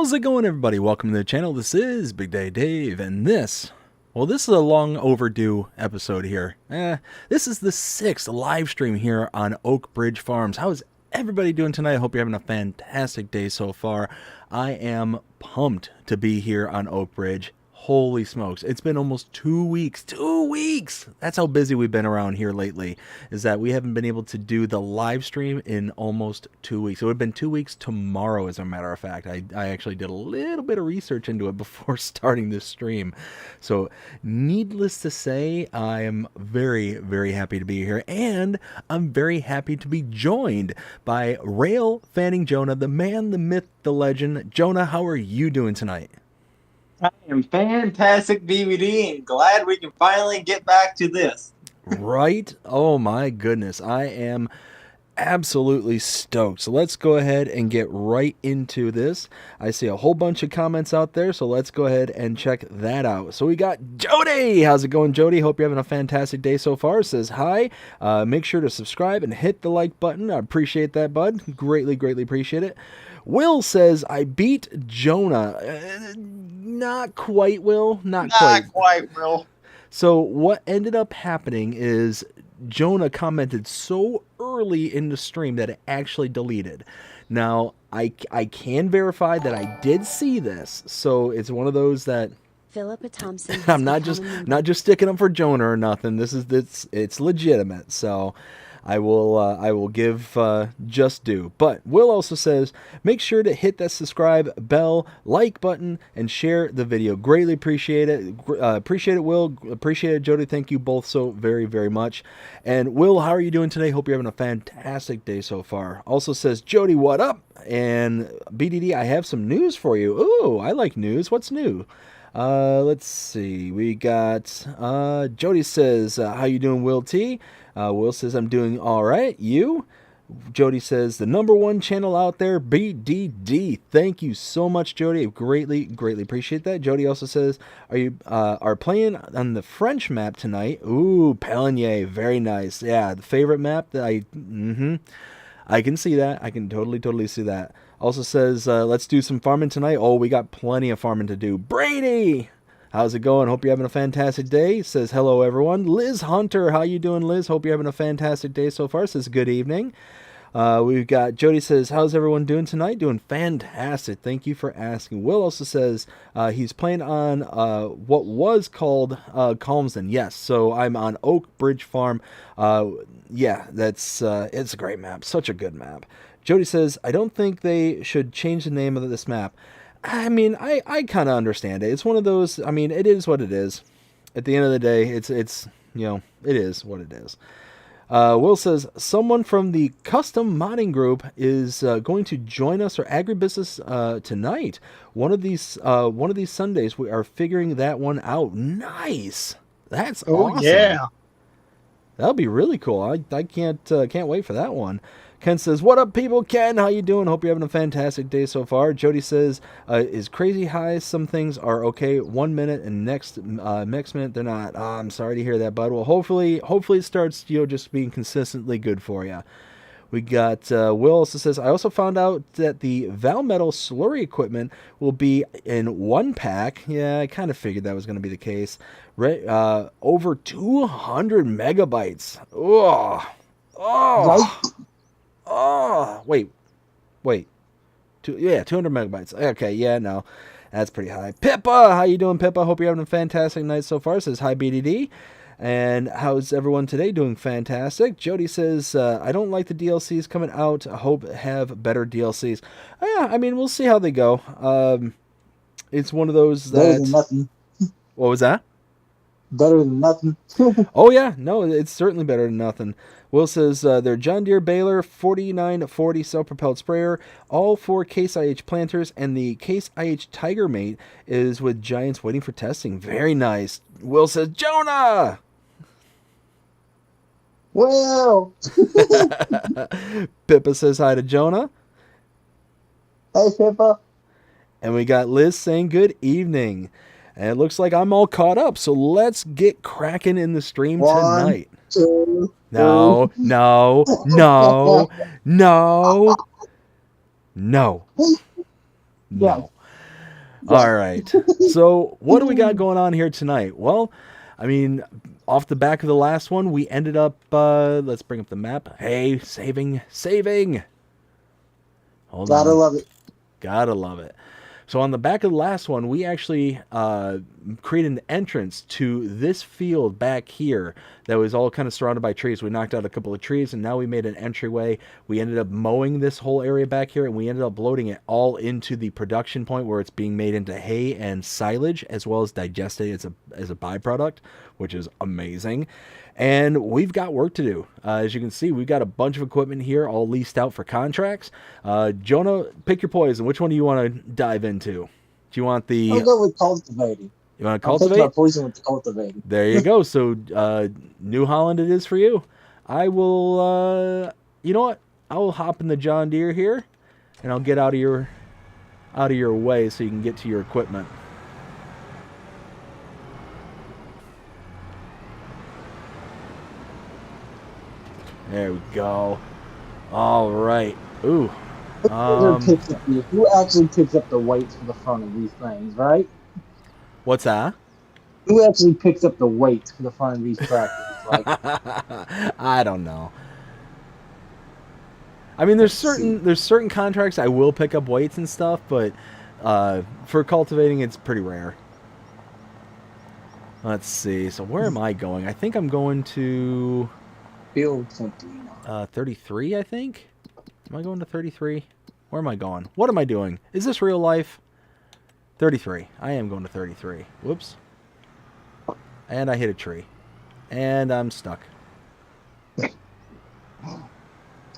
How's it going, everybody? Welcome to the channel. This is Big Day Dave, and this is a long overdue episode here. This is the 6th live stream here on Oak Bridge Farms. How's everybody doing tonight? I hope you're having a fantastic day so far. I am pumped to be here on Oak Bridge. Holy smokes, it's been almost 2 weeks. 2 weeks! That's how busy we've been around here lately, is that we haven't been able to do the live stream in almost 2 weeks. It would have been 2 weeks tomorrow, as a matter of fact. I actually did a little bit of research into it before starting this stream. So, needless to say, I am very, very happy to be here, and I'm very happy to be joined by Rail Fanning Jonah, the man, the myth, the legend. Jonah, how are you doing tonight? I am fantastic, BBD, and glad we can finally get back to this. Right? Oh my goodness. I am absolutely stoked. So let's go ahead and get right into this. I see a whole bunch of comments out there, so let's go ahead and check that out. So we got Jody. How's it going, Jody? Hope you're having a fantastic day so far. Says hi. Make sure to subscribe and hit the like button. I appreciate that, bud. Greatly, greatly appreciate it. Will says, I beat Jonah. Not quite, Will. Not quite, Will. So what ended up happening is Jonah commented so early in the stream that it actually deleted. Now, I can verify that I did see this. So it's one of those that Philippa Thompson. I'm not just sticking up for Jonah or nothing. It's legitimate. So I will give just due. But Will also says, make sure to hit that subscribe bell, like button, and share the video. Greatly appreciate it. Appreciate it, Will. Appreciate it, Jody. Thank you both so very, very much. And Will, how are you doing today? Hope you're having a fantastic day so far. Also says, Jody, what up? And BDD, I have some news for you. Ooh, I like news. What's new? Let's see. We got Jody says, how you doing, Will T? Will says, I'm doing all right. You? Jody says, the #1 channel out there, BDD. Thank you so much, Jody. I greatly, greatly appreciate that. Jody also says, are you are playing on the French map tonight? Ooh, Paligny. Very nice. Yeah, the favorite map that I can see that. I can totally see that. Also says, let's do some farming tonight. Oh, we got plenty of farming to do. Brady! How's it going? Hope you're having a fantastic day. Says, hello, everyone. Liz Hunter, how you doing, Liz? Hope you're having a fantastic day so far. Says, good evening. We've got Jody says, how's everyone doing tonight? Doing fantastic. Thank you for asking. Will also says he's playing on what was called Calmsden. Yes, so I'm on Oak Bridge Farm. Yeah, that's it's a great map. Such a good map. Jody says, I don't think they should change the name of this map. I mean, I kind of understand it. It's one of those, I mean, it is what it is. At the end of the day, it's you know, it is what it is. Will says, someone from the custom modding group is going to join us for agribusiness tonight. One of these Sundays, we are figuring that one out. Nice. That's awesome. Yeah. That'll be really cool. I can't wait for that one. Ken says, what up, people? Ken, how you doing? Hope you're having a fantastic day so far. Jody says, is crazy high. Some things are okay 1 minute and next minute they're not. I'm sorry to hear that, bud. Well, hopefully it starts, just being consistently good for you. We got Will also says, I also found out that the Valmetal slurry equipment will be in 1 pack. Yeah, I kind of figured that was going to be the case. Over 200 megabytes. Wait. 200 megabytes. Okay, yeah, no. That's pretty high. Pippa, how you doing, Pippa? Hope you're having a fantastic night so far. Says, hi, BDD. And how's everyone today? Doing fantastic. Jody says, I don't like the DLCs coming out. I hope have better DLCs. Yeah, I mean, we'll see how they go. It's one of those that... Better than nothing. What was that? Better than nothing. Oh, yeah. No, it's certainly better than nothing. Will says, their John Deere baler, 4940 self-propelled sprayer, all 4 Case IH planters, and the Case IH Tiger Mate is with Giants waiting for testing. Very nice. Will says, Jonah! Well. Pippa says hi to Jonah. Hey, Pippa. And we got Liz saying good evening. And it looks like I'm all caught up, so let's get cracking in the stream tonight. 2, No. Yeah. All right. So what do we got going on here tonight? Well, I mean, off the back of the last one, we ended up, let's bring up the map. Hey, saving. Hold Gotta on. love it. Gotta love it. So on the back of the last one, we actually created an entrance to this field back here that was all kind of surrounded by trees. We knocked out a couple of trees, and now we made an entryway. We ended up mowing this whole area back here, and we ended up loading it all into the production point where it's being made into hay and silage, as well as digested as a byproduct, which is amazing. And we've got work to do. As you can see, we've got a bunch of equipment here all leased out for contracts. Jonah, pick your poison. Which one do you want to dive into? Do you want the... I'll go with cultivating. You want to I'll take cultivate? my poison with the cultivating. There you go. So New Holland it is for you. I will... you know what? I will hop in the John Deere here, and I'll get out of your way so you can get to your equipment. There we go. All right. Ooh. Who actually picks up the weights for the front of these things, right? What's that? Who actually picks up the weights for the front of these tractors? Like, I don't know. I mean, there's certain contracts I will pick up weights and stuff, but for cultivating, it's pretty rare. Let's see. So where am I going? I think I'm going to build something. 33, I think. Am I going to 33? Where am I going? What am I doing? Is this real life? 33. I am going to 33. Whoops. And I hit a tree. And I'm stuck.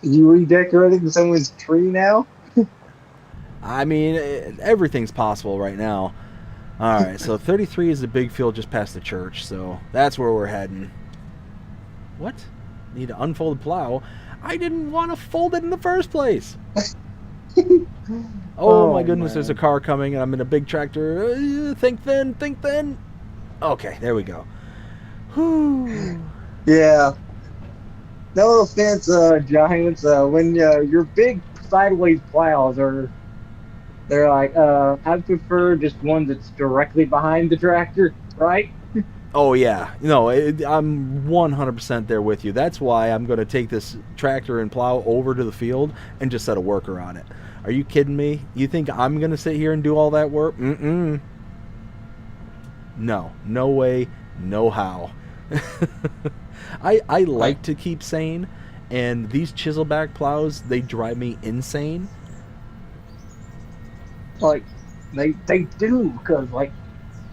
You redecorating someone's tree now? I mean, everything's possible right now. All right, so 33 is the big field just past the church, so that's where we're heading. What? Need to unfold the plow. I didn't want to fold it in the first place. Oh my goodness, man. There's a car coming, and I'm in a big tractor. Think then. Okay, there we go. Whew. Yeah. No offense, Giants. When your big sideways plows they're like, I prefer just one that's directly behind the tractor, right? Oh, yeah. No, I'm 100% there with you. That's why I'm going to take this tractor and plow over to the field and just set a worker on it. Are you kidding me? You think I'm going to sit here and do all that work? Mm-mm. No. No way. No how. I like to keep sane, and these chiselback plows, they drive me insane. Like, they do, because, like,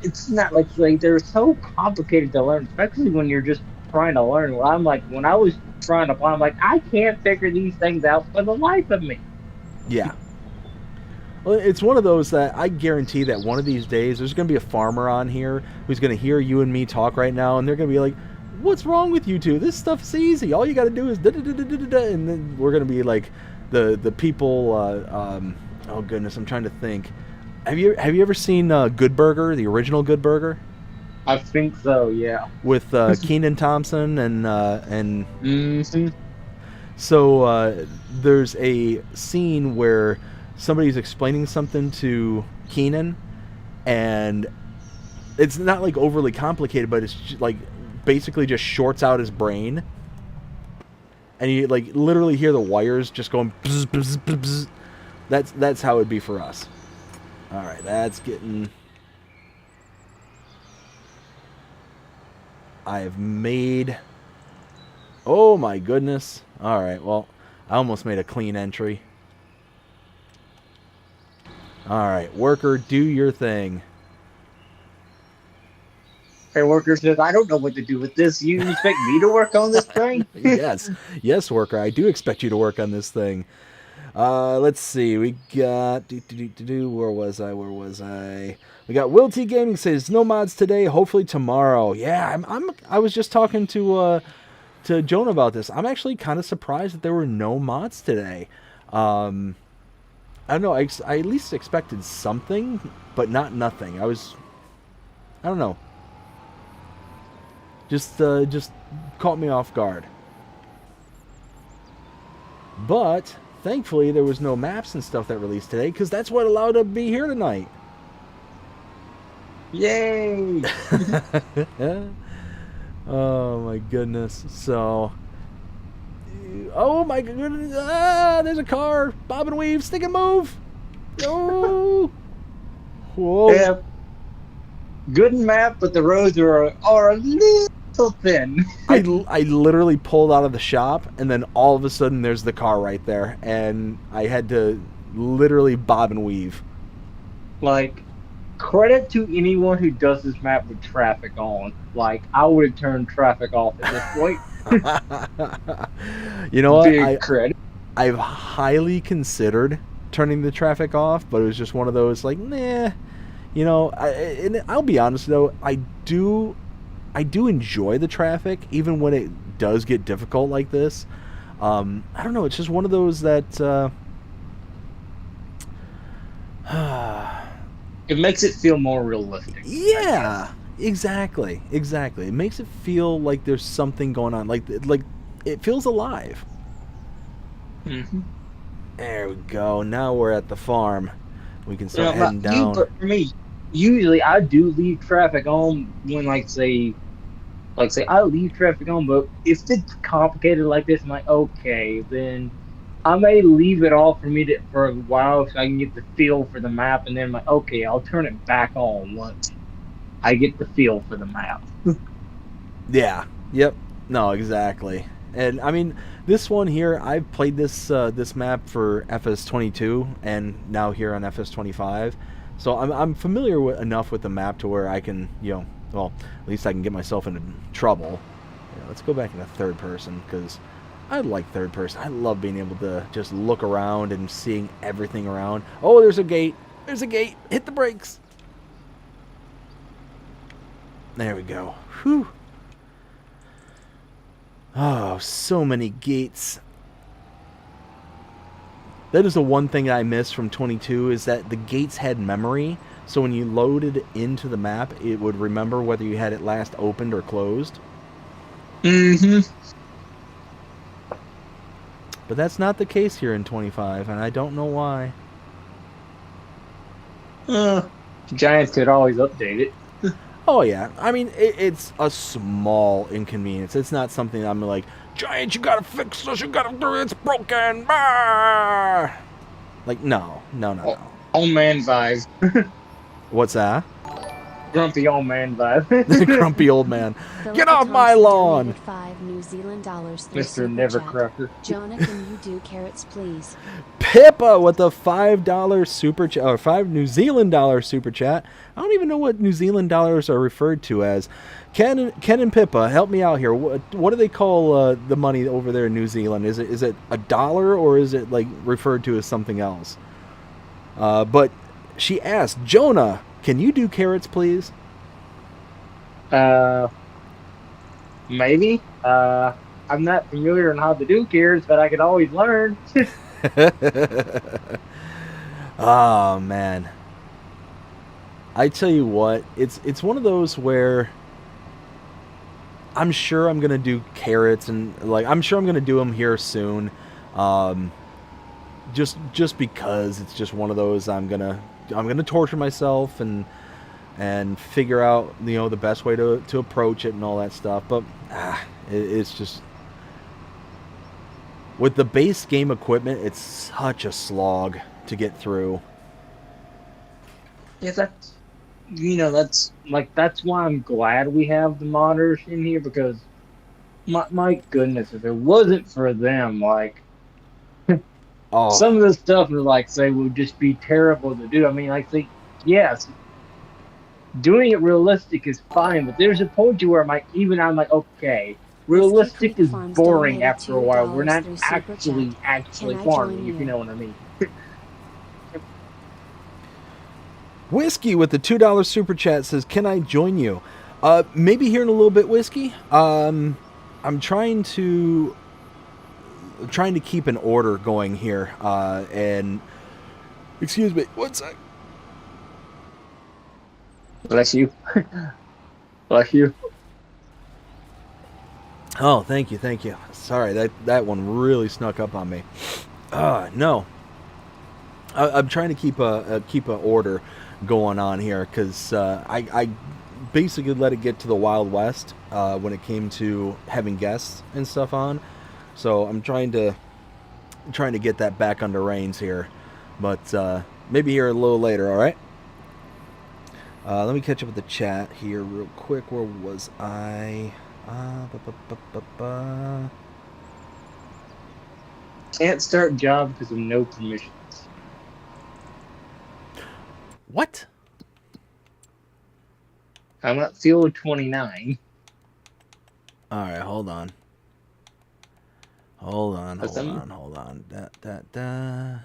it's not like they're so complicated to learn, especially when you're just trying to learn. Well, I'm like, when I was trying to plow, I'm like, I can't figure these things out for the life of me. Yeah. Well, it's one of those that I guarantee that one of these days there's going to be a farmer on here who's going to hear you and me talk right now, and they're going to be like, what's wrong with you two? This stuff's easy. All you got to do is da-da-da-da-da-da, and then we're going to be like the people, oh goodness, I'm trying to think. Have you ever seen Good Burger, the original Good Burger? I think so, yeah. With Kenan Thompson and mm-hmm. So there's a scene where somebody's explaining something to Kenan, and it's not like overly complicated, but it's just, like basically just shorts out his brain, and you like literally hear the wires just going bzz, bzz, bzz, bzz. That's how it'd be for us. All right, that's getting... I have made... Oh my goodness. All right, well, I almost made a clean entry. All right, worker, do your thing. Hey, worker says, I don't know what to do with this. You expect me to work on this thing? Yes, worker, I do expect you to work on this thing. Let's see. We got where was I? We got Will T Gaming says no mods today. Hopefully tomorrow. Yeah, I was just talking to Jonah about this. I'm actually kind of surprised that there were no mods today. I don't know. I at least expected something, but not nothing. I don't know. Just caught me off guard. But thankfully, there was no maps and stuff that released today, because that's what allowed us to be here tonight. Yay! Oh my goodness. So, oh my goodness. Ah, there's a car. Bob and weave, stick and move. Oh. Whoa. Yeah, good map, but the roads are a little thin. I literally pulled out of the shop, and then all of a sudden there's the car right there, and I had to literally bob and weave. Like, credit to anyone who does this map with traffic on. Like, I would have turned traffic off at this point. You know what? Big credit. I've highly considered turning the traffic off, but it was just one of those like, nah. You know, and I'll be honest though, I do enjoy the traffic, even when it does get difficult like this. I don't know. It's just one of those that. It makes it feel more realistic. Yeah, exactly. It makes it feel like there's something going on, like it feels alive. Mm-hmm. There we go. Now we're at the farm. We can start heading down. For me, usually I do leave traffic on when, like say I leave traffic on, but if it's complicated like this, I'm like, okay, then I may leave it off for a while so I can get the feel for the map, and then I'm like, okay, I'll turn it back on once I get the feel for the map. Yeah. Yep. No, exactly. And I mean, this one here, I've played this map for FS22 and now here on FS25, so I'm familiar enough with the map to where I can, well, at least I can get myself into trouble. Yeah, let's go back into third person, because I like third person. I love being able to just look around and seeing everything around. Oh, there's a gate. There's a gate. Hit the brakes. There we go. Whew. Oh, so many gates. That is the one thing I missed from 22, is that the gates had memory. So when you loaded into the map, it would remember whether you had it last opened or closed. Mm-hmm. But that's not the case here in 25, and I don't know why. Giants could always update it. Oh, yeah. I mean, it's a small inconvenience. It's not something I'm like, Giants, you gotta fix this, you gotta do it, it's broken. Bah! Like, no. Old man vibe. What's that? Grumpy old man vibe. The grumpy old man. Get off my lawn! Mr. Nevercracker. Jonah, can you do carrots, please? Pippa with the $5 super chat, or $5 New Zealand dollar super chat. I don't even know what New Zealand dollars are referred to as. Ken and Pippa, help me out here. What do they call the money over there in New Zealand? Is it a dollar, or is it like referred to as something else? But she asked, Jonah, can you do carrots, please? Maybe. I'm not familiar on how to do carrots, but I could always learn. Oh, man. I tell you what, it's one of those where I'm sure I'm gonna do carrots, and like I'm sure I'm gonna do them here soon. Just because it's just one of those I'm gonna torture myself and figure out the best way to approach it and all that stuff. But it's just, with the base game equipment, it's such a slog to get through. Yeah, that's why I'm glad we have the modders in here, because my goodness, if it wasn't for them, like some of the stuff would just be terrible to do. I mean, yes, doing it realistic is fine, but there's a point to where I'm like, okay, realistic is boring after a while. We're not actually farming, if you know what I mean. Whiskey with the $2 super chat says, can I join you? Maybe here in a little bit, Whiskey. I'm trying to keep an order going here, and excuse me, one sec. Bless you. Bless you. Oh, thank you. Sorry, that one really snuck up on me. No, I'm trying to keep a order going on here, because I basically let it get to the Wild West when it came to having guests and stuff on. So I'm trying to get that back under reins here, but maybe here a little later. All right. Let me catch up with the chat here real quick. Where was I? Can't start job because of no permissions. What? I'm at field 29. All right, hold on. Hold on. Da.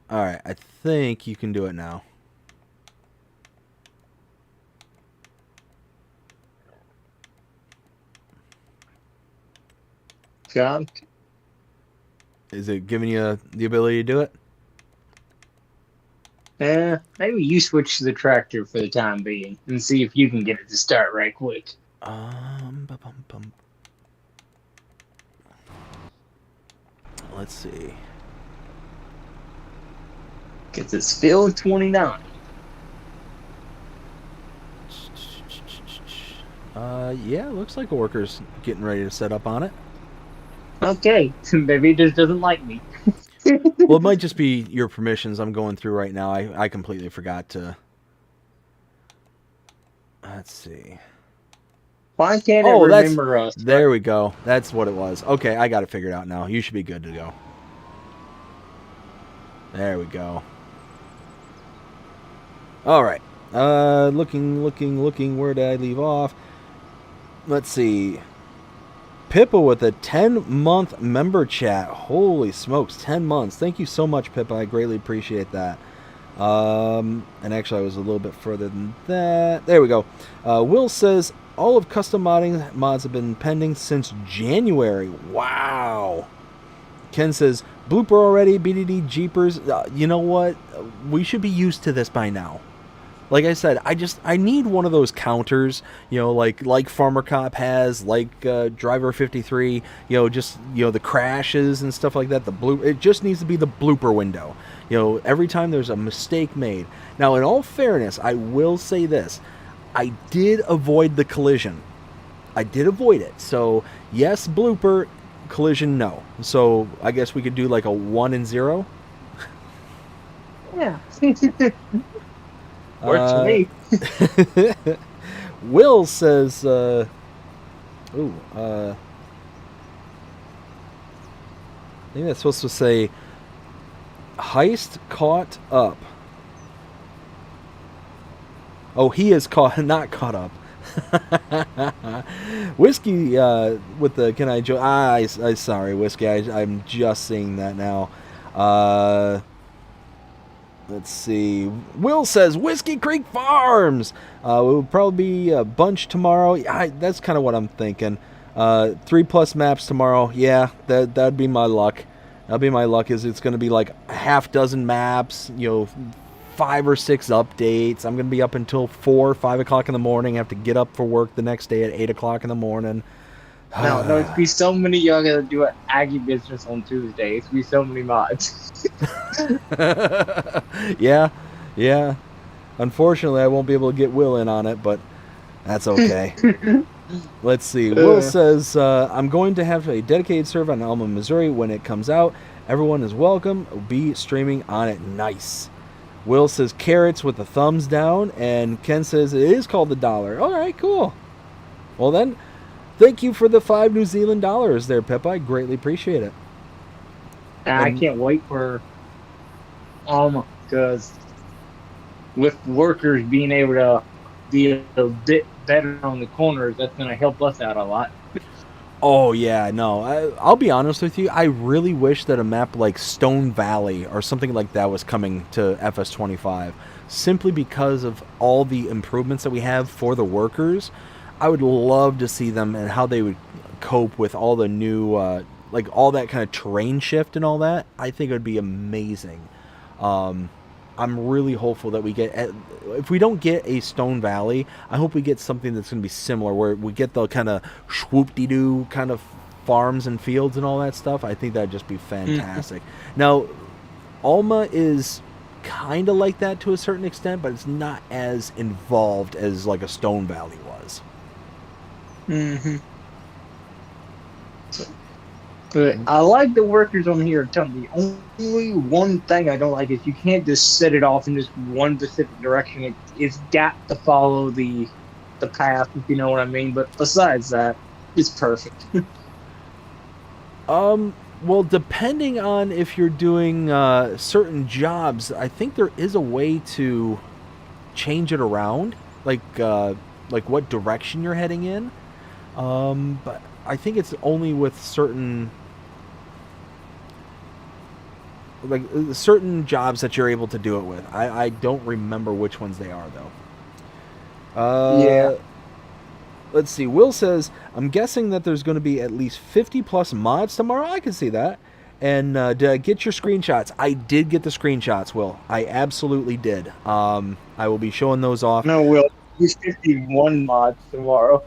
All right, I think you can do it now. Job. Is it giving you the ability to do it? Maybe you switch to the tractor for the time being and see if you can get it to start right quick. Let's see. Because it's field 29. Yeah, looks like a worker's getting ready to set up on it. Okay, maybe it just doesn't like me. Well, it might just be your permissions I'm going through right now. I completely forgot to... Let's see. Why can't it remember us? There we go. That's what it was. Okay, I got it figured out now. You should be good to go. There we go. All right. Looking. Where did I leave off? Let's see. Pippa with a 10-month member chat. Holy smokes, 10 months. Thank you so much, Pippa. I greatly appreciate that. And actually, I was a little bit further than that. There we go. Will says, all of custom modding mods have been pending since January. Wow. Ken says, blooper already, BDD Jeepers. You know what? We should be used to this by now. Like I said, I need one of those counters, like Farmer Cop has, like Driver 53, the crashes and stuff like that. It just needs to be the blooper window. Every time there's a mistake made. Now, in all fairness, I will say this. I did avoid the collision. I did avoid it. So, yes, blooper, collision, no. So, I guess we could do like a 1 and 0. Yeah. Works for me. Will says, I think that's supposed to say, heist caught up. Oh, he is not caught up. Whiskey, with the, can I join? I sorry, Whiskey, I'm just seeing that now. Let's see. Will says Whiskey Creek Farms. Will probably be a bunch tomorrow. That's kind of what I'm thinking. 3+ maps tomorrow. Yeah, that'd be my luck. That'd be my luck. Is it's going to be like a half dozen maps. 5 or 6 updates. I'm going to be up until 4 or 5 o'clock in the morning. I have to get up for work the next day at 8 o'clock in the morning. No, it'd be so many y'all gotta do an Aggie business on Tuesday. It'd be so many mods. Yeah. Unfortunately, I won't be able to get Will in on it, but that's okay. Let's see. Will says, I'm going to have a dedicated server on Alma, Missouri when it comes out. Everyone is welcome. I'll be streaming on it. Nice. Will says carrots with a thumbs down, and Ken says it is called the dollar. All right, cool. Well then, thank you for the 5 New Zealand dollars there, Pippa. I greatly appreciate it. I can't wait for because with workers being able to be a bit better on the corners, that's going to help us out a lot. Oh, yeah, no. I'll be honest with you. I really wish that a map like Stone Valley or something like that was coming to FS25, simply because of all the improvements that we have for the workers. I would love to see them and how they would cope with all the new, all that kind of terrain shift and all that. I think it would be amazing. I'm really hopeful that we get, if we don't get a Stone Valley, I hope we get something that's going to be similar, where we get the kind of swoop-de-doo kind of farms and fields and all that stuff, I think that'd just be fantastic. Now, Alma is kind of like that to a certain extent, but it's not as involved as like a Stone Valley was. Mm-hmm. But I like the workers on here. Tell me, the only one thing I don't like is you can't just set it off in this one specific direction. It's got to follow the path, if you know what I mean. But besides that, it's perfect. Well, depending on if you're doing certain jobs, I think there is a way to change it around, like what direction you're heading in. But I think it's only with certain jobs that you're able to do it with. I don't remember which ones they are though. Yeah. Let's see. Will says, I'm guessing that there's going to be at least 50 plus mods tomorrow. I can see that. And did I get your screenshots? I did get the screenshots, Will. I absolutely did. I will be showing those off. No, Will. There's 51 mods tomorrow.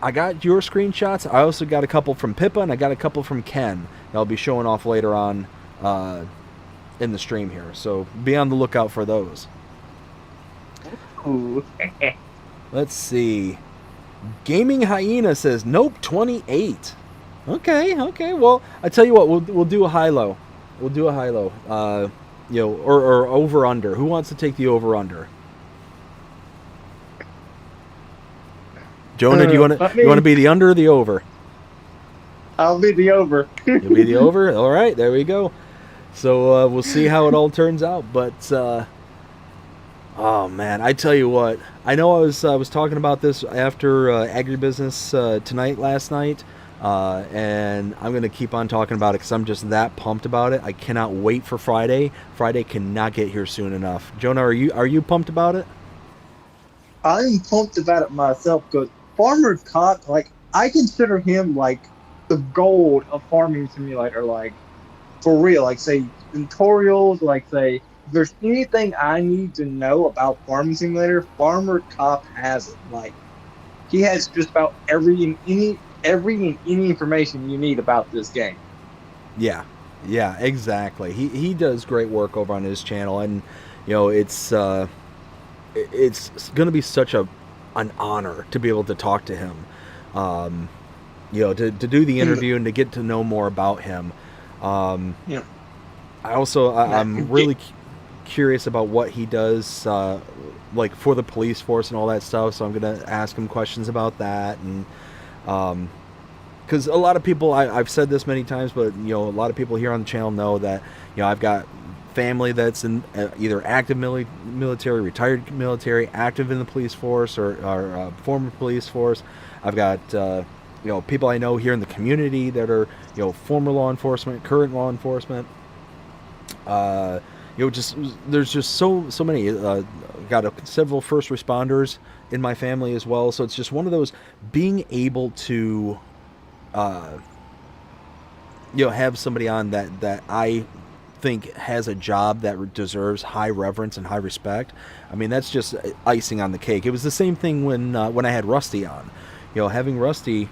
I got your screenshots. I also got a couple from Pippa, and I got a couple from Ken that I'll be showing off later on in the stream here. So be on the lookout for those. Ooh. Let's see. Gaming Hyena says, nope, 28. Okay. Well, I tell you what, we'll do a high-low. We'll do a high-low. Or over-under. Who wants to take the over-under? Jonah, do you want to be the under or the over? I'll be the over. You'll be the over? All right, there we go. So we'll see how it all turns out. But, oh, man, I tell you what. I know I was talking about this after Agribusiness tonight, last night. And I'm going to keep on talking about it because I'm just that pumped about it. I cannot wait for Friday. Friday cannot get here soon enough. Jonah, are you pumped about it? I'm pumped about it myself because Farmer Con, I consider him like the gold of Farming Simulator, for real. Say tutorials, say if there's anything I need to know about Farming Simulator, Farmer Cop has it. He has just about every and any information you need about this game. Yeah, exactly. He does great work over on his channel, and it's going to be such an honor to be able to talk to him. To do the interview and to get to know more about him. Yeah. I'm really curious about what he does, for the police force and all that stuff. So I'm going to ask him questions about that, and because a lot of people, I've said this many times, but a lot of people here on the channel know that I've got family that's in either active military, retired military, active in the police force, or former police force. I've got people I know here in the community that are former law enforcement, current law enforcement. There's just so many. Got several first responders in my family as well, so it's just one of those, being able to have somebody on that I think has a job that deserves high reverence and high respect. I mean, that's just icing on the cake. It was the same thing when I had Rusty on. Having Rusty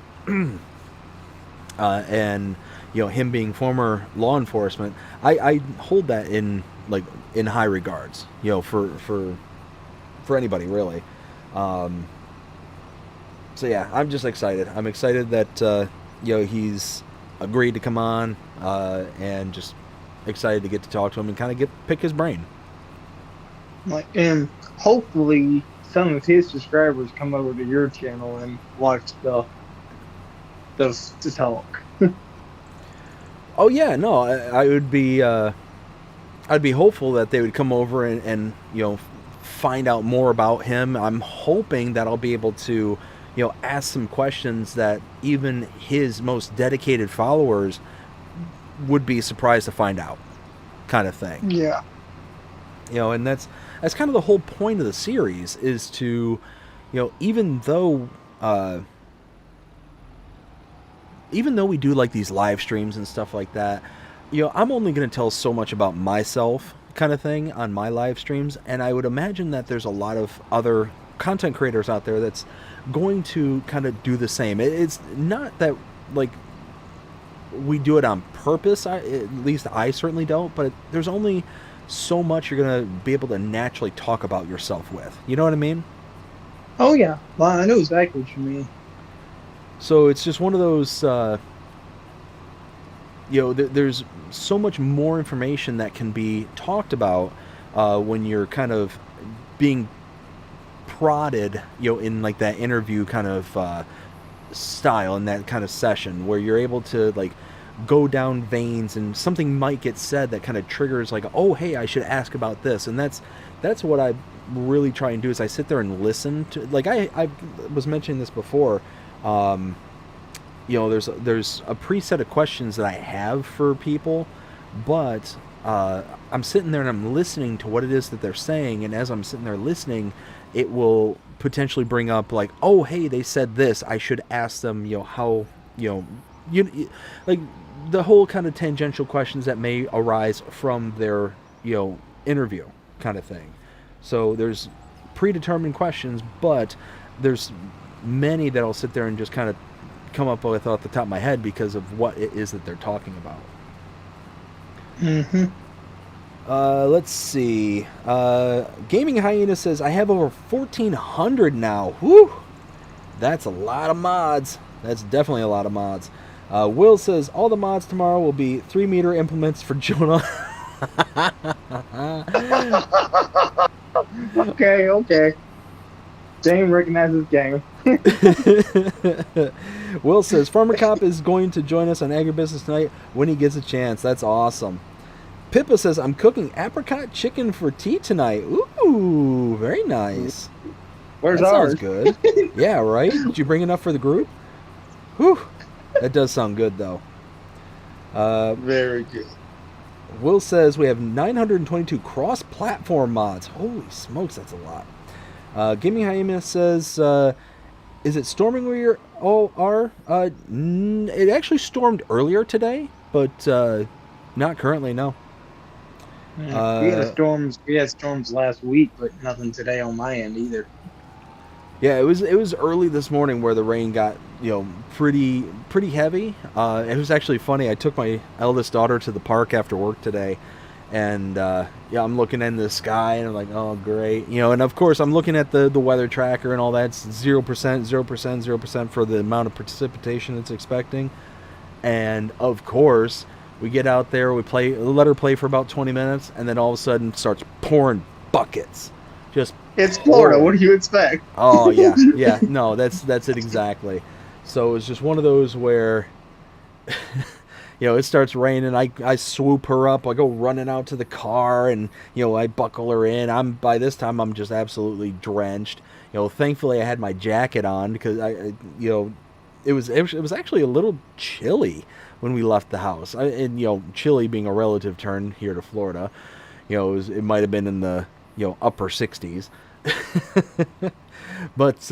and him being former law enforcement, I hold that in high regards. For anybody really. So yeah, I'm just excited. I'm excited that he's agreed to come on, and just excited to get to talk to him and kind of pick his brain. And hopefully some of his subscribers come over to your channel and watch the talk. Oh yeah, no, I would be I'd be hopeful that they would come over and find out more about him. I'm hoping that I'll be able to ask some questions that even his most dedicated followers would be surprised to find out, kind of thing. Yeah. And that's kind of the whole point of the series, is to, even though we do these live streams and stuff like that, I'm only going to tell so much about myself, kind of thing, on my live streams, and I would imagine that there's a lot of other content creators out there that's going to kind of do the same. It's not that like we do it on purpose. At least I certainly don't. But there's only so much you're gonna be able to naturally talk about yourself with. You know what I mean? Oh yeah, well, I know exactly what you mean. So it's just one of those. There's so much more information that can be talked about when you're kind of being prodded, in like that interview kind of style, in that kind of session where you're able to like go down veins and something might get said that kind of triggers like, oh hey, I should ask about this. And that's what I really try and do, is I sit there and listen to, like I was mentioning this before. There's a preset of questions that I have for people, but I'm sitting there and I'm listening to what it is that they're saying, and as I'm sitting there listening, it will potentially bring up like, oh hey, they said this, I should ask them, how, like the whole kind of tangential questions that may arise from their, interview kind of thing. So there's predetermined questions, but there's many that I'll sit there and just kind of come up with off the top of my head because of what it is that they're talking about. Mm-hmm. Let's see. Gaming Hyena says, I have over 1,400 now. Whew! That's a lot of mods. That's definitely a lot of mods. Will says, all the mods tomorrow will be 3-meter implements for Jonah. Okay. Dane recognizes game. Will says, Farmer Cop is going to join us on Agribusiness tonight when he gets a chance. That's awesome. Pippa says, I'm cooking apricot chicken for tea tonight. Ooh, very nice. Where's that ours? Sounds good. Yeah, right? Did you bring enough for the group? Whew. That does sound good, though. Very good. Will says, we have 922 cross-platform mods. Holy smokes, that's a lot. Gimme Hyena says, is it storming where you all are? It actually stormed earlier today, but not currently, no. Yeah, we had storms last week, but nothing today on my end either. Yeah, it was early this morning where the rain got, pretty heavy. It was actually funny. I took my eldest daughter to the park after work today, and I'm looking in the sky and I'm like, oh great, and of course I'm looking at the weather tracker and all that. It's 0%, 0%, 0% for the amount of precipitation it's expecting, and of course we get out there, we let her play for about 20 minutes, and then all of a sudden it starts pouring buckets. It's Florida. What do you expect? Oh yeah. No, that's it exactly. So it's just one of those where, it starts raining. I swoop her up. I go running out to the car, and I buckle her in. By this time I'm just absolutely drenched. Thankfully I had my jacket on because it was actually a little chilly when we left the house. And chilly being a relative term here to Florida, it might have been in the upper 60s. but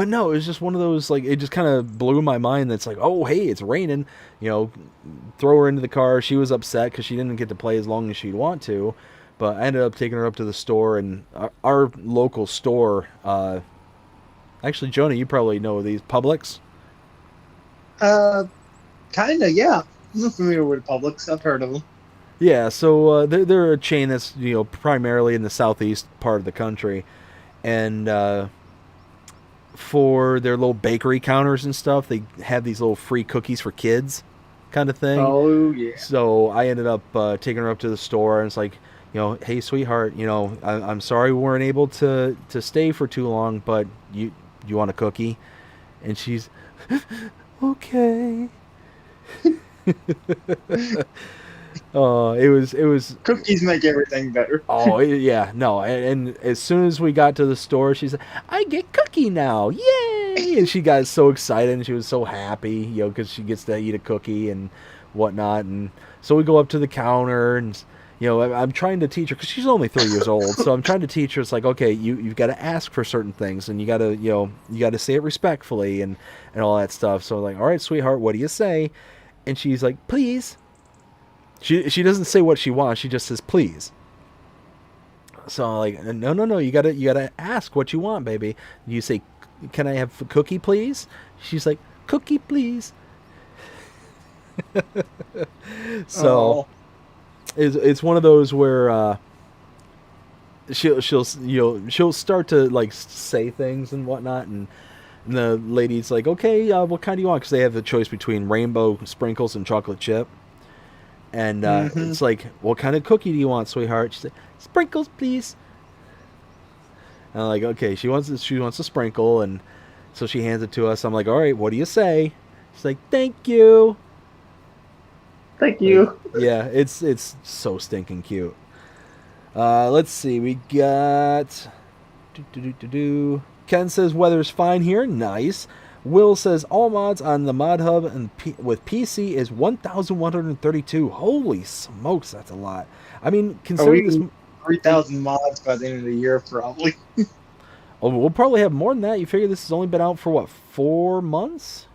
no, it was just one of those, like, it just kind of blew my mind. That's like, oh hey, it's raining, throw her into the car. She was upset because she didn't get to play as long as she'd want to, but I ended up taking her up to the store, and our local store, actually, Jonah, you probably know these, Publix. Kinda, yeah. I'm familiar with Publix. I've heard of them. Yeah, so they're a chain that's primarily in the southeast part of the country, and for their little bakery counters and stuff, they have these little free cookies for kids, kind of thing. Oh yeah. So I ended up taking her up to the store, and it's like, hey sweetheart, I'm sorry we weren't able to stay for too long, but you want a cookie? And she's okay. It was Cookies make everything better. Oh yeah, no, and as soon as we got to the store, she said, "I get cookie now, yay!" And she got so excited, and she was so happy, because she gets to eat a cookie and whatnot. And so we go up to the counter, and I'm trying to teach her, because she's only 3 years old, so I'm trying to teach her. It's like, okay, you've got to ask for certain things, and you got to say it respectfully and all that stuff. So I'm like, all right, sweetheart, what do you say? And she's like, please. She doesn't say what she wants. She just says, please. So I'm like, no, you gotta ask what you want, baby. You say, can I have a cookie, please? She's like, cookie, please. So Oh, it's one of those where she'll start to like say things and whatnot, and the lady's like, okay, what kind do you want? Because they have the choice between rainbow sprinkles and chocolate chip. And mm-hmm. it's like, what kind of cookie do you want, sweetheart? She said, sprinkles, please. And I'm like, okay, she wants a sprinkle, and so she hands it to us. I'm like, all right, what do you say? She's like, thank you. Thank Like, you. yeah, it's so stinking cute. Let's see, we got. Ken says weather's fine here, nice. Will says all mods on the mod hub and with PC is 1,132. Holy smokes, that's a lot. I mean, Are considering this. we 3,000 mods by the end of the year, probably? Oh, we'll probably have more than that. You figure this has only been out for what, 4 months?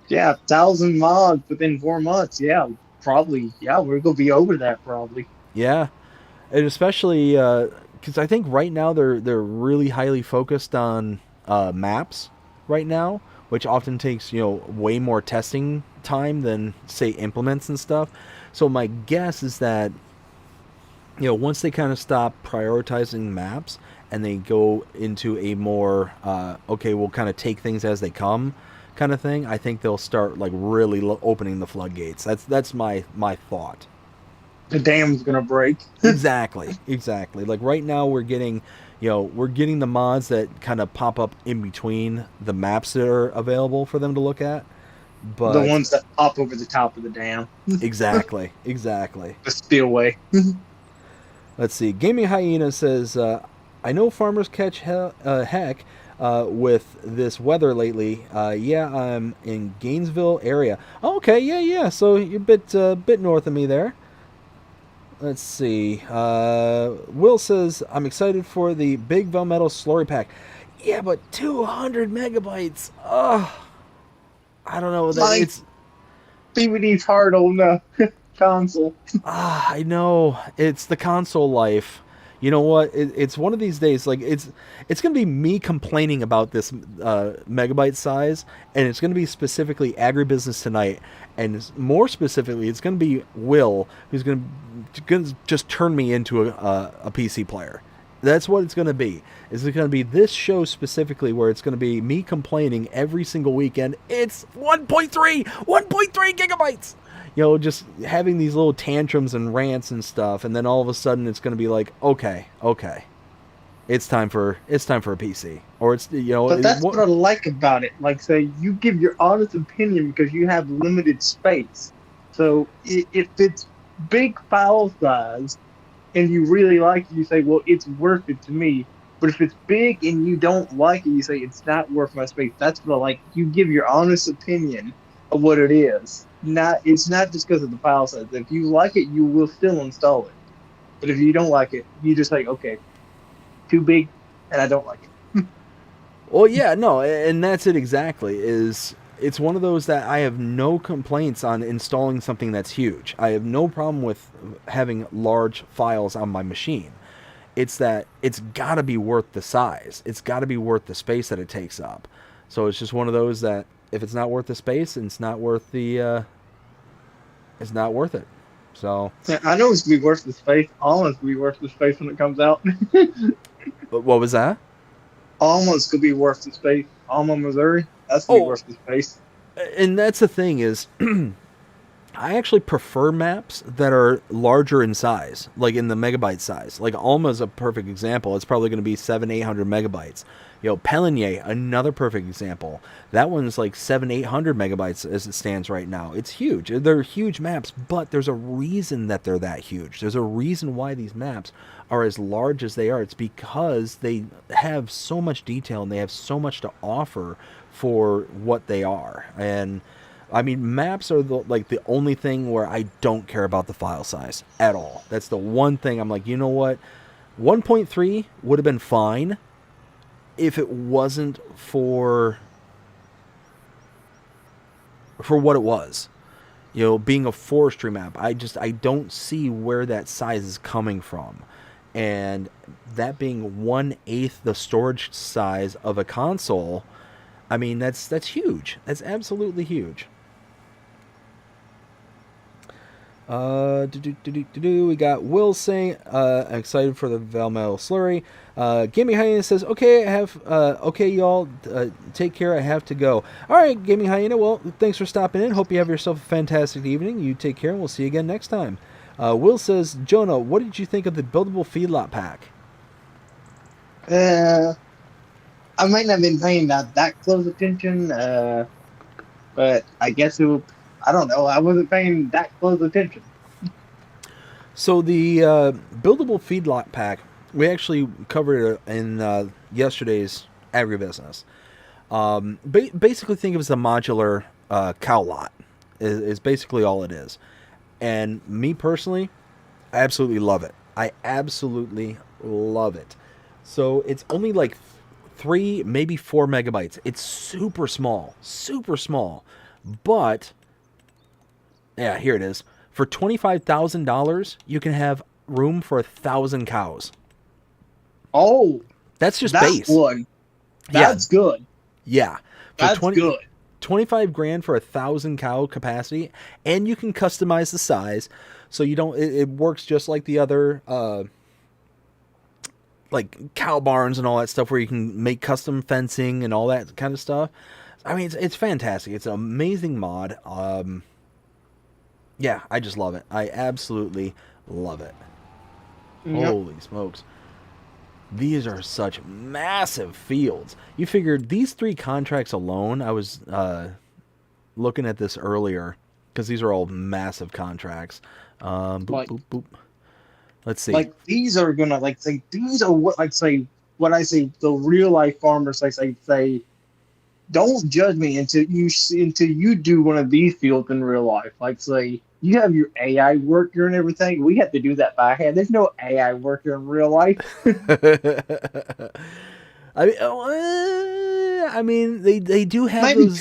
Yeah, 1,000 mods within 4 months. Yeah, probably. Yeah, we're gonna be over that probably. Yeah, and especially because I think right now they're really highly focused on maps right now, which often takes way more testing time than say implements and stuff. So my guess is that once they kind of stop prioritizing maps and they go into a more okay, we'll kind of take things as they come kind of thing, I think they'll start like really opening the floodgates. That's my thought. The dam's gonna break. Exactly. Like right now we're getting the mods that kind of pop up in between the maps that are available for them to look at. The But ones that pop over the top of the dam. exactly. The spillway. Let's see. Gaming Hyena says, I know farmers catch heck with this weather lately. Yeah, I'm in Gainesville area. Oh, okay, yeah. So you're a bit north of me there. Let's see. Will says, I'm excited for the Big Velmetal Slurry Pack. Yeah, but 200 megabytes. Ugh. I don't know. It's DVD's hard on the console. I know. It's the console life. You know what? It's one of these days. Like it's gonna be me complaining about this megabyte size, and it's gonna be specifically Agribusiness Tonight, and more specifically, it's gonna be Will who's gonna just turn me into a PC player. That's what it's gonna be. It's gonna be this show specifically where it's gonna be me complaining every single weekend. It's 1.3 gigabytes. Just having these little tantrums and rants and stuff, and then all of a sudden it's going to be like, okay, it's time for a PC, or it's But that's what I like about it. Like, say, you give your honest opinion because you have limited space. So if it's big file size and you really like it, you say, well, it's worth it to me. But if it's big and you don't like it, you say, it's not worth my space. That's what I like. You give your honest opinion of what it is. It's not just because of the file size. If you like it, you will still install it. But if you don't like it, you just like, okay, too big, and I don't like it. Well, yeah, no, and that's it exactly. It's one of those that I have no complaints on installing something that's huge. I have no problem with having large files on my machine. It's that it's got to be worth the size. It's got to be worth the space that it takes up. So it's just one of those that if it's not worth the space, it's not worth it's not worth it. So Yeah, I know it's gonna be worth the space. Almost gonna be worth the space when it comes out. what was that? Almost gonna be worth the space. Alma, Missouri. That's gonna be worth the space. And that's the thing is, I actually prefer maps that are larger in size, like in the megabyte size. Like Alma's a perfect example. It's probably going to be 700-800 megabytes. Pelinier, another perfect example. That one's like 700-800 megabytes as it stands right now. It's huge. They're huge maps, but there's a reason that they're that huge. There's a reason why these maps are as large as they are. It's because they have so much detail and they have so much to offer for what they are. And I mean, maps are the only thing where I don't care about the file size at all. That's the one thing I'm like, you know what? 1.3 would have been fine if it wasn't for what it was. Being a forestry map, I don't see where that size is coming from. and that being 1/8 the storage size of a console, I mean, that's huge. That's absolutely huge. We got Will saying, excited for the Valmetal Slurry. Gaming Hyena says, okay, okay, y'all, take care. I have to go. All right, Gaming Hyena. Well, thanks for stopping in. Hope you have yourself a fantastic evening. You take care, and we'll see you again next time. Will says, Jonah, what did you think of the buildable feedlot pack? I might not have been paying that close attention, but I guess I don't know. I wasn't paying that close attention. So the buildable feedlot pack, we actually covered it in yesterday's agribusiness. Basically, think of it as a modular cow lot. Is basically all it is. And me personally, I absolutely love it. I absolutely love it. So it's only like 3, maybe 4 megabytes. It's super small, but yeah, here it is. For $25,000, you can have room for 1,000 cows. Oh, that's just that's base. Good. That's good. Yeah, that's good. 25 grand for 1,000 cow capacity, and you can customize the size, so you don't. It works just like the other, like cow barns and all that stuff, where you can make custom fencing and all that kind of stuff. I mean, it's fantastic. It's an amazing mod. Yeah, I just love it. I absolutely love it. Yep. Holy smokes. These are such massive fields. You figured these 3 contracts alone, I was looking at this earlier, because these are all massive contracts. Boop. Let's see. Like, these are going to, these are what, what I say, the real life farmers, say, don't judge me until you do one of these fields in real life. Like, say, you have your AI worker and everything. We have to do that by hand. There's no AI worker in real life. I mean, they do have maybe those,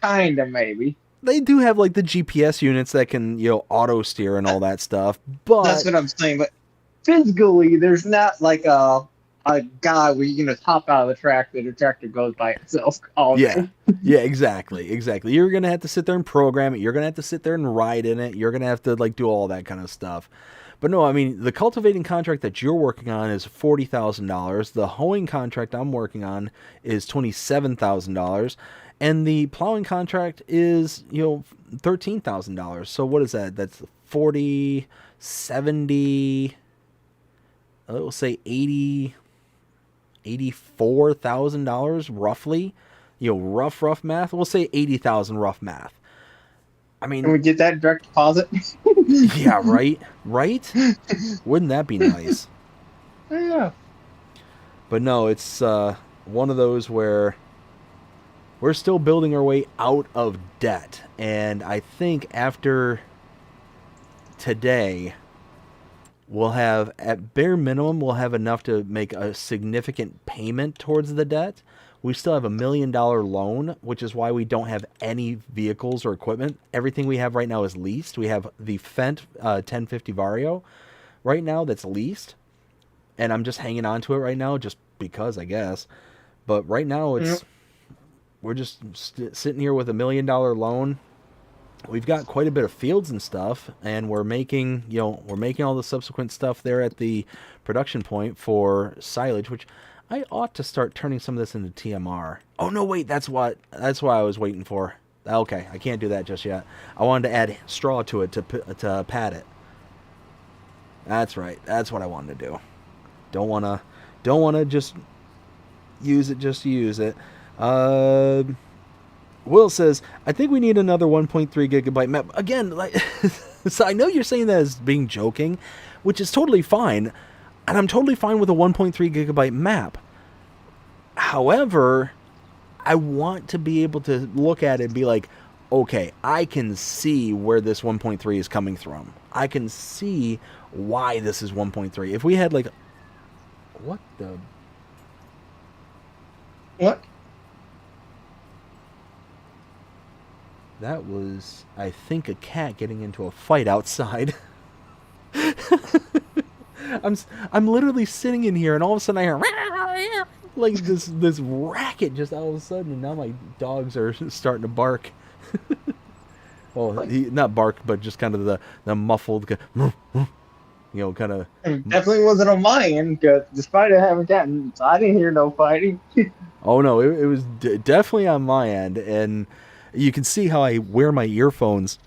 kind of, maybe. They do have like the GPS units that can, auto steer and all that stuff. But that's what I'm saying. But physically, there's not like a guy where you can just hop out of the tractor goes by itself. Yeah, exactly. You're gonna have to sit there and program it. You're gonna have to sit there and ride in it. You're gonna have to do all that kind of stuff. But no, I mean, the cultivating contract that you're working on is $40,000. The hoeing contract I'm working on is $27,000, and the plowing contract is $13,000. So what is that? That's 40, 70. We'll say $84,000 roughly. Rough math. We'll say 80,000 rough math. I mean, can we get that direct deposit? Yeah, right. Wouldn't that be nice? Yeah. But no, it's one of those where we're still building our way out of debt, and I think after today, we'll have, at bare minimum, we'll have enough to make a significant payment towards the debt. We still have $1 million loan, which is why we don't have any vehicles or equipment. Everything we have right now is leased. We have the Fendt 1050 Vario right now that's leased, and I'm just hanging on to it right now just because, I guess. But right now, we're just sitting here with $1 million loan. We've got quite a bit of fields and stuff, and we're making all the subsequent stuff there at the production point for silage, which I ought to start turning some of this into TMR. Oh no, wait, that's what I was waiting for. Okay, I can't do that just yet. I wanted to add straw to it to pad it. That's right. That's what I wanted to do. Don't wanna just use it just to use it. Will says, I think we need another 1.3 gigabyte map. Again, so I know you're saying that as being joking, which is totally fine, and I'm totally fine with a 1.3 gigabyte map. However, I want to be able to look at it and be like, okay, I can see where this 1.3 is coming from. I can see why this is 1.3. If we had what? That was, I think, a cat getting into a fight outside. I I'm literally sitting in here, and all of a sudden I hear like this racket just all of a sudden, and now my dogs are starting to bark. Well, not bark, but just kind of the muffled, kind of. It definitely wasn't on my end, because despite it having gotten, I didn't hear no fighting. Oh no, it was definitely on my end, and you can see how I wear my earphones.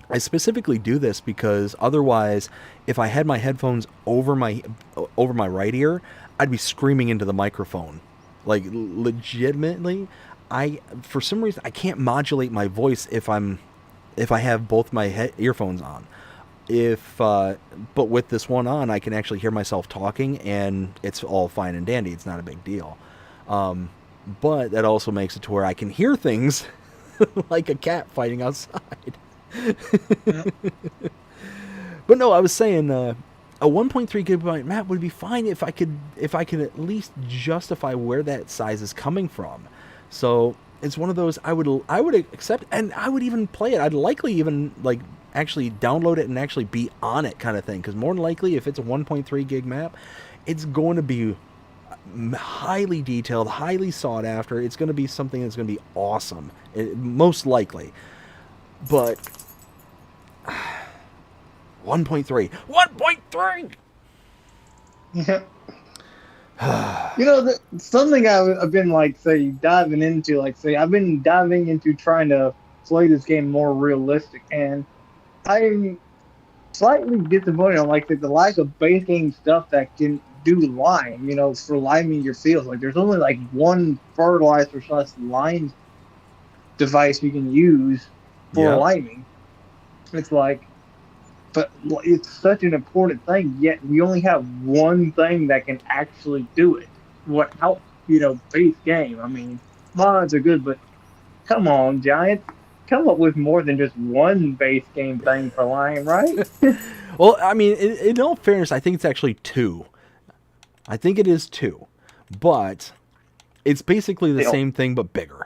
I specifically do this because otherwise, if I had my headphones over my right ear, I'd be screaming into the microphone. Like legitimately, for some reason I can't modulate my voice if I have both my earphones on. But with this one on, I can actually hear myself talking, and it's all fine and dandy. It's not a big deal. But that also makes it to where I can hear things like a cat fighting outside. But no, I was saying a 1.3 gigabyte map would be fine if I could at least justify where that size is coming from. So it's one of those I would accept, and I would even play it. I'd likely even like actually download it and actually be on it kind of thing, because more than likely if it's a 1.3 gig map, it's going to be highly detailed, highly sought after. It's going to be something that's going to be awesome, most likely. But 1.3. Yeah. Something I've been diving into. I've been diving into trying to play this game more realistic, and I'm slightly disappointed on the lack of base game stuff that can do lime. For liming your fields. There's only one fertilizer / lime device you can use for liming. It's but it's such an important thing, yet we only have one thing that can actually do it. Without, base game. I mean, mods are good, but come on, Giant. Come up with more than just one base game thing for Lion, right? Well, I mean, in all fairness, I think it's actually 2. I think it is 2. But it's basically the same thing, but bigger.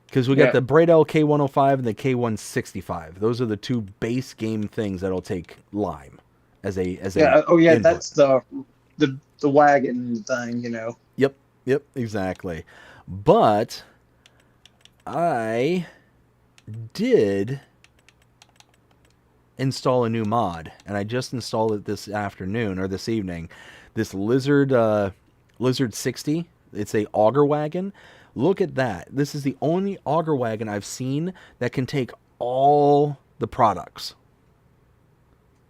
Because we got the Braidel K105 and the K165. Those are the 2 base game things that'll take lime as a input. That's the wagon thing, Yep, exactly. But I did install a new mod, and I just installed it this evening. This Lizard 60. It's a auger wagon. Look at that. This is the only auger wagon I've seen that can take all the products.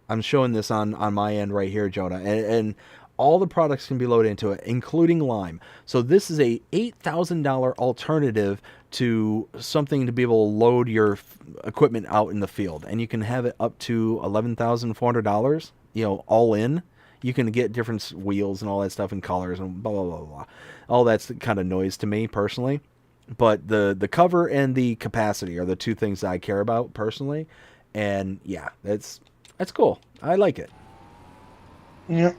I'm showing this on my end right here, Jonah. And all the products can be loaded into it, including lime. So this is a $8,000 alternative to something to be able to load your equipment out in the field. And you can have it up to $11,400, all in. You can get different wheels and all that stuff and colors and blah, blah, blah, blah. All that's kind of noise to me personally. But the cover and the capacity are the 2 things that I care about personally. And yeah, that's cool. I like it. Yeah.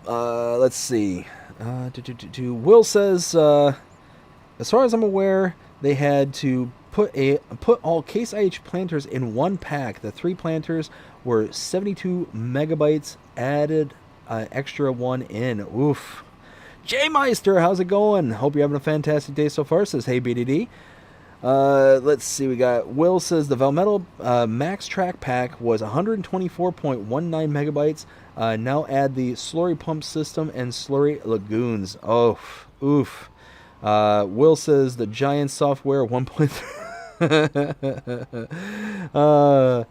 Let's see. Will says, as far as I'm aware, they had to put all Case IH planters in one pack. The 3 planters were 72 megabytes, added extra one in. Oof. Jay Meister, how's it going? Hope you're having a fantastic day so far, says Hey BDD. Let's see, we got Will says the Valmetal Max Track Pack was 124.19 megabytes. Now add the slurry pump system and slurry lagoons. Oh, oof. Will says the Giant software 1.3.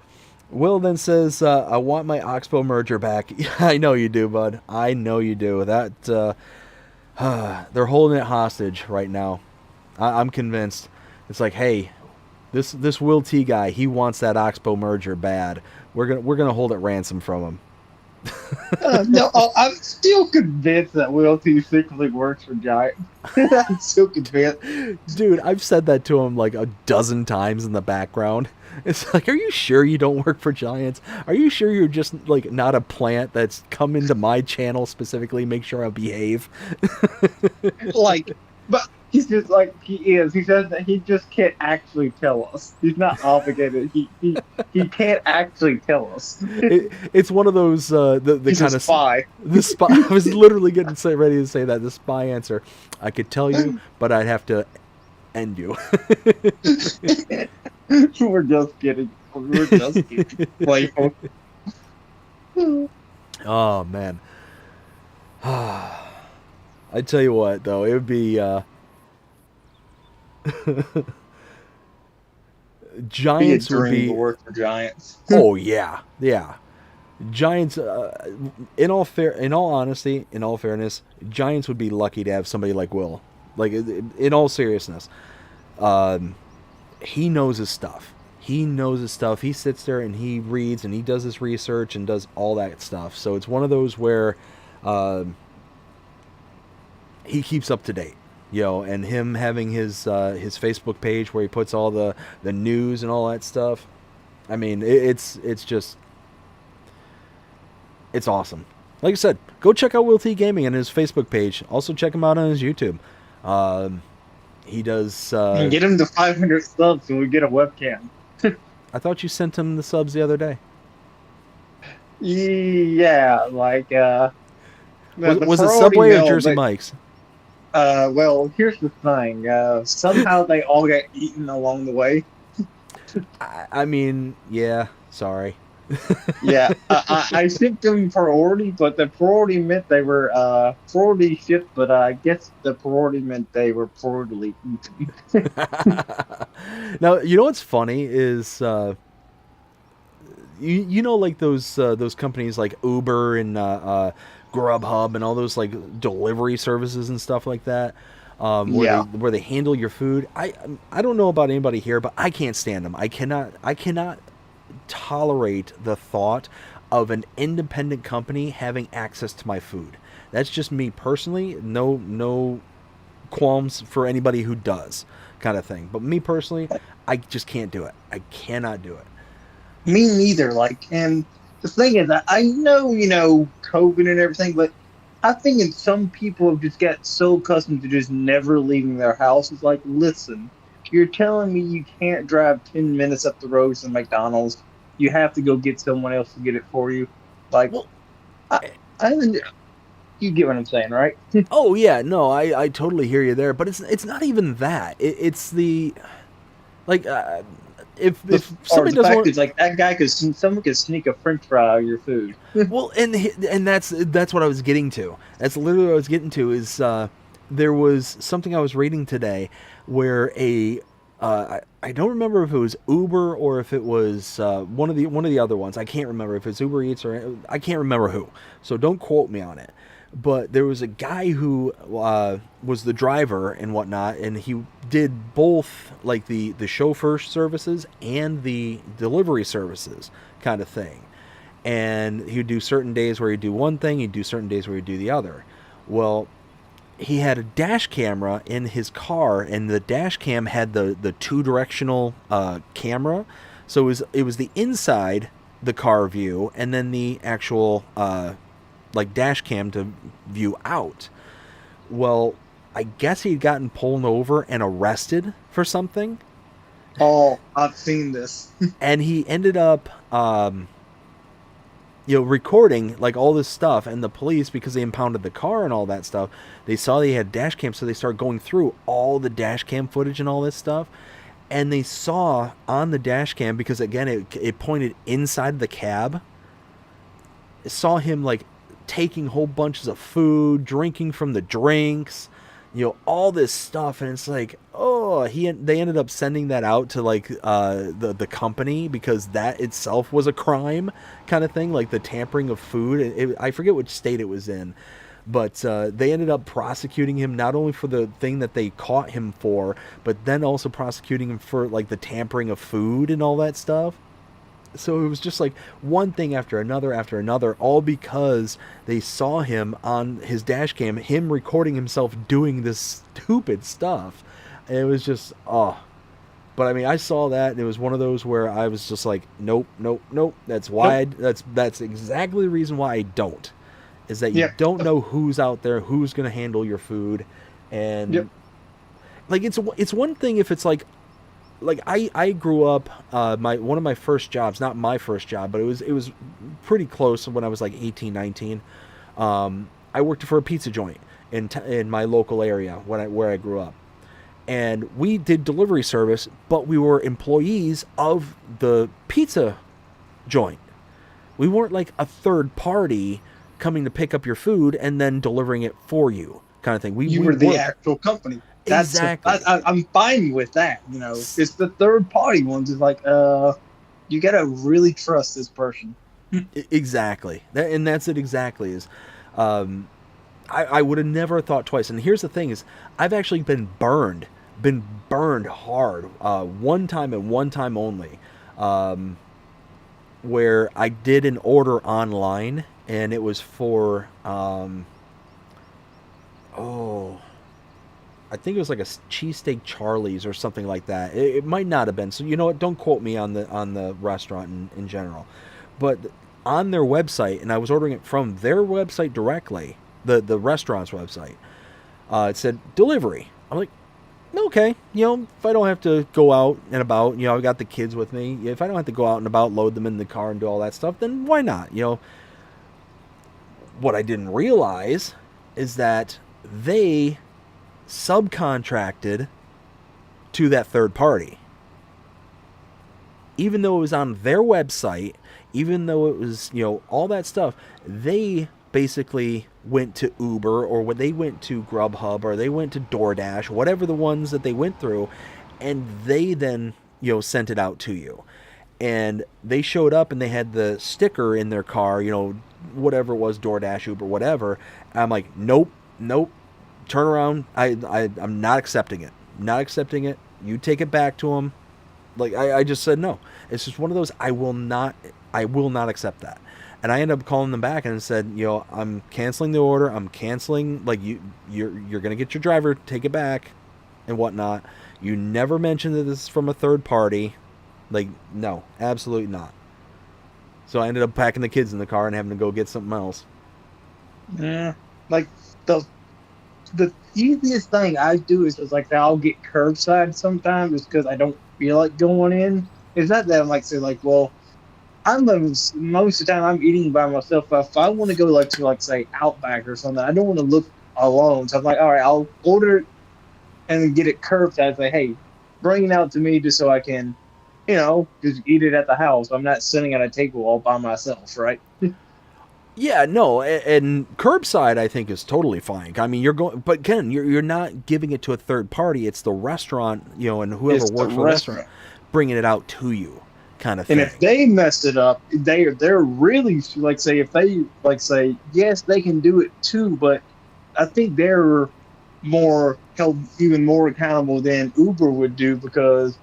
Will then says, I want my Oxbow merger back. I know you do, bud. I know you do. That they're holding it hostage right now. I'm convinced. It's like, hey, this Will T guy, he wants that Oxbow merger bad. We're gonna hold it ransom from him. No, I'm still convinced that Will T secretly works for Giant. I'm still convinced. Dude, I've said that to him like a dozen times in the background. It's like, are you sure you don't work for Giants? Are you sure you're just like not a plant that's come into my channel specifically? Make sure I behave. But He's just like he is. He says that he just can't actually tell us. He's not obligated. He can't actually tell us. It's one of those the He's kind a of spy. the spy. I was literally getting ready to say that the spy answer. I could tell you, but I'd have to end you. We're just kidding. We're just kidding. Playful. Oh man. I tell you what, though, it would be Be a Giants would dream be. to work for Giants. Oh yeah, yeah. Giants. In all honesty, in all fairness, Giants would be lucky to have somebody like Will. Like in all seriousness, he knows his stuff. He knows his stuff. He sits there and he reads and he does his research and does all that stuff. So it's one of those where he keeps up to date, and him having his Facebook page where he puts all the news and all that stuff. I mean, it's just it's awesome. Like I said, go check out Will T Gaming on his Facebook page. Also check him out on his YouTube. He does. Get him to 500 subs so we get a webcam. I thought you sent him the subs the other day. Yeah, like Was it Subway or Jersey Mike's? Well, here's the thing. Somehow they all got eaten along the way. I mean, yeah. Sorry. Yeah, I sent them priority, but the priority meant they were priority shipped, but I guess the priority meant they were priority eaten. Now, you know what's funny is you know, like those companies like Uber and Grubhub and all those like delivery services and stuff like that, where they handle your food. I don't know about anybody here, but I can't stand them. I cannot tolerate the thought of an independent company having access to my food. That's just me personally. No qualms for anybody who does, kind of thing. But me personally, I just can't do it. I cannot do it. Me neither. Like, and the thing is, I know, COVID and everything, but I think some people have just got so accustomed to just never leaving their house. It's like, listen, you're telling me you can't drive 10 minutes up the road to McDonald's. You have to go get someone else to get it for you. Like, well, you get what I'm saying, right? Oh yeah, no, I totally hear you there. But it's not even that. It's the like if somebody doesn't want, it's like that guy someone could sneak a French fry out of your food. Well, and that's what I was getting to. That's literally what I was getting to. Is there was something I was reading today where I don't remember if it was Uber or if it was one of the other ones. I can't remember if it's Uber Eats or I can't remember who. So don't quote me on it. But there was a guy who was the driver and whatnot, and he did both, like the chauffeur services and the delivery services kind of thing. And he'd do certain days where he'd do one thing, he'd do certain days where he'd do the other. Well, he had a dash camera in his car, and the dash cam had the two-directional camera. So it was the inside the car view, and then the actual like dash cam to view out. Well, I guess he'd gotten pulled over and arrested for something. Oh, I've seen this. And he ended up recording like all this stuff, and the police, because they impounded the car and all that stuff, they saw they had dash cam, so they started going through all the dash cam footage and all this stuff, and they saw on the dash cam, because again it pointed inside the cab, saw him like taking whole bunches of food, drinking from the drinks, all this stuff. And it's like, they ended up sending that out to like the company, because that itself was a crime kind of thing, like the tampering of food. I forget which state it was in, but they ended up prosecuting him not only for the thing that they caught him for, but then also prosecuting him for like the tampering of food and all that stuff. So it was just like one thing after another, all because they saw him on his dash cam, him recording himself doing this stupid stuff. And it was just, But I mean, I saw that, and it was one of those where I was just like, nope. That's why that's exactly the reason why I don't. Is that you don't know who's out there, who's going to handle your food. And like it's one thing if it's like I grew up one of my first jobs, not my first job, but it was pretty close when I was like 18, 19. I worked for a pizza joint in my local area where I grew up. And we did delivery service, but we were employees of the pizza joint. We weren't like a third party coming to pick up your food and then delivering it for you, kind of thing. We were the worked. actual company. Exactly. I'm fine with that. You know, it's the third party ones. It's like, you gotta really trust this person. Exactly. And that's it. Exactly. Is, I would have never thought twice. And here's the thing: is I've actually been burned hard. One time and one time only, where I did an order online, and it was for I think it was like a cheesesteak Charlie's or something like that. It might not have been. So you know what? Don't quote me on the restaurant in general. But on their website, and I was ordering it from their website directly, the restaurant's website. It said delivery. I'm like, okay, you know, if I don't have to go out and about, you know, I got the kids with me. If I don't have to go out and about, load them in the car and do all that stuff, then why not? You know, what I didn't realize is that they subcontracted to that third party. Even though it was on their website, even though it was, you know, all that stuff, they basically went to Uber, or they went to Grubhub, or they went to DoorDash, whatever the ones that they went through, and they then, you know, sent it out to you. And they showed up and they had the sticker in their car, you know, whatever it was, DoorDash, Uber, whatever. And I'm like, nope, turn around. I'm not accepting it. Not accepting it. You take it back to them. Like, I just said no. It's just one of those, I will not accept that. And I ended up calling them back and said, you know, I'm canceling the order. I'm canceling, like, you're going to get your driver, take it back and whatnot. You never mentioned that this is from a third party. Like, no, absolutely not. So I ended up packing the kids in the car and having to go get something else. Yeah, like the easiest thing I do is like I'll get curbside sometimes just because I don't feel like going in. It's not that I'm like say like, well, most of the time I'm eating by myself. If I want to go like to like say Outback or something, I don't want to look alone. So I'm like, all right, I'll order it and then get it curbside. Say, hey, bring it out to me just so I can, you know, just eat it at the house. I'm not sitting at a table all by myself, right? Yeah, no, and curbside I think is totally fine. I mean, you're going, but Ken, you're not giving it to a third party. It's the restaurant, you know, and whoever It's works the for the restaurant bringing it out to you, kind of thing. And if they messed it up, they're really like say if they like say yes they can do it too, but I think they're more held even more accountable than Uber would do because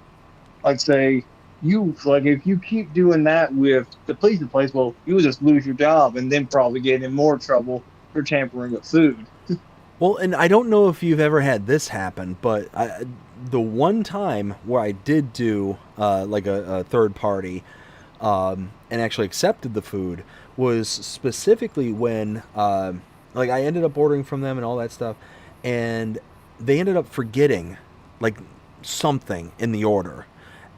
like say you like if you keep doing that with the pizza place, well you'll just lose your job and then probably get in more trouble for tampering with food. Well, and I don't know if you've ever had this happen, but the one time where I did do like a third party and actually accepted the food was specifically when like I ended up ordering from them and all that stuff, and they ended up forgetting like something in the order.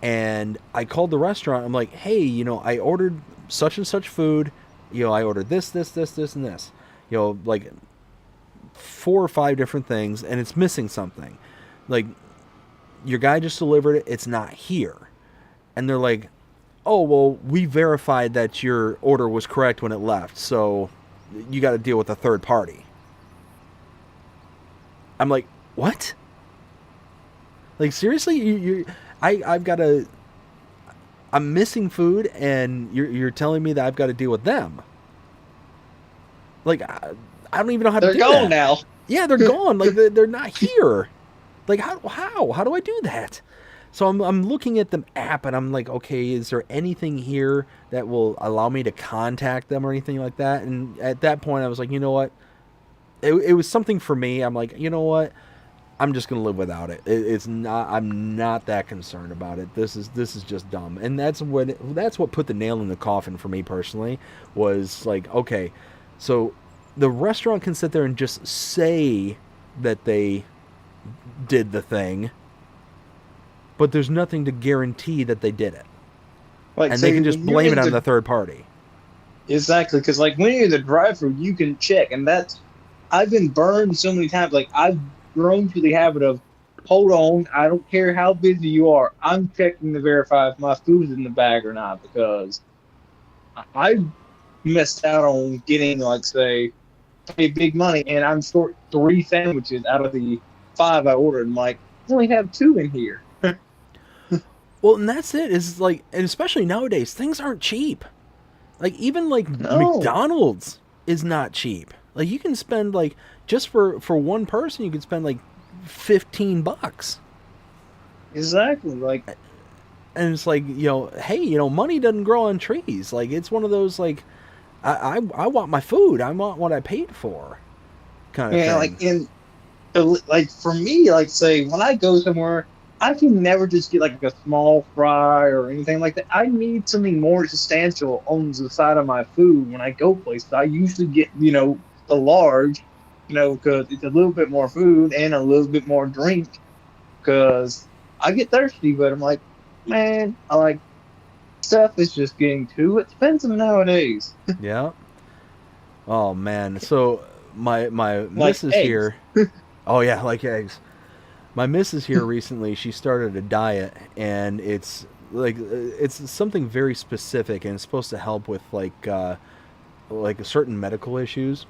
And I called the restaurant. I'm like, hey, you know, I ordered such and such food. You know, I ordered this, and this. You know, like 4 or 5 different things, and it's missing something. Like, your guy just delivered it. It's not here. And they're like, oh, well, we verified that your order was correct when it left, so you got to deal with a third party. I'm like, what? Like, seriously? I've got to... I'm missing food, and you're telling me that I've got to deal with them. Like, I don't even know how to do that. They're gone now. Yeah, they're gone. Like, they're not here. Like, how do I do that? So I'm looking at the app, and I'm like, okay, is there anything here that will allow me to contact them or anything like that? And at that point, I was like, you know what? It was something for me. I'm like, you know what? I'm just gonna live without it. It's not. I'm not that concerned about it. This is just dumb, and that's what put the nail in the coffin for me personally. Was like, okay, so the restaurant can sit there and just say that they did the thing, but there's nothing to guarantee that they did it. Like, And say, they can just when you're blame in it on the third party. Exactly, because like when you're in the drive-thru, you can check, and that's I've been burned so many times. Like I've grown to the habit of, hold on, I don't care how busy you are, I'm checking to verify if my food's in the bag or not, because I missed out on getting like say pay big money, and I'm short 3 sandwiches out of the 5 I ordered. I'm like, I only have 2 in here. Well, and that's it. Is like, and especially nowadays, things aren't cheap. Like even like No, McDonald's is not cheap. Like you can spend like just for one person, you can spend like $15. exactly. Like, And it's like, hey, money doesn't grow on trees. Like it's one of those like, I want my food. I want what I paid for, kind of yeah, thing. like in like for me, like say when I go somewhere, I can never just get like a small fry or anything like that. I need something more substantial on the side of my food when I go places. I usually get the large, because it's a little bit more food and a little bit more drink. Because I get thirsty, but I'm like, man, I like stuff is just getting too expensive nowadays. Yeah. Oh man. So my Like missus eggs. here. Oh yeah, like eggs. My missus here recently, she started a diet, and it's like it's something very specific, and it's supposed to help with like certain medical issues.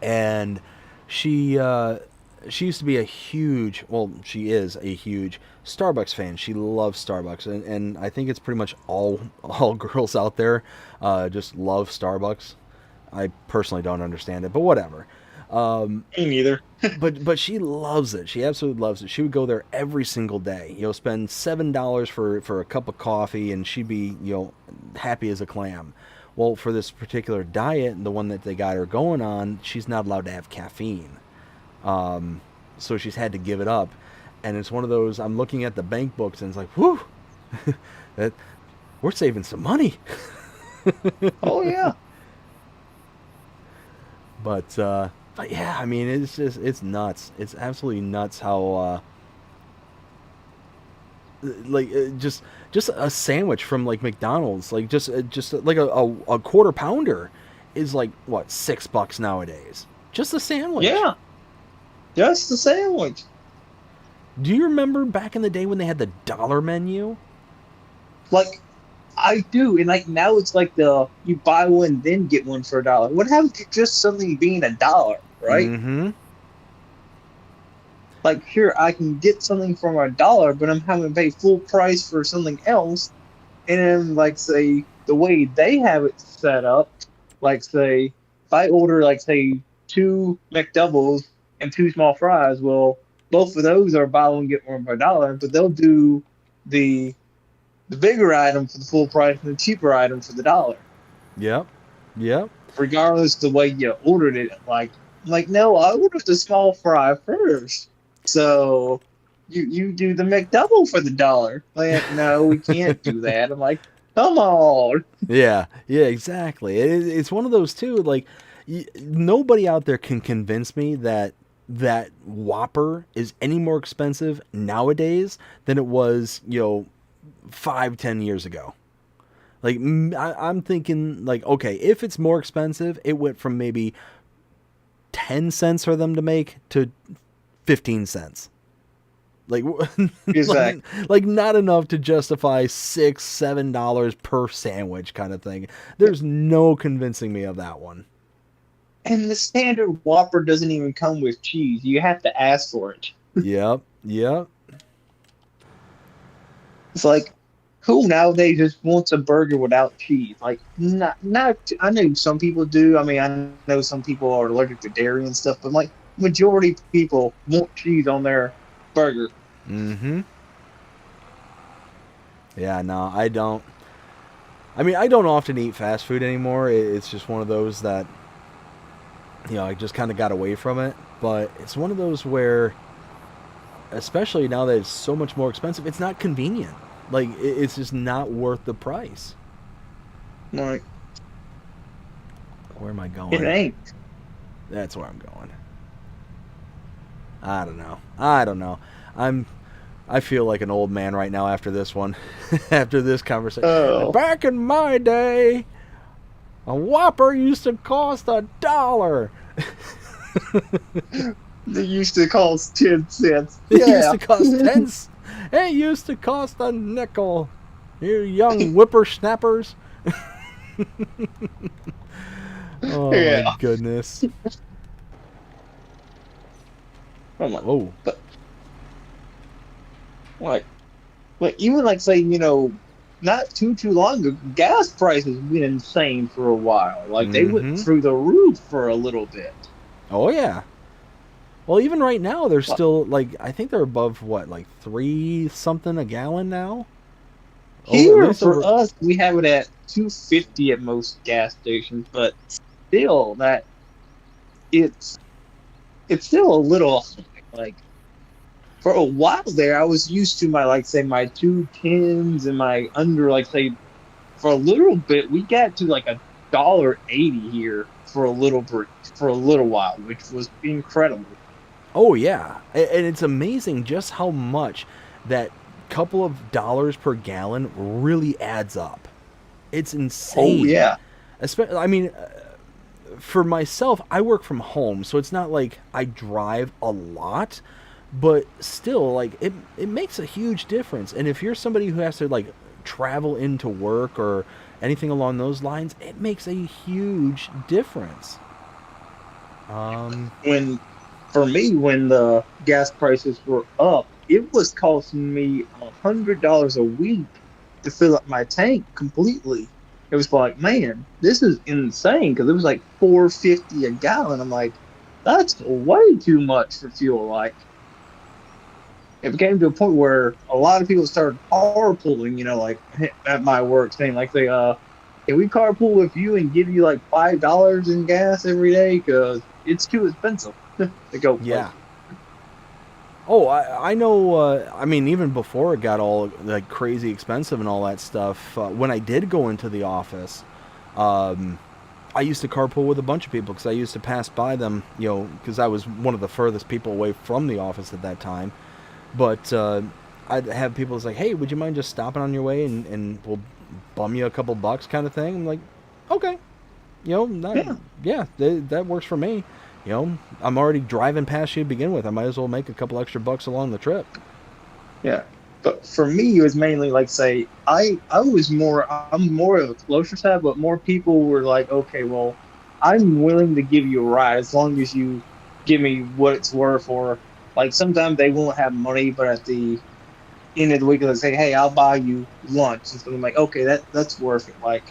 And she she used to be a huge, well, she is a huge Starbucks fan. She loves Starbucks, and I think it's pretty much all girls out there just love Starbucks. I personally don't understand it, but whatever. Me neither. But she loves it. She absolutely loves it. She would go there every single day. Spend $7 for a cup of coffee, and she'd be happy as a clam. Well, for this particular diet, the one that they got her going on, she's not allowed to have caffeine. So she's had to give it up, and it's one of those. I'm looking at the bank books, and it's like, whew, that we're saving some money. Oh yeah. But yeah, I mean, it's nuts. It's absolutely nuts how just a sandwich from like McDonald's, like just like a quarter pounder is like what, $6 nowadays. Just a sandwich. Yeah. Just the sandwich. Do you remember back in the day when they had the dollar menu? Like I do, and like now it's like you buy one then get one for $1. What happened to just something being $1, right? Mm-hmm. Like here I can get something for $1, but I'm having to pay full price for something else. And then like say the way they have it set up, like say if I order like say 2 McDoubles and 2 small fries, well both of those are buy one get one for $1, but they'll do the bigger item for the full price and the cheaper item for $1. Yep. Yep. Regardless the way you ordered it. Like no, I ordered the small fry first. So you do the McDouble for $1. Like, no, we can't do that. I'm like, come on. Yeah, exactly. It's one of those too. Like, nobody out there can convince me that Whopper is any more expensive nowadays than it was, 5-10 years ago. Like, I'm thinking, like, okay, if it's more expensive, it went from maybe 10 cents for them to make to 15 cents. Like, Exactly. like not enough to justify $6-7 per sandwich kind of thing. There's no convincing me of that one. And the standard Whopper doesn't even come with cheese. You have to ask for it. Yep. It's like, who nowadays just wants a burger without cheese? Like, not. I know some people do. I mean, I know some people are allergic to dairy and stuff, but like, majority of people want cheese on their burger. Mm-hmm. Yeah, no, I don't. I mean, I don't often eat fast food anymore. It's just one of those that, I just kind of got away from it. But it's one of those where, especially now that it's so much more expensive, it's not convenient. Like, it's just not worth the price. Like, Where am I going? it ain't. That's where I'm going. I don't know. I feel like an old man right now after this one. After this conversation. Oh. Back in my day, a Whopper used to cost $1. They used to cost 10 cents. It Yeah. used to cost 10 cents. It used to cost a nickel. You young whippersnappers. Oh Yeah. my goodness. I'm like, Oh. like even like say, not too long ago, gas prices went insane for a while. Like they went through the roof for a little bit. Oh yeah. Well, even right now, they're still like, I think they're above what, like 3 something a gallon now. Here for us, we have it at $2.50 at most gas stations, but still, it's still a little like. For a while there, I was used to my my 2.10s and my under for a little bit we got to like $1.80 here for a little while, which was incredible. Oh yeah, and it's amazing just how much that couple of dollars per gallon really adds up. It's insane. Oh yeah. Especially, I mean, for myself, I work from home, so it's not like I drive a lot. But still, like, it makes a huge difference. And if you're somebody who has to, like, travel into work or anything along those lines, it makes a huge difference. When the gas prices were up, it was costing me $100 a week to fill up my tank completely. It was like, man, this is insane, because it was like $4.50 a gallon. I'm like, that's way too much for fuel. Like, it became to a point where a lot of people started carpooling, like at my work, saying like, can we carpool with you and give you like $5 in gas every day, because it's too expensive to go. Yeah. Oh, I know. I mean, even before it got all like crazy expensive and all that stuff, when I did go into the office, I used to carpool with a bunch of people because I used to pass by them, because I was one of the furthest people away from the office at that time. But I'd have people say, hey, would you mind just stopping on your way and we'll bum you a couple bucks kind of thing? I'm like, okay. That works for me. I'm already driving past you to begin with. I might as well make a couple extra bucks along the trip. Yeah. But for me, it was mainly like, say, I'm more of a closer side, but more people were like, okay, well, I'm willing to give you a ride as long as you give me what it's worth. Or like sometimes they won't have money, but at the end of the week, they'll say, hey, I'll buy you lunch. And so I'm like, okay, that's worth it. Like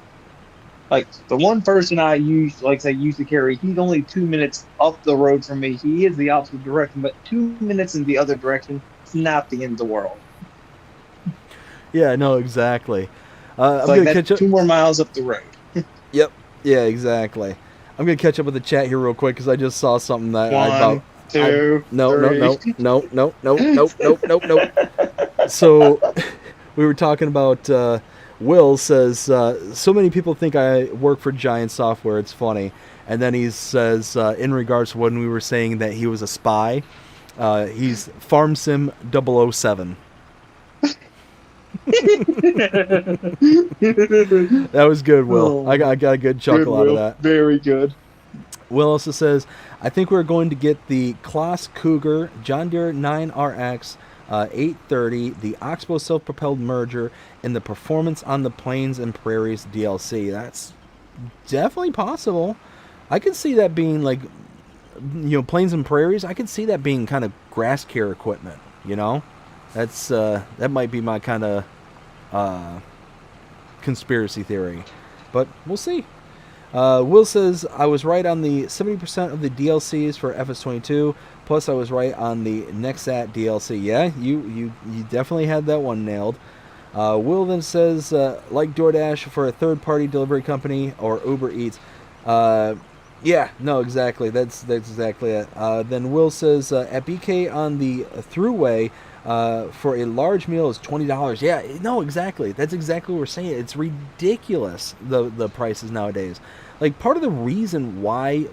the one person I used to carry, he's only 2 minutes up the road from me. He is the opposite direction, but 2 minutes in the other direction, it's not the end of the world. Yeah, no, exactly. I'm like gonna catch up 2 more miles up the road. Yep. Yeah, exactly. I'm gonna catch up with the chat here real quick because I just saw something that One, two, three. No. So we were talking about. Will says, so many people think I work for Giant Software, it's funny. And then he says, in regards to when we were saying that he was a spy, he's FarmSim 007. That was good, Will. I got a good chuckle out of that. Very good. Will also says, I think we're going to get the Kloss Cougar John Deere 9RX 830, the Oxbow self-propelled merger, and the Performance on the Plains and Prairies DLC. That's definitely possible. I could see that being like, Plains and Prairies. I could see that being kind of grass care equipment. That's that might be my kind of conspiracy theory, but we'll see. Will says, I was right on the 70% of the DLCs for FS22, plus I was right on the Nexat DLC. Yeah, you definitely had that one nailed. Will then says, like DoorDash for a third-party delivery company or Uber Eats. Yeah, no, exactly. That's exactly it. Then Will says, at BK on the Thruway, for a large meal is $20. Yeah, no, exactly. That's exactly what we're saying. It's ridiculous, the prices nowadays. Like, part of the reason why,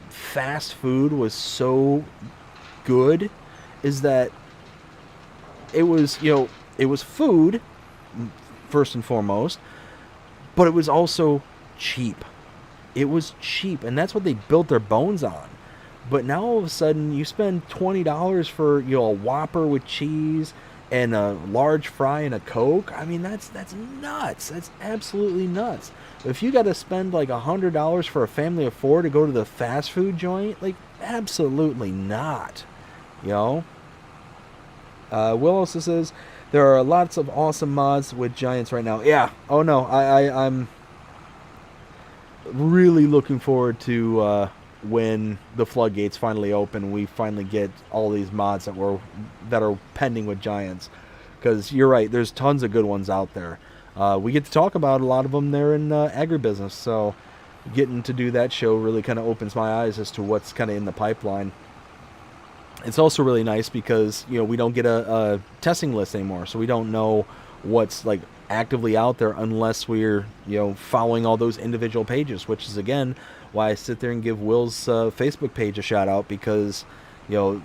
fast food was so good is that it was, it was food first and foremost, but it was also cheap. It was cheap, and that's what they built their bones on. But now all of a sudden, you spend $20 for a Whopper with cheese and a large fry and a Coke. I mean, that's nuts. That's absolutely nuts. If you got to spend like $100 for a family of 4 to go to the fast food joint, like absolutely not. Will also says there are lots of awesome mods with giants right now. Yeah. Oh no, I'm really looking forward to when the floodgates finally open. We finally get all these mods that are pending with giants, because you're right. There's tons of good ones out there. We get to talk about a lot of them there in agribusiness. So getting to do that show really kind of opens my eyes as to what's kind of in the pipeline. It's also really nice because we don't get a testing list anymore, so we don't know what's like actively out there unless we're following all those individual pages, which is again why I sit there and give Will's Facebook page a shout out, because we're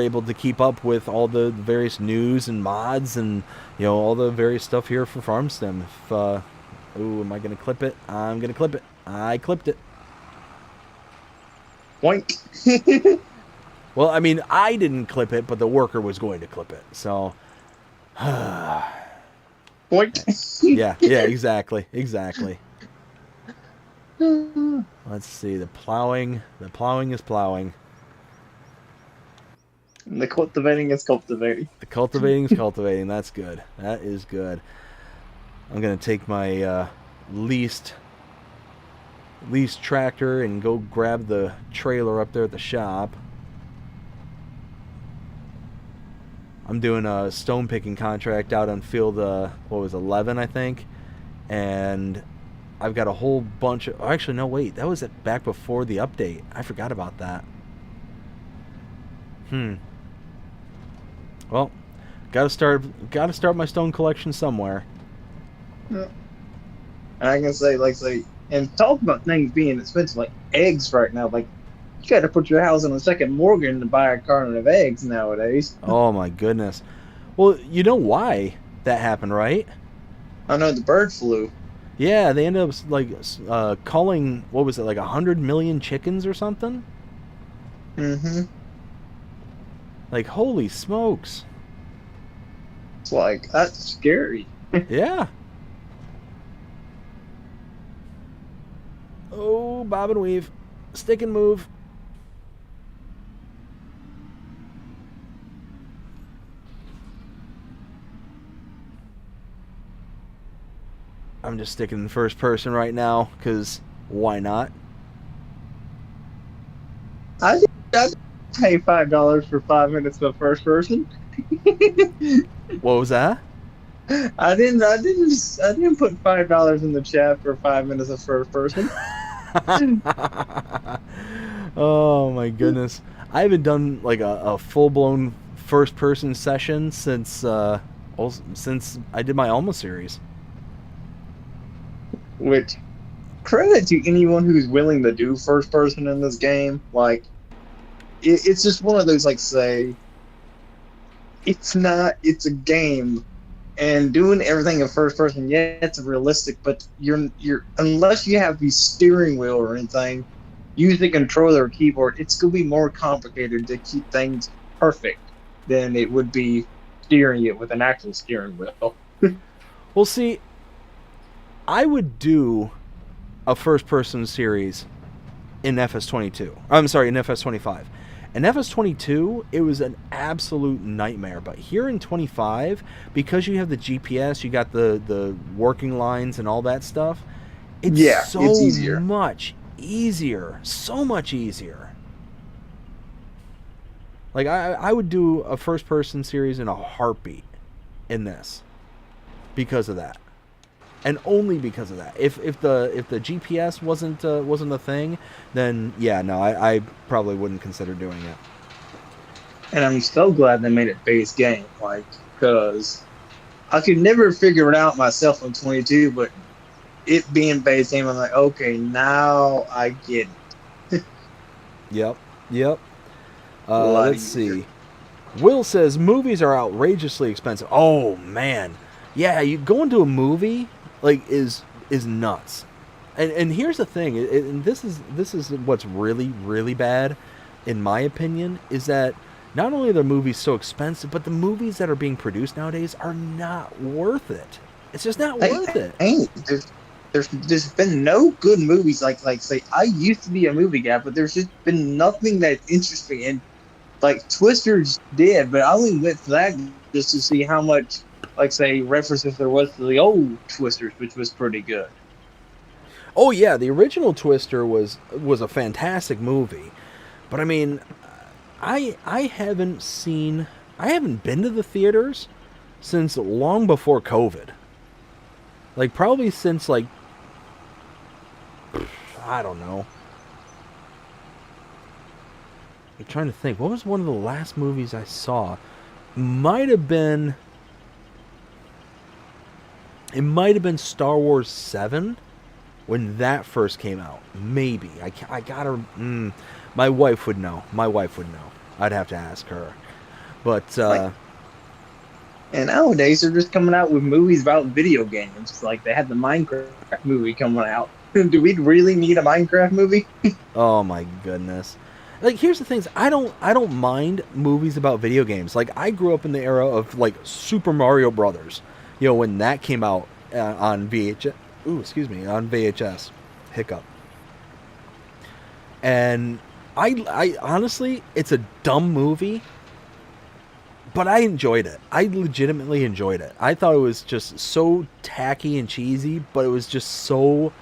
able to keep up with all the various news and mods and all the various stuff here for FarmStim. Am I gonna clip it? I'm gonna clip it. I clipped it. Boink. Well, I mean, I didn't clip it, but the worker was going to clip it. So Boink. yeah, exactly. Let's see, the plowing is plowing. And the cultivating is cultivating. The cultivating is cultivating. That's good. That is good. I'm gonna take my leased tractor and go grab the trailer up there at the shop. I'm doing a stone picking contract out on field 11, I think, and I've got a whole bunch of. Oh, actually, no, wait, that was back before the update. I forgot about that. Well, gotta start my stone collection somewhere. Yeah. And I can say, and talk about things being expensive, like eggs right now. Like, you gotta put your house on a second mortgage to buy a carton of eggs nowadays. Oh my goodness. Well, you know why that happened, right? I know, the bird flu. Yeah, they ended up culling, what was it, like 100 million chickens or something? Mm-hmm. Like, holy smokes. It's like, that's scary. Yeah. Oh, bob and weave. Stick and move. I'm just sticking in first person right now, because why not? I didn't pay $5 for 5 minutes of first person. What was that? I didn't put $5 in the chat for 5 minutes of first person. Oh my goodness. I haven't done like a full-blown first-person session since I did my Alma series. Which, credit to anyone who's willing to do first person in this game. Like, it's just one of those, like, say, it's a game, and doing everything in first person, yeah, it's realistic, but you're unless you have the steering wheel or anything, use the controller or keyboard, it's going to be more complicated to keep things perfect than it would be steering it with an actual steering wheel. Well, see, I would do a first-person series in FS22. I'm sorry, in FS25. In FS22, it was an absolute nightmare. But here in 25, because you have the GPS, you got the working lines and all that stuff, it's it's easier. Much easier. So much easier. Like, I would do a first-person series in a heartbeat in this because of that. And only because of that. If the GPS wasn't a thing, then yeah, no, I probably wouldn't consider doing it. And I'm so glad they made it base game, like, because I could never figure it out myself on 22, but it being base game, I'm like, okay, now I get it. Yep. A lot Let's easier. see. Will says movies are outrageously expensive. Oh man, yeah, you going to a movie like is nuts. And here's the thing, and this is what's really bad, in my opinion, is that not only are the movies so expensive, but the movies that are being produced nowadays are not worth it. It's just not worth it. Ain't there's been no good movies like say I used to be a movie guy, but there's just been nothing that's interesting. And like Twisters did, but I only went for that just to see how much like say references there was to the old Twisters, which was pretty good. Oh yeah, the original Twister was a fantastic movie, but I mean, I haven't been to the theaters since long before COVID. Like probably since like I don't know. I'm trying to think. What was one of the last movies I saw? Might have been. It might have been Star Wars 7 when that first came out. Maybe. I gotta. My wife would know. I'd have to ask her. But. And nowadays they're just coming out with movies about video games. Like they had the Minecraft movie coming out. Do we really need a Minecraft movie? Oh my goodness. Like here's the things, I don't mind movies about video games. Like I grew up in the era of like Super Mario Brothers. You know, when that came out on VHS. On VHS. Hiccup. And I honestly, it's a dumb movie, but I enjoyed it. I legitimately enjoyed it. I thought it was just so tacky and cheesy, but it was just so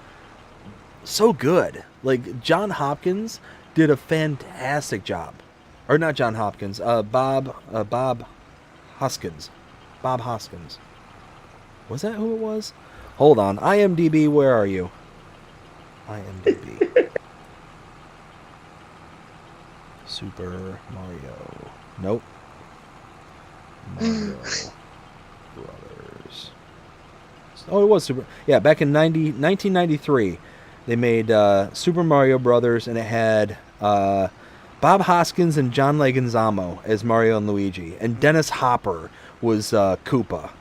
good. Like John Hopkins did a fantastic job. Or not John Hopkins, Bob Hoskins. Bob Hoskins. Was that who it was? Hold on. IMDb, where are you? IMDb. Super Mario. Nope. Mario Brothers. Oh, it was Super. Yeah, back in 1993, they made Super Mario Brothers, and it had Bob Hoskins and John Leguizamo as Mario and Luigi, and Dennis Hopper was Koopa.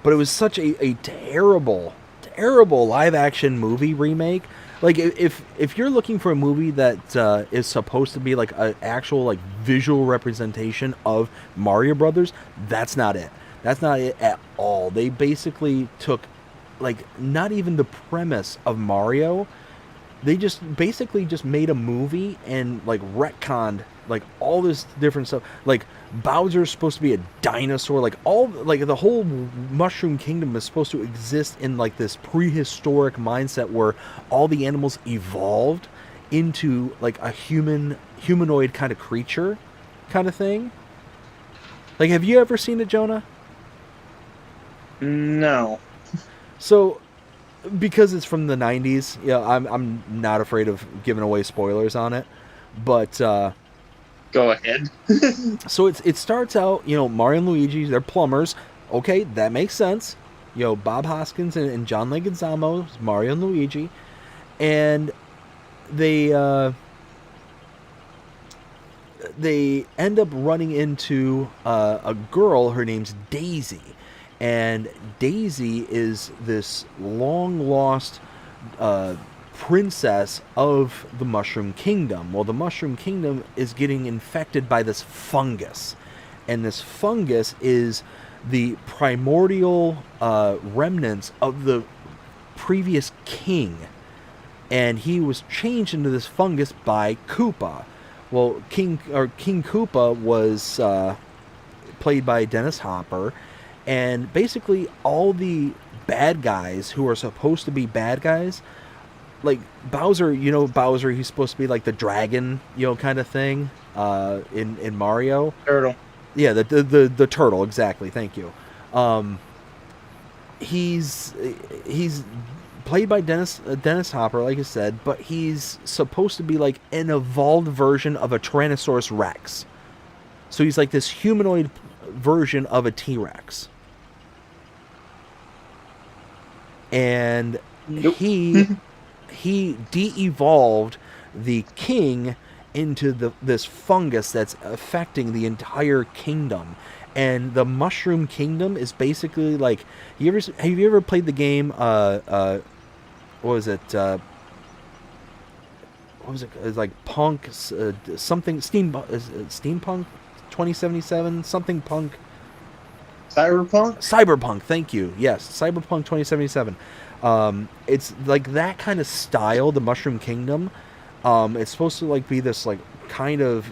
But it was such a terrible live action movie remake. Like if you're looking for a movie that is supposed to be like an actual like visual representation of Mario Brothers, that's not it. That's not it at all. They basically took like not even the premise of Mario. They just basically just made a movie and like retconned like all this different stuff. Like Bowser's supposed to be a dinosaur. Like all like the whole Mushroom Kingdom is supposed to exist in like this prehistoric mindset where all the animals evolved into like a humanoid kind of creature kind of thing. Like have you ever seen it, Jonah? No. So because it's from the 90s, yeah, I'm not afraid of giving away spoilers on it. But Go ahead. so it starts out, you know, Mario and Luigi, they're plumbers. Okay, that makes sense. You know, Bob Hoskins and John Leguizamo, Mario and Luigi, and they end up running into a girl. Her name's Daisy, and Daisy is this long lost princess of the Mushroom Kingdom. Well, the Mushroom Kingdom is getting infected by this fungus, and this fungus is the primordial remnants of the previous king, and he was changed into this fungus by Koopa. Well, King Koopa was played by Dennis Hopper, and basically all the bad guys who are supposed to be bad guys, like Bowser, you know, Bowser, he's supposed to be like the dragon, you know, kind of thing in Mario. Turtle. Yeah, the turtle, exactly. Thank you. He's played by Dennis Hopper, like I said, but he's supposed to be like an evolved version of a Tyrannosaurus Rex. So he's like this humanoid version of a T-Rex. And Nope. he de-evolved the king into this fungus that's affecting the entire kingdom. And the Mushroom Kingdom is basically like, have you ever played the game what was it? What was it? It was like Punk something Steampunk 2077 something Punk. Cyberpunk, thank you. Yes, Cyberpunk 2077. It's like that kind of style, the Mushroom Kingdom. It's supposed to like be this like kind of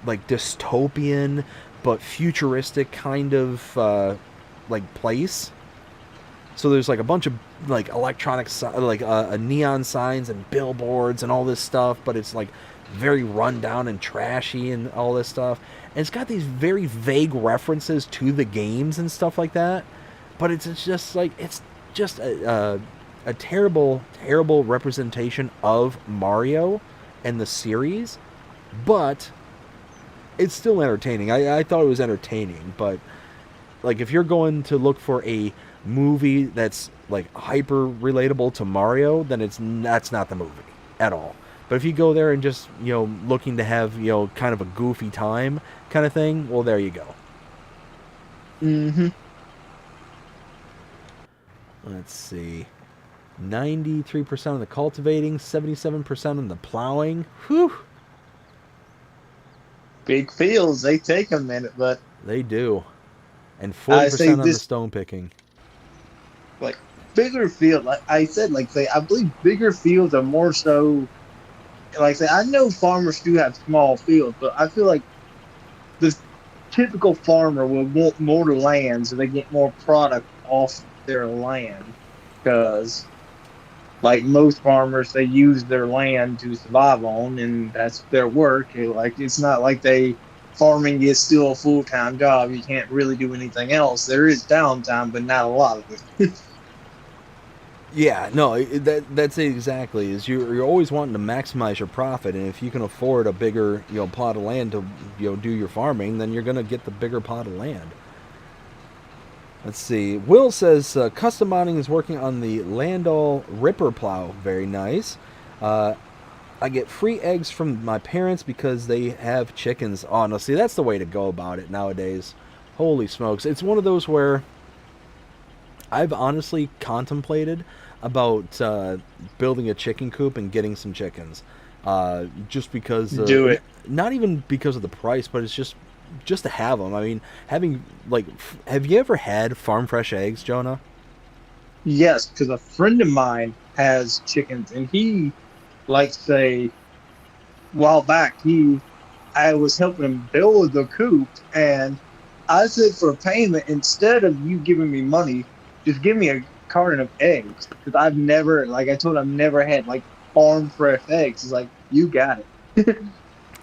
like dystopian but futuristic kind of like place. So there's like a bunch of like electronic like neon signs and billboards and all this stuff, but it's like very run down and trashy and all this stuff. And it's got these very vague references to the games and stuff like that. But it's just like, it's just a terrible, terrible representation of Mario and the series. But it's still entertaining. I thought it was entertaining. But like, if you're going to look for a movie that's like hyper relatable to Mario, then that's not the movie at all. But if you go there and just, looking to have, kind of a goofy time kind of thing, well, there you go. Mm-hmm. Let's see. 93% on the cultivating, 77% on the plowing. Whew. Big fields, they take a minute, but... They do. And 40% on the stone picking. Like, bigger field, like I said, I believe bigger fields are more so... I know farmers do have small fields, but I feel like the typical farmer will want more land so they get more product off their land. Because, like most farmers, they use their land to survive on, and that's their work. It's not like farming is still a full-time job. You can't really do anything else. There is downtime, but not a lot of it. Yeah, no, that's exactly. Is you're always wanting to maximize your profit, and if you can afford a bigger plot of land to do your farming, then you're gonna get the bigger plot of land. Let's see. Will says custom modding is working on the Landau Ripper plow. Very nice. I get free eggs from my parents because they have chickens. Oh no, see, that's the way to go about it nowadays. Holy smokes! It's one of those where I've honestly contemplated about building a chicken coop and getting some chickens. Just because... Do it. Not even because of the price, but it's just to have them. I mean, have you ever had farm fresh eggs, Jonah? Yes, because a friend of mine has chickens, and he, a while back, I was helping him build the coop, and I said for payment, instead of you giving me money, just give me a carton of eggs, because I've never, I told him, I've never had farm fresh eggs. He's like, you got it.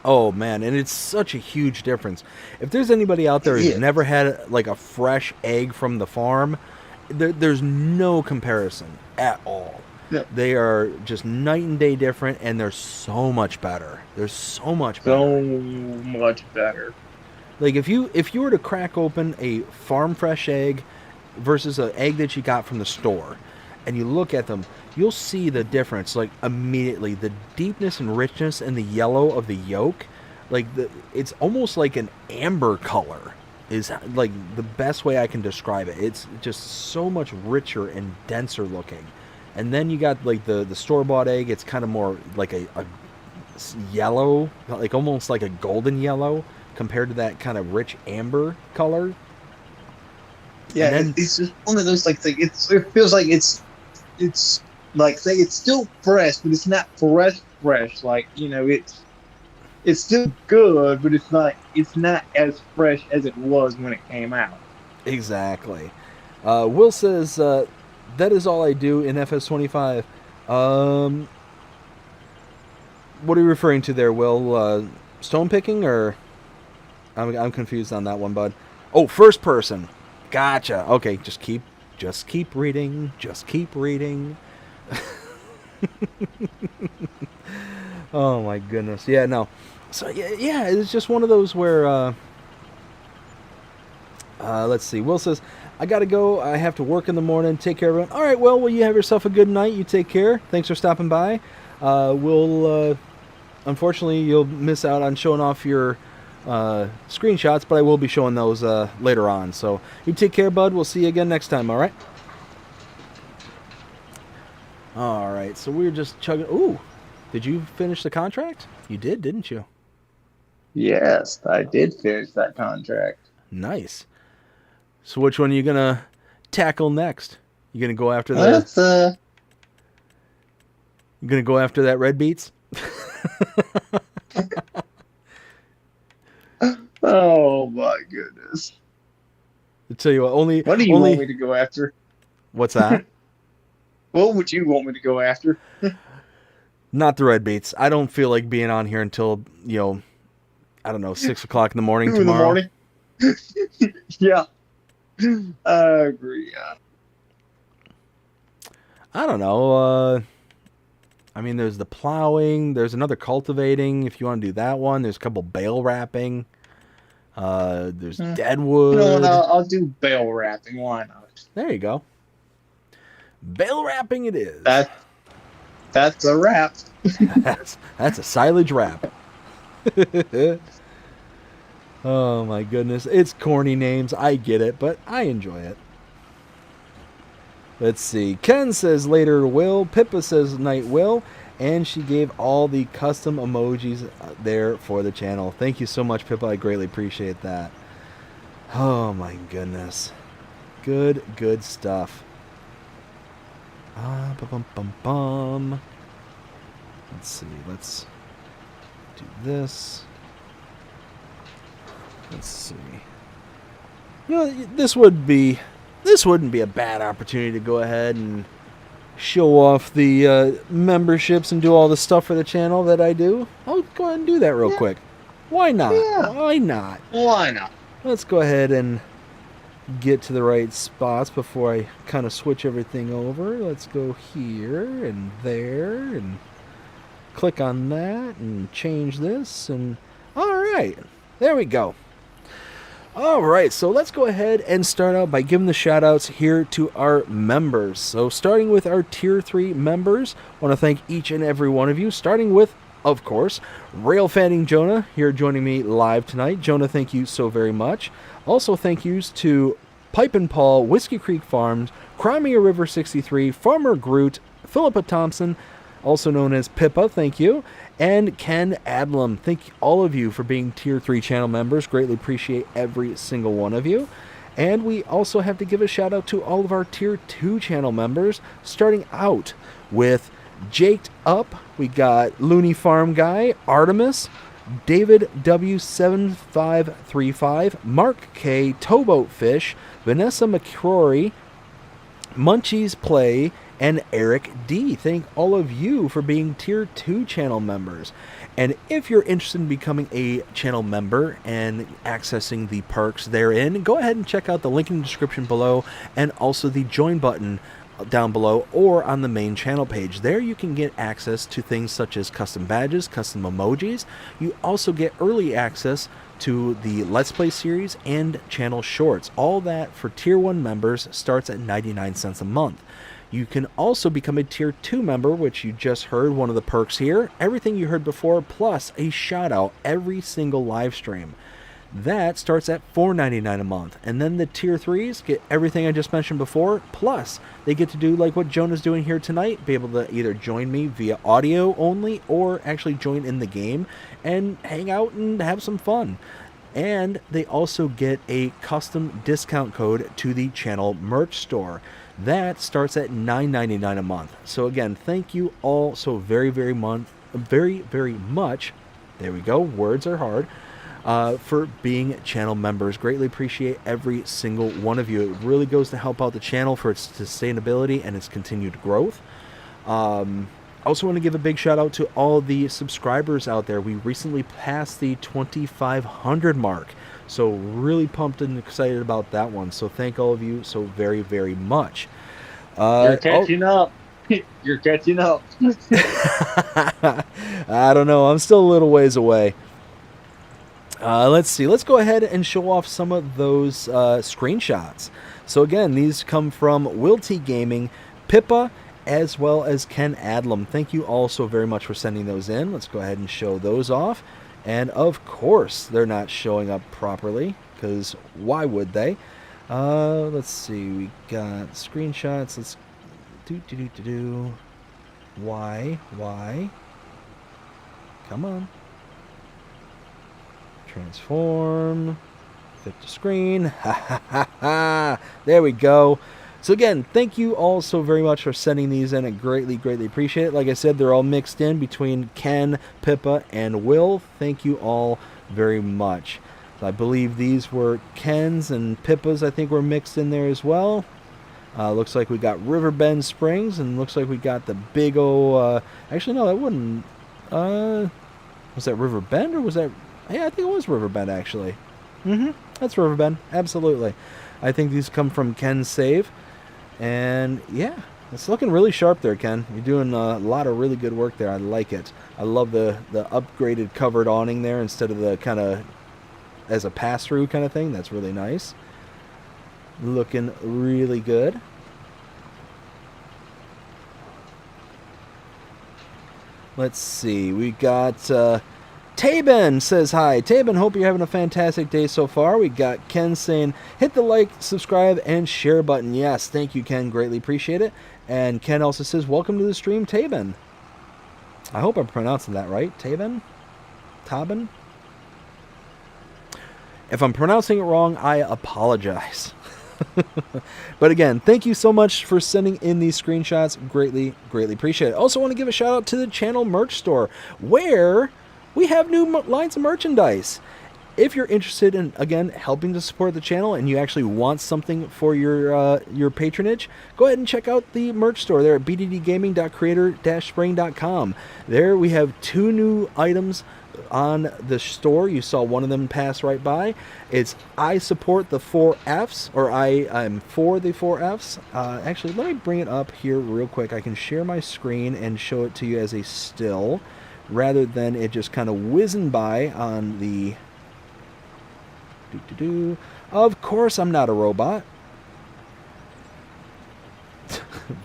Oh man, and it's such a huge difference. If there's anybody out there who's never had a fresh egg from the farm, there's no comparison at all. Yep. They are just night and day different, and they're so much better. They're so much better. So much better. If you were to crack open a farm fresh egg versus an egg that you got from the store, and you look at them, you'll see the difference immediately. The deepness and richness and the yellow of the yolk, it's almost like an amber color is the best way I can describe it. It's just so much richer and denser looking. And then you got the store-bought egg. It's kind of more like a yellow, almost like a golden yellow compared to that kind of rich amber color. Yeah, then, it's just one of those it feels like it's it's still fresh, but it's not fresh. It's still good, but it's not as fresh as it was when it came out. Exactly. Will says that is all I do in FS25. What are you referring to there, Will? Stone picking, or I'm confused on that one, bud. Oh, first person. Gotcha. Okay, just keep reading. Just keep reading. Oh my goodness. Yeah, no. So yeah, it's just one of those where let's see. Will says, I gotta go. I have to work in the morning. Take care, everyone. All right, well, you have yourself a good night. You take care. Thanks for stopping by. We'll unfortunately, you'll miss out on showing off your screenshots, but I will be showing those later on. So you take care, bud. We'll see you again next time, all right? All right, so we're just chugging. Ooh, did you finish the contract? You did, didn't you? Yes, I did finish that contract. Nice. So which one are you going to tackle next? You going to go after the... That's You going to go after that red beets? Oh my goodness. I tell you what, only... What do you want me to go after? What's that? What would you want me to go after? Not the red beets. I don't feel like being on here until, I don't know, 6 o'clock in the morning 2 tomorrow. in the morning? Yeah. I agree, yeah. I don't know. I mean, there's the plowing. There's another cultivating if you want to do that one. There's a couple bale wrapping. There's deadwood. You know what? I'll do bale wrapping. Why not? There you go. Bale wrapping it is. That's a wrap. that's a silage wrap. Oh my goodness. It's corny names. I get it, but I enjoy it. Let's see. Ken says later Will. Pippa says night Will. And she gave all the custom emojis there for the channel. Thank you so much, Pippa. I greatly appreciate that. Oh my goodness. Good stuff. Bum. Let's see. Let's do this. Let's see. This wouldn't be a bad opportunity to go ahead and show off the memberships and do all the stuff for the channel that I do. I'll go ahead and do that real quick. Why not? Yeah. Why not? Why not? Let's go ahead and get to the right spots before I kind of switch everything over. Let's go here and there and click on that and change this. And all right, there we go. All right, so let's go ahead and start out by giving the shout outs here to our members. So starting with our tier 3 members, I want to thank each and every one of you, starting with, of course, Rail Fanning Jonah here joining me live tonight. Jonah, thank you so very much. Also thank yous to Pipe and Paul, Whiskey Creek Farms, Crimea River 63, Farmer Groot, Philippa Thompson, also known as Pippa, thank you, and Ken Adlam. Thank all of you for being Tier 3 channel members. Greatly appreciate every single one of you. And we also have to give a shout out to all of our Tier 2 channel members, starting out with Jaked Up. We got Looney Farm Guy, Artemis, David W7535, Mark K, Towboat Fish, Vanessa McCrory, Munchies Play, and Eric D. Thank all of you for being Tier 2 channel members. And if you're interested in becoming a channel member and accessing the perks therein, go ahead and check out the link in the description below and also the join button down below or on the main channel page. There you can get access to things such as custom badges, custom emojis. You also get early access to the Let's Play series and channel shorts. All that for Tier 1 members starts at 99 cents a month. You can also become a Tier 2 member, which you just heard, one of the perks here. Everything you heard before, plus a shout out every single live stream. That starts at $4.99 a month. And then the Tier 3s get everything I just mentioned before, plus they get to do like what Jonah's doing here tonight, be able to either join me via audio only or actually join in the game and hang out and have some fun. And they also get a custom discount code to the channel merch store. That starts at $9.99 a month. So again, thank you all so very much. There we go. Words are hard. For being channel members. Greatly appreciate every single one of you. It really goes to help out the channel for its sustainability and its continued growth. Also want to give a big shout out to all the subscribers out there. We recently passed the 2,500 mark. So really pumped and excited about that one. So thank all of you so very much. You're catching up. You're catching up. I don't know. I'm still a little ways away. Let's see. Let's go ahead and show off some of those screenshots. So again, these come from Wilty Gaming, Pippa, as well as Ken Adlam. Thank you all so very much for sending those in. Let's go ahead and show those off. And of course, they're not showing up properly, because why would they? Let's see, we got screenshots. Let's do. Why? Come on. Transform. Fit to screen. Ha ha ha ha. There we go. So again, thank you all so very much for sending these in. I greatly appreciate it. Like I said, they're all mixed in between Ken, Pippa, and Will. Thank you all very much. I believe these were Ken's and Pippa's, I think, were mixed in there as well. Looks like we got Riverbend Springs, and looks like we got the big O... actually, no, that wouldn't... was that Riverbend, or was that... Yeah, I think it was Riverbend, actually. That's Riverbend, absolutely. I think these come from Ken's save. And, yeah, it's looking really sharp there, Ken. You're doing a lot of really good work there. I like it. I love the upgraded covered awning there instead of the kind of as a pass-through kind of thing. That's really nice. Looking really good. Let's see. We got Taben says hi. Taben, hope you're having a fantastic day so far. We got Ken saying, hit the like, subscribe, and share button. Yes, thank you, Ken. Greatly appreciate it. And Ken also says, welcome to the stream, Taben. I hope I'm pronouncing that right. Taben? Taben? If I'm pronouncing it wrong, I apologize. But again, thank you so much for sending in these screenshots. Greatly appreciate it. Also want to give a shout out to the channel merch store, where we have new lines of merchandise. If you're interested in, again, helping to support the channel and you actually want something for your patronage, go ahead and check out the merch store there at bddgaming.creator-spring.com. There we have 2 new items on the store. You saw one of them pass right by. It's I support the 4 Fs, or I'm for the 4 Fs. Actually, let me bring it up here real quick. I can share my screen and show it to you as a still, rather than it just kind of whizzing by on the... Of course I'm not a robot.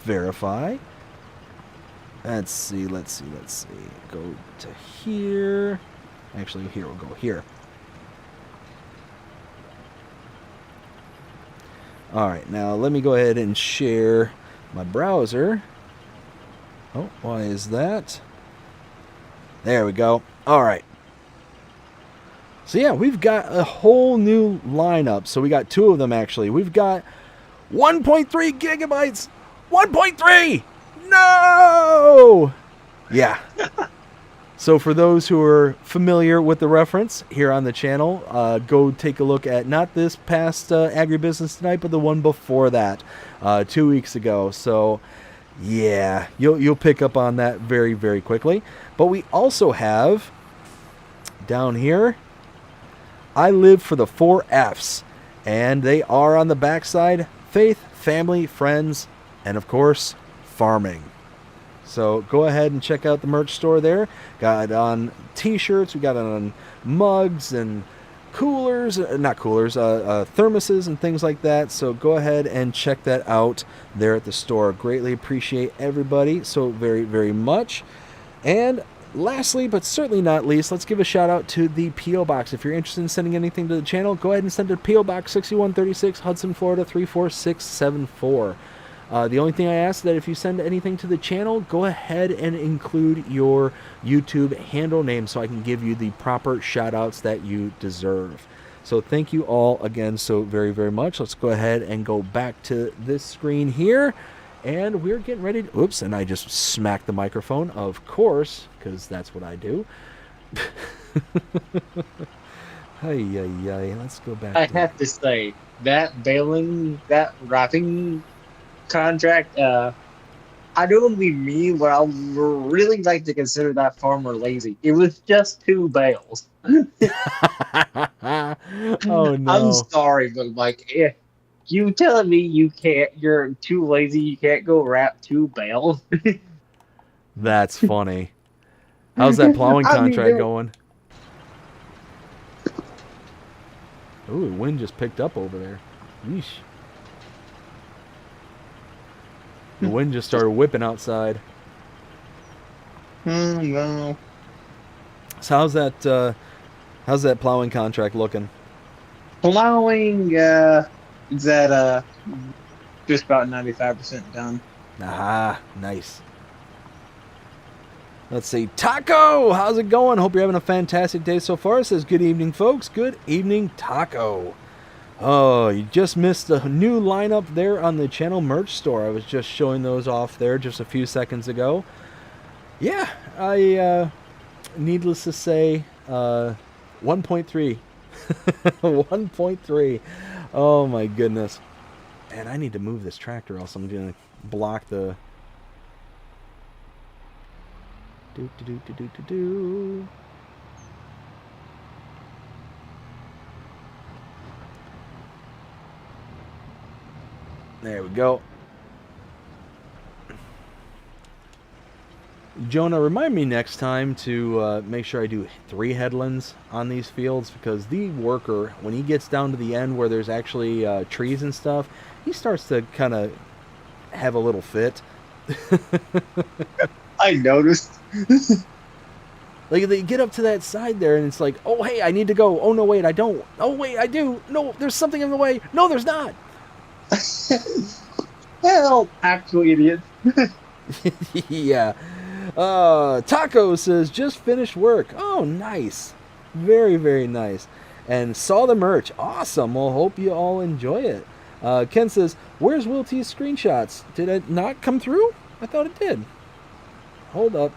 Verify. Let's see. Go to here. Actually, here we'll go here. Alright, now let me go ahead and share my browser. Oh, why is that? There we go. Alright. So yeah, we've got a whole new lineup. So we got 2 of them, actually. We've got 1.3 gigabytes. 1.3! No! Yeah. So for those who are familiar with the reference here on the channel, go take a look at not this past Agribusiness Tonight, but the one before that, 2 weeks ago. So yeah, you'll pick up on that very, very quickly. But we also have down here, I live for the 4 Fs, and they are on the backside: faith, family, friends, and of course, farming. So go ahead and check out the merch store there. Got it on t-shirts, we got it on mugs and coolers, thermoses and things like that. So go ahead and check that out there at the store. Greatly appreciate everybody so very, very much. And lastly, but certainly not least, let's give a shout out to the P.O. Box. If you're interested in sending anything to the channel, go ahead and send it to P.O. Box 6136, Hudson, Florida 34674. The only thing I ask is that if you send anything to the channel, go ahead and include your YouTube handle name so I can give you the proper shout outs that you deserve. So thank you all again so very, very much. Let's go ahead and go back to this screen here. And we're getting ready to... Oops, and I just smacked the microphone, of course, because that's what I do. Let's go back. I have to say, that wrapping contract, I don't want to be mean, but I would really like to consider that farmer lazy. It was just 2 bales. Oh, no. I'm sorry, but like, if you telling me you're too lazy, you can't go wrap 2 bales? That's funny. How's that plowing contract going? Ooh, the wind just picked up over there. Yeesh. The wind just started whipping outside. No. So how's that plowing contract looking? Plowing is at just about 95% done. Aha, nice. Let's see. Taco, how's it going? Hope you're having a fantastic day so far. It says, good evening, folks. Good evening, Taco. Oh, you just missed the new lineup there on the channel merch store. I was just showing those off there just a few seconds ago. Yeah, needless to say, 1.3. 1.3. Oh, my goodness. And I need to move this tractor, else I'm going to block the... Do. There we go. Jonah, remind me next time to make sure I do 3 headlands on these fields, because the worker, when he gets down to the end where there's actually trees and stuff, he starts to kind of have a little fit. I noticed. Like, they get up to that side there, and it's like, oh, hey, I need to go. Oh, no, wait, I don't. Oh, wait, I do. No, there's something in the way. No, there's not. Well, actual idiots. Yeah. Taco says, just finished work. Oh, nice. Very, very nice. And saw the merch. Awesome. Well, hope you all enjoy it. Ken says, where's Will T's screenshots? Did it not come through? I thought it did. Hold up.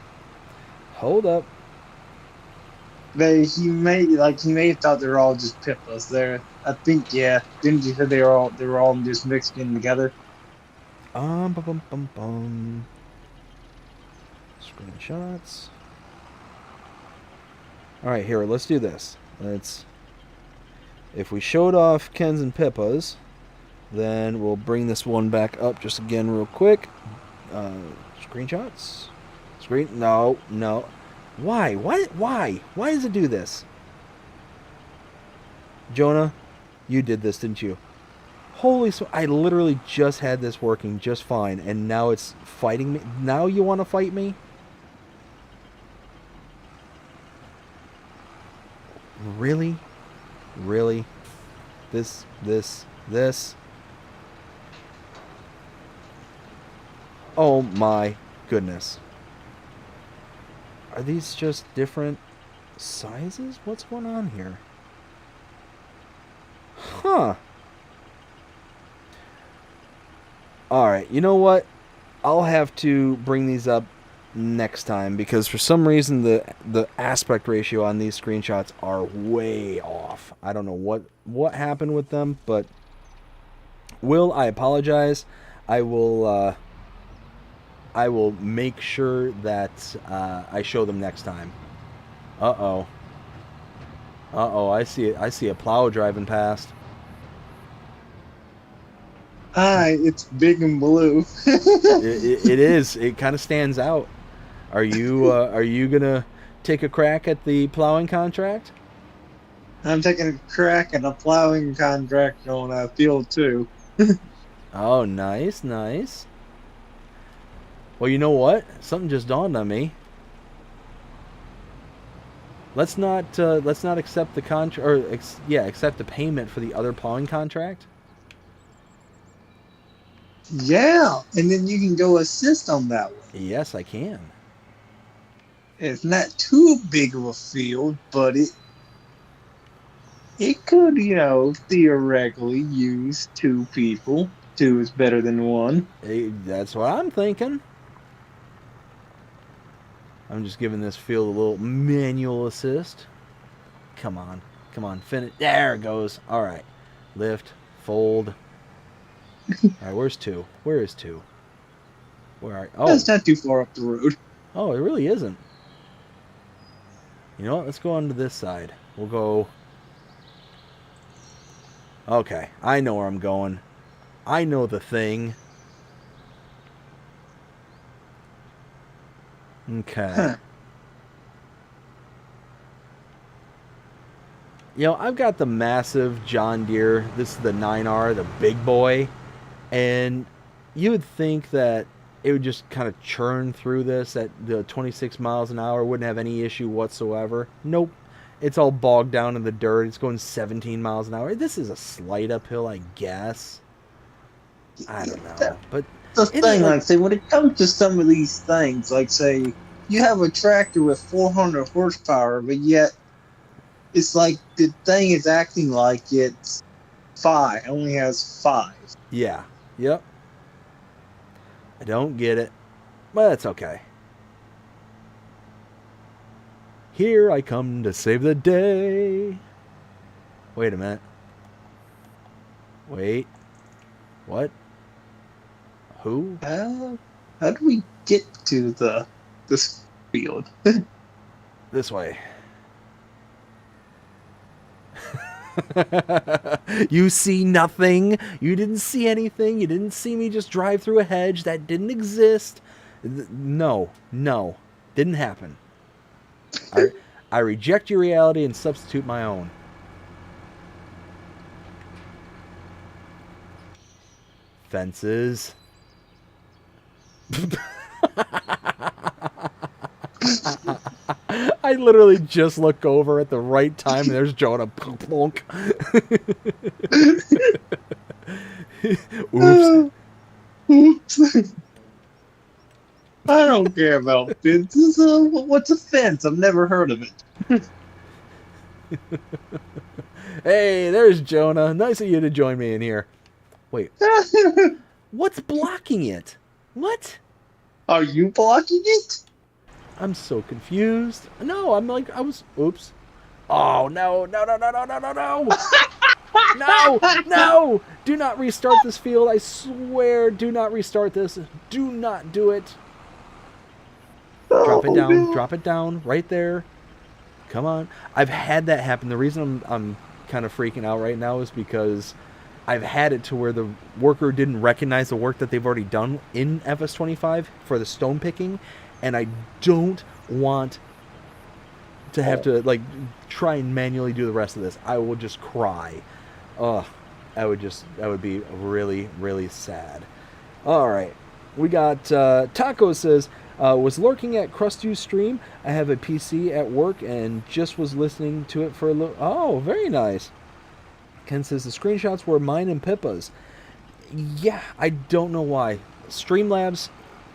He may have thought they were all just Pippas there. I think, yeah. Didn't you say they were all just mixed in together? Screenshots. Alright, here, let's do this. If we showed off Ken's and Pippa's, then we'll bring this one back up just again real quick. Screenshots? No. Why? Why does it do this? Jonah, you did this, didn't you? Holy I literally just had this working just fine, and now it's fighting me. Now you want to fight me? Really? This. Oh my goodness. Are these just different sizes? What's going on here? Huh. Alright, you know what? I'll have to bring these up next time, because for some reason the aspect ratio on these screenshots are way off. I don't know what happened with them, but I apologize. I will make sure that I show them next time. Uh-oh, I see a plow driving past. Hi, it's big and blue. It is. It kind of stands out. Are you gonna take a crack at the plowing contract? I'm taking a crack at a plowing contract on field 2. Oh, nice. Well, you know what? Something just dawned on me. Let's not accept the contract, or accept the payment for the other plowing contract. Yeah, and then you can go assist on that one. Yes, I can. It's not too big of a field, but it could, theoretically use 2 people. 2 is better than 1. Hey, that's what I'm thinking. I'm just giving this field a little manual assist. Come on, finish. There it goes. All right, lift, fold. All right, where's 2? Where is 2? Where are? Oh, That's not too far up the road. Oh, it really isn't. You know what? Let's go on to this side. We'll go... Okay, I know where I'm going. I know the thing. Okay. Huh. I've got the massive John Deere. This is the 9R, the big boy. And you would think that it would just kind of churn through this at the 26 miles an hour, wouldn't have any issue whatsoever. Nope. It's all bogged down in the dirt. It's going 17 miles an hour. This is a slight uphill, I guess. I don't know. But the thing, like, say, when it comes to some of these things, like, say, you have a tractor with 400 horsepower, but yet it's like the thing is acting like it's 5, only has 5. yeah. Yep. I don't get it, but that's okay. Here I come to save the day. Wait a minute. Wait. What? Who? How do we get to this field? This way. You see nothing. You didn't see anything. You didn't see me just drive through a hedge. That didn't exist. No. Didn't happen. I reject your reality and substitute my own. Fences. I literally just look over at the right time and there's Jonah. Plonk. Oops. Oops. I don't care about fences. What's a fence? I've never heard of it. Hey, there's Jonah. Nice of you to join me in here. Wait. What's blocking it? What? Are you blocking it? I'm so confused. No, I'm like, I was, oops. Oh, no. No! Do not restart this field. I swear, do not restart this. Do not do it. Drop it down. No. Drop it down. Right there. Come on. I've had that happen. The reason I'm kind of freaking out right now is because I've had it to where the worker didn't recognize the work that they've already done in FS25 for the stone picking, and I don't want to have to like try and manually do the rest of this. I will just cry. Ugh, that would be really, really sad. All right, we got Taco says, was lurking at Crusty's stream. I have a PC at work and just was listening to it for a little. Oh, very nice. Ken says the screenshots were mine and Pippa's. Yeah, I don't know why. Streamlabs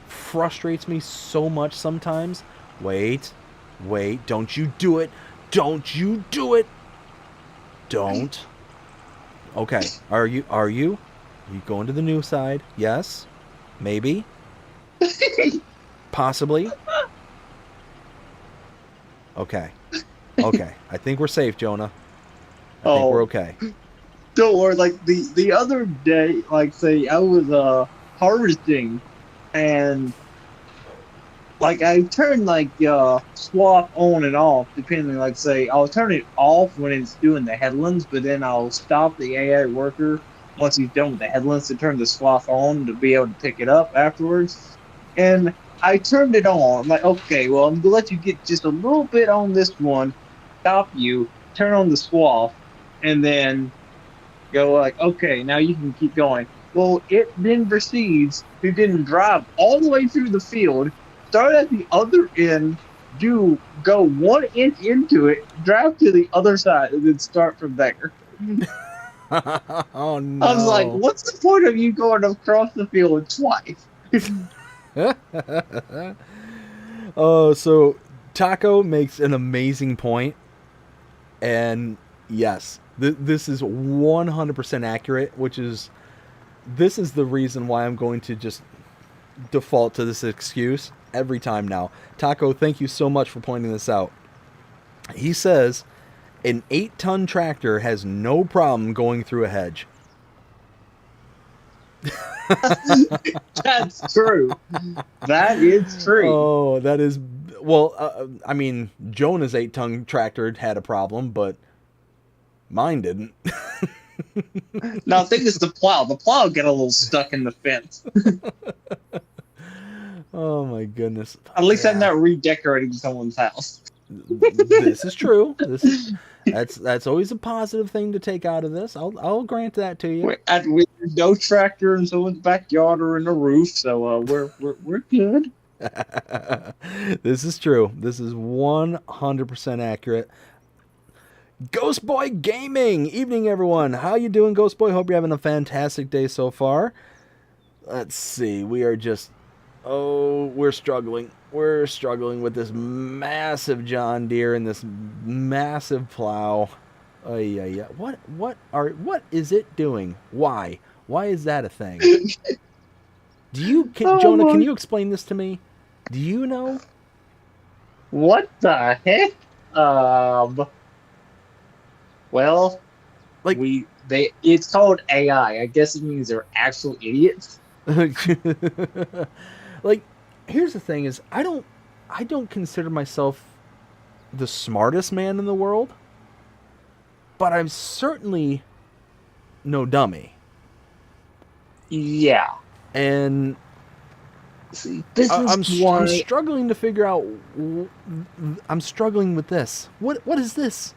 frustrates me so much sometimes. Wait, don't you do it. Don't you do it. Don't. Okay, are you going to the new side? Yes. Maybe. Possibly. Okay. I think we're safe, Jonah. I think we're okay. Don't worry. Like the other day, like say I was harvesting, and like I turned like swap on and off depending. Like say I'll turn it off when it's doing the headlands, but then I'll stop the AI worker once he's done with the headlands to turn the swath on to be able to pick it up afterwards. And I turned it on. I'm like, okay, well I'm gonna let you get just a little bit on this one, stop you, turn on the swath, and then go like, okay, now you can keep going. Well, it then proceeds to then drive all the way through the field, start at the other end, go 1 inch into it, drive to the other side, and then start from there. Oh no! I was like, what's the point of you going across the field twice? Oh, so Taco makes an amazing point, and yes, this is 100% accurate, this is the reason why I'm going to just default to this excuse every time now. Taco, thank you so much for pointing this out. He says an 8-ton tractor has no problem going through a hedge. That's true. That is true. Oh, that is... Well, I mean, Jonah's 8-ton tractor had a problem, but mine didn't. No, I think it's the plow. The plow got a little stuck in the fence. Oh my goodness. At least I'm not redecorating someone's house. This is true. That's always a positive thing to take out of this. I'll grant that to you. We're no tractor in someone's backyard or in the roof, so we're good. This is true. This is 100% accurate. Ghost Boy Gaming! Evening, everyone. How you doing, Ghost Boy? Hope you're having a fantastic day so far. Let's see. We are just... Oh, we're struggling. We're struggling with this massive John Deere and this massive plow. Oh, yeah. What is it doing? Why? Why is that a thing? Jonah, can you explain this to me? Do you know? What the heck? Well, Like, it's called AI. I guess it means they're actual idiots. like, here's the thing: is I don't consider myself the smartest man in the world, but I'm certainly no dummy. Yeah. And See, this I'm is why. struggling to figure out. I'm struggling with this. What is this?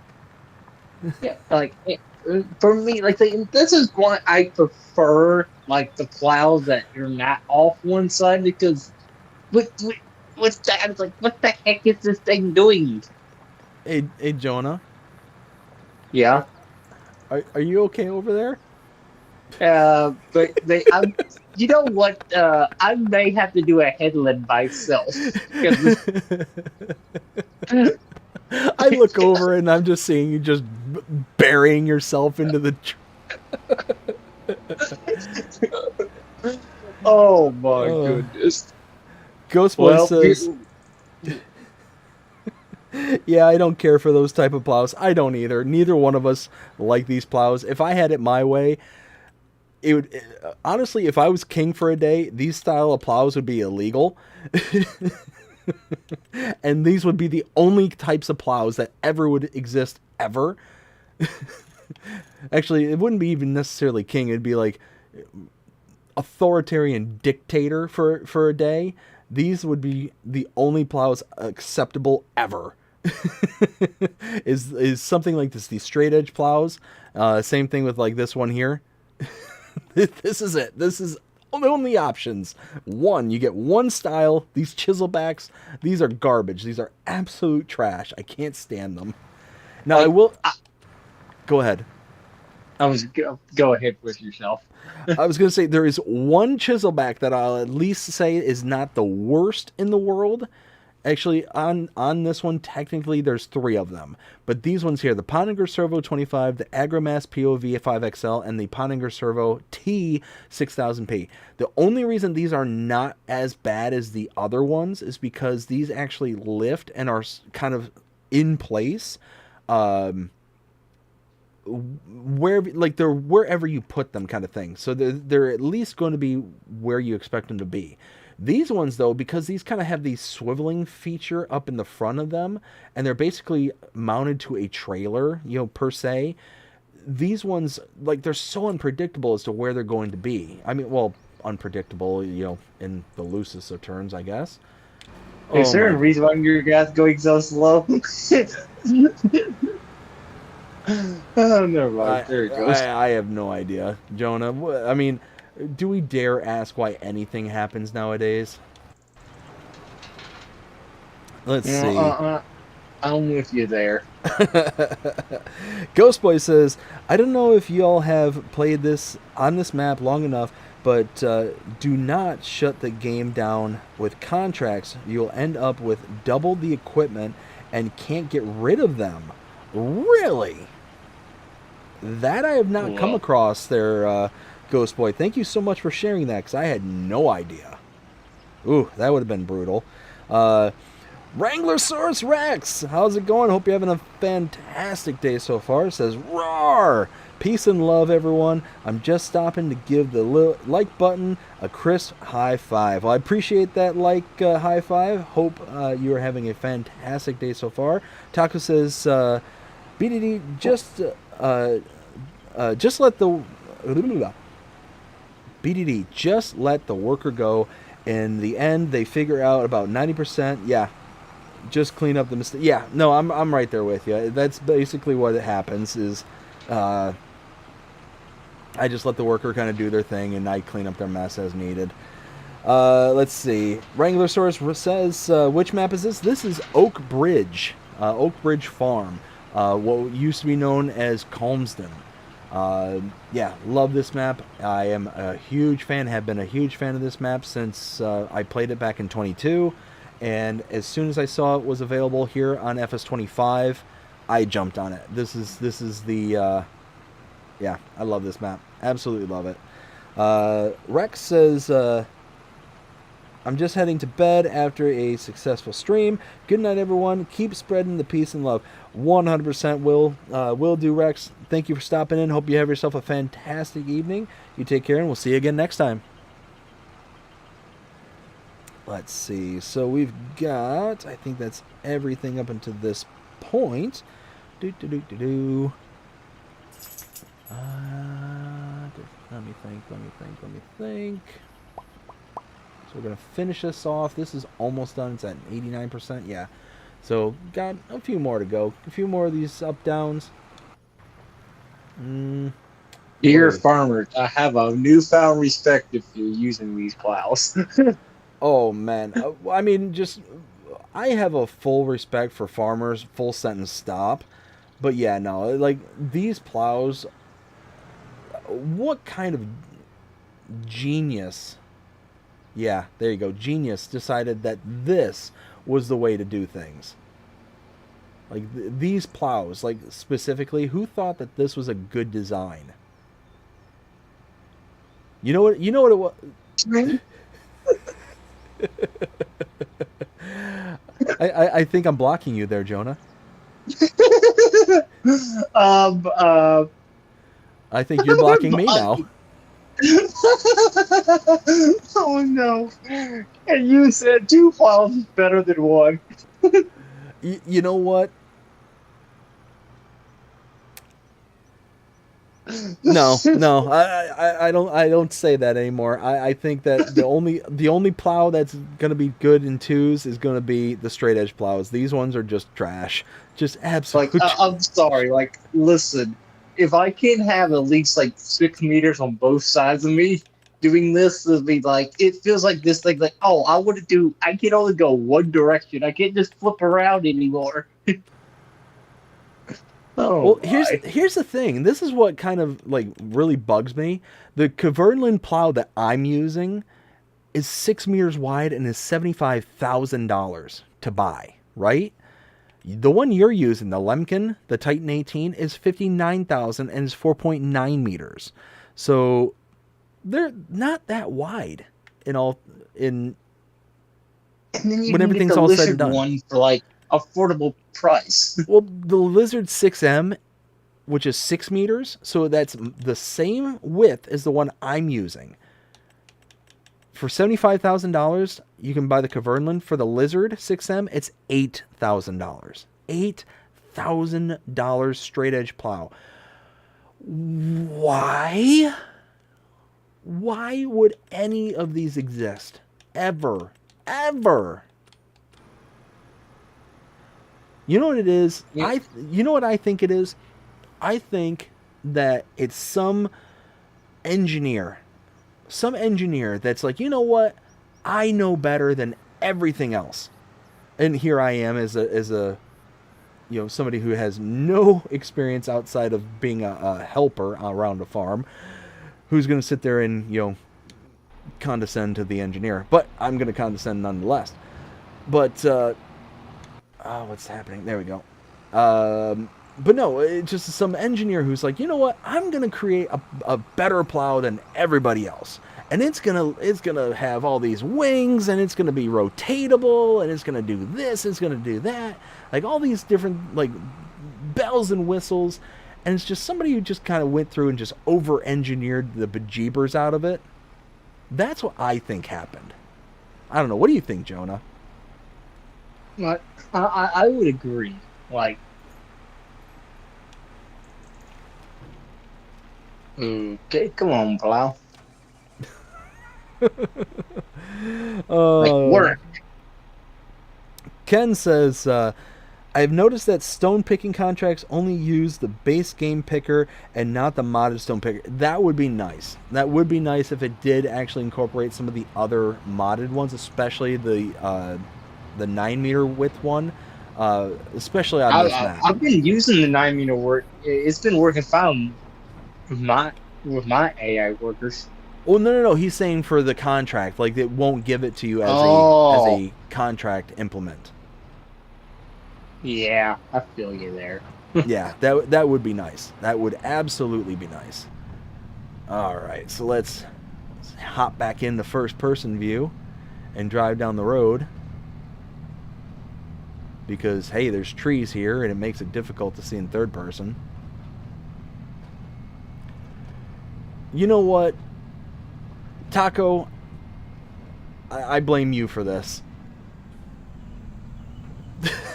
Yeah, like for me, like this is why I prefer like the plows that you're not off one side because with that, it's like, what the heck is this thing doing? Hey, Jonah, Yeah. are you okay over there? But you know what? I may have to do a headland myself. 'Cause I look over and I'm just seeing you just burying yourself into the. Oh my goodness. Ghostboy says, "Yeah, I don't care for those type of plows. I don't either. Neither one of us like these plows. If I had it my way, it would honestly. If I was king for a day, these style of plows would be illegal." And these would be the only types of plows that ever would exist ever. Actually, it wouldn't be even necessarily king. It'd be like authoritarian dictator for a day. These would be the only plows acceptable ever. is something like this, these straight edge plows. Same thing with like this one here. This is it. This is the only options. One, you get one style. These chiselbacks, these are garbage. These are absolute trash. I can't stand them. Now I will. Go ahead. Go ahead with yourself. I was going to say there is one chiselback that I'll at least say is not the worst in the world. Actually, on this one, technically, there's 3 of them. But these ones here, the Pottinger Servo 25, the Agromass POV 5XL, and the Pottinger Servo T 6000P. The only reason these are not as bad as the other ones is because these actually lift and are kind of in place. They're wherever you put them kind of thing. So they're at least going to be where you expect them to be. These ones, though, because these kind of have the swiveling feature up in the front of them, and they're basically mounted to a trailer, per se, these ones, like, they're so unpredictable as to where they're going to be. I mean, well, unpredictable, in the loosest of terms, I guess. Is there a reason why your gas going so slow? Oh, never mind. There it goes. I have no idea, Jonah. I mean, do we dare ask why anything happens nowadays? Let's see. I'm with you there. Ghostboy says, I don't know if y'all have played this on this map long enough, but do not shut the game down with contracts. You'll end up with double the equipment and can't get rid of them. Really? That I have not come across there, Ghostboy. Thank you so much for sharing that, because I had no idea. Ooh, that would have been brutal. Wranglersaurus Rex, how's it going? Hope you're having a fantastic day so far. It says, roar! Peace and love, everyone. I'm just stopping to give the like button a crisp high five. Well, I appreciate that high five. Hope you are having a fantastic day so far. Taco says, BDD, just let the... BDD, just let the worker go. In the end, they figure out about 90%. Yeah, just clean up the mistake. Yeah, no, I'm right there with you. That's basically what happens is, I just let the worker kind of do their thing, and I clean up their mess as needed. Let's see. Wranglersaurus says, which map is this? This is Oak Bridge Farm, what used to be known as Calmsden. Yeah, love this map. I am a huge fan, have been a huge fan of this map since I played it back in 22, and as soon as I saw it was available here on FS25, I jumped on it. This is the yeah, I love this map. Absolutely love it. Rex says, I'm just heading to bed after a successful stream. Good night, everyone. Keep spreading the peace and love. 100% will do, Rex. Thank you for stopping in. Hope you have yourself a fantastic evening. You take care, and we'll see you again next time. Let's see. So we've got, I think that's everything up until this point. Let me think. So we're going to finish this off. This is almost done. It's at 89%. Yeah. So got a few more to go. A few more of these up downs. Dear farmers, I have a newfound respect if you're using these plows. Oh, man. I mean, I have a full respect for farmers. Full sentence stop. But yeah, no. Like, these plows, what kind of genius... Yeah, there you go. Genius decided that this was the way to do things. Like, these plows, like, specifically, who thought that this was a good design? You know what it was? I think I'm blocking you there, Jonah. I think you're blocking me now. Oh no! And you said 2 plows is better than 1. You know what? No, I don't say that anymore. I think that the only plow that's gonna be good in 2s is gonna be the straight edge plows. These ones are just trash, just absolute. Like, I'm sorry. Like, listen, if I can have at least like 6 meters on both sides of me, doing this would be like, it feels like this thing. Like, oh, I can only go one direction. I can't just flip around anymore. Well, here's the thing. This is what kind of like really bugs me. The Kverneland plow that I'm using is 6 meters wide and is $75,000 to buy, right? The one you're using, the Lemken, the Titan 18, is $59,000 and is 4.9 meters. So they're not that wide And then you when can everything's get the all said and Lizard done. one for like affordable price. Well, the Lizard 6M, which is 6 meters, so that's the same width as the one I'm using. For $75,000, you can buy the Kverneland. For the Lizard 6M, it's $8,000. $8,000 straight edge plow. Why? Why would any of these exist? Ever. You know what it is? Yeah. You know what I think it is? I think that it's some engineer that's like, you know what? I know better than everything else. And here I am as a somebody who has no experience outside of being a helper around a farm, who's going to sit there and, condescend to the engineer. But I'm going to condescend nonetheless. But, what's happening? There we go. But no, it's just some engineer who's like, you know what? I'm going to create a better plow than everybody else. And it's gonna have all these wings, and it's gonna be rotatable, and it's gonna do this, it's gonna do that, like all these different like bells and whistles, and it's just somebody who just kind of went through and just over-engineered the bejeebers out of it. That's what I think happened. I don't know. What do you think, Jonah? I would agree. Like, okay, come on, plow. Like, work. Ken says, I've noticed that stone picking contracts only use the base game picker and not the modded stone picker. That would be nice. That would be nice if it did actually incorporate some of the other modded ones, especially the 9-meter width one, especially on this map. I've been using the 9-meter work. It's been working fine with my AI workers. Oh no! He's saying for the contract, like it won't give it to you as a contract implement. Yeah, I feel you there. Yeah, that would be nice. That would absolutely be nice. All right, so let's hop back into first-person view and drive down the road because hey, there's trees here and it makes it difficult to see in third person. You know what, Taco? I blame you for this.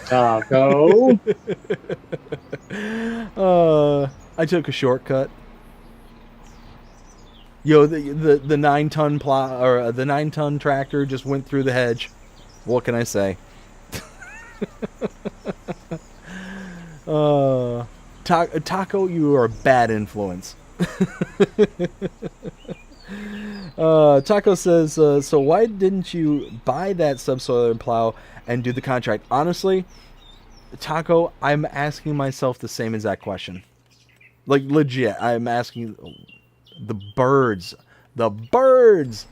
Taco. I took a shortcut. Yo, the 9-ton plow or the 9-ton tractor just went through the hedge. What can I say? Taco, you are a bad influence. Taco says, so why didn't you buy that subsoiler plow and do the contract? Honestly, Taco, I'm asking myself the same exact question. Like, legit, I'm asking the birds. The birds!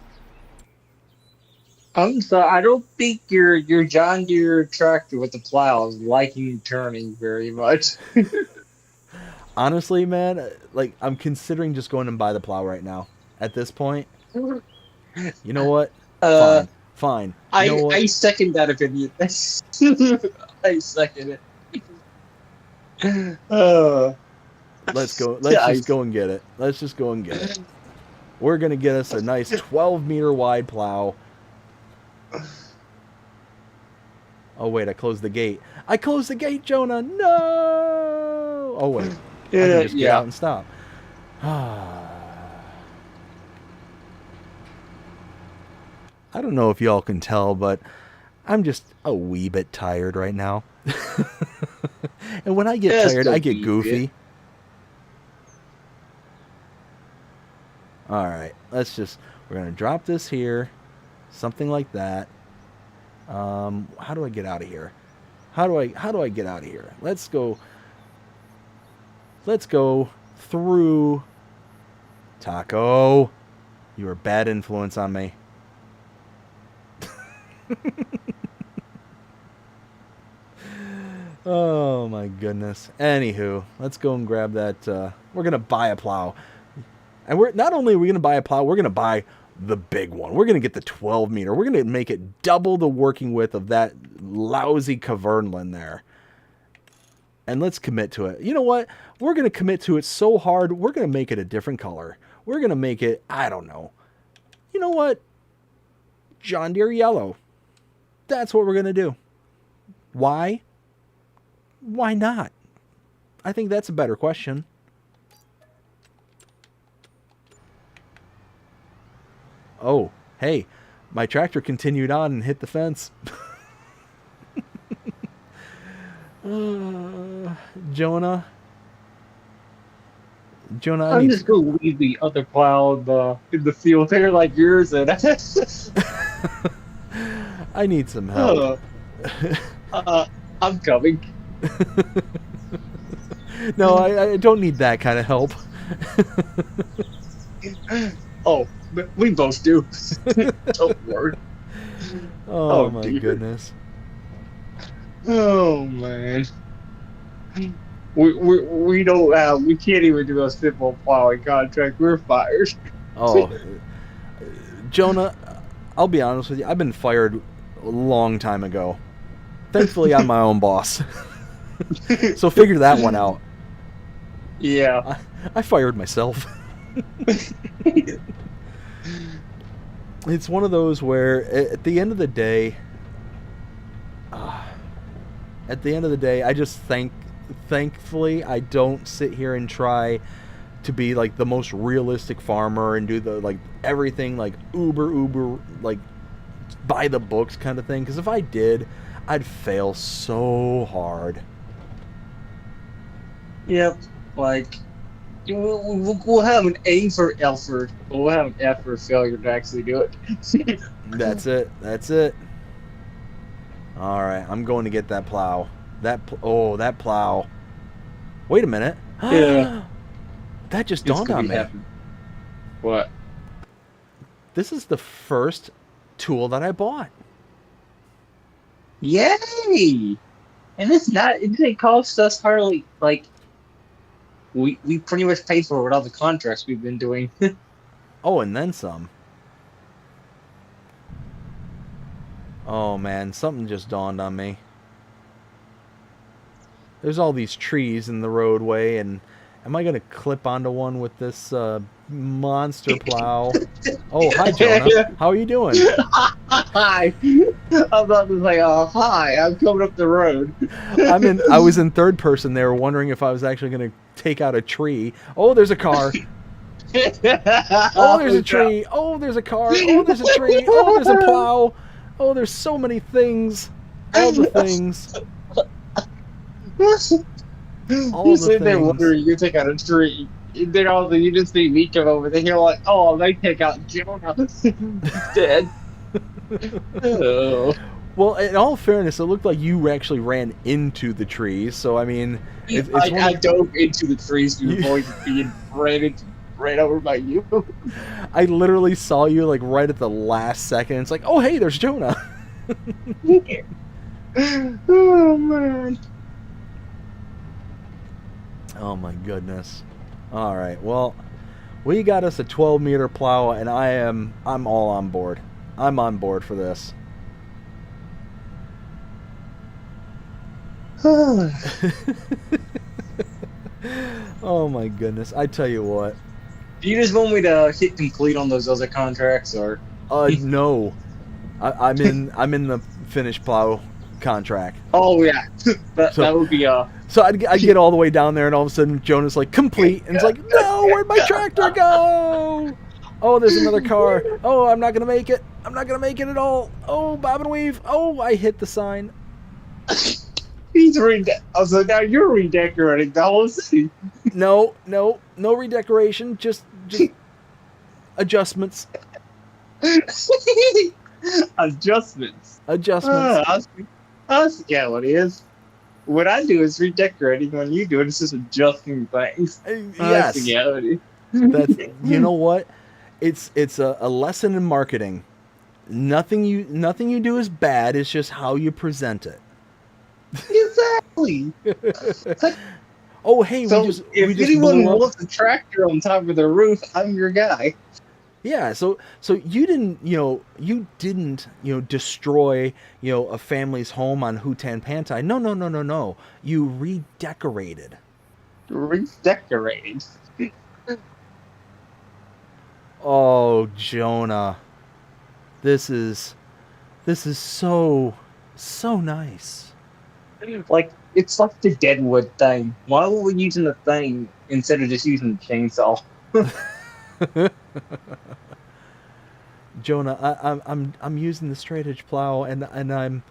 So I don't think your John Deere tractor with the plow is liking turning very much. Honestly, man, like, I'm considering just going and buy the plow right now. At this point, you know what? Fine. You know what? I second that opinion. I second it. Let's go. Let's just go and get it. Let's just go and get it. We're gonna get us a nice 12-meter wide plow. Oh wait, I closed the gate. I closed the gate, Jonah. No. Oh wait. I can just get out and stop. I don't know if y'all can tell, but I'm just a wee bit tired right now. And when I get tired, I get goofy. Alright, we're going to drop this here. Something like that. How do I get out of here? How do I get out of here? Let's go through. Taco, you're a bad influence on me. Oh my goodness. Anywho, let's go and grab that. We're gonna buy a plow, and we're not only gonna buy a plow, we're gonna buy the big one. We're gonna get the 12-meter. We're gonna make it double the working width of that lousy Kverneland there. And let's commit to it. You know what? We're gonna commit to it so hard. We're gonna make it a different color. We're gonna make it. I don't know. You know what? John Deere yellow. That's what we're going to do. Why? Why not? I think that's a better question. Oh, hey, my tractor continued on and hit the fence. Jonah, I'm just going to leave the other plow in the field there like yours. And I need some help. I'm coming. No, I don't need that kind of help. Oh, we both do. Don't worry. Oh my goodness. Oh man. We don't we can't even do a simple plowing contract. We're fired. Oh, Jonah, I'll be honest with you. I've been fired a long time ago. Thankfully, I'm my own boss. So figure that one out. Yeah. I fired myself. It's one of those where at the end of the day, I just thankfully I don't sit here and try to be like the most realistic farmer and do the like everything like uber like by the books kind of thing. Because if I did, I'd fail so hard. Yep. Like, we'll have an A for effort. We'll have an F for failure to actually do it. That's it. That's it. All right, I'm going to get that plow. That plow. Wait a minute. Yeah. That just dawned on me. What? This is the first tool that I bought. Yay! And it didn't cost us hardly, like, we pretty much paid for it with all the contracts we've been doing. Oh, and then some. Oh man, something just dawned on me. There's all these trees in the roadway, and am I going to clip onto one with this monster plow? Oh, hi, Jonah. How are you doing? Hi. I'm about to say, oh, hi, I'm coming up the road. I was in third person there, wondering if I was actually going to take out a tree. Oh, there's a car. Oh, there's a tree. Oh, there's a car. Oh, there's a tree. Oh, there's a plow. Oh, there's so many things. All the things. All You the sit there things. wondering you take out a tree. And then all of a sudden you just see me come over there. You're like, oh, they take out Jonah. Dead. Oh. Well, in all fairness, it looked like you actually ran into the trees. So, I mean, it's I dove into the trees to avoid being ran over by you. I literally saw you like right at the last second. It's like, oh, hey, there's Jonah. Oh, man. Oh my goodness. All right. Well, we got us a 12-meter plow, and I'm all on board. I'm on board for this. Oh my goodness. I tell you what. Do you just want me to hit complete on those other contracts, or? No. I'm in the finished plow contract. Oh yeah, that would be So I'd get all the way down there, and all of a sudden Jonah's like, complete, and it's like, no, where'd my tractor go? Oh, there's another car. Oh, I'm not gonna make it. I'm not gonna make it at all. Oh, bob and weave. Oh, I hit the sign. I was like, now you're redecorating the whole city. No redecoration. Just adjustments. Adjustments. I see what it is. What I do is redecorating. When you do it, it's just adjusting things. Yes. Spaghetti. That's, you know what? It's a lesson in marketing. Nothing you do is bad. It's just how you present it. Exactly. Oh, hey, So we just anyone blew up. wants a tractor on top of the roof, I'm your guy. Yeah, so you didn't destroy a family's home on Hutan Pantai. No. You redecorated. Redecorating. Oh, Jonah. This is so nice. Like, it's like the Deadwood thing. Why were we using the thing instead of just using the chainsaw? Jonah, I'm using the straight edge plow, and I'm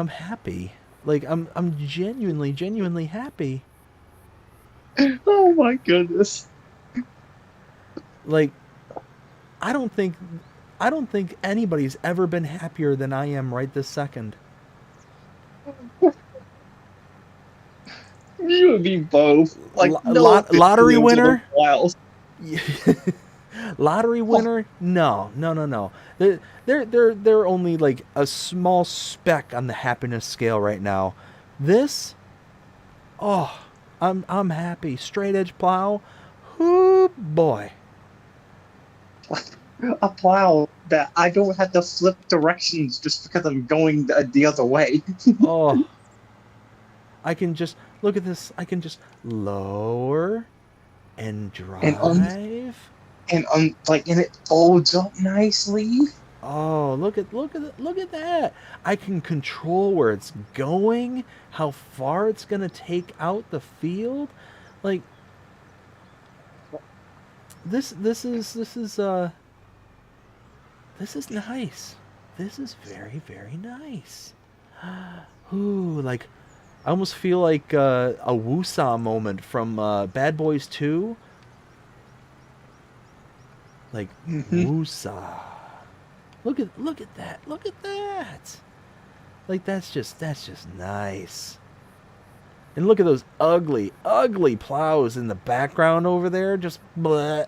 happy. Like I'm genuinely happy. Oh my goodness. Like I don't think anybody's ever been happier than I am right this second. You would be both. Like Lottery winner? Wild. Lottery winner? No. They're only like a small speck on the happiness scale right now. This, I'm happy. Straight edge plow, whoo boy. A plow that I don't have to flip directions just because I'm going the other way. Oh, I can just look at this. I can just lower and drive. And it folds up nicely. Oh, look at that. I can control where it's going, how far it's going to take out the field. Like this is nice. This is very, very nice. Ooh, like, I almost feel like a Woosaw moment from Bad Boys 2. Like, Woosaw. Look at that. Look at that. Like, that's just nice. And look at those ugly, ugly plows in the background over there. Just bleh.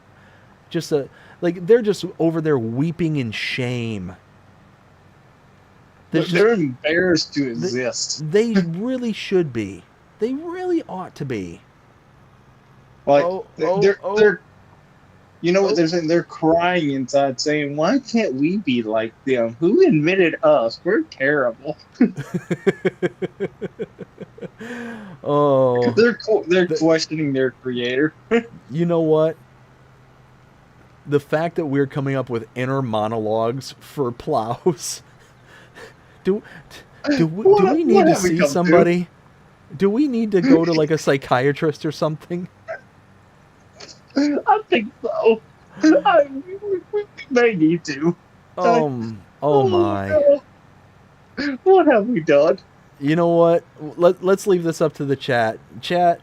Just like they're just over there weeping in shame. They're embarrassed to exist. They really should be. They really ought to be. Like they're you know what they're saying? They're crying inside, saying, "Why can't we be like them? Who invented us? We're terrible." Oh, they're questioning their creator. You know what? The fact that we're coming up with inner monologues for plows. Do we need to see somebody? Do we need to go to like a psychiatrist or something? I think so. We may need to. Oh my. No. What have we done? You know what? Let's leave this up to the chat. Chat,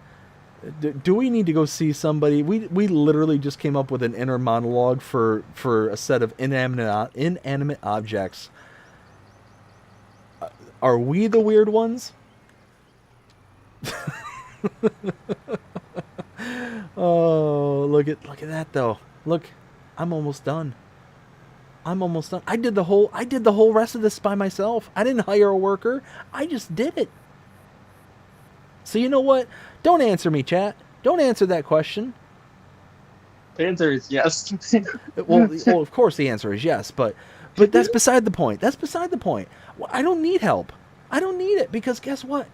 do we need to go see somebody? We literally just came up with an inner monologue for a set of inanimate objects. Are we the weird ones? Oh, look at that though. Look, I'm almost done. I did the whole rest of this by myself. I didn't hire a worker. I just did it. So you know what? Don't answer me, chat. Don't answer that question. The answer is yes. Well, of course the answer is yes, but that's beside the point. That's beside the point. Well, I don't need help. I don't need it because guess what?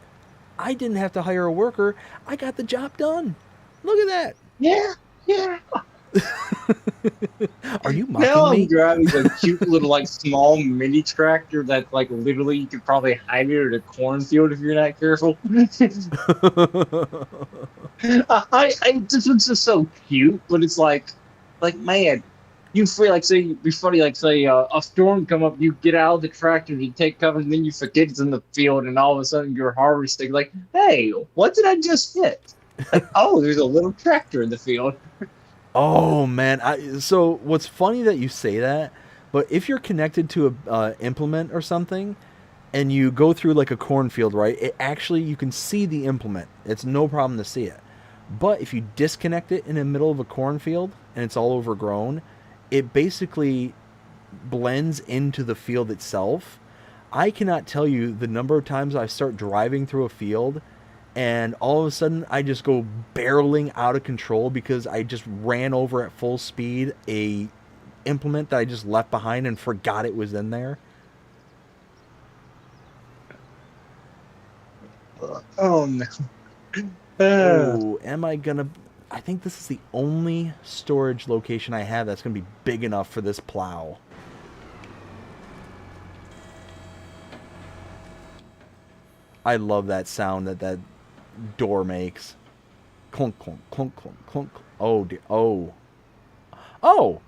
I didn't have to hire a worker. I got the job done. Look at that. Yeah. Are you Now mocking me? I'm driving a cute little like small mini tractor that like literally you could probably hide it at a cornfield if you're not careful. This one's just so cute, but it's like man, you feel like say be funny like say a storm come up, you get out of the tractor, you take cover, and then you forget it's in the field, and all of a sudden you're harvesting. Like, hey, what did I just hit? Like, oh, there's a little tractor in the field. Oh man! So what's funny that you say that, but if you're connected to a implement or something, and you go through like a cornfield, right? It actually you can see the implement. It's no problem to see it. But if you disconnect it in the middle of a cornfield and it's all overgrown, it basically blends into the field itself. I cannot tell you the number of times I start driving through a field and all of a sudden I just go barreling out of control because I just ran over at full speed a implement that I just left behind and forgot it was in there. Oh no. Oh, am I gonna... I think this is the only storage location I have that's gonna be big enough for this plow. I love that sound that door makes. Clunk, clunk, clunk, clunk, clunk. Oh, dear. Oh. Oh!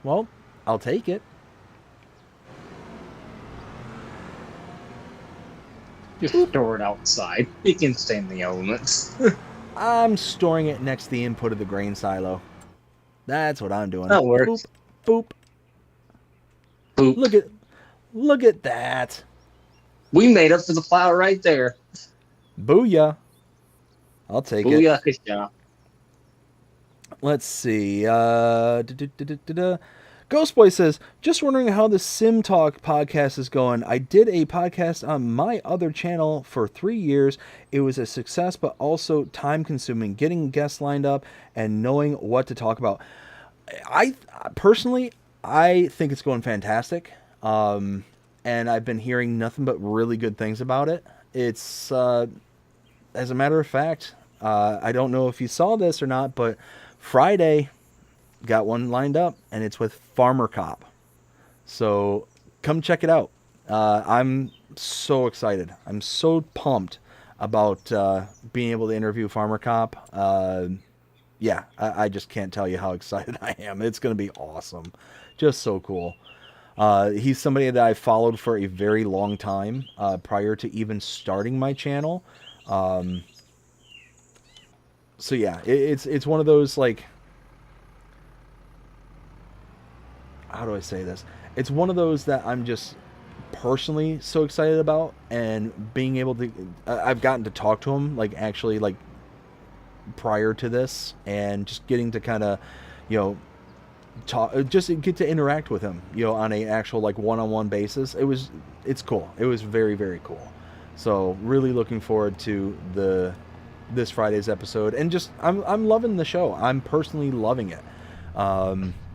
Well, I'll take it. Just store it outside. It can stand the elements. I'm storing it next to the input of the grain silo. That's what I'm doing. That works. Boop. Boop. Look at that. We made up for the plow right there. Booyah. I'll take it. Booyah. Let's see. Ghostboy says, just wondering how the Sim Talk podcast is going. I did a podcast on my other channel for 3 years. It was a success, but also time consuming, getting guests lined up and knowing what to talk about. I personally think it's going fantastic. And I've been hearing nothing but really good things about it. It's, as a matter of fact, I don't know if you saw this or not, but Friday got one lined up, and it's with Farmer Cop. So come check it out. I'm so excited. I'm so pumped about being able to interview Farmer Cop. I just can't tell you how excited I am. It's going to be awesome. Just so cool. He's somebody that I followed for a very long time prior to even starting my channel. So yeah, it's one of those, like, how do I say this? It's one of those that I'm just personally so excited about, and being able to, I've gotten to talk to him, like, actually, like, prior to this, and just getting to kind of, you know, talk, just get to interact with him, you know, on a actual, like, one-on-one basis. It's cool. It was very, very cool. So really looking forward to this Friday's episode, and just I'm loving the show. I'm personally loving it.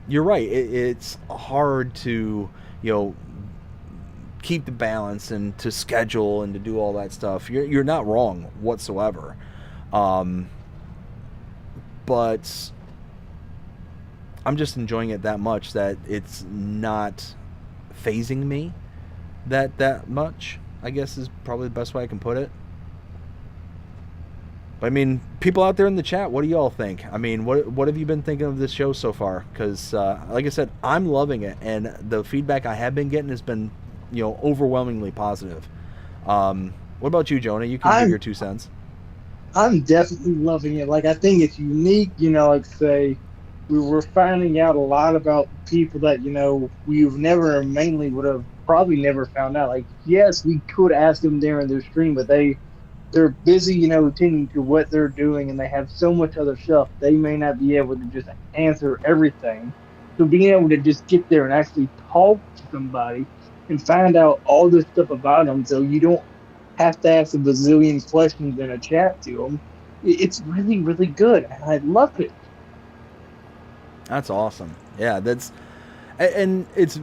You're right. It's hard to, you know, keep the balance and to schedule and to do all that stuff. You're not wrong whatsoever. But I'm just enjoying it that much that it's not phasing me that much, I guess, is probably the best way I can put it. But I mean, people out there in the chat, what do y'all think? I mean, what have you been thinking of this show so far? Because, like I said, I'm loving it, and the feedback I have been getting has been, you know, overwhelmingly positive. What about you, Jonah? You can give your 2 cents. I'm definitely loving it. Like, I think it's unique, you know, like, say, we were finding out a lot about people that, you know, we've never mainly would have probably never found out. Like, yes, we could ask them during their stream, but they're busy, you know, attending to what they're doing, and they have so much other stuff. They may not be able to just answer everything. So being able to just get there and actually talk to somebody and find out all this stuff about them, so you don't have to ask a bazillion questions in a chat to them, it's really, really good. I love it. That's awesome. Yeah, and it's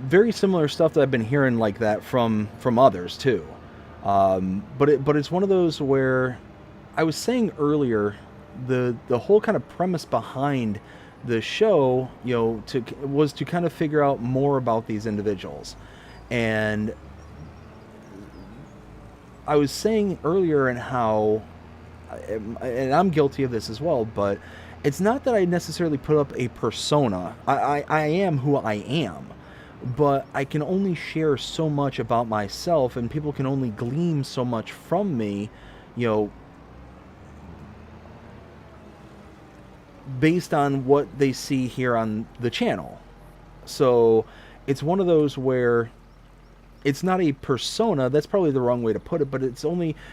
very similar stuff that I've been hearing like that from others too. But it's one of those where I was saying earlier, the whole kind of premise behind the show, you know, was to kind of figure out more about these individuals. And I was saying earlier, and how, and I'm guilty of this as well, but it's not that I necessarily put up a persona. I am who I am, but I can only share so much about myself, and people can only glean so much from me, you know, based on what they see here on the channel. So it's one of those where it's not a persona. That's probably the wrong way to put it, but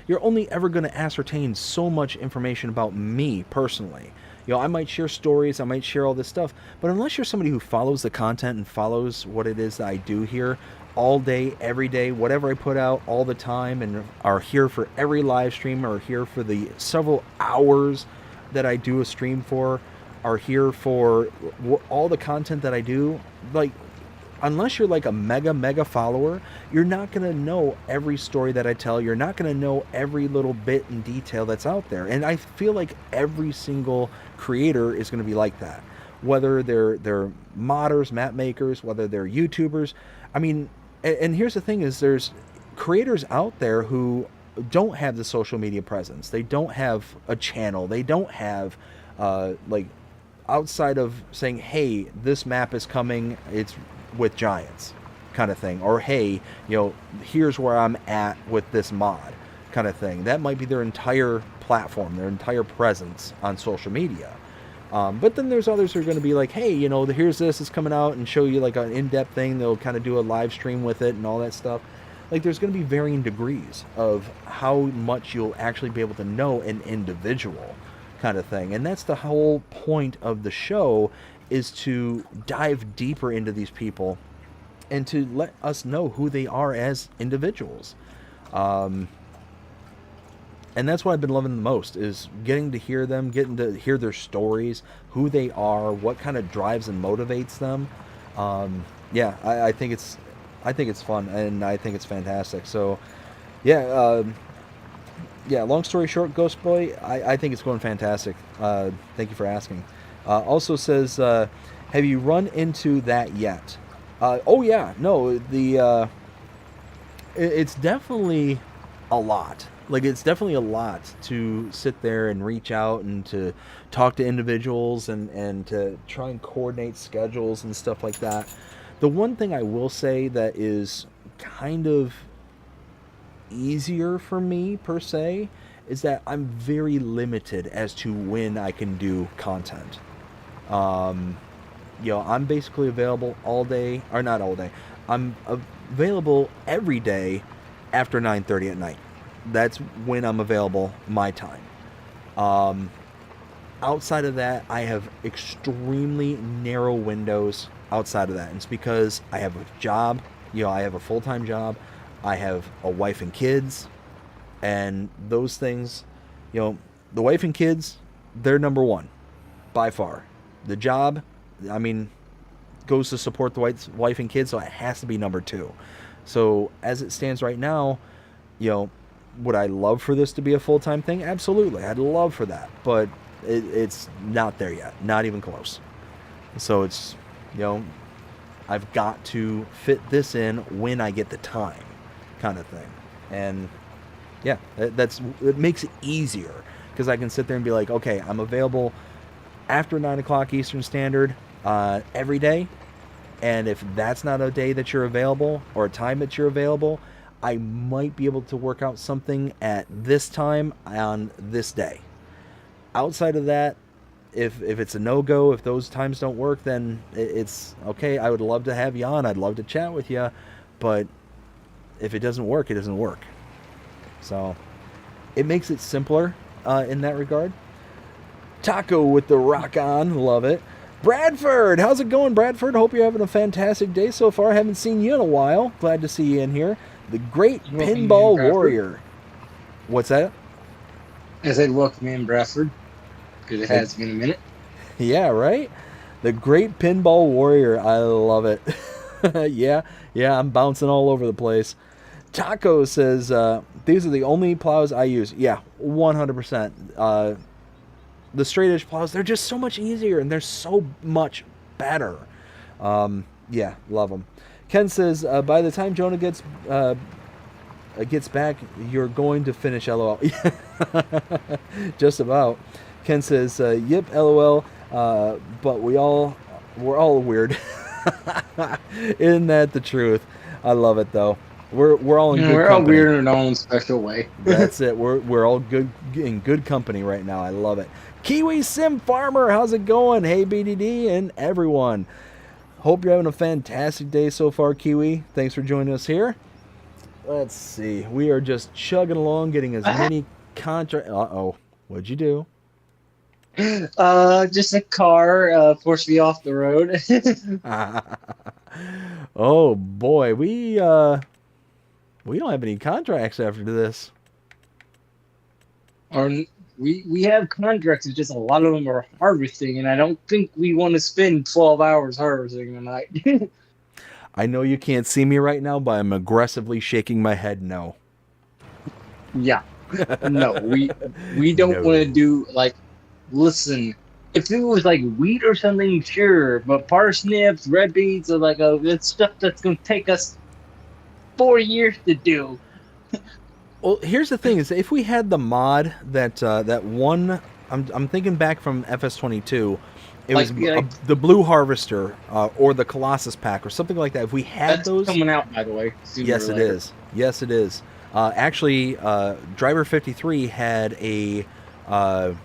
you're only ever going to ascertain so much information about me personally. You know, I might share stories, I might share all this stuff, but unless you're somebody who follows the content and follows what it is that I do here all day, every day, whatever I put out all the time, and are here for every live stream, or here for the several hours that I do a stream for, are here for all the content that I do, like, unless you're like a mega follower, you're not going to know every story that I tell. You're not going to know every little bit and detail that's out there. And I feel like every single creator is going to be like that. Whether they're modders, map makers, whether they're YouTubers. I mean, and here's the thing is, there's creators out there who don't have the social media presence. They don't have a channel. They don't have, like, outside of saying, hey, this map is coming, it's with giants kind of thing, or hey, you know, here's where I'm at with this mod kind of thing. That might be their entire platform, their entire presence on social media. But then there's others who are going to be like, hey, you know, here's this is coming out, and show you like an in-depth thing. They'll kind of do a live stream with it and all that stuff. Like, there's going to be varying degrees of how much you'll actually be able to know an individual kind of thing. And that's the whole point of the show, is to dive deeper into these people and to let us know who they are as individuals. And that's what I've been loving the most, is getting to hear them, getting to hear their stories, who they are, what kind of drives and motivates them. Yeah, I think it's fun, and I think it's fantastic. So yeah, long story short, Ghost Boy, I think it's going fantastic. Thank you for asking. Also says, have you run into that yet? Oh yeah, no, it's definitely a lot. Like, it's definitely a lot to sit there and reach out and to talk to individuals and to try and coordinate schedules and stuff like that. The one thing I will say that is kind of easier for me per se is that I'm very limited as to when I can do content. I'm basically available all day, or not all day. I'm available every day after 9:30 at night. That's when I'm available my time. Outside of that, I have extremely narrow windows outside of that. And it's because I have a job, I have a full-time job, I have a wife and kids, and those things, the wife and kids, they're number one, by far. The job, goes to support the wife and kids, so it has to be number two. So as it stands right now, would I love for this to be a full-time thing? Absolutely. I'd love for that. But it's not there yet. Not even close. So it's, I've got to fit this in when I get the time kind of thing. And yeah, it makes it easier because I can sit there and be like, okay, I'm available after 9 o'clock Eastern Standard every day. And if that's not a day that you're available or a time that you're available, I might be able to work out something at this time on this day. Outside of that, if it's a no-go, if those times don't work, then it's okay. I would love to have you on. I'd love to chat with you. But if it doesn't work, it doesn't work. So it makes it simpler in that regard. Taco with the rock on. Love it. Bradford, how's it going, Bradford? Hope you're having a fantastic day so far. Haven't seen you in a while. Glad to see you in here. The Great Pinball Warrior. What's that? I said welcome in, Bradford, because it has been a minute. Yeah, right? The Great Pinball Warrior. I love it. yeah, I'm bouncing all over the place. Taco says, these are the only plows I use. Yeah, 100%. The straight edge plows, they're just so much easier and they're so much better. Yeah, love them. Ken says, by the time Jonah gets back, you're going to finish, LOL. Just about. Ken says, yep, LOL, but we're all weird. Isn't that the truth? I love it, though. We're all in good company. We're all weird in our own special way. That's it. We're all in good company right now. I love it. Kiwi Sim Farmer, how's it going? Hey, BDD and everyone. Hope you're having a fantastic day so far, Kiwi. Thanks for joining us here. Let's see. We are just chugging along, getting as many contracts. Uh-oh. What'd you do? Just a car forced me off the road. Oh, boy. We don't have any contracts after this. We have contracts, it's just a lot of them are harvesting, and I don't think we want to spend 12 hours harvesting tonight. I know you can't see me right now, but I'm aggressively shaking my head no. Yeah. No, we don't want to do, listen, if it was wheat or something, sure, but parsnips, red beans are it's stuff that's going to take us 4 years to do. Well, here's the thing: is if we had the mod that one, I'm thinking back from FS22, it was the Blue Harvester or the Colossus pack or something like that. If we had that's those, coming out, by the way. Yes, it is. Yes, it is. Actually, Driver 53 had a live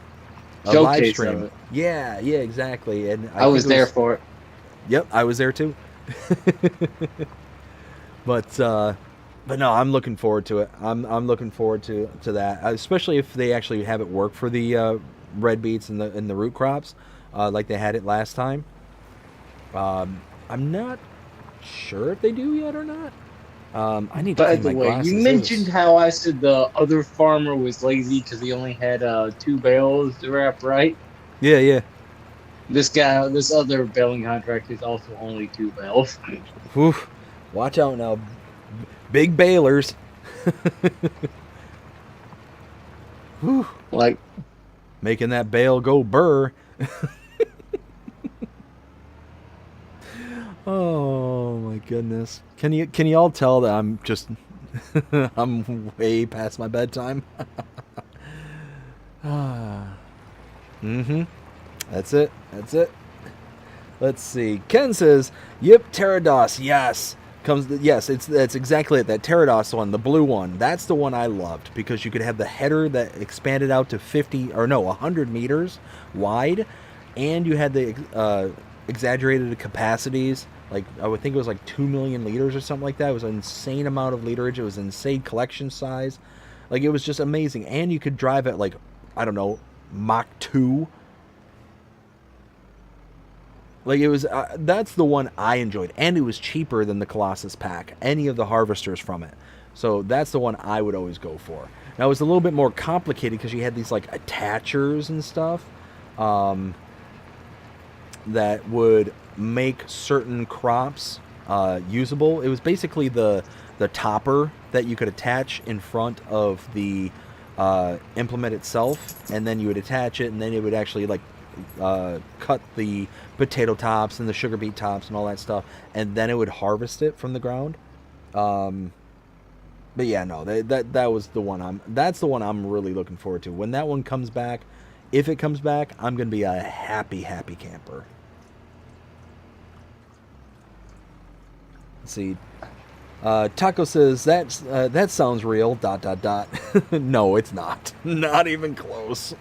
stream. Of it. Yeah, exactly. And I was there for it. Yep, I was there too. But no, I'm looking forward to it. I'm looking forward to that, especially if they actually have it work for the red beets and the root crops, like they had it last time. I'm not sure if they do yet or not. I need to By clean the my way, glasses. you mentioned how I said the other farmer was lazy because he only had 2 bales to wrap, right? Yeah. This other baling contract is also only 2 bales. Whew. Watch out now. Big balers. Whew. Making that bale go burr. Oh my goodness. Can you all tell that I'm just I'm way past my bedtime? Mm-hmm. That's it. Let's see. Ken says, "Yep, Pterodos. Yes, Yes, that's exactly it. That Pterodos one, the blue one. That's the one I loved because you could have the header that expanded out to 100 meters wide, and you had the exaggerated capacities. Like I would think it was like 2 million liters or something like that. It was an insane amount of literage. It was an insane collection size. Like it was just amazing, and you could drive at like, I don't know, Mach 2. Like it was, that's the one I enjoyed, and it was cheaper than the Colossus pack, any of the harvesters from it. So that's the one I would always go for. Now it was a little bit more complicated because you had these like attachers and stuff that would make certain crops usable. It was basically the topper that you could attach in front of the implement itself, and then you would attach it, and then it would actually like cut the potato tops and the sugar beet tops and all that stuff, and then it would harvest it from the ground. But yeah, no, that was the one that's the one I'm really looking forward to. When that one comes back, if it comes back, I'm gonna be a happy camper. Let's see. Taco says that sounds real. ... No, it's not. Not even close.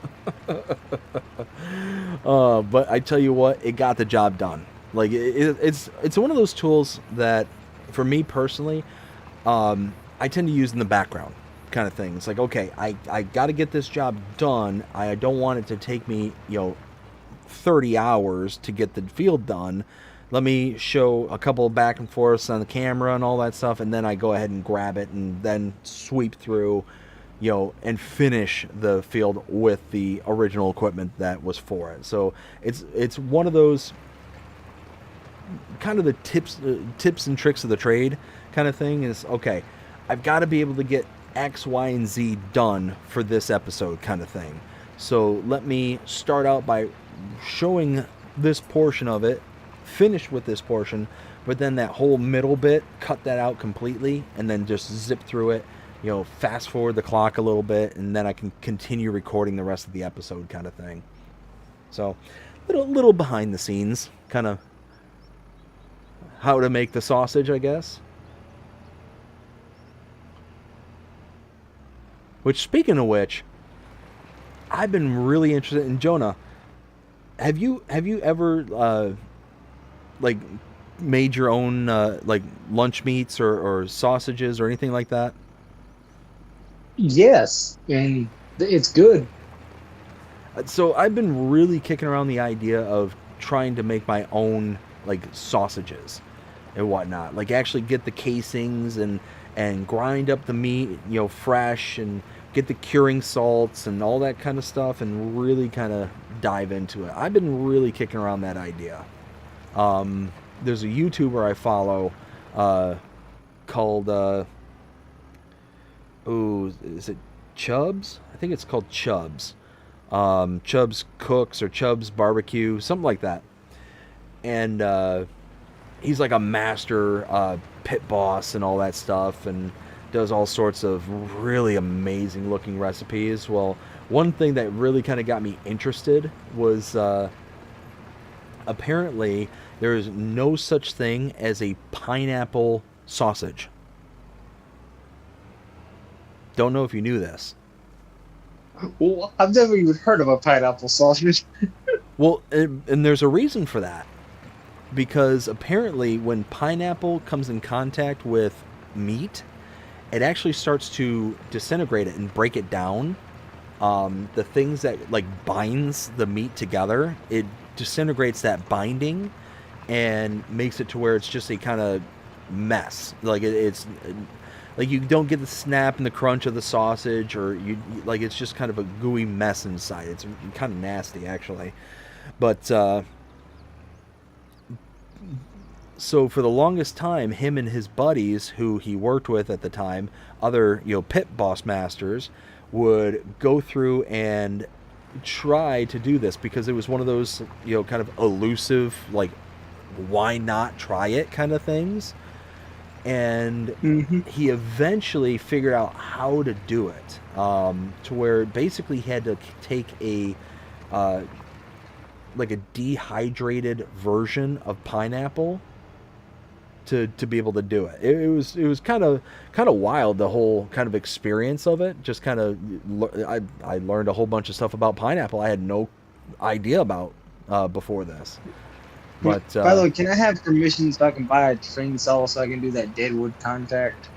But I tell you what, it got the job done. Like it's one of those tools that, for me personally, I tend to use in the background kind of thing. It's like, okay, I got to get this job done. I don't want it to take me 30 hours to get the field done. Let me show a couple of back and forths on the camera and all that stuff, and then I go ahead and grab it and then sweep through, and finish the field with the original equipment that was for it. So it's one of those kind of the tips and tricks of the trade kind of thing. Is okay, I've got to be able to get X, Y, and Z done for this episode kind of thing. So let me start out by showing this portion of it, finish with this portion, but then that whole middle bit, cut that out completely, and then just zip through it, fast forward the clock a little bit, and then I can continue recording the rest of the episode kind of thing. So little behind the scenes, kind of how to make the sausage, I guess. Which, speaking of which, I've been really interested in Jonah. Have you ever like made your own like lunch meats or sausages or anything like that? Yes, and it's good. So I've been really kicking around the idea of trying to make my own like sausages and whatnot. Like actually get the casings and grind up the meat, fresh, and get the curing salts and all that kind of stuff, and really kind of dive into it. I've been really kicking around that idea. There's a YouTuber I follow called is it Chubbs? I think it's called Chubbs. Chubbs Cooks or Chubbs Barbecue, something like that. And he's like a master pit boss and all that stuff, and does all sorts of really amazing looking recipes. Well, one thing that really kind of got me interested was apparently there is no such thing as a pineapple sausage. Don't know if you knew this. Well, I've never even heard of a pineapple sausage. Well, and there's a reason for that. Because apparently when pineapple comes in contact with meat, it actually starts to disintegrate it and break it down. The things that like binds the meat together, it disintegrates that binding and makes it to where it's just a kind of mess. Like it's like you don't get the snap and the crunch of the sausage, or you like it's just kind of a gooey mess inside. It's kind of nasty actually. But so for the longest time, him and his buddies who he worked with at the time, other pit boss masters, would go through and try to do this because it was one of those kind of elusive, like, why not try it kind of things. And he eventually figured out how to do it, to where basically he had to take a like a dehydrated version of pineapple to be able to do it. It was kind of wild, the whole kind of experience of it. Just kind of I learned a whole bunch of stuff about pineapple I had no idea about before this. But by the way, can I have permission so I can buy a chainsaw so I can do that deadwood contact?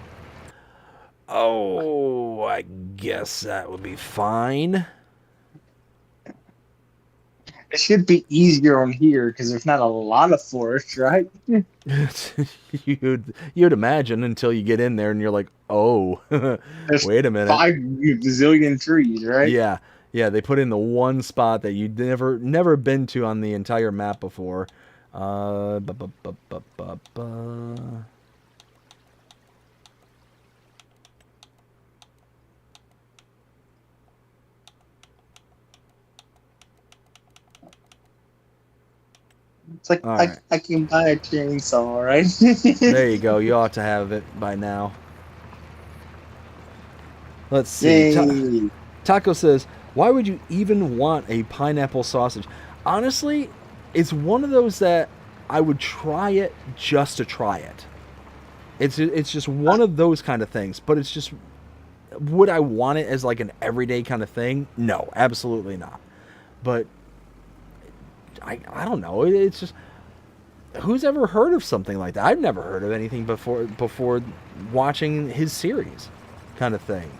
oh, I guess that would be fine. It should be easier on here because there's not a lot of forest, right? you'd imagine until you get in there and you're like, oh, There's wait a minute. 5 bazillion trees, right? Yeah, they put in the one spot that you'd never been to on the entire map before. It's like All right. I can buy a chainsaw, right? There you go. You ought to have it by now. Let's see. Yay. Taco says, why would you even want a pineapple sausage? Honestly, it's one of those that I would try it just to try it. It's just one of those kind of things. But it's just, would I want it as like an everyday kind of thing? No, absolutely not. But I don't know. It's just, who's ever heard of something like that? I've never heard of anything before watching his series kind of thing.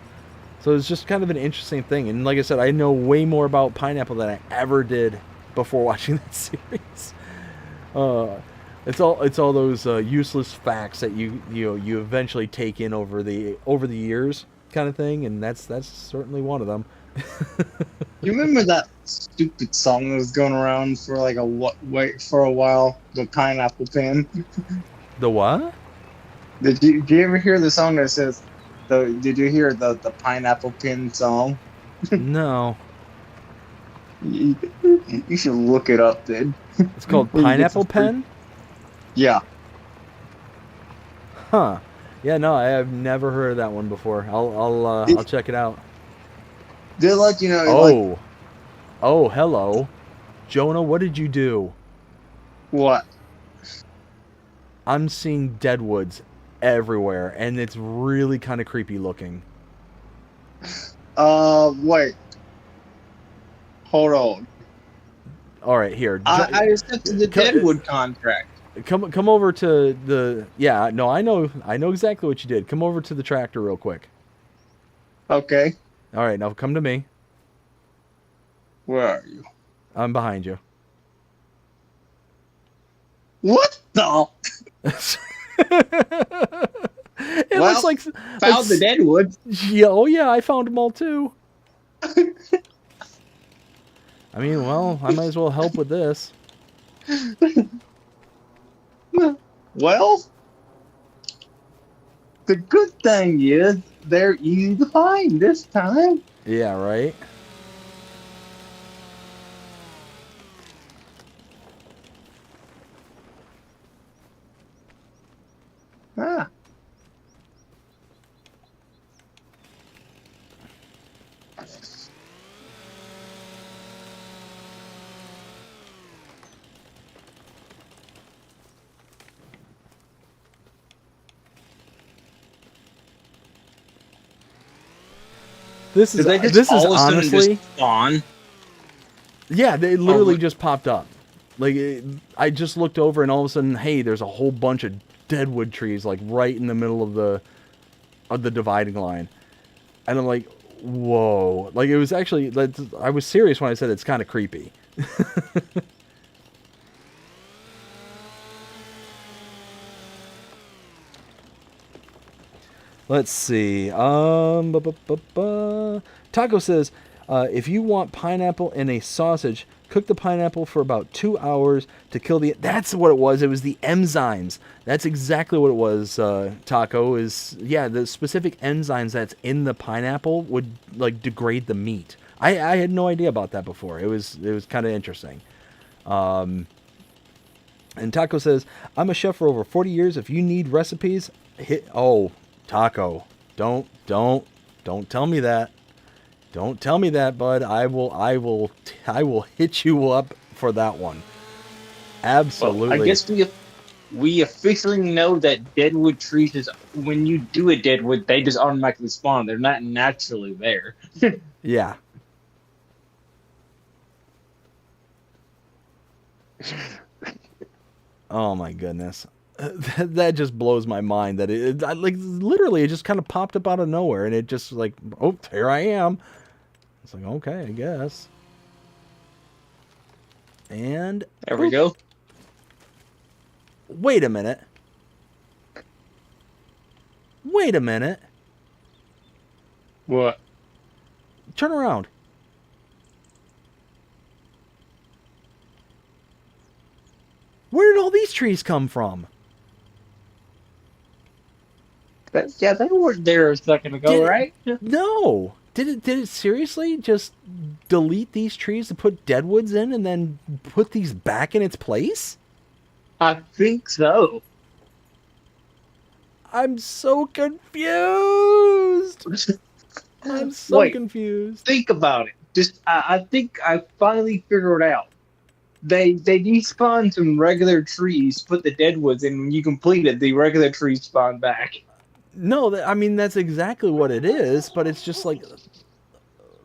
So it's just kind of an interesting thing. And like I said, I know way more about pineapple than I ever did before watching that series. It's all those useless facts that you eventually take in over the years kind of thing, and that's certainly one of them. You remember that stupid song that was going around for like a while? The Pineapple Pen. The what? Did you ever hear the song that says? Did you hear the Pineapple Pen song? No. You should look it up, dude. It's called Pineapple Pen? Yeah. Huh. Yeah, no, I have never heard of that one before. I'll check it out. They'll let you know. Oh. Oh, hello. Jonah, what did you do? What? I'm seeing deadwoods everywhere, and it's really kind of creepy looking. Wait. Hold on. All right, here. I accepted the Deadwood contract. Come over to the. Yeah, no, I know exactly what you did. Come over to the tractor real quick. Okay. All right, now come to me. Where are you? I'm behind you. What the? It looks like found the Deadwood. Yeah, oh yeah, I found them all too. I mean, well, I might as well help with this. Well, the good thing is they're easy to find this time. Yeah, right? Ah. This is honestly just spawn. Yeah, they literally just popped up. Like I just looked over and all of a sudden, hey, there's a whole bunch of deadwood trees like right in the middle of the dividing line. And I'm like, whoa. Like it was actually I was serious when I said it's kind of creepy. Let's see. Taco says, if you want pineapple in a sausage, cook the pineapple for about 2 hours to kill the... That's what it was. It was the enzymes. That's exactly what it was, Taco. Yeah, the specific enzymes that's in the pineapple would, like, degrade the meat. I had no idea about that before. It was kind of interesting. And Taco says, I'm a chef for over 40 years. If you need recipes, hit... Oh... Taco, don't tell me that. Don't tell me that, bud. I will hit you up for that one. Absolutely. Well, I guess we officially know that deadwood trees is when you do a deadwood, they just automatically spawn. They're not naturally there. Yeah. Oh my goodness. That just blows my mind that like literally it just kind of popped up out of nowhere and it just like, oh, here I am. It's like, okay, I guess. And There we go. wait a minute. Wait a minute. What? Turn around. Where did all these trees come from? Yeah, they weren't there a second ago, right? No. Did it seriously just delete these trees to put deadwoods in and then put these back in its place? I think so. I'm so confused. I'm so Wait. confused. Think about it. I think I finally figured it out. They despawn some regular trees, put the deadwoods in. When you complete it, the regular trees spawn back. No, I mean that's exactly what it is, but it's just like,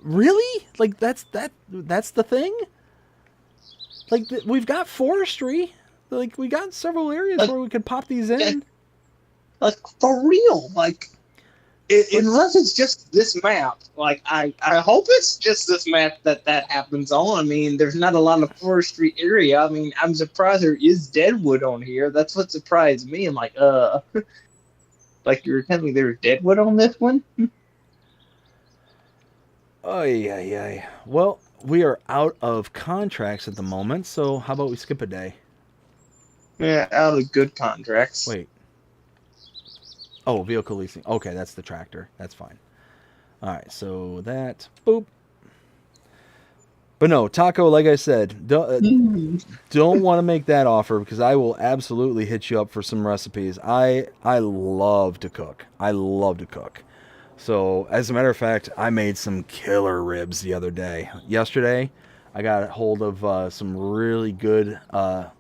really? Like that's the thing? Like we've got forestry. Like we got several areas where we could pop these in. Like, for real. Like, unless it's just this map. Like, I hope it's just this map that happens on. I mean, there's not a lot of forestry area. I mean, I'm surprised there is deadwood on here. That's what surprised me. I'm like, like you were telling me there's deadwood on this one? Oh, yeah. Well, we are out of contracts at the moment, so how about we skip a day? Yeah, out of good contracts. Wait. Oh, vehicle leasing. Okay, that's the tractor. That's fine. All right, so that. Boop. But no, Taco, like I said, don't want to make that offer because I will absolutely hit you up for some recipes. I love to cook. I love to cook. So, as a matter of fact, I made some killer ribs the other day. Yesterday, I got hold of some really good. I'm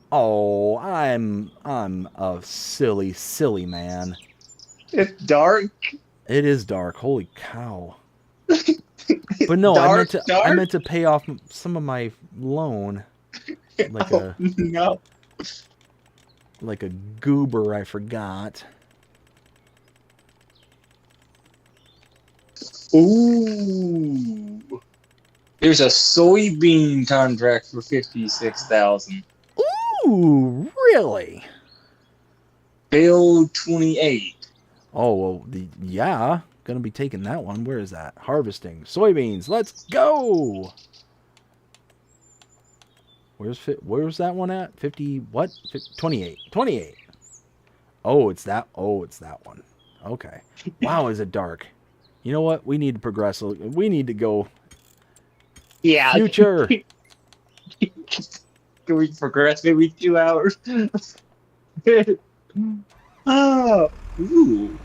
a silly man. It's dark. It is dark. Holy cow! But no, Dark. I meant to pay off some of my loan, like No. a goober. I forgot. Ooh. There's a soybean contract for 56,000. Ooh, really? Bill 28. Oh well, yeah, gonna be taking that one. Where is that? Harvesting soybeans. Let's go. Where's that one at? 50 what? 28. 28. Oh, it's that one. Okay. Wow, is it dark? You know what? We need to progress. We need to go Yeah. future. Can we progress maybe 2 hours? Oh. Ooh.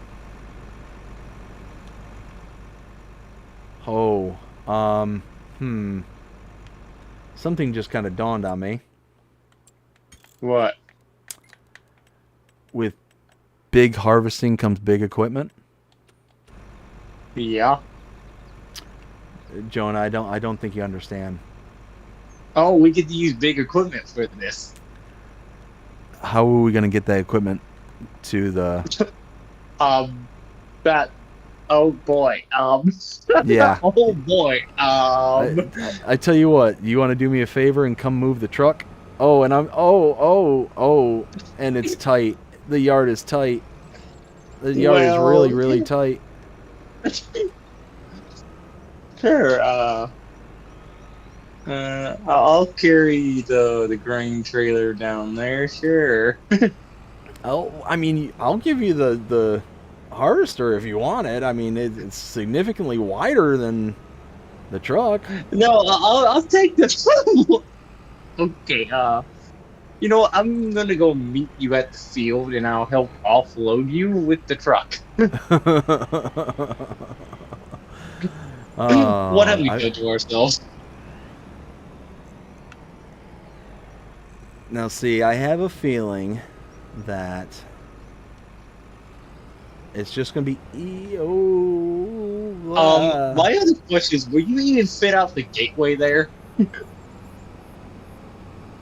Oh, something just kind of dawned on me. What? With big harvesting comes big equipment. Yeah. Jonah, I don't think you understand. Oh, we get to use big equipment for this. How are we going to get that equipment to the... That... Oh, boy. Yeah. Oh, boy. I tell you what, you want to do me a favor and come move the truck? Oh, and and it's tight. The yard is tight. The yard is really, really tight. Sure. I'll carry the grain trailer down there. Sure. I mean, I'll give you the harvester if you want it. I mean, it's significantly wider than the truck. No, I'll take this. Okay, you know what? I'm gonna go meet you at the field and I'll help offload you with the truck. What have we done to ourselves? Now, see, I have a feeling that it's just going to be My other question is, will you even fit out the gateway there?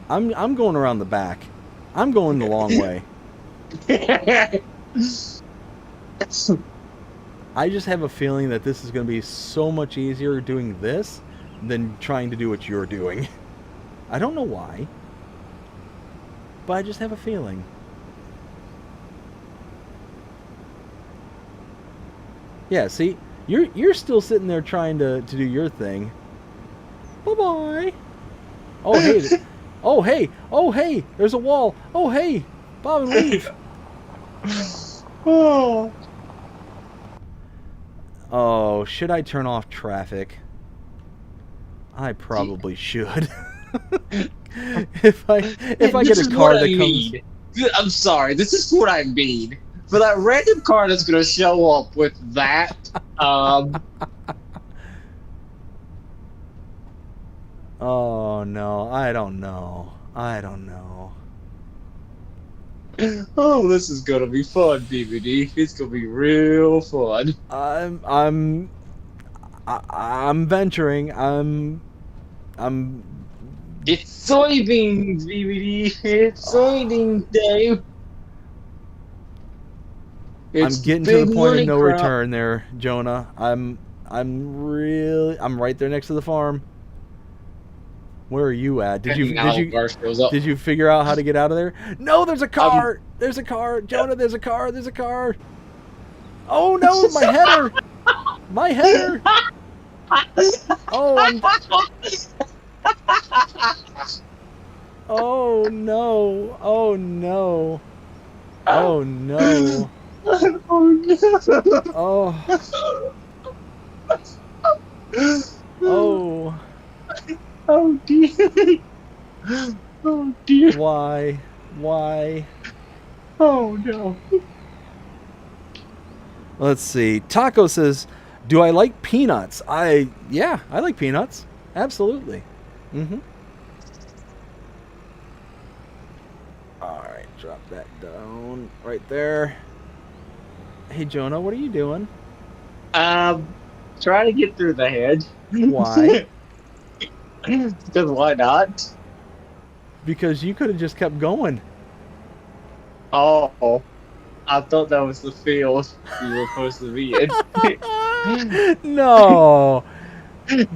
I'm going around the back. I'm going the long way. I just have a feeling that this is going to be so much easier doing this than trying to do what you're doing. I don't know why, but I just have a feeling. Yeah, see, you're still sitting there trying to do your thing. Bye-bye. Oh, hey. Oh, hey. Oh, hey. There's a wall. Oh, hey. Bob and leave. Oh. Oh, should I turn off traffic? I probably should. if I get a car that comes... I'm sorry, this is what I mean. For that random car that's gonna show up with that, Oh, no. I don't know. I don't know. oh, this is gonna be fun, DVD. It's gonna be real fun. I'm venturing. I'm It's soybeans, DVD. It's soybeans day. I'm getting to the point of no return there, Jonah. I'm right there next to the farm. Where are you at? Did you figure out how to get out of there? No, there's a car. There's a car. Jonah, there's a car. There's a car. Oh no, my header. My header. Oh, oh no. Oh no. Oh no. Oh. Oh. Oh dear. Oh dear. Why? Why? Oh no. Let's see. Taco says, "Do I like peanuts?" Yeah, I like peanuts. Absolutely. Mhm. All right, drop that down right there. Hey Jonah, what are you doing? Try to get through the hedge. Why? Because why not? Because you could have just kept going. Oh, I thought that was the field you were supposed to be in. No.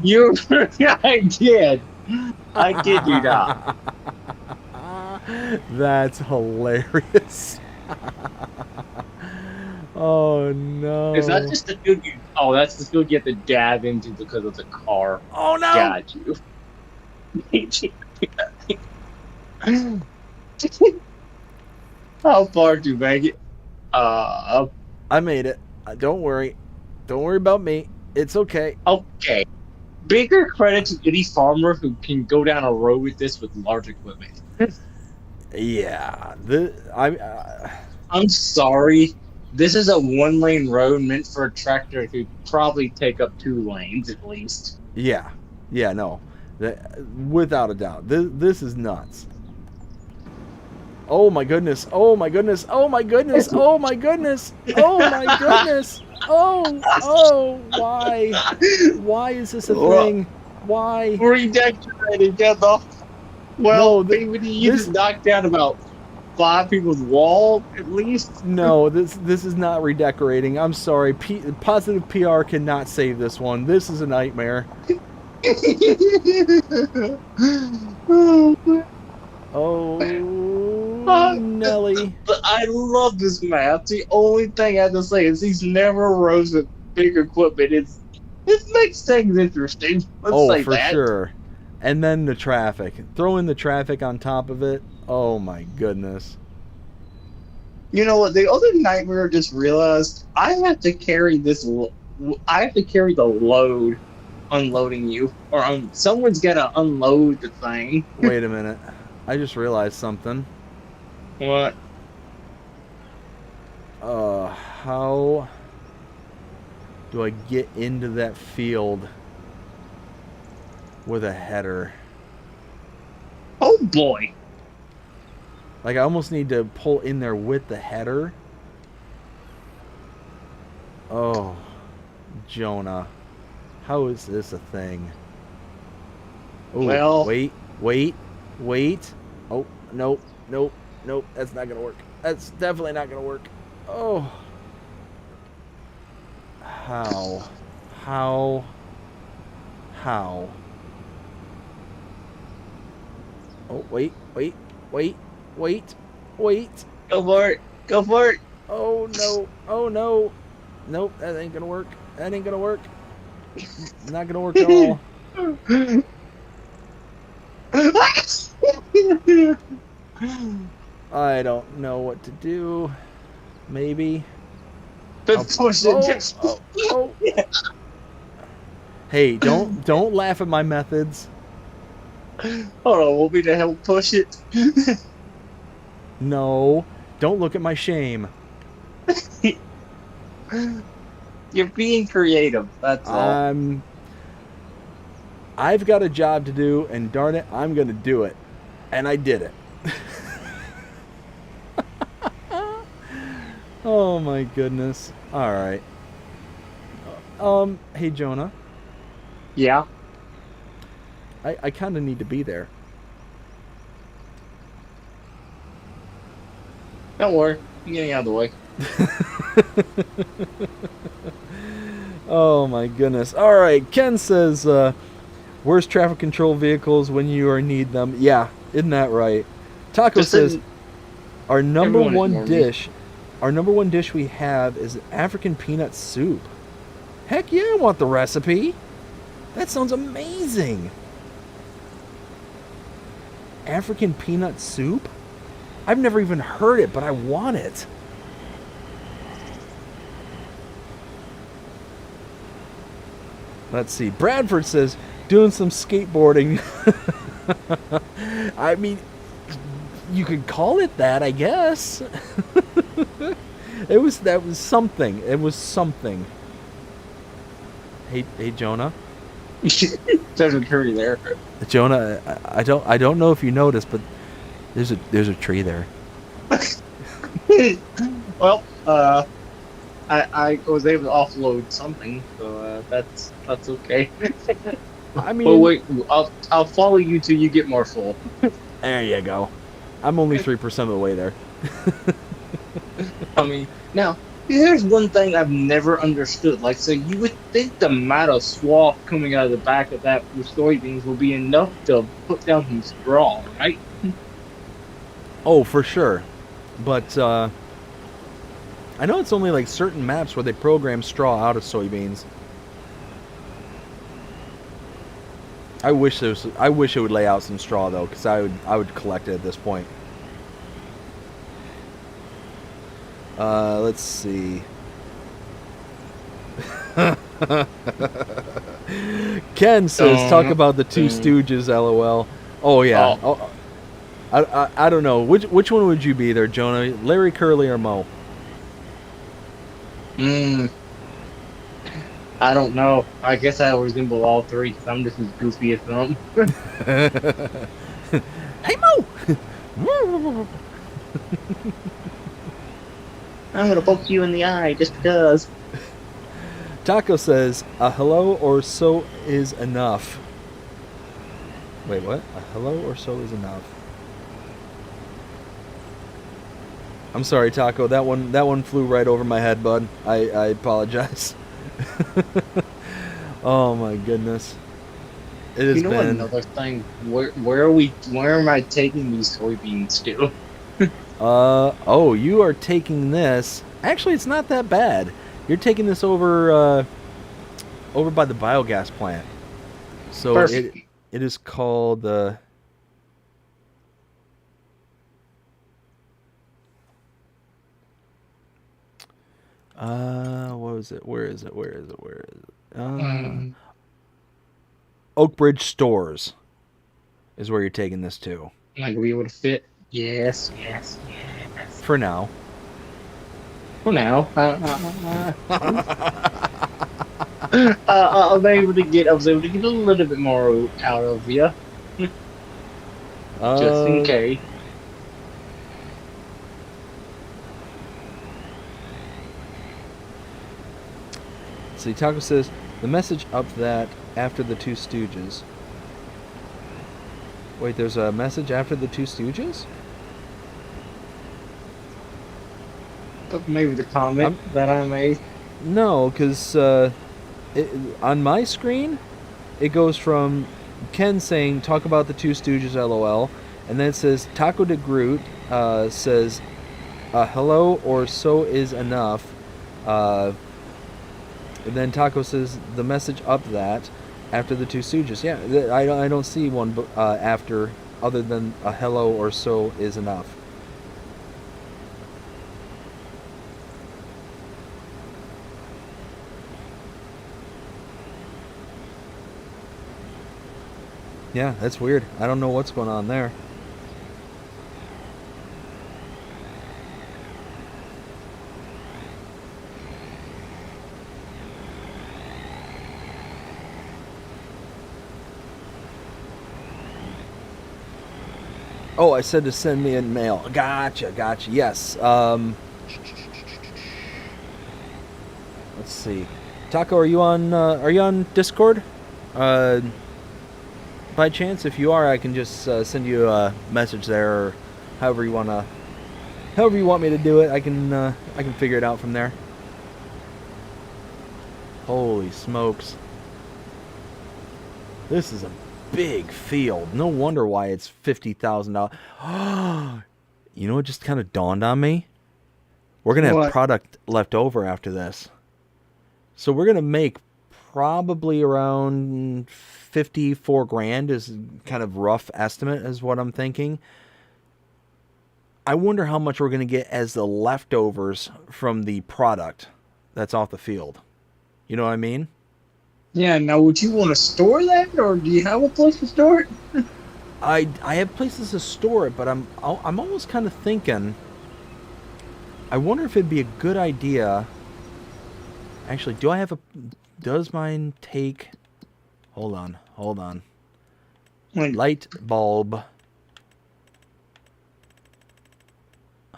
You, I did. I kid you not. That's hilarious. Oh no. Is that just the field you? Oh, that's the field you have to dab into because of the car. Oh no. Got you. How far did you make it? I made it. Don't worry. Don't worry about me. It's okay. Okay. Bigger credit to any farmer who can go down a road with this with large equipment. Yeah. I'm sorry. This is a one-lane road meant for a tractor who probably take up 2 lanes at least. Yeah. Yeah, no. Without a doubt. This is nuts. Oh my goodness. Oh my goodness. Oh my goodness. Oh my goodness. Oh my goodness. Oh, why? Why is this a thing? Why? Redecorated, get off. Well, No, you just knocked down about 5 people's wall, at least. No, this is not redecorating. I'm sorry. Positive PR cannot save this one. This is a nightmare. Oh, Nelly. But I love this map. The only thing I have to say is these narrow roads with big equipment. It makes things interesting. Let's say for that. sure. And then the traffic. Throw in the traffic on top of it. Oh my goodness. You know what? The other nightmare just realized I have to carry this. I have to carry the load, unloading you, or someone's gotta unload the thing. Wait a minute. I just realized something. What? How do I get into that field with a header? Oh boy! Like, I almost need to pull in there with the header. Oh, Jonah. How is this a thing? Oh, Well- wait. Oh, nope. That's not gonna work. That's definitely not gonna work. Oh. How? Oh, wait. Go for it. Go for it. Oh, no. Nope, that ain't gonna work. Not gonna work at all. I don't know what to do. Maybe. Push it. Oh. Hey, don't laugh at my methods. Hold on, want me to help push it? No, don't look at my shame. You're being creative. That's all. I've got a job to do, and darn it, I'm gonna do it. And I did it. Oh my goodness. All right. Hey Jonah. Yeah. I kind of need to be there. Don't worry. I'm getting out of the way. Oh my goodness. All right. Ken says, "Where's traffic control vehicles when you need them?" Yeah, isn't that right? Taco says, "Our number one dish we have is African peanut soup." Heck yeah, I want the recipe. That sounds amazing. African peanut soup? I've never even heard it, but I want it. Let's see. Bradford says, doing some skateboarding. I mean, you could call it that, I guess. That was something. It was something. Hey Jonah. There's a tree there. Jonah, I don't know if you noticed, but there's a tree there. Well, I was able to offload something, so that's okay. I mean, But wait, I'll follow you till you get more full. There you go. I'm only 3% of the way there. I mean, now here's one thing I've never understood. Like, so you would think the amount of swath coming out of the back of that with soybeans will be enough to put down some straw, right? Oh, for sure. But I know it's only like certain maps where they program straw out of soybeans. I wish it would lay out some straw though, because I would collect it at this point. Let's see. Ken says, talk about the Two Stooges, LOL. Oh yeah. Oh, I don't know. Which one would you be there, Jonah? Larry, Curly, or Moe? I don't know. I guess I resemble all three because I'm just as goofy as them. Hey, Moe! I'm gonna poke you in the eye just because. Taco says, a hello or so is enough. Wait, what? A hello or so is enough. I'm sorry, Taco. That one flew right over my head, bud. I apologize. Oh my goodness. It has been another thing. Where am I taking these soybeans to? oh, you are taking this. Actually, it's not that bad. You're taking this over by the biogas plant. So Perfect. it is called what was it? Where is it? Oak Ridge Stores is where you're taking this to. Am I gonna be able to fit? Yes. For now. For now. I was able to get a little bit more out of you. Just in case. see, Taco says, the message up that after the Two Stooges. Wait, there's a message after the Two Stooges? Maybe the comment that I made. No, because on my screen, it goes from Ken saying, talk about the Two Stooges, LOL, and then it says, Taco de Groot says, hello or so is enough. And then Taco says, the message up that after the Two Stooges. Yeah, I don't see one after other than a hello or so is enough. Yeah, that's weird. I don't know what's going on there. Oh, I said to send me a mail. Gotcha. Yes. Let's see. Taco, are you on Discord? By chance, if you are, I can just send you a message there, or however you want me to do it. I can figure it out from there. Holy smokes! This is a big field. No wonder why it's $50,000. You know what just kind of dawned on me? We're gonna have product left over after this, so we're gonna make probably around 54 grand is kind of rough estimate is what I'm thinking. I wonder how much we're going to get as the leftovers from the product that's off the field. You know what I mean? Yeah, now would you want to store that, or do you have a place to store it? I have places to store it, but I'm almost kind of thinking, I wonder if it'd be a good idea. Actually, does mine take... Hold on. Light bulb.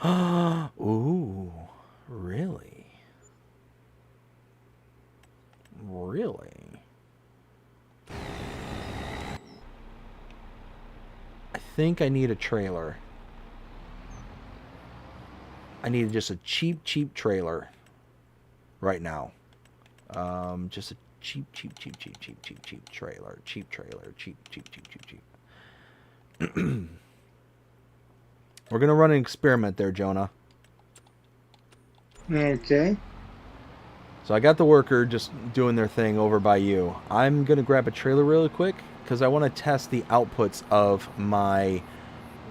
Ooh, really? I think I need a trailer. I need just a cheap trailer right now. Just a cheap trailer. Cheap. We're gonna run an experiment there, Jonah. Okay. So I got the worker just doing their thing over by you. I'm gonna grab a trailer really quick because I want to test the outputs of my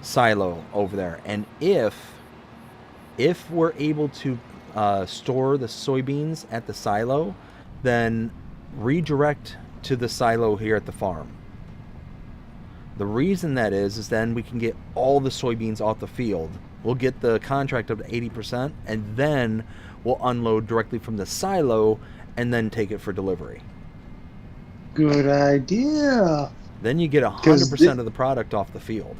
silo over there, and if we're able to store the soybeans at the silo, then redirect to the silo here at the farm. The reason that is then we can get all the soybeans off the field. We'll get the contract up to 80%, and then we'll unload directly from the silo and then take it for delivery. Good idea. Then you get 100% of the product off the field.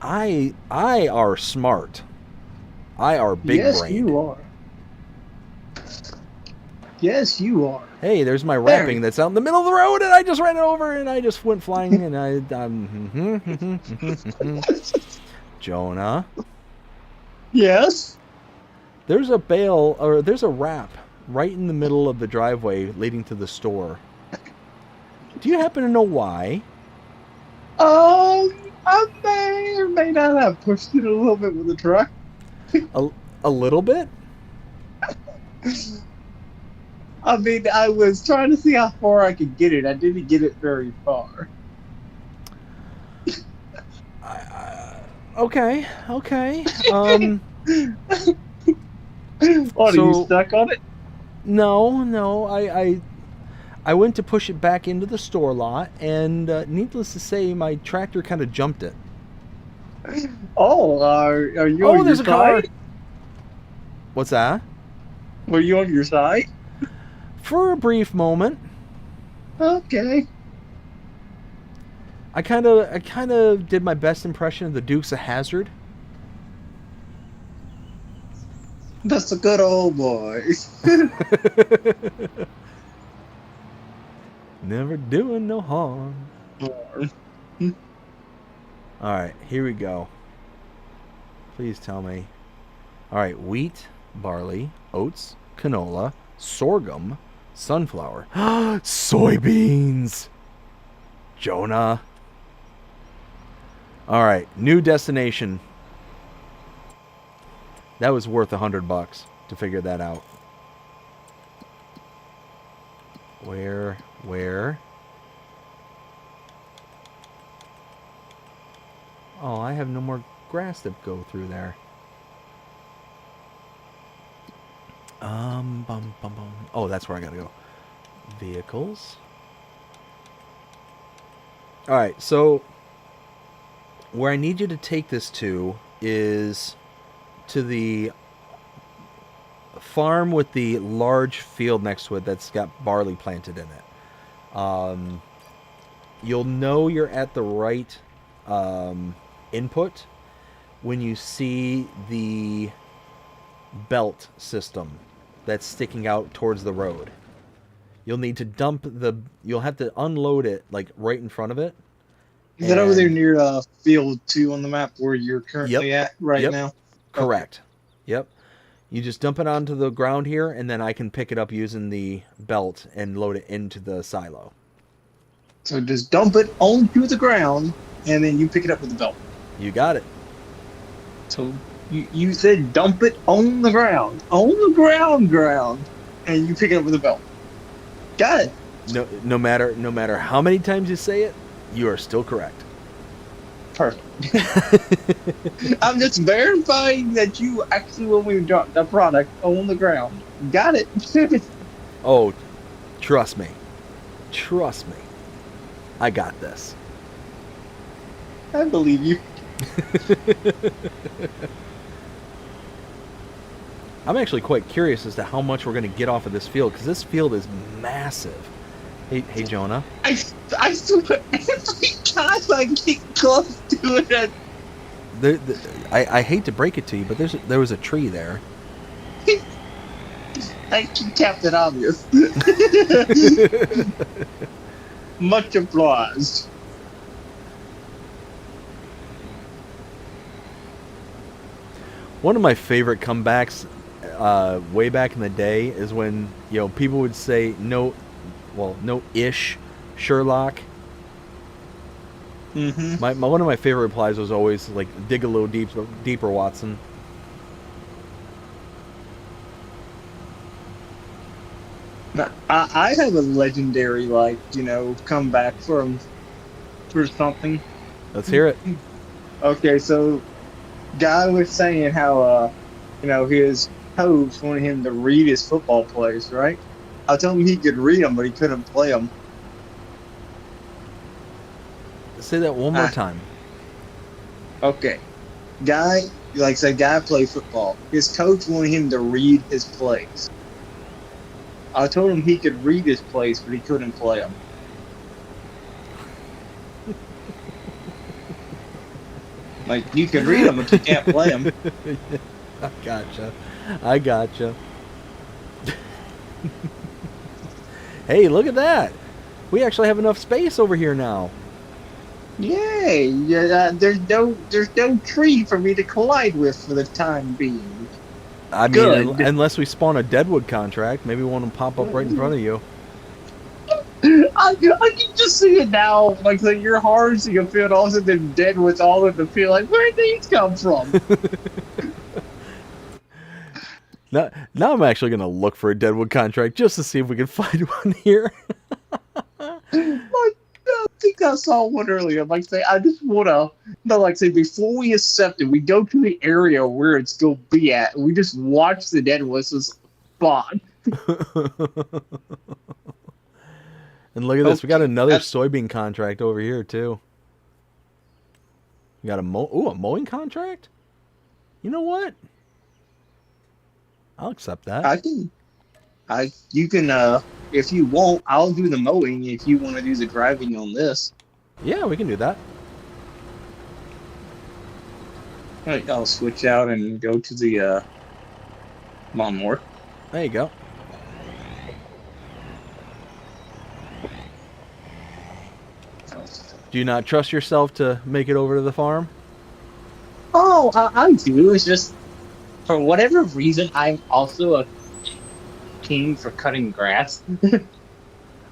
I are smart. I are big brained. Yes, you are. Yes, you are. Hey, there's my wrapping that's out in the middle of the road, and I just ran it over, and I just went flying, and I'm Jonah. Yes. There's a bale, or there's a wrap right in the middle of the driveway leading to the store. Do you happen to know why? I may or may not have pushed it a little bit with the truck. A little bit? I mean, I was trying to see how far I could get it. I didn't get it very far. Okay. What, are you stuck on it? No. I went to push it back into the store lot, and needless to say, my tractor kind of jumped it. Oh, are you on there's your a car. side? What's that? Were you on your side? For a brief moment. Okay. I kind of did my best impression of the Dukes of Hazzard. That's a good old boy. Never doing no harm. Alright, here we go. Please tell me. Alright, wheat, barley, oats, canola, sorghum, sunflower, soybeans. Jonah. Alright, new destination. That was worth $100 to figure that out. Where? Oh, I have no more grass to go through there. Oh, that's where I gotta go. Vehicles. Alright, so where I need you to take this to is to the farm with the large field next to it that's got barley planted in it. You'll know you're at the right input when you see the belt system that's sticking out towards the road. You'll need to you'll have to unload it like right in front of it. Is that over there near field 2 on the map where you're currently at right now? Correct. Okay. Yep. You just dump it onto the ground here, and then I can pick it up using the belt and load it into the silo. So just dump it onto the ground, and then you pick it up with the belt. You got it. So you said dump it on the ground, and you pick it up with the belt. Got it. No matter how many times you say it, you are still correct. Perfect. I'm just verifying that you actually want me to drop the product on the ground. Got it. Oh, trust me. I got this. I believe you. I'm actually quite curious as to how much we're going to get off of this field, because this field is massive. Hey, Jonah. I swear, every time I get close to it, I hate to break it to you, but there was a tree there. Captain Obvious. Much applause. One of my favorite comebacks way back in the day is when people would say no-ish Sherlock. Mm-hmm. One of my favorite replies was always like, dig a little deeper, Watson. Now, I have a legendary comeback for something. Let's hear it. Okay, so guy was saying how his coach wanted him to read his football plays, right? I told him he could read them, but he couldn't play them. Say that one more time. Okay. Guy played football. His coach wanted him to read his plays. I told him he could read his plays, but he couldn't play them. You can read them, but you can't play them. I gotcha. Hey, look at that. We actually have enough space over here now. Yay! There's no tree for me to collide with for the time being. I mean, unless we spawn a Deadwood contract, maybe one will pop up right in front of you. I can just see it now. You're harvesting a field, all of a sudden Deadwood's all in the field. Like, where'd these come from? Now I'm actually going to look for a Deadwood contract just to see if we can find one here. I think I saw one earlier. I just want to, before we accept it, we go to the area where it's going to be at, and we just watch the Deadwoods spawn. And look at this. We got another soybean contract over here, too. We got a mowing contract? You know what? I'll accept that. You can, if you want, I'll do the mowing if you want to do the driving on this. Yeah, we can do that. Alright, I'll switch out and go to the, lawnmower. There you go. Do you not trust yourself to make it over to the farm? Oh, I do. It's just for whatever reason, I'm also a king for cutting grass.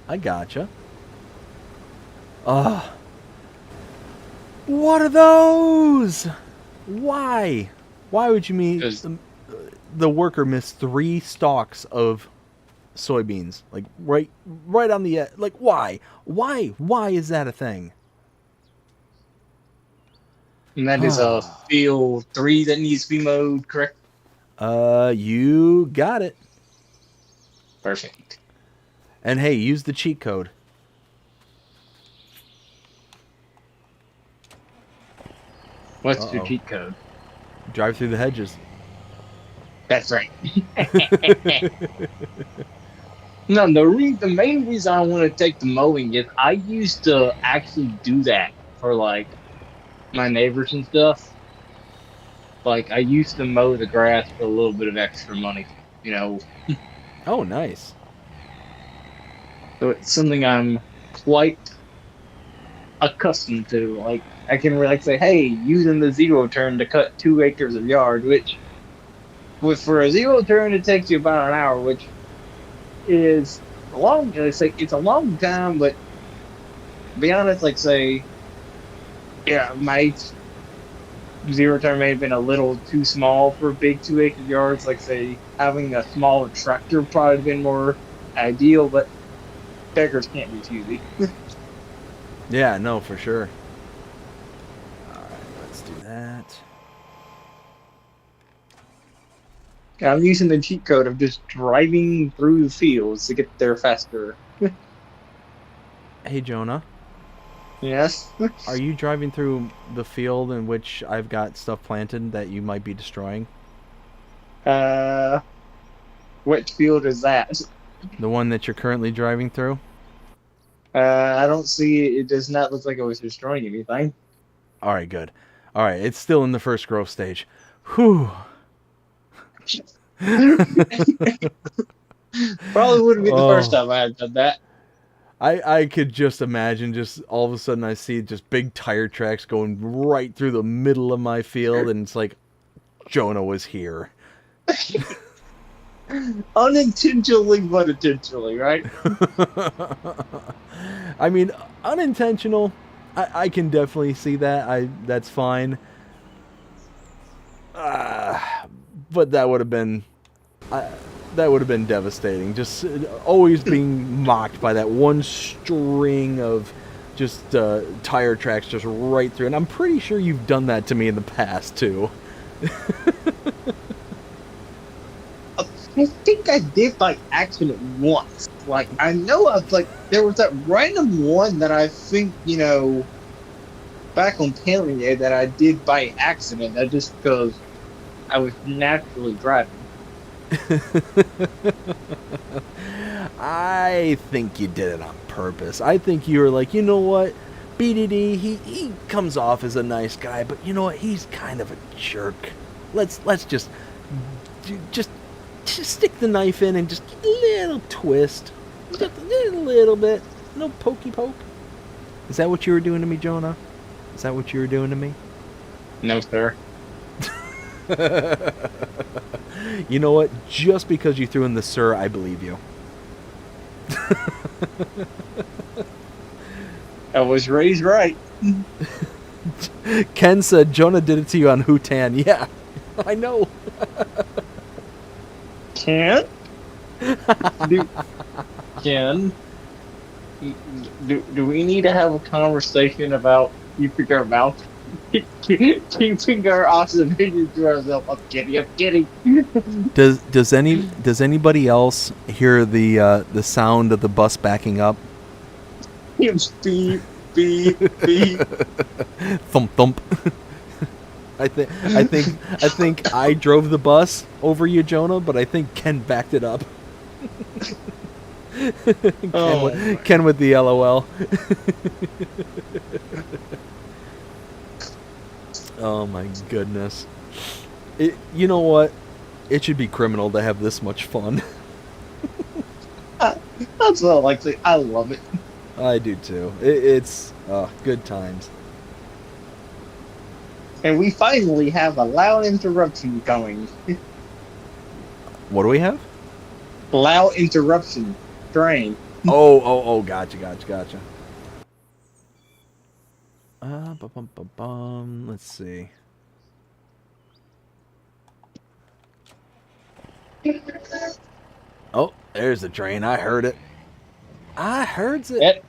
I gotcha. Ugh. What are those? Why? Why would you mean 'Cause- the worker missed 3 stalks of soybeans? Like right on the like why? Why is that a thing? And that is a field 3 that needs to be mowed, correct? You got it. Perfect. And hey, use the cheat code. What's Uh-oh. your cheat code? Drive through the hedges. That's right. No, the main reason I want to take the mowing is I used to actually do that for like my neighbors and stuff. Like I used to mow the grass for a little bit of extra money, you know. Oh, nice. So it's something I'm quite accustomed to. Like I can like say, hey, using the 0 turn to cut 2 acres of yard, which for a 0 turn it takes you about an hour, which is a long. It's like it's a long time, but to be honest, like say, yeah, my 0 turn may have been a little too small for big 2 acre yards. Like say, having a smaller tractor probably been more ideal, but beggars can't be choosy. Yeah, no, for sure. Alright, let's do that. I'm using the cheat code of just driving through the fields to get there faster. Hey, Jonah. Yes. Are you driving through the field in which I've got stuff planted that you might be destroying? Which field is that? The one that you're currently driving through? I don't see it. It does not look like it was destroying anything. Alright, good. Alright, it's still in the first growth stage. Whew. Probably wouldn't be the first time I had done that. I could just imagine just all of a sudden I see just big tire tracks going right through the middle of my field and it's like Jonah was here. Unintentionally, but intentionally, right? I mean, unintentional. I can definitely see that. That's fine. But that would have been devastating. Just always being mocked by that one string of just tire tracks just right through. And I'm pretty sure you've done that to me in the past too. I think I did by accident once. Like I know there was that random one that I think back on Taylor Day that I did by accident. That just because I was naturally driving. I think you did it on purpose. I think you were like, you know what, BDD, he comes off as a nice guy, but you know what, he's kind of a jerk. Let's just stick the knife in and just a little twist, just a little bit, no pokey poke. Is that what you were doing to me, Jonah? Is that what you were doing to me? No, sir. You know what? Just because you threw in the sir, I believe you. I was raised right. Ken said Jonah did it to you on Hootan. Yeah, I know. Ken? Do we need to have a conversation about keeping our mouth, keeping our observations to ourselves? I'm kidding. Does anybody else hear the sound of the bus backing up? Beep, beep, beep. Thump thump. I think I drove the bus over you, Jonah, but I think Ken backed it up. Ken with the LOL. Oh my goodness. You know what? It should be criminal to have this much fun. That's what I like to say. I love it. I do too. It's good times. And we finally have a loud interruption going. What do we have? Loud interruption train. Oh, gotcha. Let's see. Oh, there's the train. I heard it. I heard it.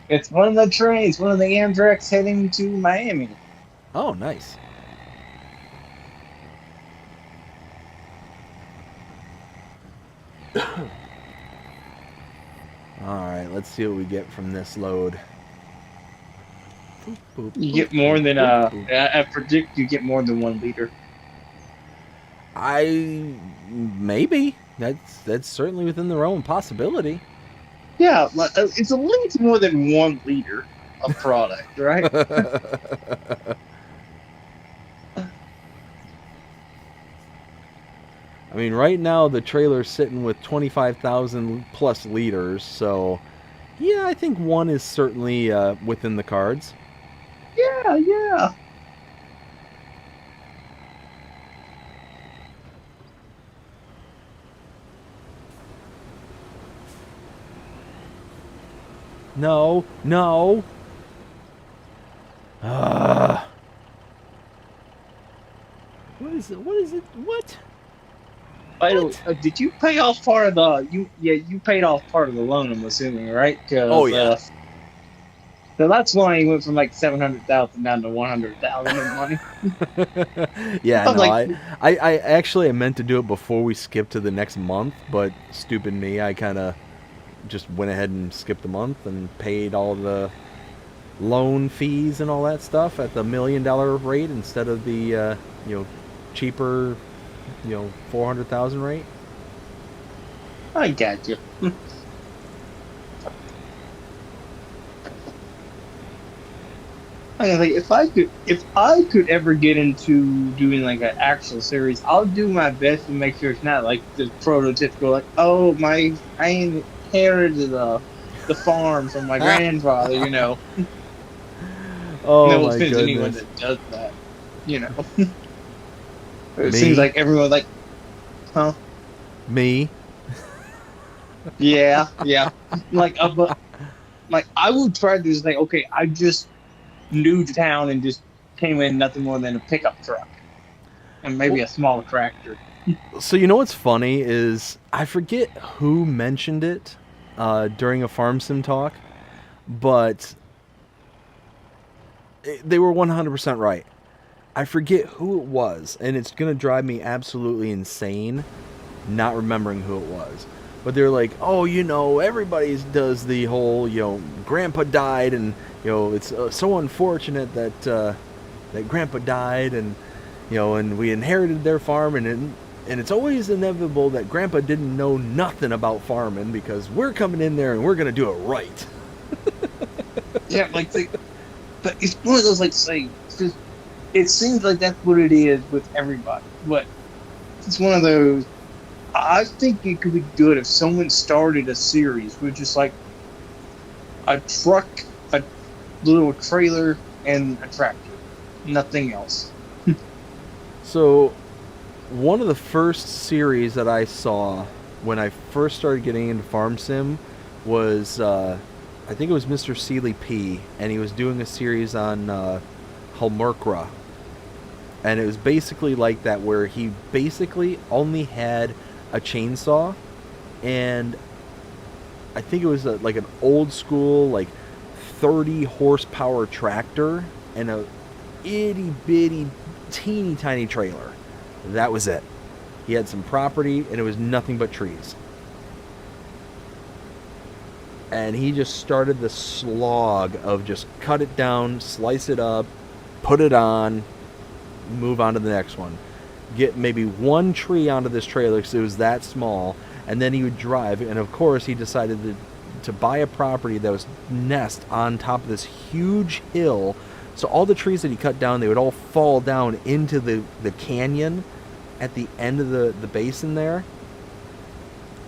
It's one of the trains, one of the Amtrak's heading to Miami. Oh, nice. Alright, let's see what we get from this load. You get more than I predict you get more than 1 liter. Maybe. That's certainly within the realm of possibility. Yeah, it's at least more than 1 liter of product, right? I mean, right now the trailer's sitting with 25,000 plus liters, so yeah, I think 1 is certainly within the cards. Yeah. No. What is it? What? Did you pay off part of the? You paid off part of the loan. I'm assuming, right? Oh yeah. So that's why he went from like 700,000 down to 100,000 in money. Yeah, no, I actually meant to do it before we skipped to the next month, but stupid me, I kind of just went ahead and skipped the month and paid all the loan fees and all that stuff at the $1 million rate instead of the cheaper, 400,000 rate. I got you. I think if I could ever get into doing like an actual series, I'll do my best to make sure it's not like the prototypical like, oh I inherited the farm from my grandfather, Oh no my offense to anyone goodness. that does that, It seems like everyone like, huh? Me? Yeah. Like I would try to just like, okay, I just new to town and just came in nothing more than a pickup truck and maybe a small tractor. So what's funny is I forget who mentioned it during a farm sim talk, but they were 100% right. I forget who it was, and it's gonna drive me absolutely insane not remembering who it was. But they're like, oh, everybody does the whole, Grandpa died, and it's so unfortunate that Grandpa died, and and we inherited their farm, and it's always inevitable that Grandpa didn't know nothing about farming because we're coming in there and we're gonna do it right. Yeah, but it's one of those because it seems like that's what it is with everybody, but it's one of those. I think it could be good if someone started a series with just like a truck, a little trailer, and a tractor. Nothing else. So, one of the first series that I saw when I first started getting into Farm Sim was, I think it was Mr. Seeley P, and he was doing a series on Hulmurkra. And it was basically like that, where he basically only had a chainsaw, and I think it was like an old school 30 horsepower tractor and a itty bitty teeny tiny trailer. That was it. He had some property and it was nothing but trees, and he just started the slog of just cut it down, slice it up, put it on, move on to the next one. Get maybe one tree onto this trailer because it was that small, and then he would drive. And of course, he decided to buy a property that was nest on top of this huge hill. So all the trees that he cut down, they would all fall down into the canyon, at the end of the basin there.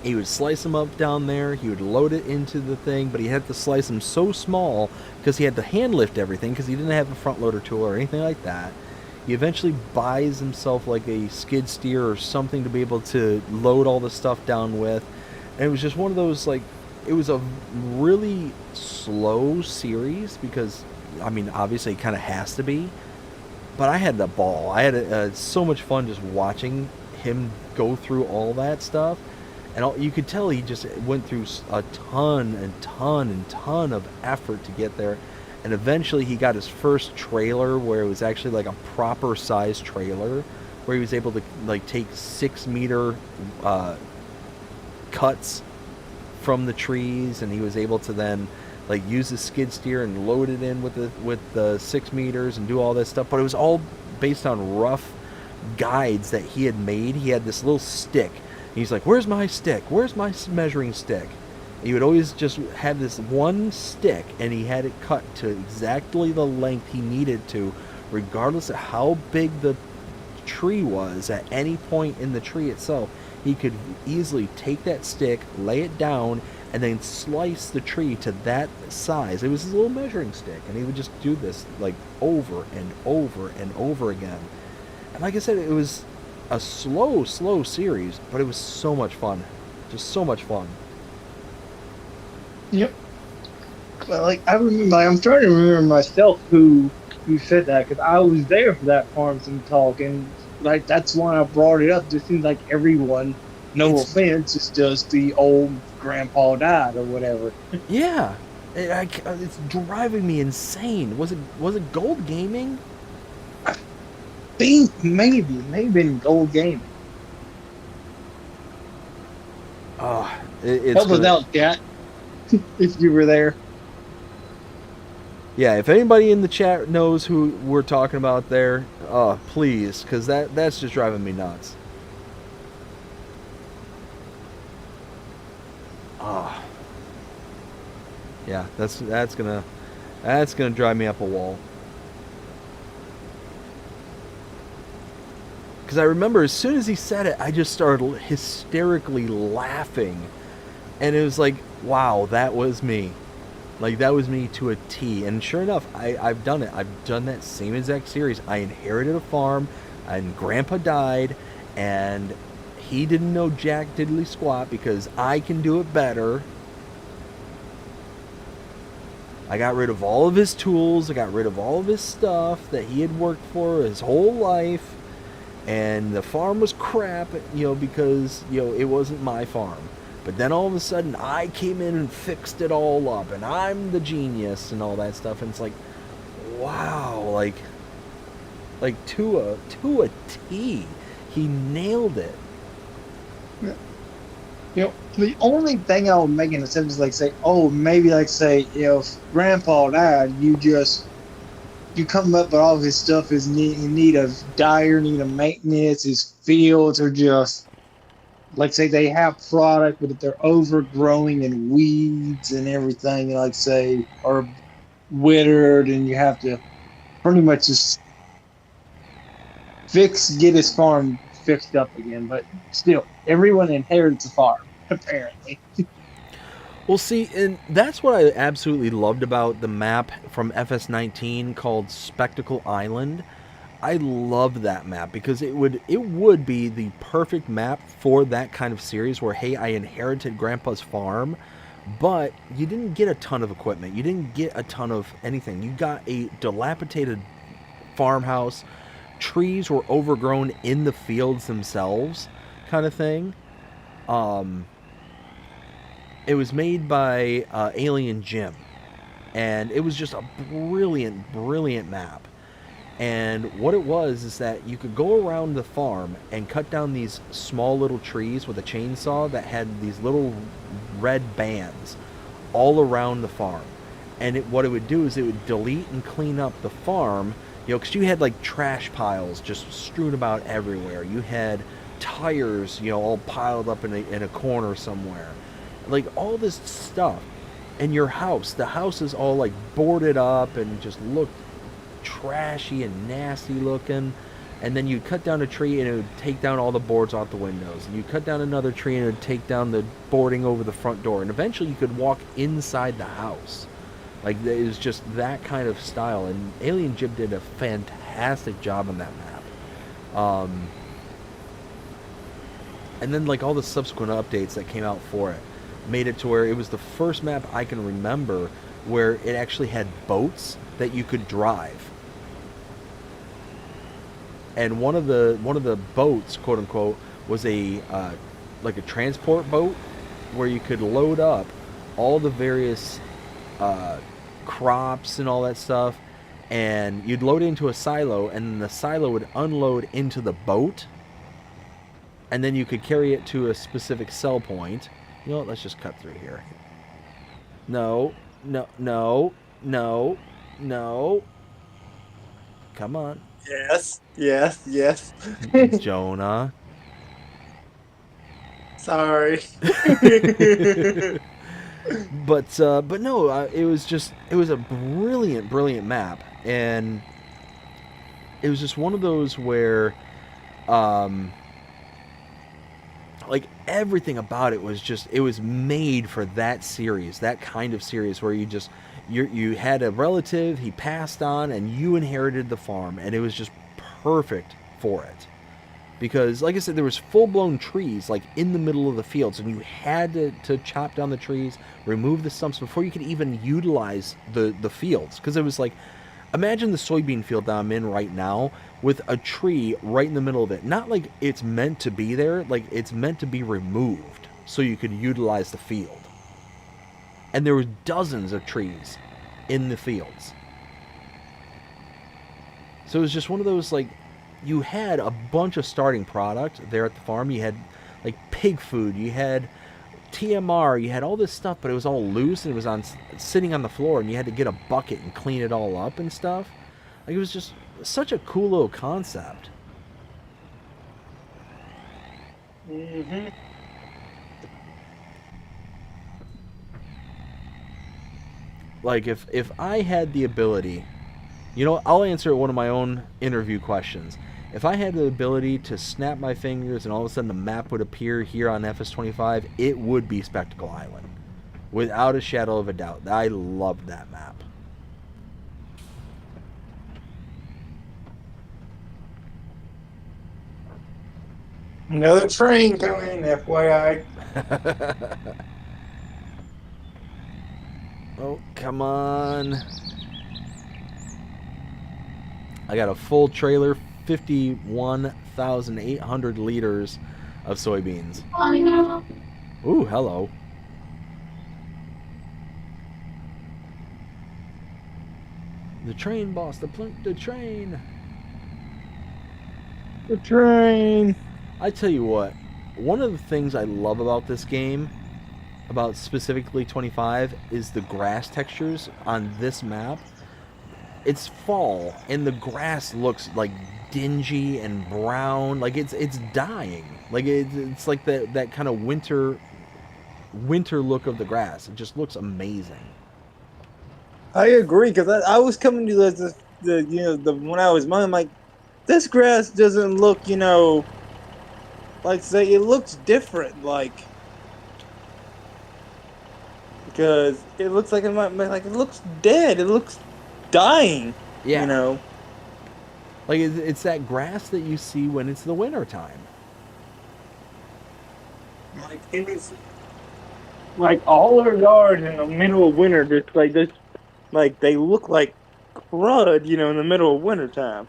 He would slice them up down there. He would load it into the thing, but he had to slice them so small because he had to hand lift everything because he didn't have a front loader tool or anything like that. He eventually buys himself like a skid steer or something to be able to load all the stuff down with. And it was just one of those, like, it was a really slow series because, I mean, obviously it kind of has to be. But I had the ball. I had so much fun just watching him go through all that stuff. And you could tell he just went through a ton of effort to get there. And eventually he got his first trailer where it was actually like a proper size trailer, where he was able to like take 6 meter cuts from the trees, and he was able to then like use the skid steer and load it in with the 6 meters and do all this stuff. But it was all based on rough guides that he had made. He had this little stick. He's like, where's my stick? Where's my measuring stick? He would always just have this one stick, and he had it cut to exactly the length he needed to, regardless of how big the tree was at any point in the tree itself. He could easily take that stick, lay it down, and then slice the tree to that size. It was his little measuring stick, and he would just do this like over and over and over again. And like I said, it was a slow series, but it was so much fun. Just so much fun. Yep. Well, like I remember, I'm trying to remember myself who said that, because I was there for that Farmington talk, and like that's why I brought it up. It seems like everyone, no offense, it's just the old grandpa died or whatever. Yeah, it's driving me insane. Was it Gold Gaming? Maybe in Gold Gaming. Oh, it's help us out, Cat. If you were there. Yeah, if anybody in the chat knows who we're talking about there, please, because that's just driving me nuts. Yeah, that's gonna drive me up a wall. Because I remember as soon as he said it, I just started hysterically laughing. And it was like, wow, that was me. Like, that was me to a T. And sure enough, I've done it. I've done that same exact series. I inherited a farm, and Grandpa died, and he didn't know jack diddly squat because I can do it better. I got rid of all of his tools. I got rid of all of his stuff that he had worked for his whole life. And the farm was crap, because, it wasn't my farm. But then all of a sudden, I came in and fixed it all up, and I'm the genius and all that stuff. And it's like, wow, like to a T, he nailed it. Yeah. The only thing I would make in a sense is like say, if Grandpa died, you come up with all of his stuff is in need of need of maintenance. His fields are just, like say they have product, but if they're overgrowing and weeds and everything, like say, are withered, and you have to pretty much just get his farm fixed up again. But still, everyone inherits a farm, apparently. Well, see, and that's what I absolutely loved about the map from FS19 called Spectacle Island. I loved that map because it would be the perfect map for that kind of series where, hey, I inherited Grandpa's farm, but you didn't get a ton of equipment. You didn't get a ton of anything. You got a dilapidated farmhouse. Trees were overgrown in the fields themselves, kind of thing. It was made by Alien Jim, and it was just a brilliant map. And what it was is that you could go around the farm and cut down these small little trees with a chainsaw that had these little red bands all around the farm. And what it would do is it would delete and clean up the farm, because you had like trash piles just strewn about everywhere. You had tires, all piled up in a corner somewhere. Like all this stuff. And the house is all like boarded up and just looked trashy and nasty looking. And then you'd cut down a tree and it would take down all the boards off the windows. And you cut down another tree and it would take down the boarding over the front door. And eventually you could walk inside the house. Like, it was just that kind of style. And Alien Jib did a fantastic job on that map. And then, like, all the subsequent updates that came out for it made it to where it was the first map I can remember where it actually had boats that you could drive. And one of the boats, quote unquote, was a like a transport boat where you could load up all the various crops and all that stuff, and you'd load it into a silo, and then the silo would unload into the boat, and then you could carry it to a specific sell point. You know what? Let's just cut through here. No. Come on. Yes. Jonah. Sorry. But no, it was a brilliant map, and it was just one of those where, like, everything about it was made for that series, that kind of series where you had a relative, he passed on, and you inherited the farm, and it was just perfect for it. Because, like I said, there was full-blown trees, like, in the middle of the fields, and you had to chop down the trees, remove the stumps before you could even utilize the fields. Because it was like, imagine the soybean field that I'm in right now with a tree right in the middle of it. Not like it's meant to be there, like it's meant to be removed so you could utilize the field. And there were dozens of trees in the fields. So it was just one of those, like, you had a bunch of starting product there at the farm. You had, like, pig food, you had TMR, you had all this stuff, but it was all loose and it was sitting on the floor, and you had to get a bucket and clean it all up and stuff. Like, it was just such a cool little concept. Mm-hmm. Like, if I had the ability, you know, I'll answer one of my own interview questions. If I had the ability to snap my fingers and all of a sudden the map would appear here on FS25, it would be Spectacle Island. Without a shadow of a doubt. I loved that map. Another train coming, FYI. Oh, come on. I got a full trailer, 51,800 liters of soybeans. Ooh, hello. The train, boss. The train. The train. I tell you what, one of the things I love about this game, about specifically 25, is the grass textures on this map. It's fall, and the grass looks like dingy and brown, like it's dying. Like it's like that kind of winter look of the grass. It just looks amazing. I agree, because I was coming to the when I was mowing, I'm like, this grass doesn't look, like, say, it looks different, like, because it looks like it looks dead. It looks dying. Yeah. Like, it's that grass that you see when it's the winter time. Like, it is, like, all our yards in the middle of winter, just like this, like, they look like crud, in the middle of winter time.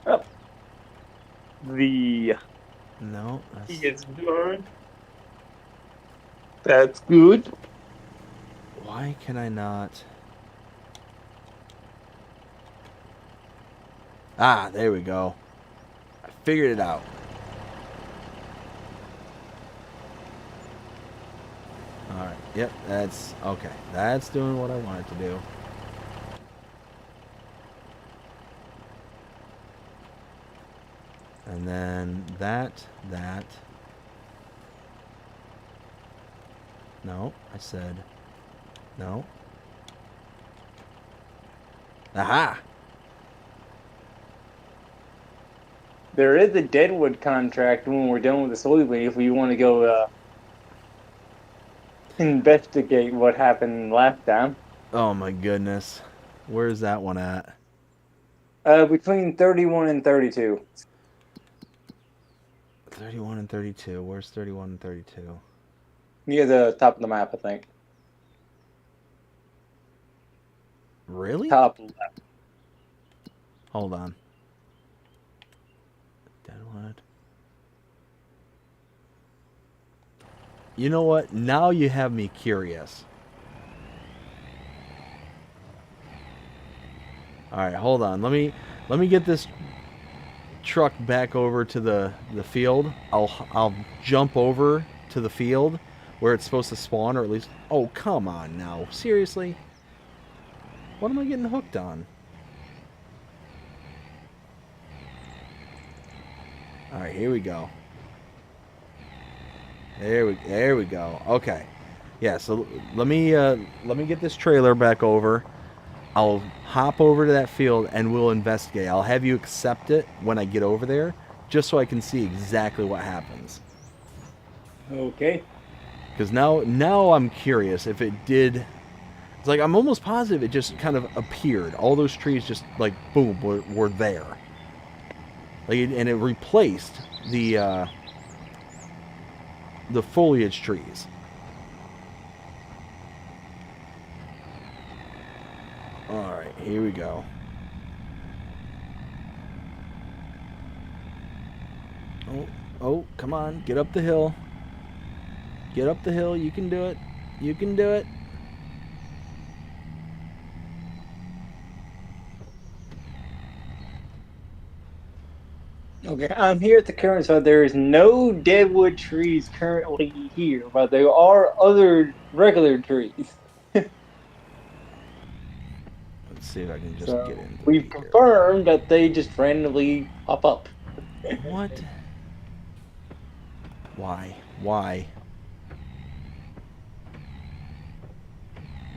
Oh. No. He is done. That's good. Why can I not? Ah, there we go. I figured it out. Alright, yep, that's okay. That's doing what I want it to do. And then that. No, I said no. Aha! There is a Deadwood contract when we're done with the soybean if we want to go investigate what happened last time. Oh my goodness. Where's that one at? Between 31 and 32. 31 and 32. Where's 31 and 32? Near the top of the map, I think. Really? Top left. Hold on. Deadwood. You know what? Now you have me curious. All right, hold on. Let me get this truck back over to the field. I'll jump over to the field where it's supposed to spawn, or at least. Oh, come on now. Seriously? What am I getting hooked on? All right, here we go. There we go. Okay. Yeah, so let me get this trailer back over. I'll hop over to that field and we'll investigate. I'll have you accept it when I get over there, just so I can see exactly what happens. Okay. Because now I'm curious if it did. It's like I'm almost positive it just kind of appeared. All those trees just like boom were there. Like and it replaced the foliage trees. All right, here we go. Oh, come on, get up the hill. Get up the hill. You can do it. You can do it. Okay, I'm here at the current spot. There is no deadwood trees currently here, but there are other regular trees. Let's see if I can just So get in. we've confirmed that they just randomly pop up. What? Why? Why?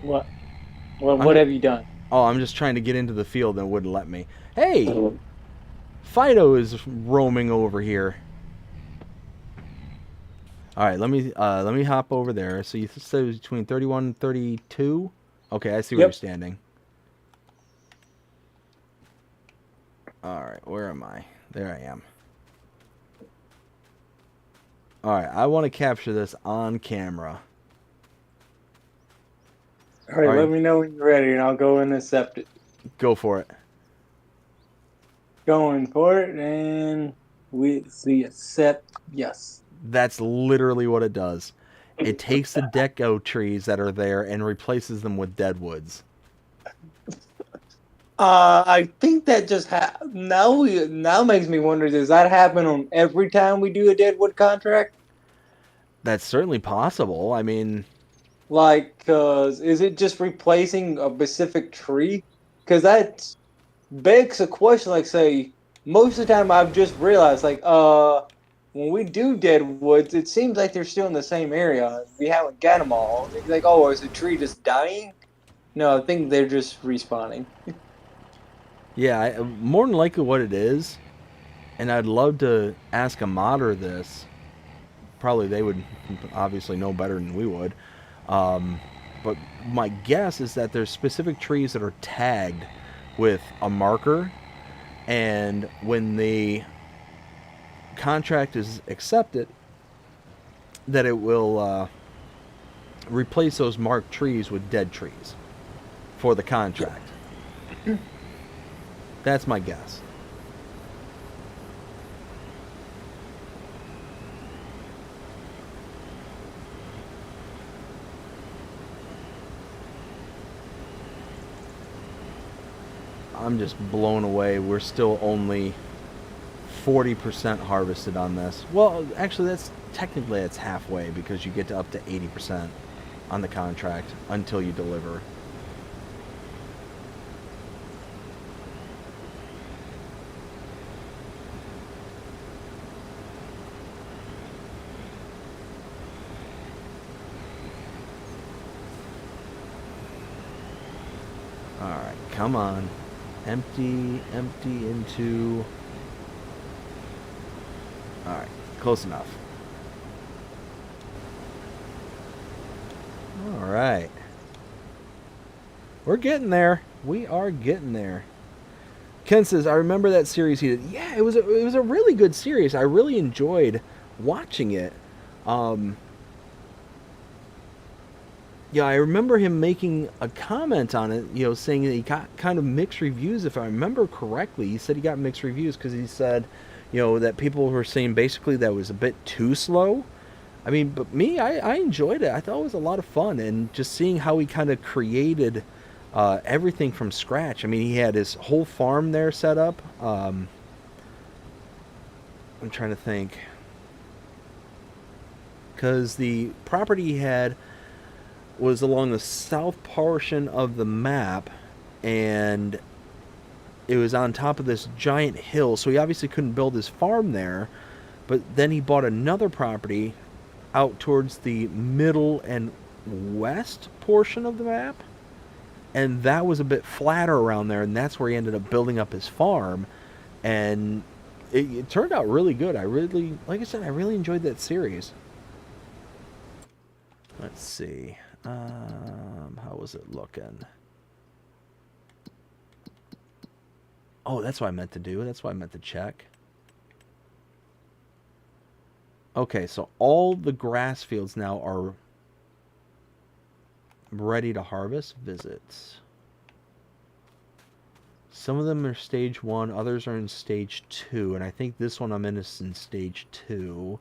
What? What have you done? Oh, I'm just trying to get into the field and it wouldn't let me. Hey! Fido is roaming over here. All right, let me hop over there. So you said it was between 31 and 32? Okay, I see where you're standing. All right, where am I? There I am. All right, I want to capture this on camera. All right, let me know when you're ready, and I'll go and accept it. Go for it. Going for it, and we see accept. Yes. That's literally what it does. It takes the deco trees that are there and replaces them with deadwoods. I think that just now makes me wonder: does that happen on every time we do a deadwood contract? That's certainly possible. I mean, Like, is it just replacing a specific tree? Because that begs a question. Like, say, most of the time I've just realized, like, when we do deadwoods, it seems like they're still in the same area. We haven't got them all. It's like, oh, is the tree just dying? No, I think they're just respawning. yeah, more than likely what it is, and I'd love to ask a modder this. Probably they would obviously know better than we would. But my guess is that there's specific trees that are tagged with a marker, and when the contract is accepted, that it will replace those marked trees with dead trees for the contract. That's my guess. I'm just blown away. We're still only 40% harvested on this. Well, actually, that's halfway because you get to up to 80% on the contract until you deliver. Come on. Empty into... Alright, close enough. Alright. We're getting there. We are getting there. Ken says, I remember that series he did. Yeah, it was a really good series. I really enjoyed watching it. Yeah, I remember him making a comment on it, saying that he got kind of mixed reviews, if I remember correctly. He said he got mixed reviews because he said, that people were saying basically that was a bit too slow. I mean, but me, I enjoyed it. I thought it was a lot of fun, and just seeing how he kind of created everything from scratch. I mean, he had his whole farm there set up. I'm trying to think. Because the property he had was along the south portion of the map, and it was on top of this giant hill, so he obviously couldn't build his farm there. But then he bought another property out towards the middle and west portion of the map, and that was a bit flatter around there, and that's where he ended up building up his farm. And it turned out really good. Like I said, I really enjoyed that series. Let's see. How was it looking? Oh, that's what I meant to do. That's what I meant to check. Okay, so all the grass fields now are ready to harvest. Visits. Some of them are stage 1, others are in stage 2, and I think this one I'm in is in stage 2.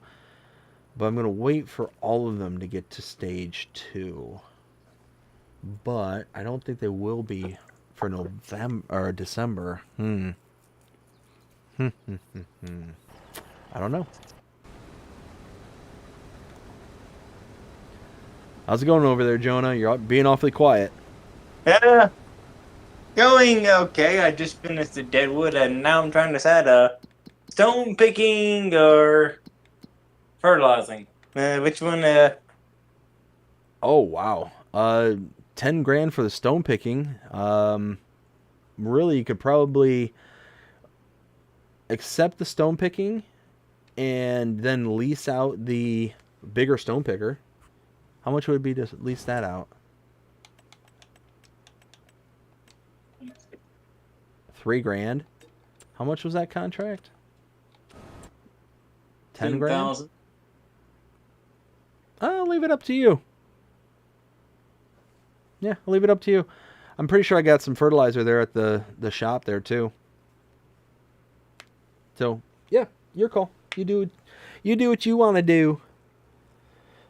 But I'm going to wait for all of them to get to stage 2. But I don't think they will be for November or December. I don't know. How's it going over there, Jonah? You're being awfully quiet. Yeah. Going okay. I just finished the deadwood, and now I'm trying to decide stone picking or fertilizing. Which one? Oh, wow. 10 grand for the stone picking. Really, you could probably accept the stone picking and then lease out the bigger stone picker. How much would it be to lease that out? 3 grand. How much was that contract? 10 grand? I'll leave it up to you. Yeah, I'll leave it up to you. I'm pretty sure I got some fertilizer there at the shop there too. So, yeah, your call. You do what you want to do.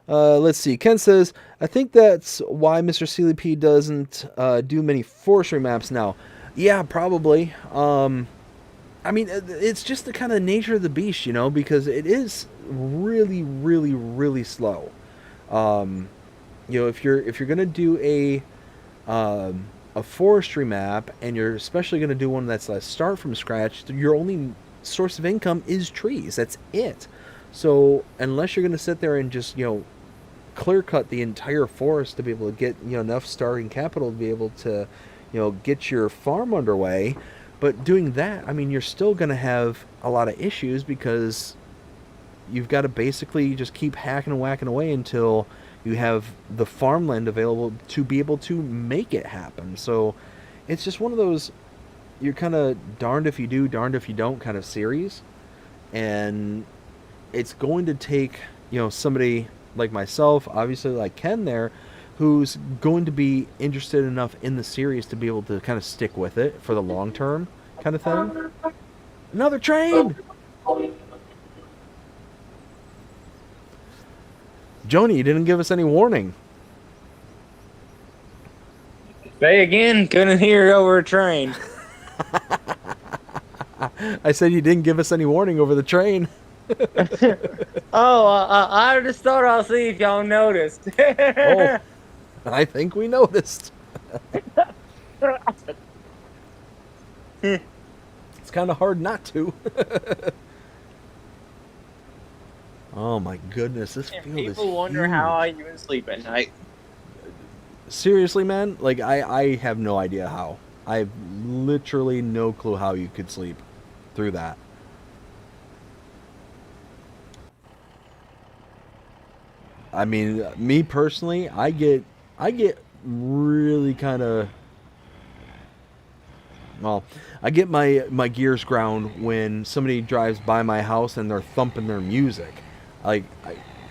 Let's see. Ken says, I think that's why Mr. Sealy P doesn't do many forestry maps now. Yeah, probably. I mean, it's just the kind of nature of the beast, because it is really, really, really slow. If you're gonna do a forestry map, and you're especially gonna do one that's start from scratch, your only source of income is trees. That's it. So unless you're gonna sit there and just clear cut the entire forest to be able to get enough starting capital to be able to get your farm underway, but doing that, I mean, you're still gonna have a lot of issues because you've got to basically just keep hacking and whacking away until you have the farmland available to be able to make it happen. So it's just one of those, you're kind of darned if you do, darned if you don't kind of series. And it's going to take, somebody like myself, obviously like Ken there, who's going to be interested enough in the series to be able to kind of stick with it for the long term kind of thing. Another train! Joni, you didn't give us any warning. Say again, couldn't hear over a train. I said you didn't give us any warning over the train. I just thought I'll see if y'all noticed. Oh, I think we noticed. It's kind of hard not to. Oh my goodness, this field is People wonder huge. how I even sleep at night. Seriously, man, like I have no idea how. I have literally no clue how you could sleep through that. I mean, me personally, I get really kind of, well, I get my gears ground when somebody drives by my house and they're thumping their music, like,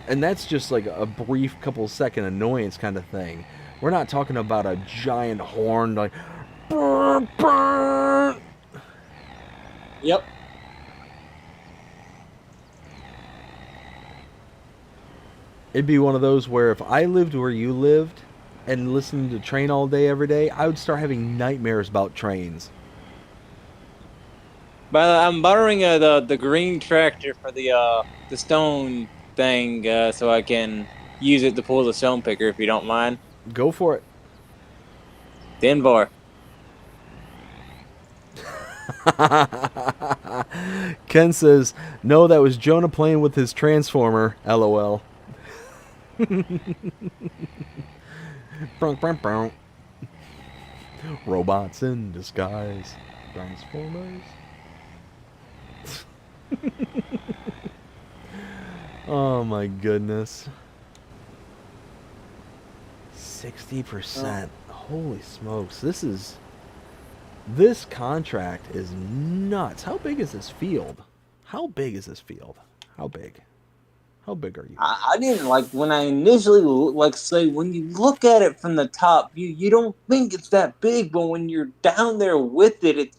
and that's just like a brief couple second annoyance kind of thing. We're not talking about a giant horn like, "Brr, brr." Yep. It'd be one of those where if I lived where you lived and listened to train all day every day, I would start having nightmares about trains. But I'm borrowing the green tractor for the stone thing, so I can use it to pull the stone picker if you don't mind. Go for it. Denver. Ken says, no, that was Jonah playing with his transformer. LOL. Robots in disguise. Transformers. Oh my goodness. 60%. Holy smokes. This contract is nuts. How big is this field? How big is this field? How big? How big are you? I didn't like when I initially say when you look at it from the top, you don't think it's that big, but when you're down there with it, it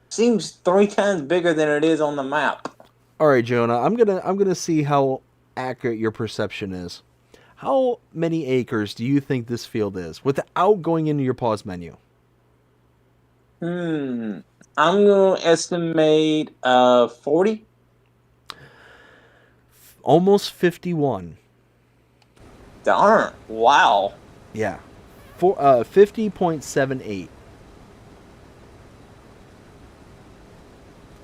seems 3 times bigger than it is on the map. All right, Jonah. I'm gonna see how accurate your perception is. How many acres do you think this field is without going into your pause menu? I'm gonna estimate 40. Almost 51. Darn! Wow. Yeah. 50.78.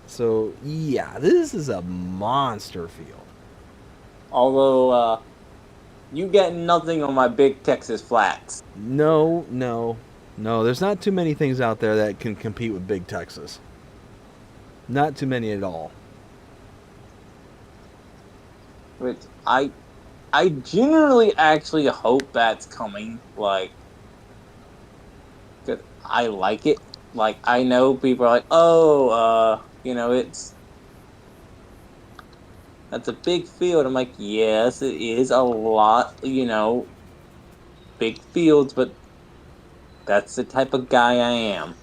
So, yeah, this is a monster field. Although you get nothing on my big Texas flats. No. There's not too many things out there that can compete with Big Texas. Not too many at all. Which I genuinely actually hope that's coming. Like, 'cause I like it. Like, I know people are like, oh, that's a big field. I'm like, yes, it is a lot, big fields, but that's the type of guy I am.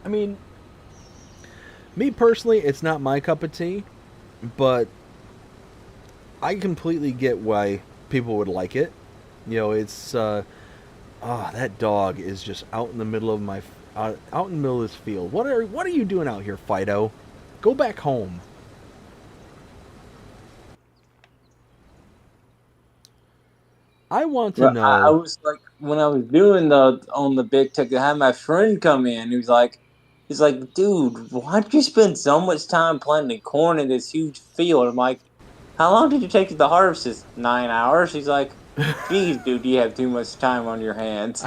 I mean, me personally, it's not my cup of tea, but I completely get why people would like it. It's that dog is just out in the middle of out in the middle of this field. What are you doing out here, Fido? Go back home. I want to know. I was like, when I was doing on the big tech, I had my friend come in. He's like, dude, why'd you spend so much time planting corn in this huge field? I'm like, how long did you take to harvest this? 9 hours. He's like, geez, dude, you have too much time on your hands.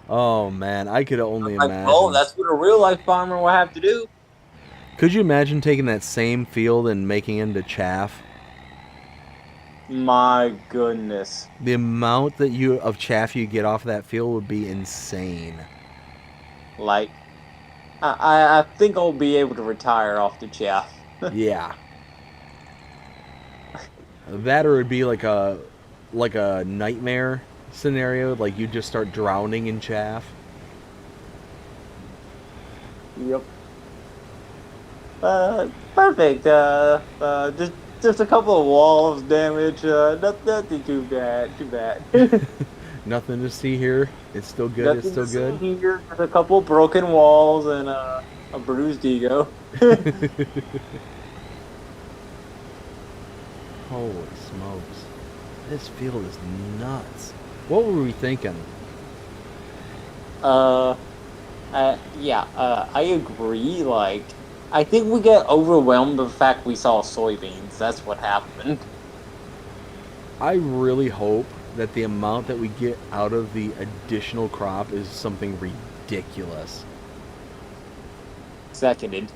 Oh man, I could only imagine. Oh, that's what a real life farmer will have to do. Could you imagine taking that same field and making it into chaff? My goodness. The amount of chaff you get off of that field would be insane. Like, I think I'll be able to retire off the chaff. Yeah. That or it'd be like a nightmare scenario, like you just start drowning in chaff. Yep. Perfect. Just a couple of walls damage. Nothing too bad. Too bad. Nothing to see here. It's still good. It's still good. Here, just a couple of broken walls and a bruised ego. Holy smokes! This field is nuts. What were we thinking? I agree. Like, I think we get overwhelmed with the fact we saw soybeans. That's what happened. I really hope that the amount that we get out of the additional crop is something ridiculous. Seconded.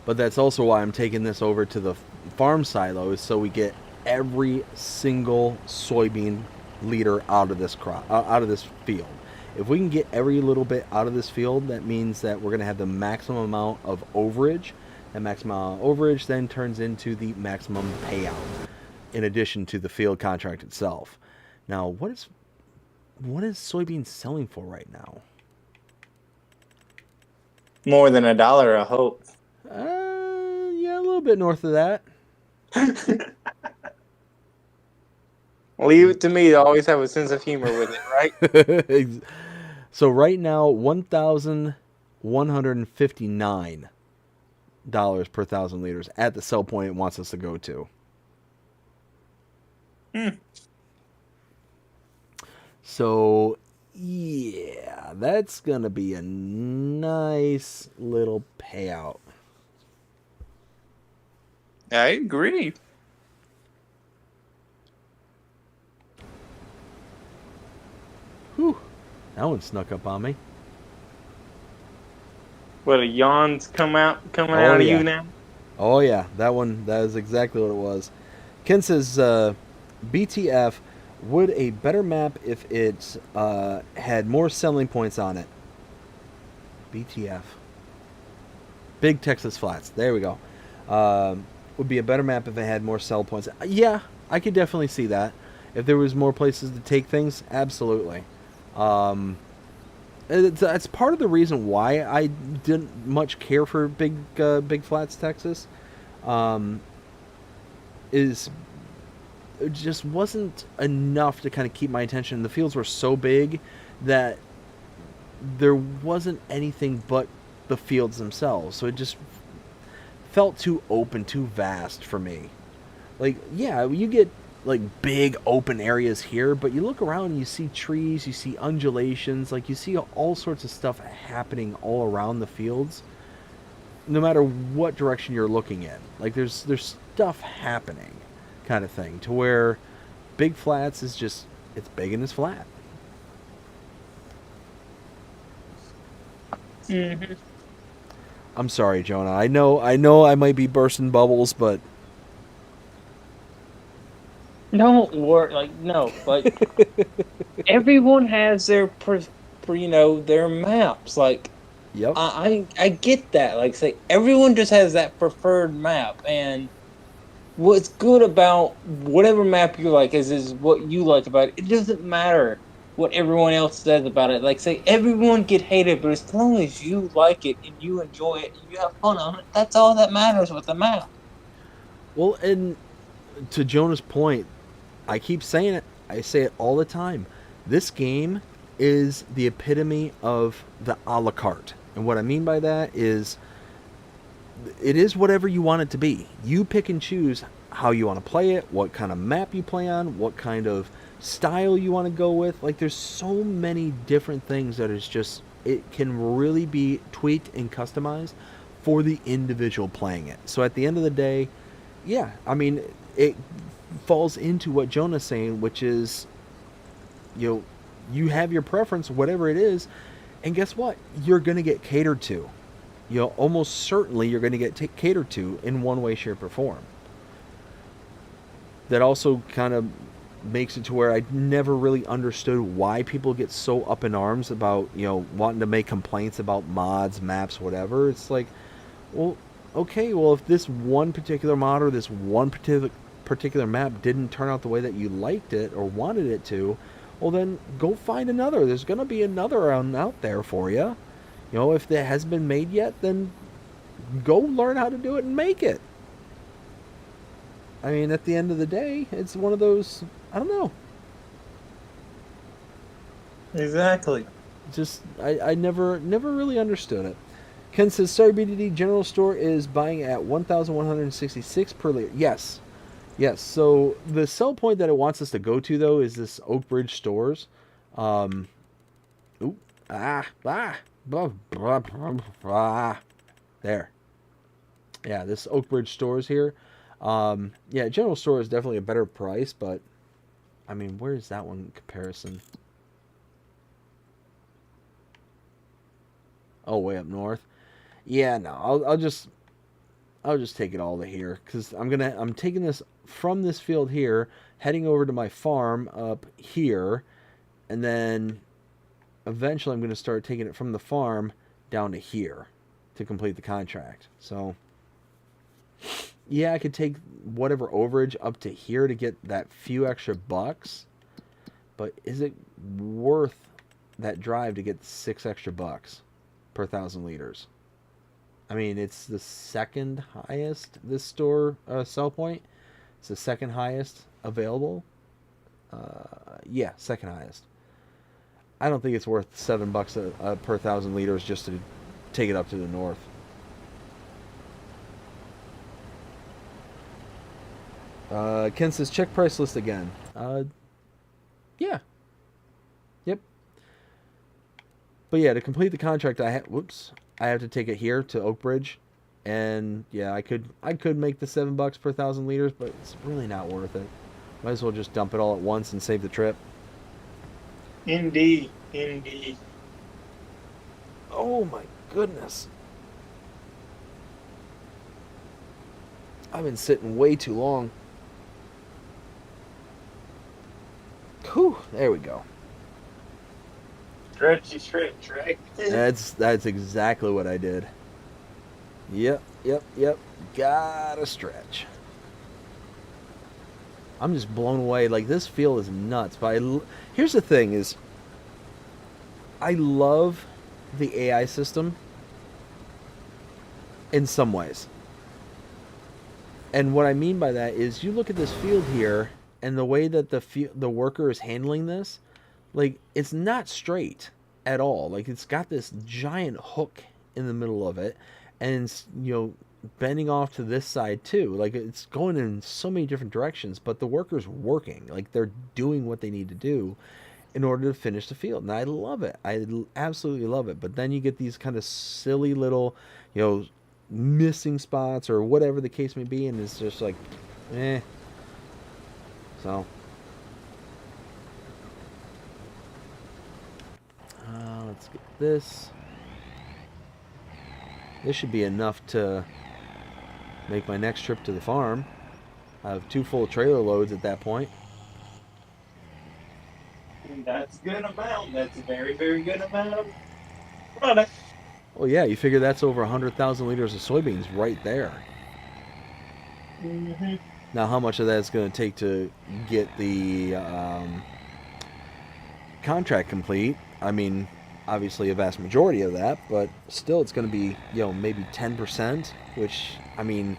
But that's also why I'm taking this over to the farm silos, so we get every single soybean liter out of this crop, out of this field. If we can get every little bit out of this field, that means that we're going to have the maximum amount of overage. That maximum amount of overage then turns into the maximum payout, in addition to the field contract itself. Now, what is soybeans selling for right now? More than $1, I hope. Yeah, a little bit north of that. Leave it to me to always have a sense of humor with it, right? So right now, $1,159 per 1,000 liters at the sell point it wants us to go to. So, yeah, that's going to be a nice little payout. I agree. Whew, that one snuck up on me. What, a yawn's coming out of yeah. you now? Oh yeah, that is exactly what it was. Ken says, BTF, would a better map if it had more selling points on it? BTF. Big Texas Flats. There we go. Would be a better map if it had more sell points. Yeah, I could definitely see that. If there was more places to take things, absolutely. That's part of the reason why I didn't much care for Big Flats, Texas. Is it just wasn't enough to kind of keep my attention. The fields were so big that there wasn't anything but the fields themselves. So it just felt too open, too vast for me. Like, yeah, you get like big open areas here, but you look around and you see trees, you see undulations, like you see all sorts of stuff happening all around the fields, no matter what direction you're looking in. Like there's stuff happening, kind of thing, to where Big Flats is just, it's big and it's flat. Mm-hmm. I'm sorry, Jonah. I know I might be bursting bubbles, but Don't worry. Everyone has their, their maps. Like, yep. I get that. Like, say, everyone just has that preferred map, and what's good about whatever map you like is what you like about it. It doesn't matter what everyone else says about it. Like, say, everyone get hated, but as long as you like it and you enjoy it and you have fun on it, that's all that matters with the map. Well, and to Jonah's point, I keep saying it. I say it all the time. This game is the epitome of the a la carte. And what I mean by that is it is whatever you want it to be. You pick and choose how you want to play it, what kind of map you play on, what kind of style you want to go with. Like, there's so many different things that is just, it can really be tweaked and customized for the individual playing it. So at the end of the day, yeah, I mean, it falls into what Jonah's saying, which is, you have your preference, whatever it is, and guess what? You're going to get catered to. Almost certainly you're going to get catered to in one way, shape, or form. That also kind of makes it to where I never really understood why people get so up in arms about, wanting to make complaints about mods, maps, whatever. It's like, well, okay, well, if this one particular mod or this one particular map didn't turn out the way that you liked it or wanted it to, well, then go find another. There's going to be another out there for you. If it hasn't been made yet, then go learn how to do it and make it. I mean, at the end of the day, it's one of those, I don't know. Exactly. Just, I never really understood it. Ken says, sorry, BDD, General Store is buying at 1,166 per liter. Yes. So the sell point that it wants us to go to, though, is this Oak Ridge Stores. There. Yeah, this Oak Ridge Stores here. Yeah, general store is definitely a better price, but I mean, where is that one in comparison? Oh, way up north. Yeah, no, I'll just take it all to here because I'm taking this from this field here, heading over to my farm up here, and then eventually I'm gonna start taking it from the farm down to here to complete the contract. So yeah, I could take whatever overage up to here to get that few extra bucks, but is it worth that drive to get 6 extra bucks per 1,000 liters? I mean, it's the second highest this store sell point. It's the second highest available. Yeah, second highest. I don't think it's worth $7 per 1,000 liters just to take it up to the north. Ken says check price list again. Yeah. Yep. But yeah, to complete the contract, I have to take it here to Oak Bridge, and yeah, I could make the $7 per 1,000 liters, but it's really not worth it. Might as well just dump it all at once and save the trip. Indeed, indeed. Oh my goodness. I've been sitting way too long. Whew, there we go. Stretchy stretch, right? That's exactly what I did. Yep. Gotta stretch. I'm just blown away. Like, this field is nuts. But here's the thing is, I love the AI system in some ways. And what I mean by that is, you look at this field here, and the way that the worker is handling this, like, it's not straight at all. Like, it's got this giant hook in the middle of it, and it's, bending off to this side too. Like, it's going in so many different directions, but the worker's working. Like, they're doing what they need to do in order to finish the field. And I love it. I absolutely love it. But then you get these kind of silly little, missing spots or whatever the case may be, and it's just like, eh. So, let's get this. This should be enough to make my next trip to the farm. I have 2 full trailer loads at that point. That's a good amount. That's a very, very good amount of product. Well, yeah, you figure that's over 100,000 liters of soybeans right there. Mm-hmm. Now, how much of that is going to take to get the contract complete? I mean, obviously a vast majority of that, but still it's going to be, maybe 10%, which, I mean,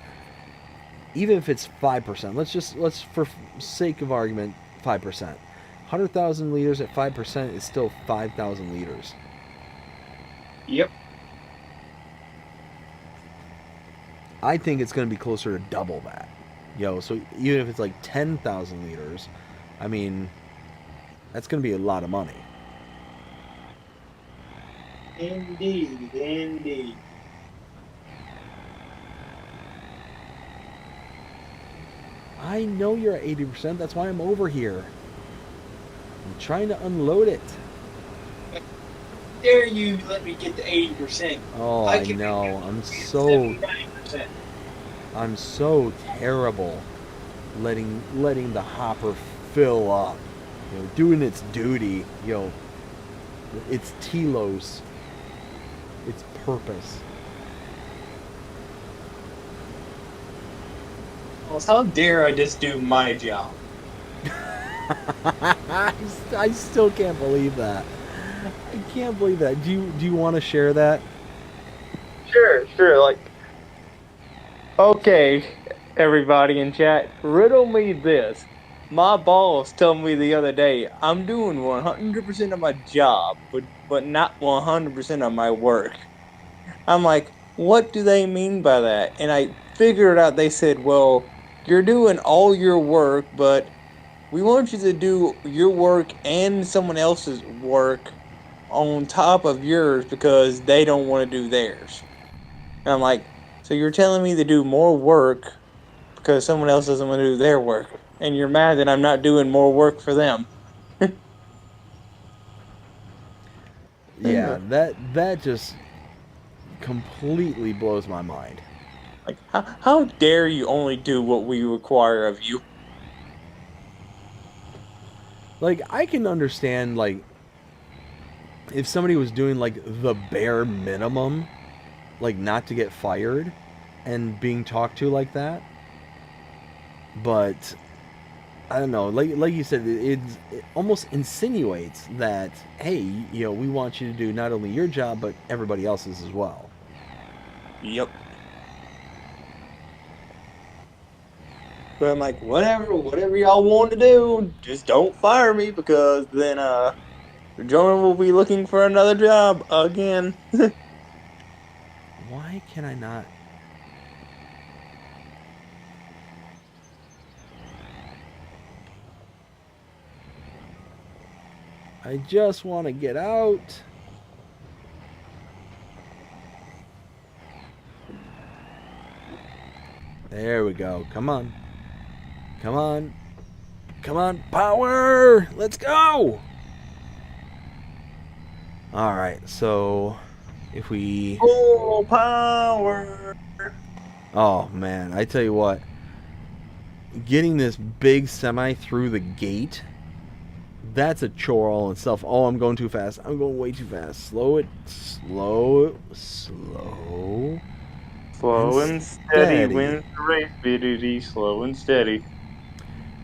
even if it's 5%, let's for sake of argument, 5%. 100,000 liters at 5% is still 5,000 liters. Yep. I think it's going to be closer to double that. So even if it's like 10,000 liters, I mean, that's going to be a lot of money. Indeed, indeed. I know you're at 80%. That's why I'm over here. I'm trying to unload it. Dare you let me get to 80%? Oh, I know. I'm so terrible letting the hopper fill up. Doing its duty. Its telos. Its purpose. Well, how dare I just do my job? I still can't believe that. I can't believe that. Do you want to share that? Sure. Like, okay, everybody in chat, riddle me this. My boss told me the other day, I'm doing 100% of my job, but not 100% of my work. I'm like, what do they mean by that? And I figured out, they said, well, you're doing all your work, but we want you to do your work and someone else's work on top of yours because they don't want to do theirs. And I'm like, so you're telling me to do more work because someone else doesn't want to do their work, and you're mad that I'm not doing more work for them. Yeah, that just completely blows my mind. Like, how dare you only do what we require of you? Like, I can understand, like, if somebody was doing, like, the bare minimum, like, not to get fired and being talked to like that. But, I don't know, like you said, it almost insinuates that, hey, you know, we want you to do not only your job, but everybody else's as well. Yep. But I'm like, whatever y'all want to do, just don't fire me, because then Jonah will be looking for another job again. Why can I not? I just want to get out. There we go. Come on. Come on. Come on. Power! Let's go! Alright, so if we... Full power! Oh, man. I tell you what. Getting this big semi through the gate, that's a chore all in itself. Oh, I'm going too fast. I'm going way too fast. Slow it. Slow it. Slow. Slow and steady wins the race, BDD. Slow and steady.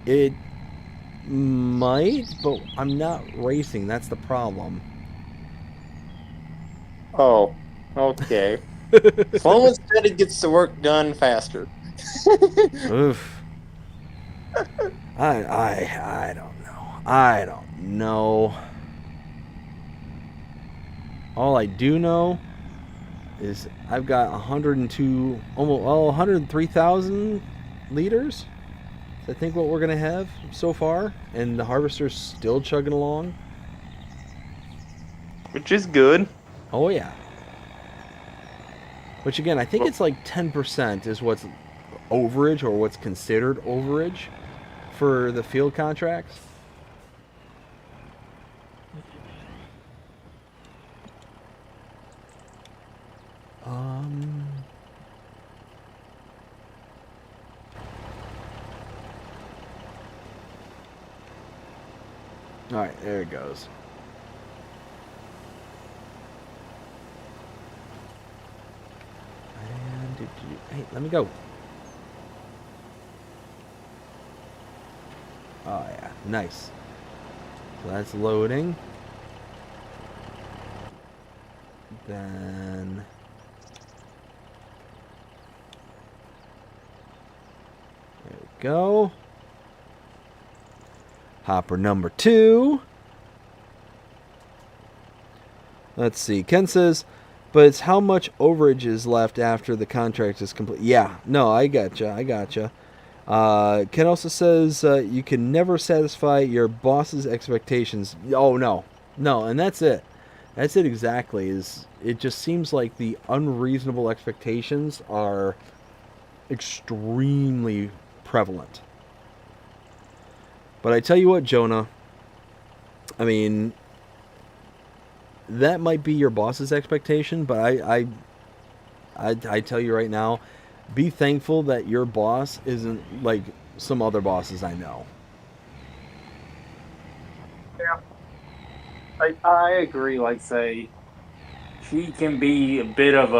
It might, but I'm not racing. That's the problem. Oh, okay. Slow and steady gets the work done faster. Oof. I don't know. I don't know. All I do know is I've got 102, almost 103,000 liters. I think what we're gonna have so far, and the harvester's still chugging along. Which is good. Oh yeah. Which again, I think it's like 10% is what's overage, or what's considered overage for the field contracts. All right, there it goes. And hey, let me go. Oh yeah, nice. So that's loading. Then there we go. Hopper number 2. Let's see. Ken says, but it's how much overage is left after the contract is complete. Yeah, no, I gotcha. Ken also says you can never satisfy your boss's expectations. Oh, no, and that's it. That's it exactly. It just seems like the unreasonable expectations are extremely prevalent. But I tell you what, Jonah, I mean, that might be your boss's expectation, but I tell you right now, be thankful that your boss isn't like some other bosses I know. Yeah. I agree. Like, say, she can be a bit of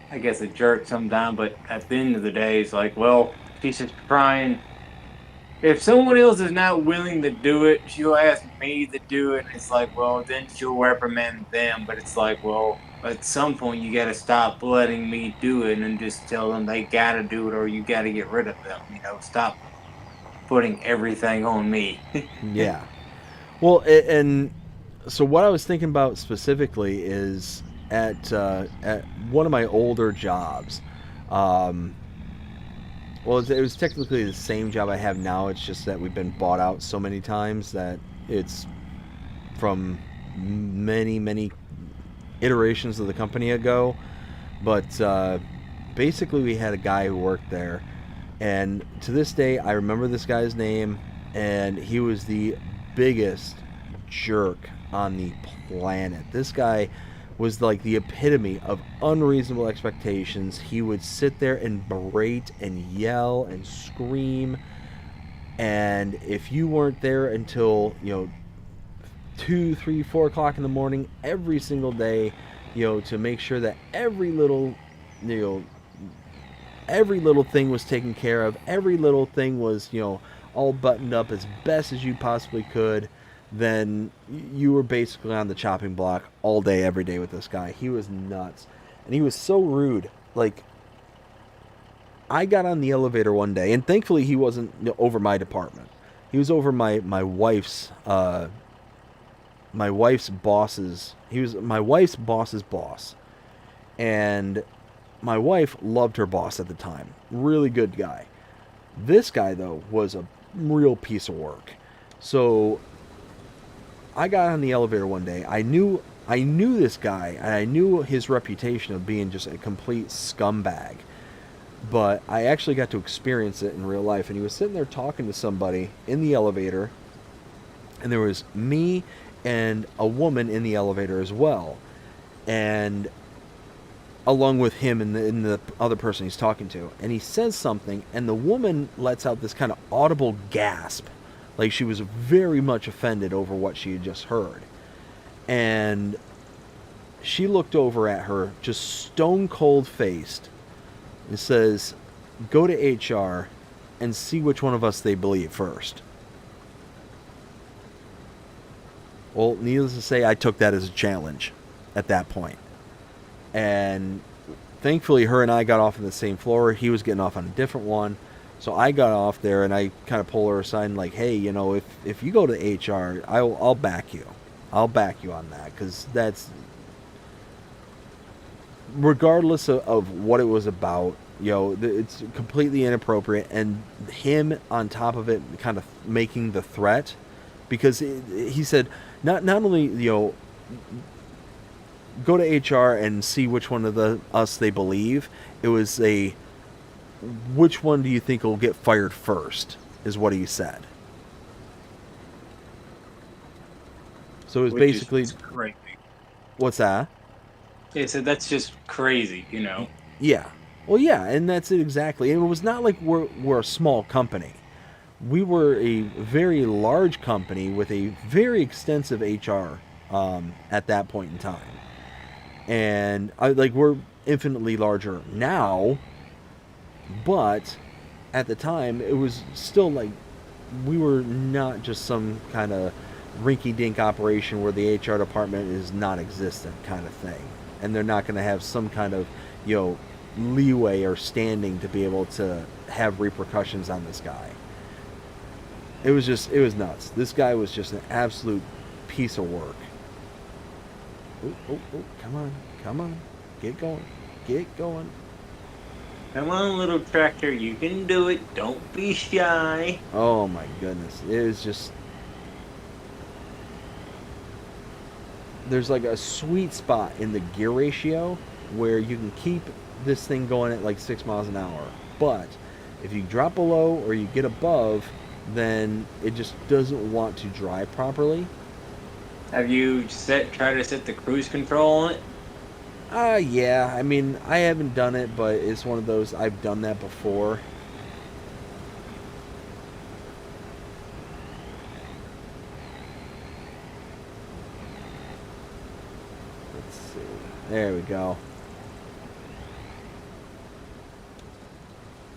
I guess, a jerk sometimes, but at the end of the day, it's like, well, she's just trying. If someone else is not willing to do it, she'll ask me to do it. And it's like, well, then she'll reprimand them. But it's like, well, at some point you got to stop letting me do it and just tell them they got to do it, or you got to get rid of them. You know, stop putting everything on me. Yeah. Well, and so what I was thinking about specifically is at one of my older jobs. Well, it was technically the same job I have now. It's just that we've been bought out so many times that it's from many iterations of the company ago. But basically, we had a guy who worked there, And to this day, I remember this guy's name, and he was the biggest jerk on the planet. This guy was like the epitome of unreasonable expectations. He would sit there and berate and yell and scream, and if you weren't there until 2, 3, 4 o'clock in the morning every single day, to make sure that every little thing was taken care of, every little thing was all buttoned up as best as you possibly could, then you were basically on the chopping block all day, every day with this guy. He was nuts. And he was so rude. Like, I got on the elevator one day, and thankfully he wasn't over my department. He was over my wife's boss's. He was my wife's boss's boss. And my wife loved her boss at the time. Really good guy. This guy, though, was a real piece of work. So I got on the elevator one day. I knew this guy, and I knew his reputation of being just a complete scumbag. But I actually got to experience it in real life. And he was sitting there talking to somebody in the elevator. And there was me and a woman in the elevator as well. And along with him and the other person he's talking to. And he says something, and the woman lets out this kind of audible gasp. Like she was very much offended over what she had just heard. And she looked over at her, just stone cold faced, and says, "Go to HR and see which one of us they believe first." Well, needless to say, I took that as a challenge at that point. And thankfully, her and I got off on the same floor. He was getting off on a different one. So I got off there, and I kind of pull her aside and like, "Hey, if you go to HR, I'll back you. I'll back you on that, because that's, regardless of what it was about, it's completely inappropriate." And him on top of it, kind of making the threat, because he said, not only go to HR and see which one of us they believe. It was which one do you think will get fired first, is what he said. So it was basically crazy. What's that? Yeah, so that's just crazy, Yeah. Well, yeah, and that's it exactly. And it was not like we're a small company. We were a very large company with a very extensive HR at that point in time. And we're infinitely larger now, but at the time it was still like we were not just some kind of rinky-dink operation where the HR department is non-existent kind of thing, and they're not going to have some kind of leeway or standing to be able to have repercussions on this guy. It was nuts. This guy was just an absolute piece of work. Oh, come on. Get going. Come on, little tractor, you can do it. Don't be shy. Oh my goodness. It was just, there's like a sweet spot in the gear ratio where you can keep this thing going at like 6 miles an hour. But if you drop below or you get above, then it just doesn't want to drive properly. Have you tried to set the cruise control on it? Yeah. I mean, I haven't done it, but it's one of those, I've done that before. Let's see. There we go.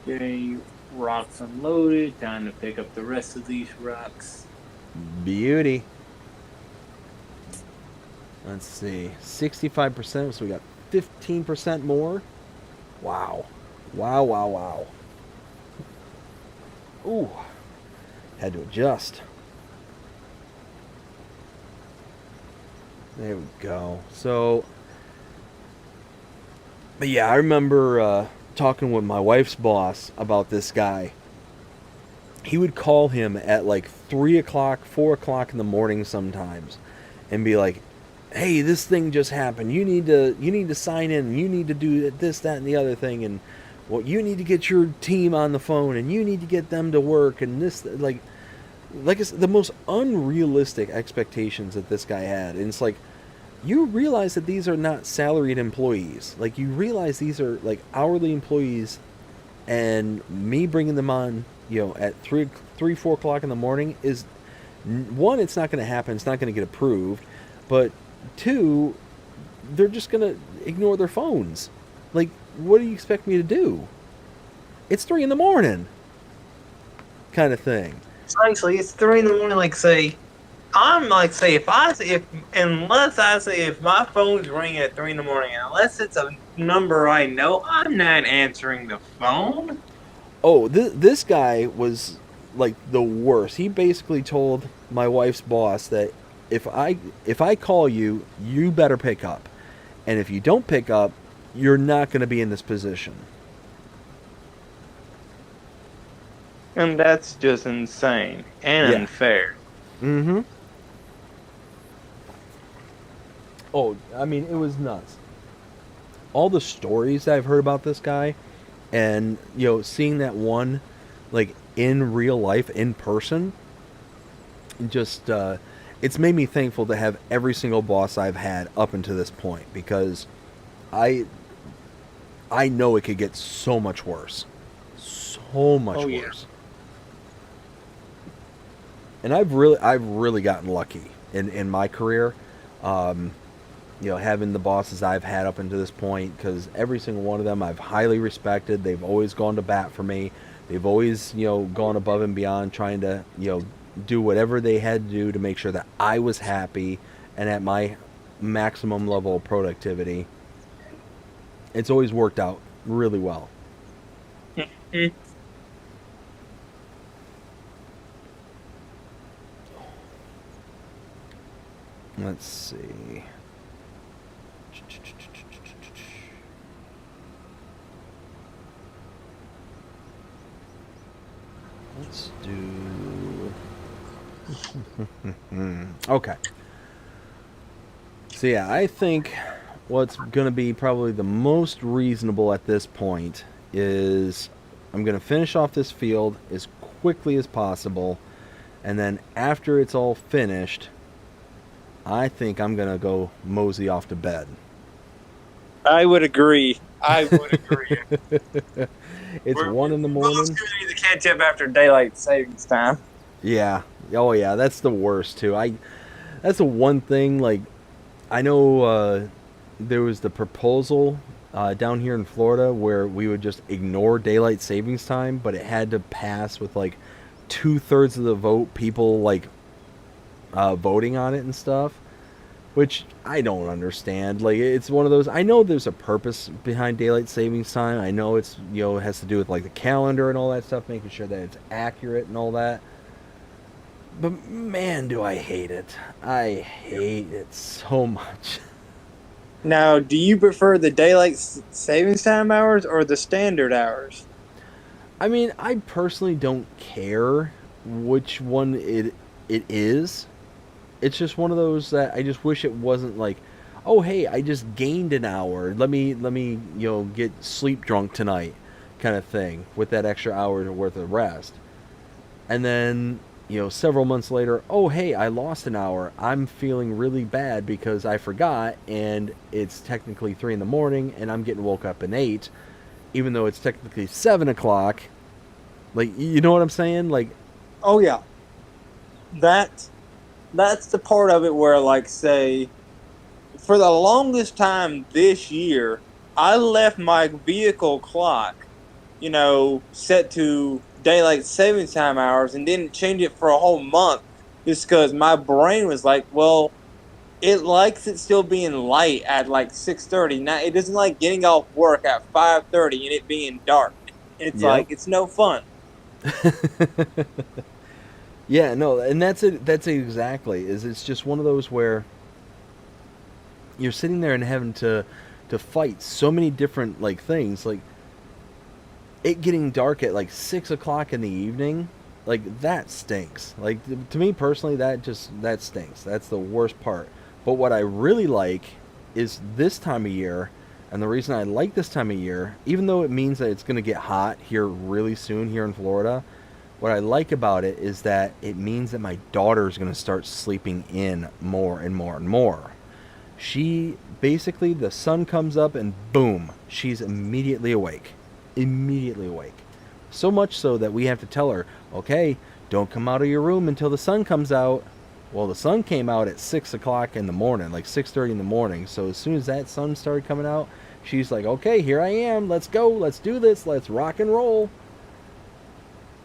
Okay, rocks unloaded. Time to pick up the rest of these rocks. Beauty. Let's see. 65%, so we got 15% more. Wow. Ooh. Had to adjust. There we go. So, but yeah, I remember talking with my wife's boss about this guy. He would call him at like 3 o'clock, 4 o'clock in the morning sometimes and be like, "Hey, this thing just happened. You need to sign in. You need to do this, that, and the other thing." And well, you need to get your team on the phone and you need to get them to work and this like it's the most unrealistic expectations that this guy had. And it's like, you realize that these are not salaried employees. Like, you realize these are like hourly employees, and me bringing them on, at 4 o'clock in the morning is, one, it's not going to happen. It's not going to get approved. But two, they're just going to ignore their phones. Like, what do you expect me to do? It's 3 in the morning, kind of thing. Actually, it's 3 in the morning. Like, say, I'm like, say, if my phone's ringing at 3 in the morning, unless it's a number I know, I'm not answering the phone. Oh, this guy was like the worst. He basically told my wife's boss that if I call you, you better pick up, and if you don't pick up, you're not going to be in this position. And that's just insane and unfair. Mm-hmm. Oh, I mean, it was nuts. All the stories that I've heard about this guy, and seeing that one, like, in real life, in person, just it's made me thankful to have every single boss I've had up until this point, because I know it could get so much worse, so much worse. And I've really gotten lucky in my career, having the bosses I've had up until this point, because every single one of them I've highly respected. They've always gone to bat for me. They've always, gone above and beyond, trying to, do whatever they had to do to make sure that I was happy and at my maximum level of productivity. It's always worked out really well. Let's see. Let's do... Okay. So yeah, I think what's going to be probably the most reasonable at this point is I'm going to finish off this field as quickly as possible, and then after it's all finished, I think I'm going to go mosey off to bed. I would agree. It's 1 in the morning. We're going to catch up after daylight savings time. Yeah. Oh, yeah. That's the worst, too. That's the one thing, like, I know there was the proposal down here in Florida where we would just ignore daylight savings time, but it had to pass with, like, 2/3 of the vote, people, like, voting on it and stuff, which I don't understand. Like, it's one of those, I know there's a purpose behind daylight savings time. I know it's, it has to do with, like, the calendar and all that stuff, making sure that it's accurate and all that. But man, do I hate it. I hate it so much. Now, do you prefer the daylight savings time hours or the standard hours? I mean, I personally don't care which one it is. It's just one of those that I just wish it wasn't like, oh hey, I just gained an hour. Let me get sleep drunk tonight, kind of thing, with that extra hour worth of rest. And then, several months later, oh hey, I lost an hour. I'm feeling really bad because I forgot, and it's technically 3 in the morning, and I'm getting woke up at 8, even though it's technically 7 o'clock. Like, you know what I'm saying? Like, oh yeah, that's the part of it where, like, say, for the longest time this year, I left my vehicle clock, set to daylight savings time hours and didn't change it for a whole month just because my brain was like, well, it likes it still being light at like 6:30. Now it doesn't like getting off work at 5:30 and it being dark. It's like, it's no fun. Yeah, no, and that's it. That's it exactly. It's just one of those where you're sitting there and having to fight so many different, like, things, like it getting dark at like 6 o'clock in the evening. Like, that stinks. Like, to me personally, that stinks. That's the worst part. But what I really like is this time of year, And the reason I like this time of year, even though it means that it's going to get hot here really soon here in Florida, what I like about it is that it means that my daughter is going to start sleeping in more and more and more. She basically, the sun comes up and boom, she's immediately awake. Immediately awake. So much so that we have to tell her, okay, don't come out of your room until the sun comes out. Well, the sun came out at 6 o'clock in the morning, like 6:30 in the morning. So as soon as that sun started coming out, she's like, okay, here I am. Let's go. Let's do this. Let's rock and roll.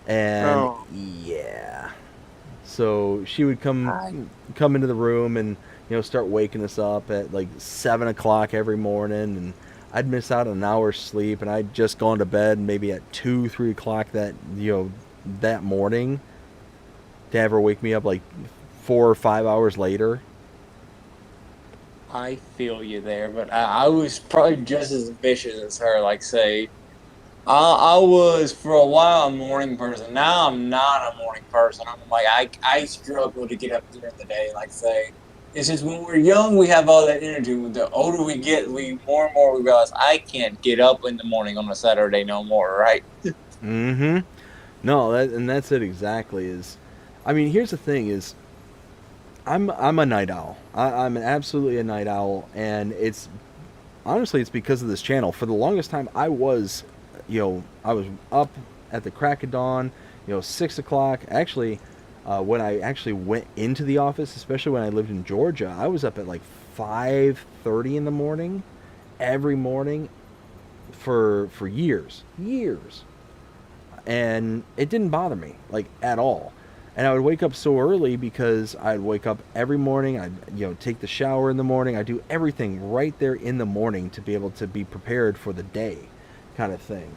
And yeah. So she would come into the room and, you know, start waking us up at like 7 o'clock every morning. And I'd miss out on an hour's sleep. And I'd just gone to bed maybe at 2, 3 o'clock that morning to have her wake me up like 4 or 5 hours later. I feel you there, but I was probably just as vicious as her. Like, say, I was for a while a morning person. Now I'm not a morning person. I'm like, I struggle to get up during the day. Like, say, it's just when we're young, we have all that energy. The older we get, we more and more we realize I can't get up in the morning on a Saturday no more, right? Mm-hmm. No, that's it exactly. I mean, here's the thing is, I'm a night owl. I'm absolutely a night owl, and it's because of this channel. For the longest time, I was up at the crack of dawn, 6 o'clock. Actually, when I actually went into the office, especially when I lived in Georgia, I was up at like 5:30 in the morning, every morning, for years, and it didn't bother me like at all. And I would wake up so early because I'd wake up every morning. I'd take the shower in the morning. I do everything right there in the morning to be able to be prepared for the day, kind of thing.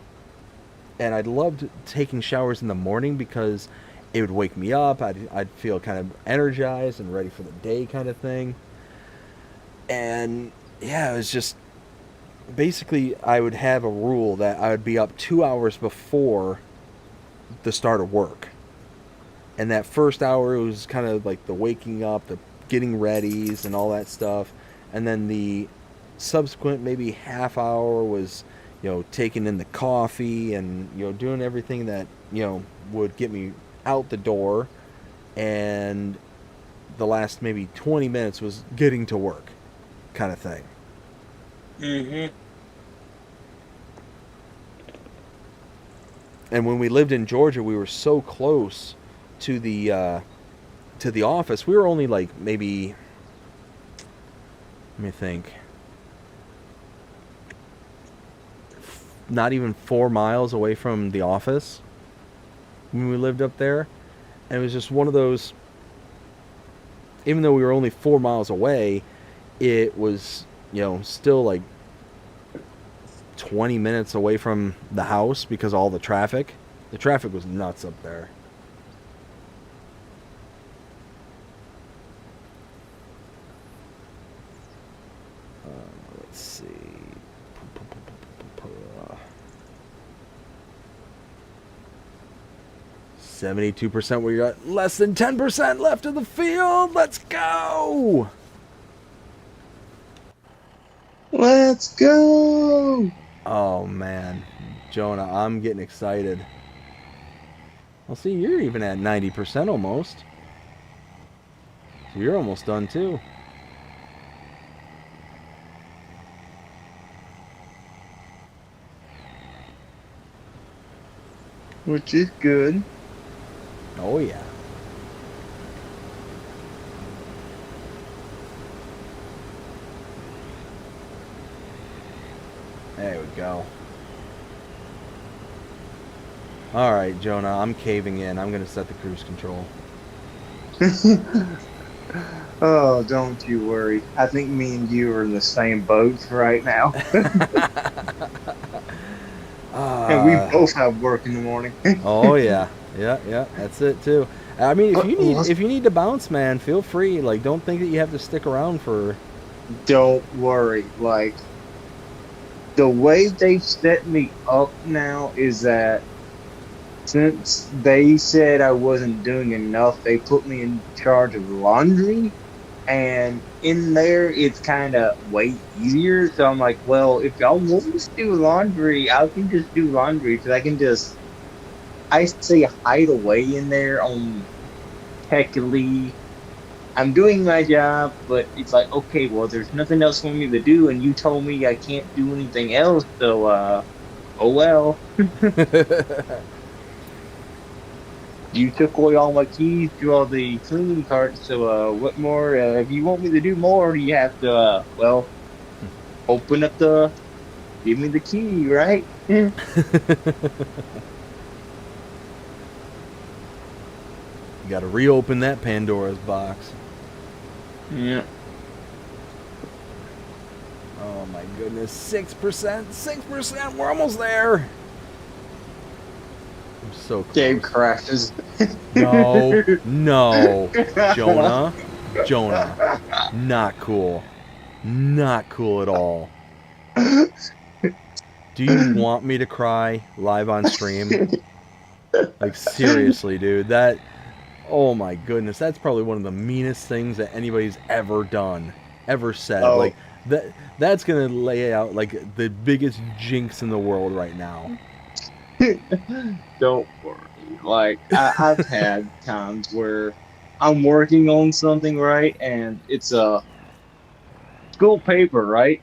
And I loved taking showers in the morning because it would wake me up. I'd feel kind of energized and ready for the day, kind of thing. And yeah, it was just basically I would have a rule that I would be up 2 hours before the start of work. And that first hour was kind of like the waking up, the getting readies and all that stuff. And then the subsequent maybe half hour was, taking in the coffee and, doing everything that, would get me out the door. And the last maybe 20 minutes was getting to work, kind of thing. Mm-hmm. And when we lived in Georgia, we were so close to the office. We were only like maybe, let me think, not even 4 miles away from the office when we lived up there. And it was just one of those, even though we were only 4 miles away, it was, still like 20 minutes away from the house because of all the traffic. The traffic was nuts up there. Let's see. 72%. We got less than 10% left of the field. Let's go. Let's go. Oh man, Jonah, I'm getting excited. Well, see, you're even at 90% almost. So you're almost done too. Which is good. Oh yeah. There we go. All right, Jonah, I'm caving in. I'm going to set the cruise control. Oh, don't you worry. I think me and you are in the same boat right now. And we both have work in the morning. Oh yeah. Yeah, that's it too. I mean, if you need to bounce, man, feel free. Like, don't think that you have to stick around for. Don't worry. Like, the way they set me up now is that since they said I wasn't doing enough, they put me in charge of laundry. And in there, it's kind of way easier. So I'm like, well, if y'all want me to do laundry, I can just do laundry because I can just, I say, hide away in there on technically. I'm doing my job, but it's like, okay, well, there's nothing else for me to do, and you told me I can't do anything else, so, oh well. You took away all my keys to all the cleaning carts, so, what more, if you want me to do more, you have to, well, open up give me the key, right? You got to reopen that Pandora's box. Yeah. Oh my goodness, 6%, 6%, we're almost there. I'm so close. Game crashes. No, no, Jonah, not cool, not cool at all. Do you want me to cry live on stream? Like seriously, dude, that, oh my goodness, that's probably one of the meanest things that anybody's ever done, ever said. Oh. Like that's gonna lay out like the biggest jinx in the world right now. Don't worry. Like, I've had times where I'm working on something, right? And it's a school paper, right?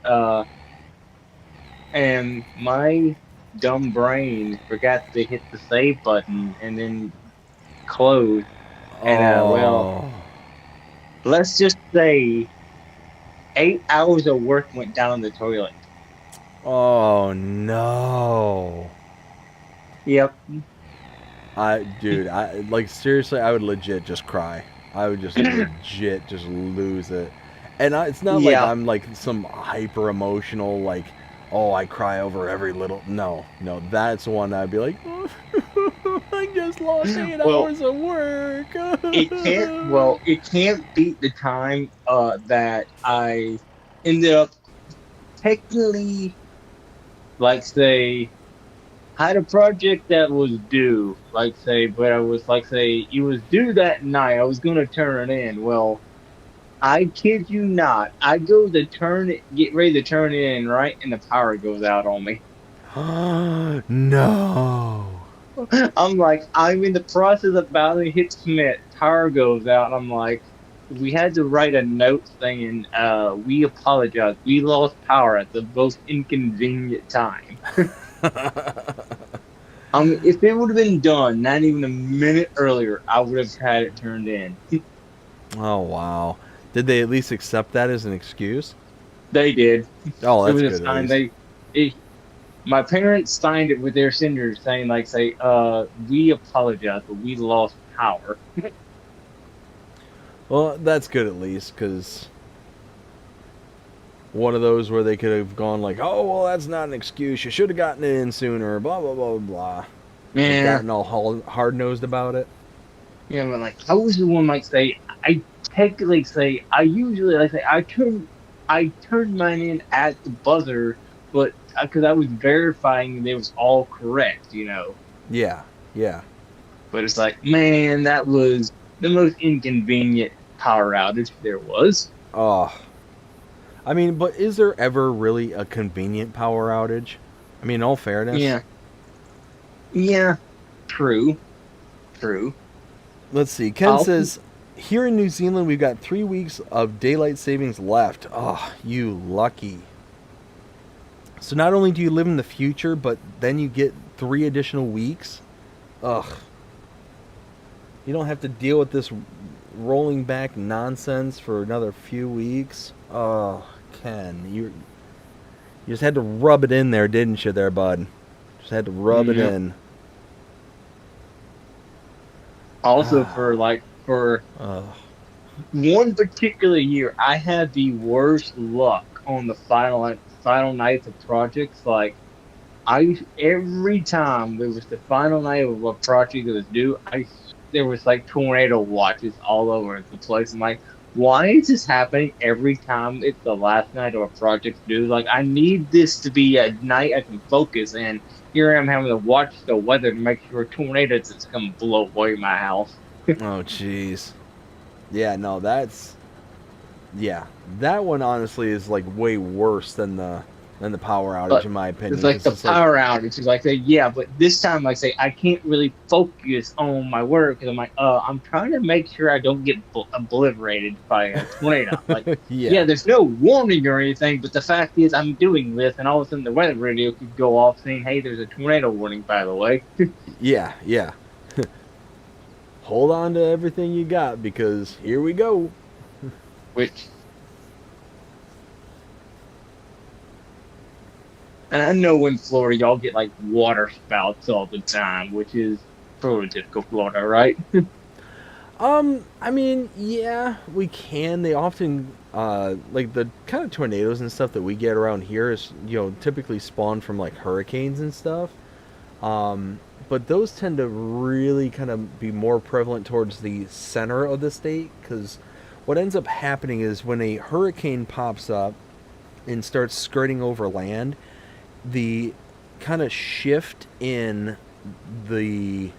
And my dumb brain forgot to hit the save button and then close. And, well, Oh, let's just say 8 hours of work went down the toilet. oh no. Yep. Dude, like seriously, I would legit just cry. I would just legit just lose it. And it's not like Yeah. I'm like some hyper emotional, like, oh, I cry over every little. No, that's one I'd be like, I just lost 8 Well, hours of work. it can't beat the time that I ended up technically, like, say, had a project that was due, like, say, but I was like, say, it was due that night. I was gonna turn it in. Well, I kid you not, I go to get ready to turn it in, right, and the power goes out on me. No. I'm like, I'm in the process of about to hit submit. Power goes out. And I'm like, we had to write a note saying, we apologize. We lost power at the most inconvenient time. If it would have been done, not even a minute earlier, I would have had it turned in. Oh wow. Did they at least accept that as an excuse? They did. Oh, It that's was a good. At sign. least. My parents signed it with their signatures saying, like, say, we apologize, but we lost power. Well, that's good at least, because one of those where they could have gone like, oh, well, that's not an excuse. You should have gotten it in sooner, blah, blah, blah, blah. Yeah. Gotten all hard-nosed about it. Yeah, but, like, I was the one, like, say, I technically say, I usually, like, say, I turned mine in at the buzzer, but, because I was verifying that it was all correct, you know. Yeah. But it's like, man, that was the most inconvenient power outage there was. Oh. I mean, but is there ever really a convenient power outage? I mean, in all fairness. Yeah. True. Let's see. Ken says, here in New Zealand, we've got 3 weeks of daylight savings left. Oh, you lucky. So not only do you live in the future, but then you get 3 additional weeks. Ugh. You don't have to deal with this rolling back nonsense for another few weeks. Oh, Ken, you just had to rub it in there, didn't you, there, bud? Just had to rub it in. Also, for one particular year, I had the worst luck on the final nights of projects. Like, every time there was the final night of a project that was due, there was like tornado watches all over the place. I'm like, why is this happening every time it's the last night of a project due? Like, I need this to be a night I can focus, and here I am having to watch the weather to make sure tornadoes is going to blow away my house. Oh, jeez. Yeah, no, that's Yeah, that one honestly is like way worse than the power outage But in my opinion. it's like 'Cause the it's like, power outage is like, yeah, but this time, like, say, I can't really focus on my work because I'm like, I'm trying to make sure I don't get obliterated by a tornado. Like, yeah, yeah, there's no warning or anything, but the fact is, I'm doing this, and all of a sudden the weather radio could go off saying, hey, there's a tornado warning, by the way. yeah, yeah. Hold on to everything you got because here we go. Which, And I know in Florida y'all get like water spouts all the time, which is prototypical Florida, right? I mean, yeah, we can. They often, like the kind of tornadoes and stuff that we get around here is, typically spawn from like hurricanes and stuff. But those tend to really kind of be more prevalent towards the center of the state because what ends up happening is when a hurricane pops up and starts skirting over land, the kind of shift in the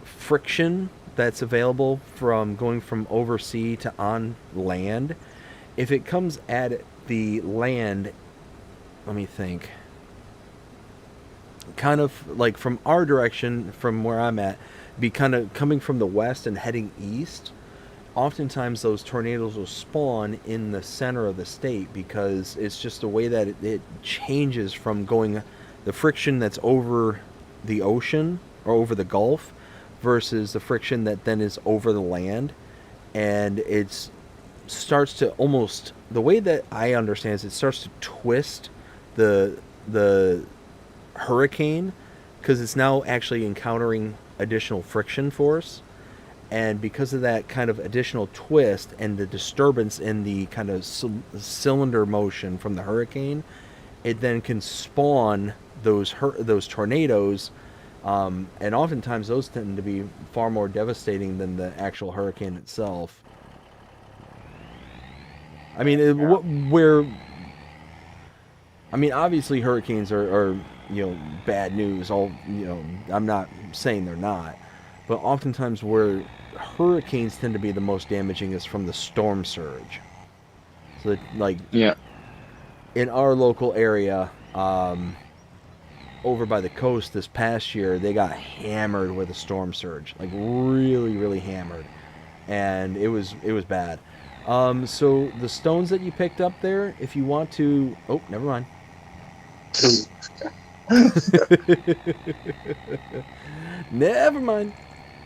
friction that's available from going from oversea to on land, if it comes at the land, let me think, kind of like from our direction, from where I'm at, be kind of coming from the west and heading east, oftentimes those tornadoes will spawn in the center of the state because it's just the way that it changes from going the friction that's over the ocean or over the Gulf versus the friction that then is over the land, and it's starts to almost, the way that I understand is, it starts to twist the hurricane because it's now actually encountering additional friction force, and because of that kind of additional twist and the disturbance in the kind of cylinder motion from the hurricane, it then can spawn those tornadoes, and oftentimes those tend to be far more devastating than the actual hurricane itself. I mean, obviously hurricanes are bad news. I'm not saying they're not, but oftentimes where hurricanes tend to be the most damaging is from the storm surge. So, like, Yeah. in our local area, over by the coast this past year, they got hammered with a storm surge, like really, really hammered, and it was bad. So the stones that you picked up there, if you want to, oh, never mind. Never mind.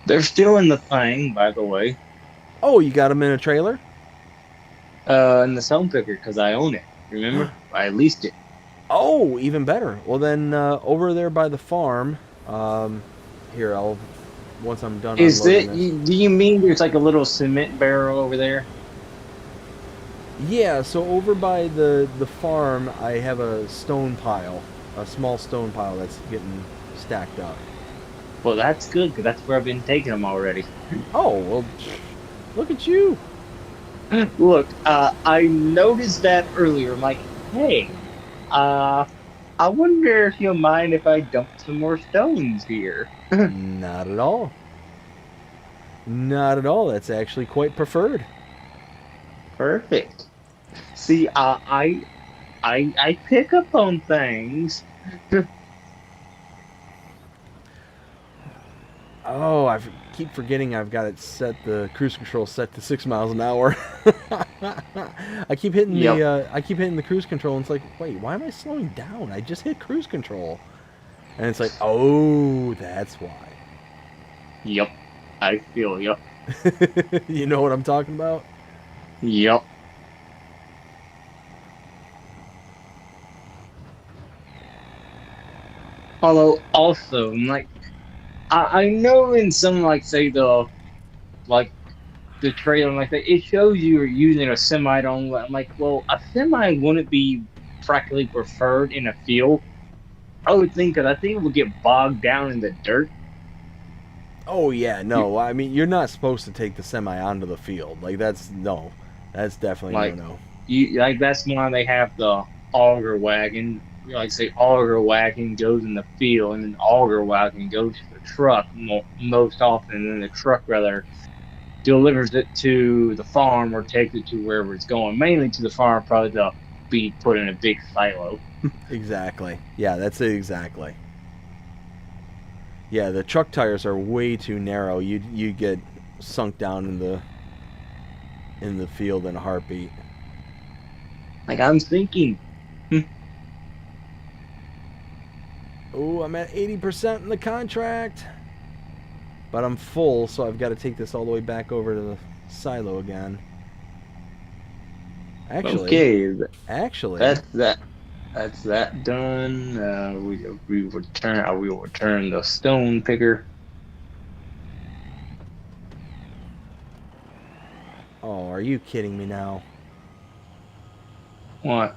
They're still in the thing, by the way. Oh, you got them in a trailer? In the stone picker, because I own it. Remember? I leased it. Oh, even better. Well, then over there by the farm, here, once I'm done Is it? unloading this. Do you mean there's like a little cement barrel over there? Yeah, so over by the farm, I have a stone pile, a small stone pile that's getting stacked up. Well, that's good, because that's where I've been taking them already. Oh, well, look at you. Look, I noticed that earlier. I'm like, hey, I wonder if you'll mind if I dump some more stones here. Not at all. Not at all. That's actually quite preferred. Perfect. See, I pick up on things. Oh, I keep forgetting I've got it set, the cruise control set to 6 miles an hour. I keep hitting the cruise control, and it's like, wait, why am I slowing down? I just hit cruise control. And it's like, oh, that's why. Yep, I feel you. You know what I'm talking about? Yep. Although, also, like, I know in some, like, say, the trailer, like that, it shows you are using a semi on. I'm like, well, a semi wouldn't be practically preferred in a field. I would think, because I think it would get bogged down in the dirt. Oh, yeah, no. I mean, you're not supposed to take the semi onto the field. Like, that's definitely Like, no. That's why they have the auger wagon. Like, say, auger wagon goes in the field, and then auger wagon goes to the truck most often, and then the truck rather delivers it to the farm or takes it to wherever it's going. Mainly to the farm, probably to be put in a big silo. Exactly. Yeah, that's it exactly. Yeah, the truck tires are way too narrow. You get sunk down in the field in a heartbeat. Like I'm thinking, Oh, I'm at 80% in the contract. But I'm full, so I've got to take this all the way back over to the silo again. Actually, that's that. That's that done. We return. I will return the stone picker. oh, are you kidding me now? What?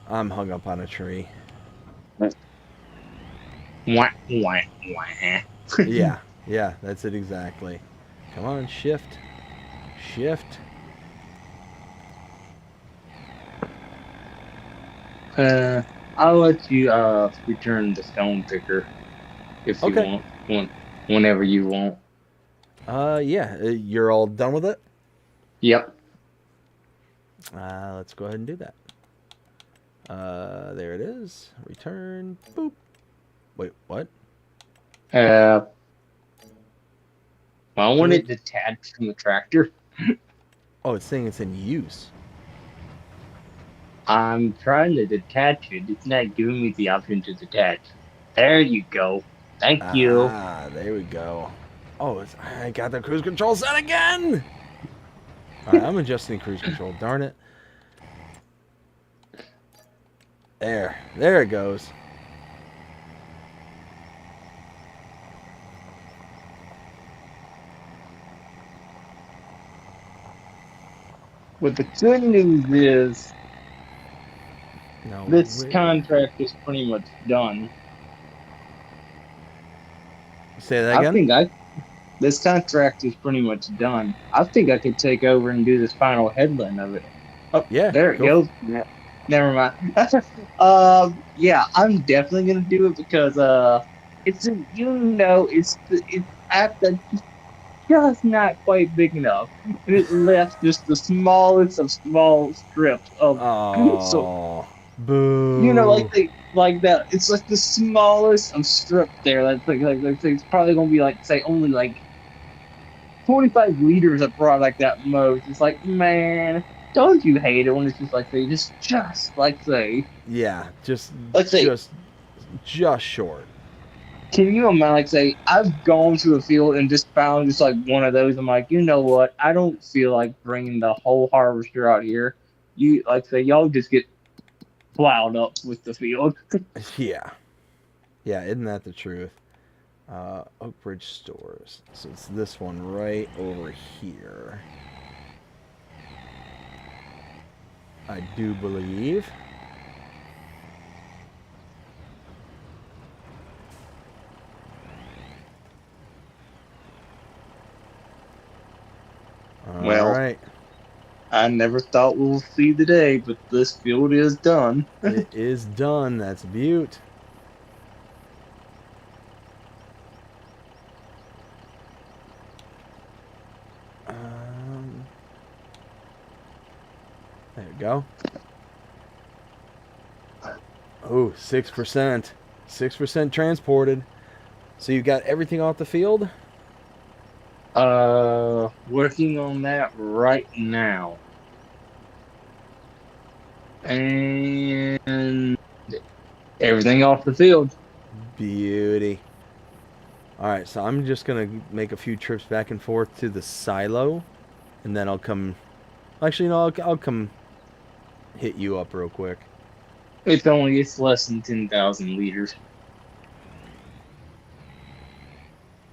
I'm hung up on a tree. Wah, wah, wah. Yeah, that's it exactly. Come on, shift. Shift. I'll let you return the stone picker if you Okay. want, whenever you want. Yeah, you're all done with it? Yep. Let's go ahead and do that. There it is. Return. Boop. Wait, what? Well, I want it detached from the tractor. Oh, it's saying it's in use. I'm trying to detach it. It's not giving me the option to detach. There you go. Thank you. Ah, there we go. Oh, I got the cruise control set again! Alright, I'm adjusting cruise control. Darn it. There it goes. But the good news is No, this contract is pretty much done. Say that again? This contract is pretty much done. I think I could take over and do this final headline of it. Oh, Yeah, there it go. goes. Yeah, never mind. Yeah, I'm definitely gonna do it because it's it's app that's just not quite big enough. And it left just the smallest of small strips of so Oh, boo. like that. It's like the smallest of strip there. That's like it's probably gonna be like say only like 25 liters of product like that most. It's like, man, don't you hate it when it's just like say just like say. Yeah, just Let's say, just short. can you imagine, like, say, I've gone to a field and just found just, like, one of those. I'm like, you know what? I don't feel like bringing the whole harvester out here. You, like, say, y'all just get plowed up with the field. Yeah. Yeah, isn't that the truth? Oak Ridge Stores. So it's this one right over here. I do believe. Well, All right. I never thought we'll see the day, but this field is done. It is done. That's Butte. There you go. Oh, 6%. 6% transported. So you got everything off the field? Working on that right now. And everything off the field. Beauty. Alright, so I'm just going to make a few trips back and forth to the silo. And then I'll come... Actually, no, I'll come hit you up real quick. It's less than 10,000 liters.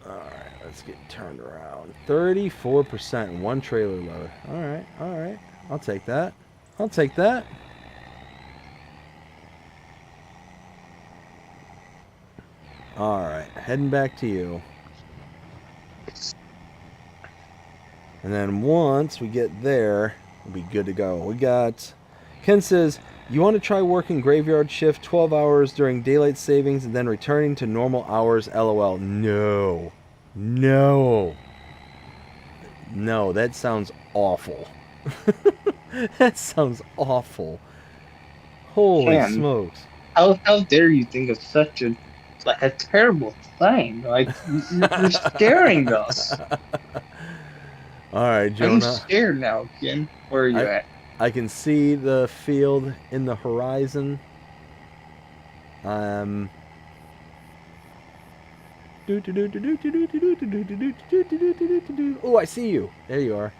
Alright, let's get turned around. 34% in one trailer load. Alright. I'll take that. Alright, heading back to you. And then once we get there, we'll be good to go. We got... Ken says, you want to try working graveyard shift 12 hours during daylight savings and then returning to normal hours, LOL. No. No, that sounds awful. That sounds awful. Holy Ken, smokes. how dare you think of such a terrible thing? Like you're scaring us. All right, I'm Jonah. scared now, Ken. Where are you I at? I can see the field in the horizon. Oh, I see you. There you are.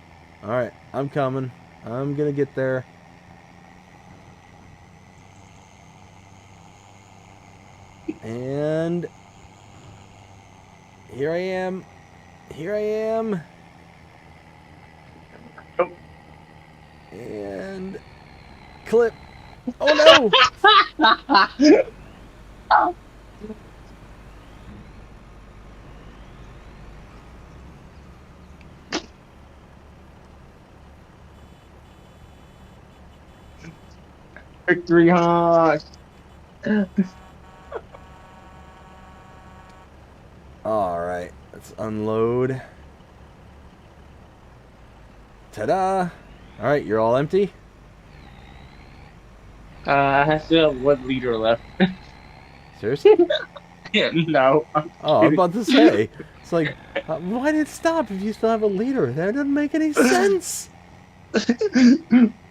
All right, I'm coming. I'm gonna get there. And here I am. Here I am. Oh. And clip. Oh no! Victory honk. All right, let's unload. Ta-da! All right, you're all empty. I still have 1 liter left. Seriously? Yeah, no. Oh, I'm about to say. It's like, why did it stop if you still have a liter? That doesn't make any sense.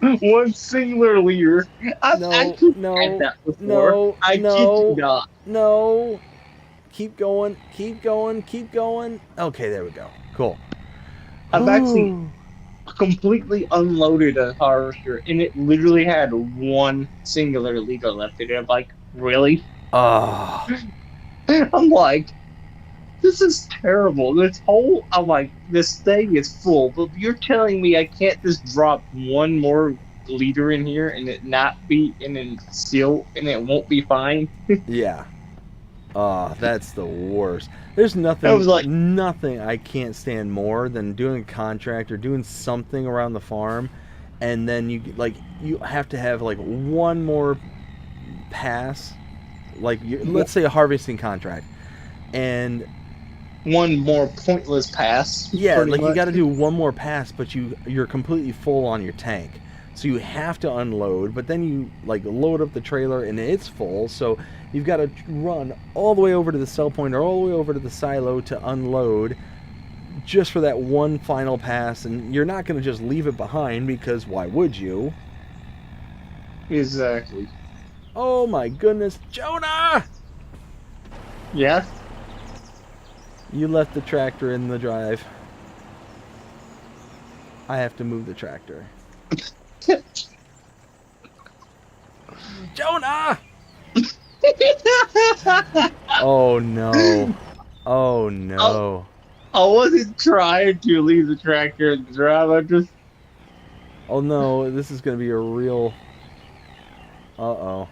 One singular leader. I've No, actually no, had that before. no, I kid no. you not. No. Keep going. Keep going. Keep going. Okay, there we go. Cool. I've actually completely unloaded a harvester, and it literally had one singular leader left in it. I'm like, really? Oh. I'm like, this is terrible. I'm like, this thing is full, but you're telling me I can't just drop one more leader in here and it won't be fine? Yeah. Oh, that's the worst. There's I was like, nothing I can't stand more than doing a contract or doing something around the farm, and then you have to have like one more pass, like let's say a harvesting contract, and one more pointless pass. yeah, pretty like you much. got to do one more pass, but you're completely full on your tank. So you have to unload, but then you like load up the trailer and it's full, so you've got to run all the way over to the sell point or all the way over to the silo to unload just for that one final pass, and you're not going to just leave it behind because why would you? Exactly. Oh my goodness, Jonah! Yes. You left the tractor in the drive. I have to move the tractor. Jonah! Oh no. Oh no. I wasn't trying to leave the tractor in the drive. I just. Oh no, this is gonna be a real. Uh-oh.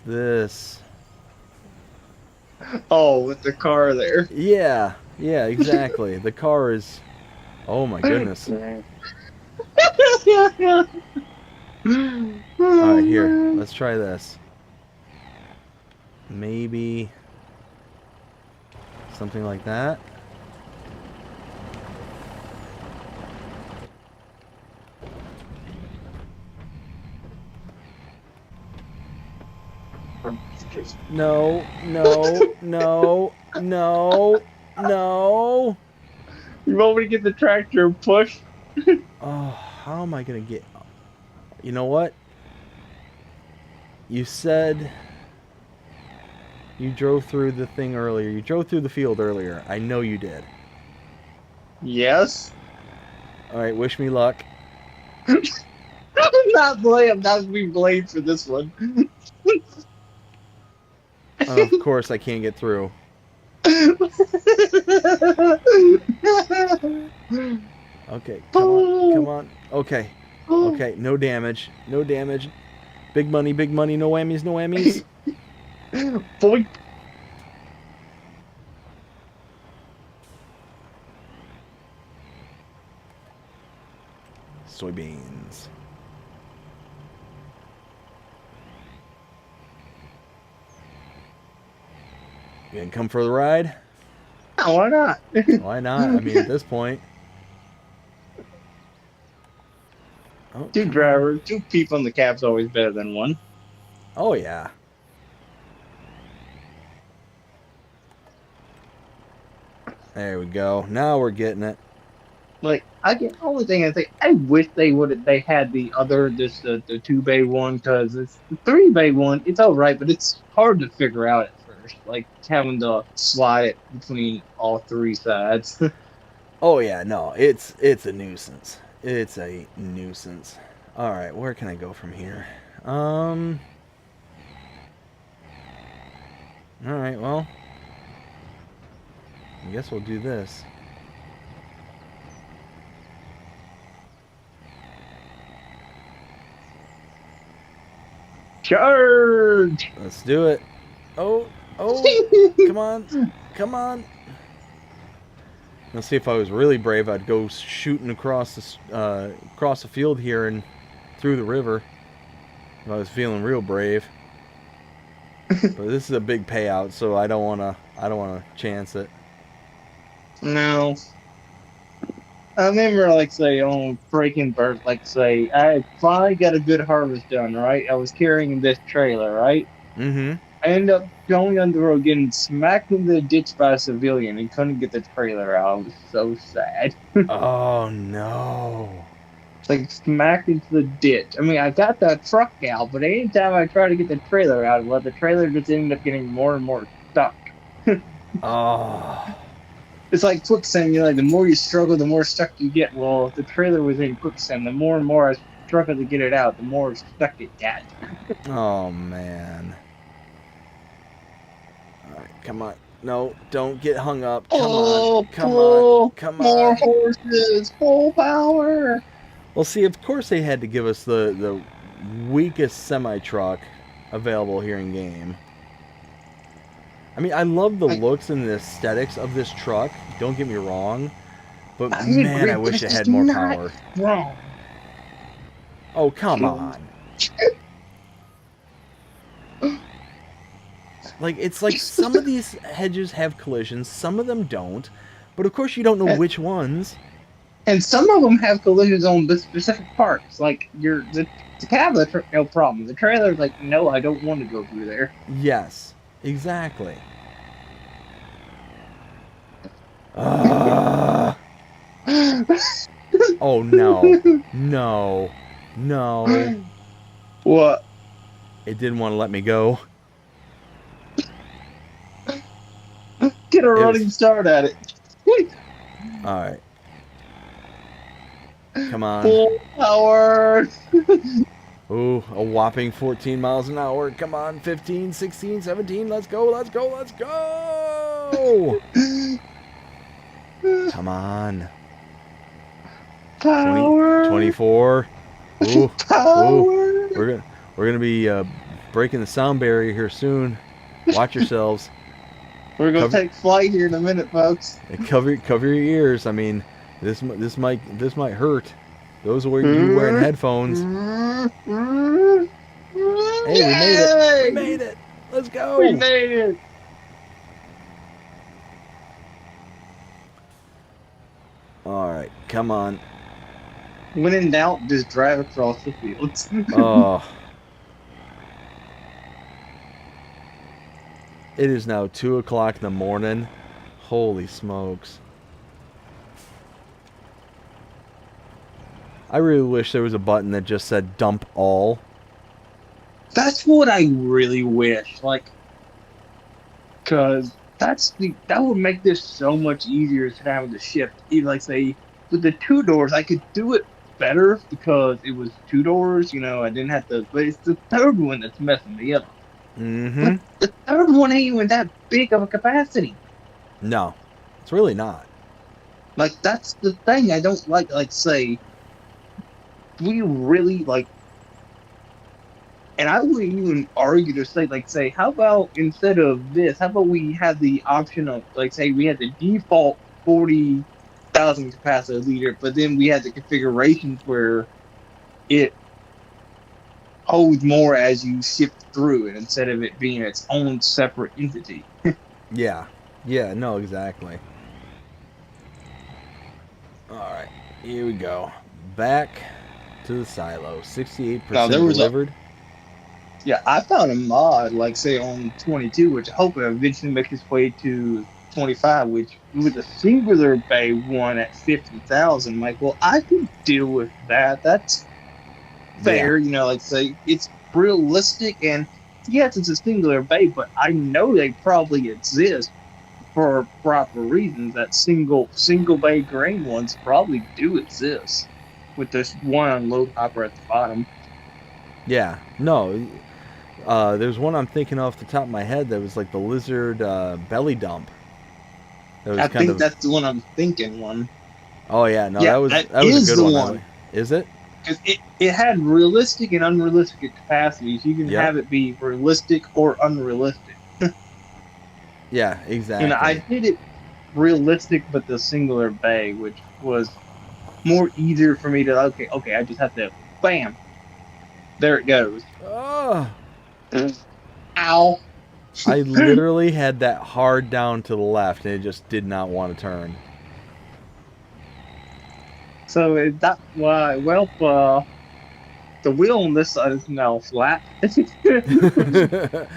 This. Oh, with the car there. Yeah, exactly. The car is. Oh my goodness. Alright, here. Let's try this. Maybe. Something like that. No, no, no, no, no. You want me to get the tractor and push? Oh, how am I gonna get... You know what? You said you drove through the thing earlier. You drove through the field earlier. I know you did. Yes. Alright, wish me luck. I'm not gonna be blamed for this one. Of course I can't get through. Okay, come on, come on. Okay, okay, no damage, no damage. Big money, no whammies, no whammies. Boy. Soybeans. You gonna come for the ride? Yeah, why not? Why not? I mean, at this point. Oh, Two come on. drivers, two people in the cab's always better than one. Oh, yeah. There we go. Now we're getting it. Like I get only thing I think I wish they had the other the 2-bay one because it's the 3-bay one. It's all right, but it's hard to figure out at first. Like having to slide it between all three sides. Oh, yeah. No, it's a nuisance. It's a nuisance. All right, where can I go from here? All right, well, I guess we'll do this. Charge! Let's do it. Oh, oh, come on, come on. Let's see, if I was really brave, I'd go shooting across the field here and through the river. If I was feeling real brave. But this is a big payout, so I don't wanna chance it. No. I remember, like, say, on Breaking Bird, like, say, I finally got a good harvest done, right? I was carrying this trailer, right? Mm-hmm. I ended up going on the road, getting smacked in the ditch by a civilian, and couldn't get the trailer out. I was so sad. Oh, no. It's like smacked into the ditch. I mean, I got the truck out, but anytime I try to get the trailer out, well, the trailer just ended up getting more and more stuck. Oh. It's like quicksand, you know, like the more you struggle, the more stuck you get. Well, the trailer was in quicksand. The more and more I struggled to get it out, the more stuck it got. Oh, man. All right, come on. No, don't get hung up. Come on. Come on. Come more on. horses, full power. Well, see, of course they had to give us the weakest semi-truck available here in game. I mean, I love the looks and the aesthetics of this truck. Don't get me wrong. But, man, I wish it had more power. Wrong. Oh, come on. Like, it's like some of these hedges have collisions, some of them don't. But, of course, you don't know which ones. And some of them have collisions on the specific parts. Like, the cab, no problem. The trailer's like, no, I don't want to go through there. Yes, exactly. Oh, no. No. No. What? It didn't want to let me go. Get a running start at it. Alright. Come on. Full power. Ooh, a whopping 14 miles an hour. Come on, 15, 16, 17. Let's go, let's go, let's go! Come on. Power. 24. Ooh, Power. ooh. We're gonna be breaking the sound barrier here soon. Watch yourselves. We're gonna take flight here in a minute, folks. Cover your ears. I mean, this might hurt. Those are you wearing headphones. Hey, we made it! We made it! Let's go! We made it! Alright, come on. When in doubt, just drive across the fields. Oh. It is now 2 o'clock in the morning. Holy smokes. I really wish there was a button that just said dump all. That's what I really wish. Like, because that would make this so much easier than having to shift. Even like, say, with the 2 doors, I could do it better because it was 2 doors, you know, I didn't have to, but it's the 3rd one that's messing me up. Mm-hmm. The 3rd one ain't even that big of a capacity. No, it's really not. Like, that's the thing I don't like, say, we really, like, and I wouldn't even argue to say, how about instead of this, how about we have the option of, like, say, we had the default 40,000 capacity liter, but then we had the configurations where it holds more as you shift through it instead of it being its own separate entity. Yeah. Yeah, no, exactly. Alright, here we go. Back to the silo. 68% Now, there was delivered. Yeah, I found a mod, like say on 22, which I hope will eventually make its way to 25, which with a singular bay one at 50,000. Like, well, I can deal with that. That's fair, like say it's realistic, and yes, it's a singular bay, but I know they probably exist for proper reasons. That single bay grain ones probably do exist with this one unload hopper at the bottom. Yeah, no. There's one I'm thinking off the top of my head that was like the lizard belly dump. That was I kind think of. that's the one I'm thinking one. Oh yeah, no, Yeah, that that was a is good the one. one. Is it? Because it had realistic and unrealistic capacities. You can Yep. have it be realistic or unrealistic. Yeah, exactly. And I did it realistic, but the singular bay, which was more easier for me to okay, I just have to bam, there it goes. Oh, Ow! I literally had that hard down to the left, and it just did not want to turn. So that why the wheel on this side is now flat, and the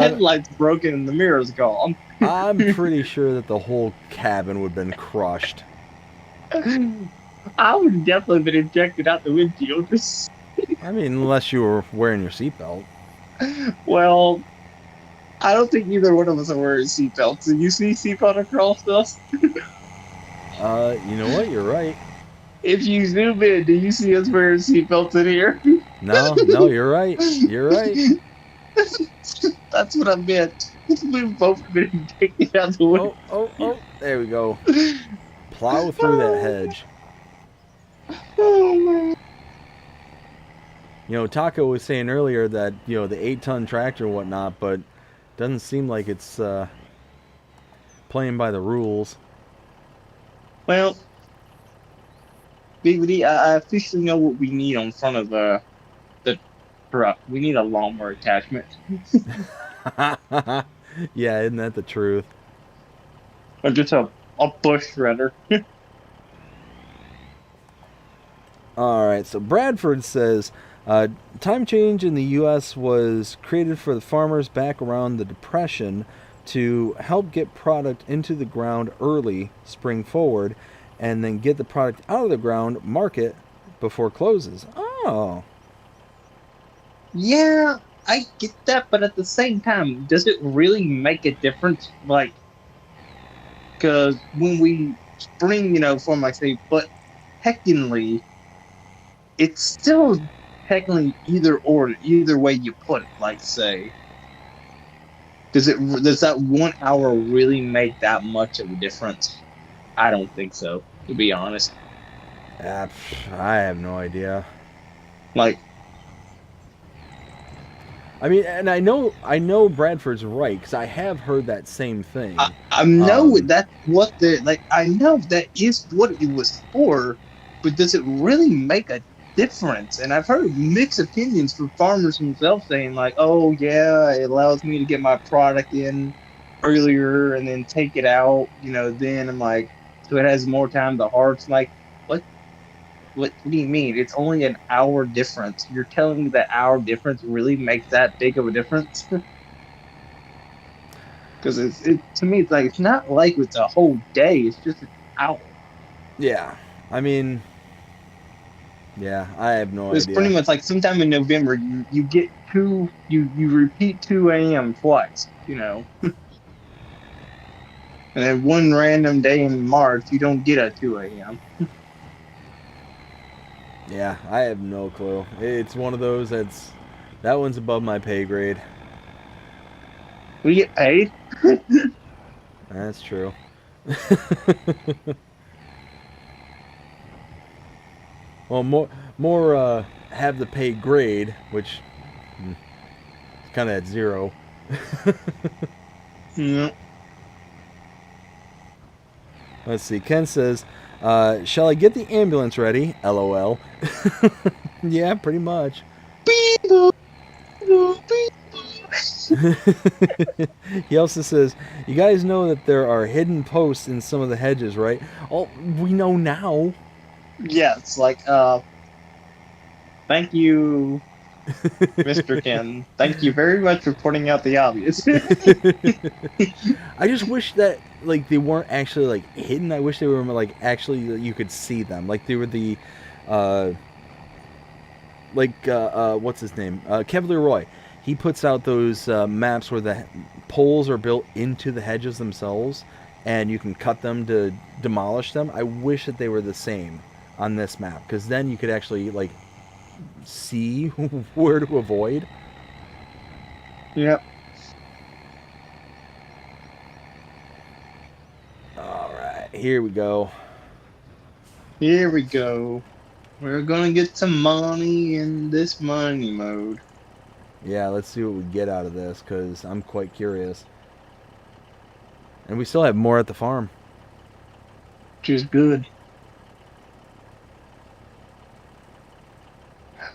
headlight's broken, and the mirror's gone. I'm pretty sure that the whole cabin would have been crushed. I would have definitely been ejected out the windshield. I mean, unless you were wearing your seatbelt. Well, I don't think either one of us are wearing seatbelts. Did you see seatbelt across us? You know what? You're right. If you zoom in, do you see us wearing seatbelts in here? No, you're right. You're right. That's what I meant. We've both been taken out the window. Oh, there we go. Plow through that hedge. Oh, man. You know, Taco was saying earlier that, the 8-ton tractor and whatnot, but doesn't seem like it's playing by the rules. Well, BBD, I officially know what we need on front of the truck. We need a lawnmower attachment. Yeah, isn't that the truth? Or just a bush shredder. Alright, so Bradford says, time change in the U.S. was created for the farmers back around the Depression to help get product into the ground early, spring forward, and then get the product out of the ground, market, before closes. Oh. Yeah, I get that, but at the same time, does it really make a difference? Like, because when we spring, from like say, but technically, it's still technically either way you put it. Like, say, does that 1 hour really make that much of a difference? I don't think so, to be honest. I have no idea. Like, I mean, and I know Bradford's right, because I have heard that same thing. I know that's what I know that is what it was for, but does it really make a difference? And I've heard mixed opinions from farmers themselves saying like, oh yeah, it allows me to get my product in earlier and then take it out, then I'm like, so it has more time to harvest. Like, what do you mean? It's only an hour difference. You're telling me that hour difference really makes that big of a difference? Because to me, it's like, it's not like it's a whole day. It's just an hour. Yeah, I mean, yeah, I have no It's idea. pretty much like sometime in November, you get you repeat 2 a.m. twice, and then one random day in March, you don't get a 2 a.m. Yeah, I have no clue. It's one of those that one's above my pay grade. We get paid. That's true. Well, more have the pay grade, which is kind of at 0. Yeah. Let's see. Ken says, shall I get the ambulance ready? LOL. Yeah, pretty much. He also says, "You guys know that there are hidden posts in some of the hedges, right?" Oh, we know now. Yeah, it's like, thank you, Mr. Ken. Thank you very much for pointing out the obvious. I just wish that like they weren't actually like hidden. I wish they were like actually you could see them. Like they were the, uh, what's his name? Kev Leroy. He puts out those maps where the poles are built into the hedges themselves, and you can cut them to demolish them. I wish that they were the same on this map, because then you could actually like see where to avoid. Yep. All right, here we go. Here we go. We're gonna get some money in this money mode. Yeah, let's see what we get out of this, because I'm quite curious. And we still have more at the farm. Which is good.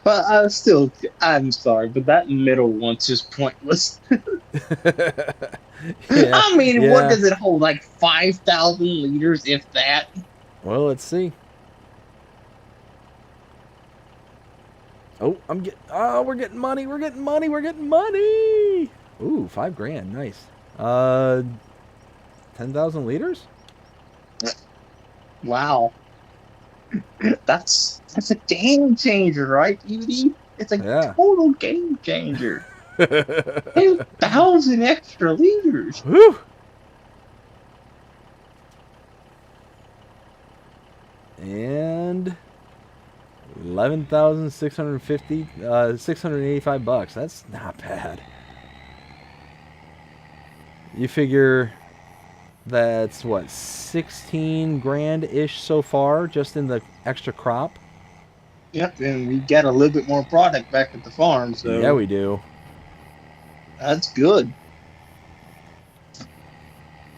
But I'm sorry, but that middle one's just pointless. Yeah, I mean, yeah. what does it hold? Like 5,000 liters, if that? Well, let's see. Oh, we're getting money. We're getting money. We're getting money. Ooh, $5,000. Nice. 10,000 liters? Wow. That's a game changer, right, Edie? It's a Yeah. total game changer. 10,000 extra liters. Whew. And 11,650, $685. That's not bad. You figure that's what, 16 grand ish so far, just in the extra crop. Yep, and we got a little bit more product back at the farm, so Yeah, we do. that's good.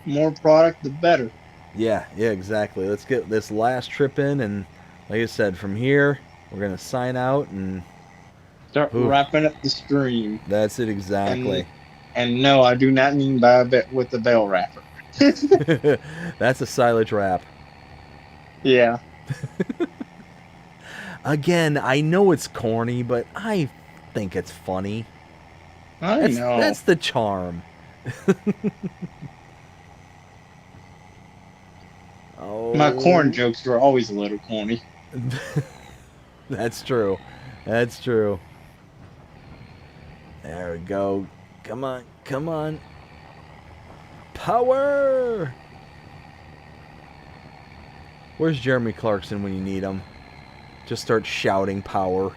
More product, the better. Yeah, exactly. Let's get this last trip in, and like I said, from here we're gonna sign out and Start wrapping up the stream. That's it exactly. And no, I do not mean by with the bell wrapper. That's a silage wrap. Yeah. Again, I know it's corny, but I think it's funny. I know. That's the charm. Oh. My corn jokes were always a little corny. That's true. That's true. There we go. Come on. Come on. Power! Where's Jeremy Clarkson when you need him? Just start shouting power.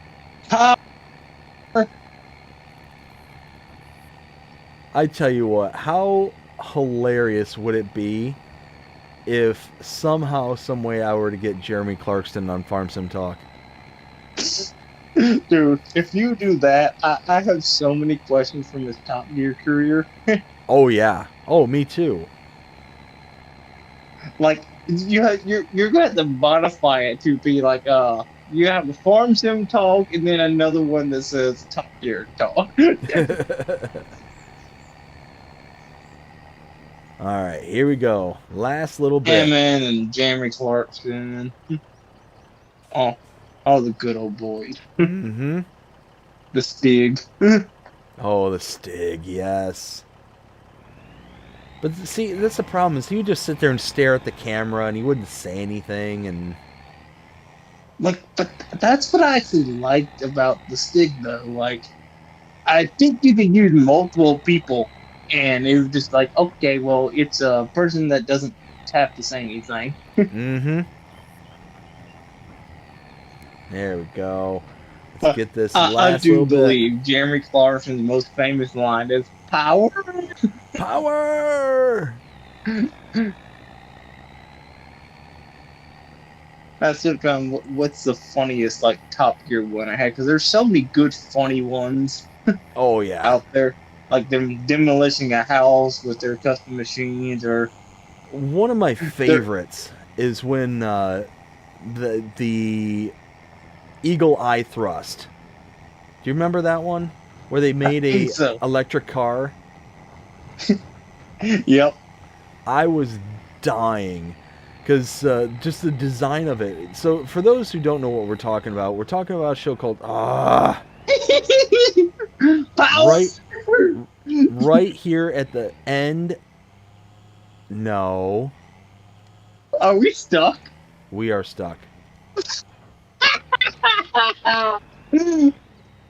Power! I tell you what, how hilarious would it be if somehow, some way I were to get Jeremy Clarkson on Farm Sim Talk? Dude, if you do that, I have so many questions from his Top Gear career. Oh yeah. Oh, me too. Like, you're gonna have to modify it to be like, you have a Farm Sim Talk and then another one that says Top Gear Talk. All right, here we go. Last little bit. Hammond and Jeremy Clarkson. Oh, the good old boys. Mm-hmm. The Stig. Oh, the Stig, yes. But see, that's the problem, is he would just sit there and stare at the camera and he wouldn't say anything, and Like, but that's what I actually liked about the Stig, though. Like, I think you could use multiple people, and it was just like, okay, well, it's a person that doesn't have to say anything. mm-hmm. There we go. Let's get this last I do little bit. believe Jeremy Clarkson's most famous line is "Power." Power! That's it. What's the funniest like Top Gear one I had? Because there's so many good funny ones Oh yeah. out there, like them demolishing a house with their custom machines, or One of my favorites is when the Eagle Eye Thrust. Do you remember that one? Where they made think a so. electric car Yep. I was dying because just the design of it. So for those who don't know what we're talking about a show called Power. right right here at the end. No, Are we stuck? we are stuck.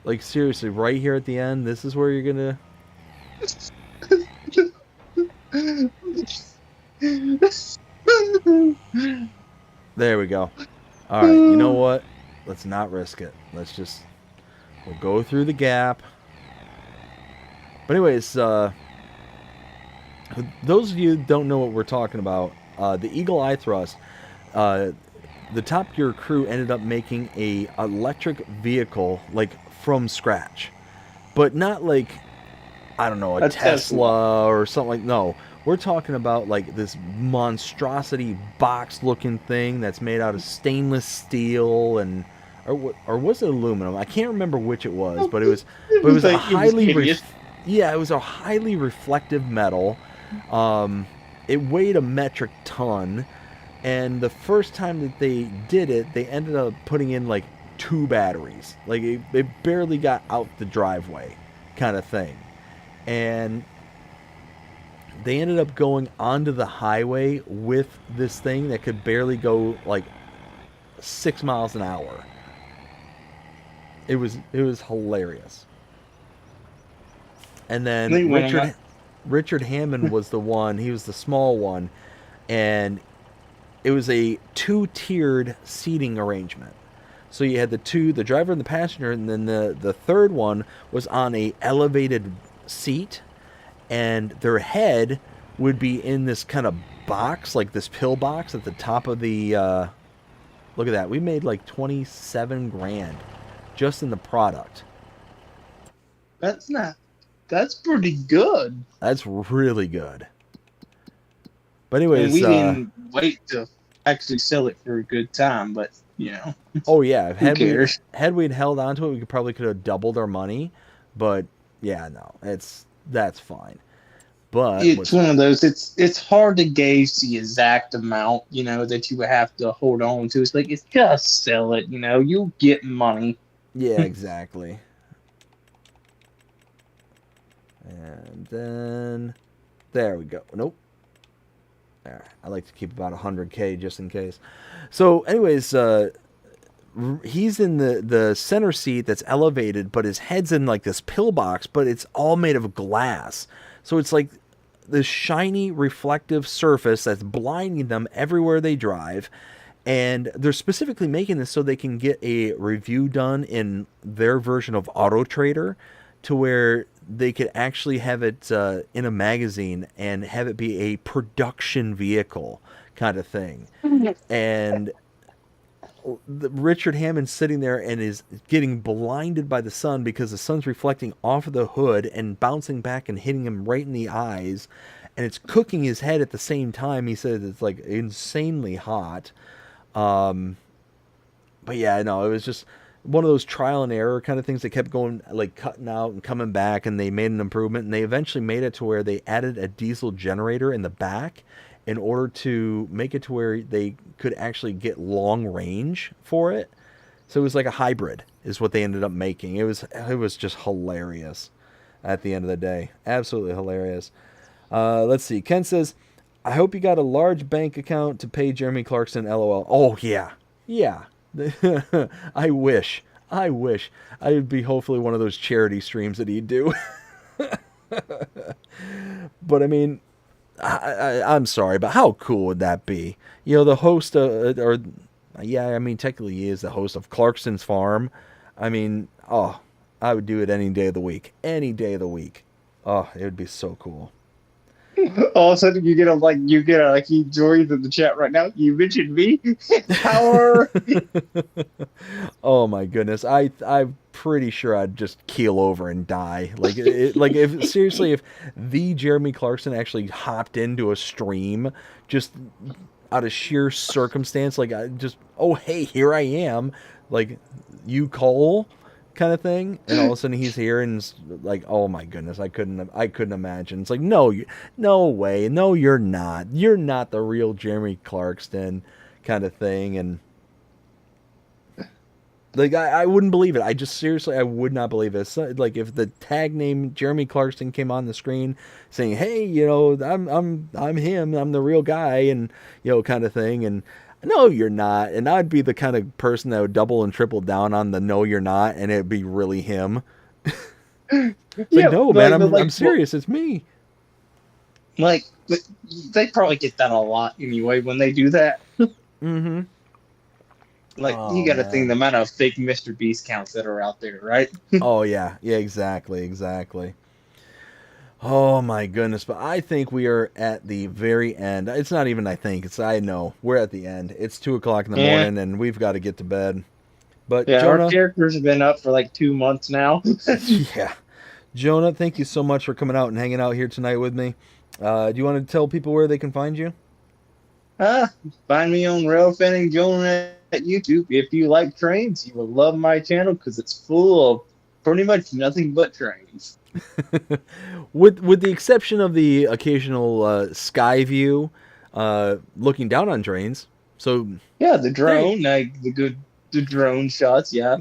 Like seriously, right here at the end, this is where you're gonna. There we go. All right, you know what? Let's not risk it. We'll go through the gap. But anyways, those of you who don't know what we're talking about, the Eagle Eye Thrust, the Top Gear crew ended up making a electric vehicle like from scratch, but not like, I don't know, a Tesla or something like. No, we're talking about like this monstrosity box-looking thing that's made out of stainless steel and or was it aluminum? I can't remember which it was, but it was a highly it was a highly reflective metal. It weighed a metric ton, and the first time that they did it, they ended up putting in like 2 batteries. Like it barely got out the driveway, kind of thing. And they ended up going onto the highway with this thing that could barely go like 6 miles an hour. It was hilarious. And then Richard Hammond was the one. He was the small one, and it was a 2-tiered seating arrangement. So you had the driver and the passenger, and then the third one was on a elevated seat, and their head would be in this kind of box, like this pill box at the top of the. Look at that! We made like 27 grand just in the product. That's pretty good. That's really good. But anyways, and we didn't wait to actually sell it for a good time, but you know. Oh yeah, who cares? Had we held on to it, we could have doubled our money. But yeah, no, that's fine. But it's one of those. It's hard to gauge the exact amount, you know, that you would have to hold on to. It's like, it's just sell it, you know, you'll get money. Yeah, exactly. And then there we go. Nope. There. I like to keep about 100K just in case. So, anyways, he's in the center seat that's elevated, but his head's in like this pillbox, but it's all made of glass. So it's like this shiny reflective surface that's blinding them everywhere they drive. And they're specifically making this so they can get a review done in their version of Auto Trader, to where they could actually have it in a magazine and have it be a production vehicle kind of thing. And Richard Hammond's sitting there and is getting blinded by the sun because the sun's reflecting off of the hood and bouncing back and hitting him right in the eyes. And it's cooking his head at the same time. He says it's like insanely hot. But yeah, no, it was just one of those trial and error kind of things that kept going, like cutting out and coming back, and they made an improvement, and they eventually made it to where they added a diesel generator in the back in order to make it to where they could actually get long range for it. So it was like a hybrid is what they ended up making. It was just hilarious at the end of the day. Absolutely hilarious. Let's see. Ken says, I hope you got a large bank account to pay Jeremy Clarkson, LOL. Oh, yeah. Yeah. I wish I'd be hopefully one of those charity streams that he'd do. But I mean, I'm sorry, but how cool would that be? You know, the host technically he is the host of Clarkson's Farm. I mean, I would do it any day of the week. Oh, it would be so cool. All of a sudden, you he joined in the chat right now. You mentioned me, power. Oh my goodness, I'm pretty sure I'd just keel over and die. Like, if the Jeremy Clarkson actually hopped into a stream just out of sheer circumstance, like I just, oh hey, here I am, like, you Cole, kind of thing, and all of a sudden he's here and it's like, oh my goodness, I couldn't imagine. It's like, no, no way, no, you're not the real Jeremy Clarkson kind of thing. And like, I wouldn't believe it. I just seriously, I would not believe it. So, like, if the tag name Jeremy Clarkson came on the screen saying, hey, you know, I'm him, I'm the real guy, and, you know, kind of thing. And no, you're not. And I'd be the kind of person that would double and triple down on the no, you're not, and it'd be really him. It's Yeah, like, no, but man, like, I'm serious. It's me. Like, but they probably get that a lot anyway when they do that. Mm-hmm. Like, Oh, you got to man. think the amount of fake Mr. Beast counts that are out there, right? Oh, yeah. Yeah, exactly. Oh, my goodness. But I think we are at the very end. It's not even I think. It's I know. We're at the end. It's 2 o'clock in the Yeah. morning, and we've got to get to bed. But, Yeah, Jonah... our characters have been up for like 2 months now. Yeah. Jonah, thank you so much for coming out and hanging out here tonight with me. Do you want to tell people where they can find you? Find me on Rail Fanning Jonah at YouTube. If you like trains, you will love my channel because it's full of pretty much nothing but trains. with the exception of the occasional sky view, looking down on trains. So Yeah, the drone, like the drone shots. Yeah,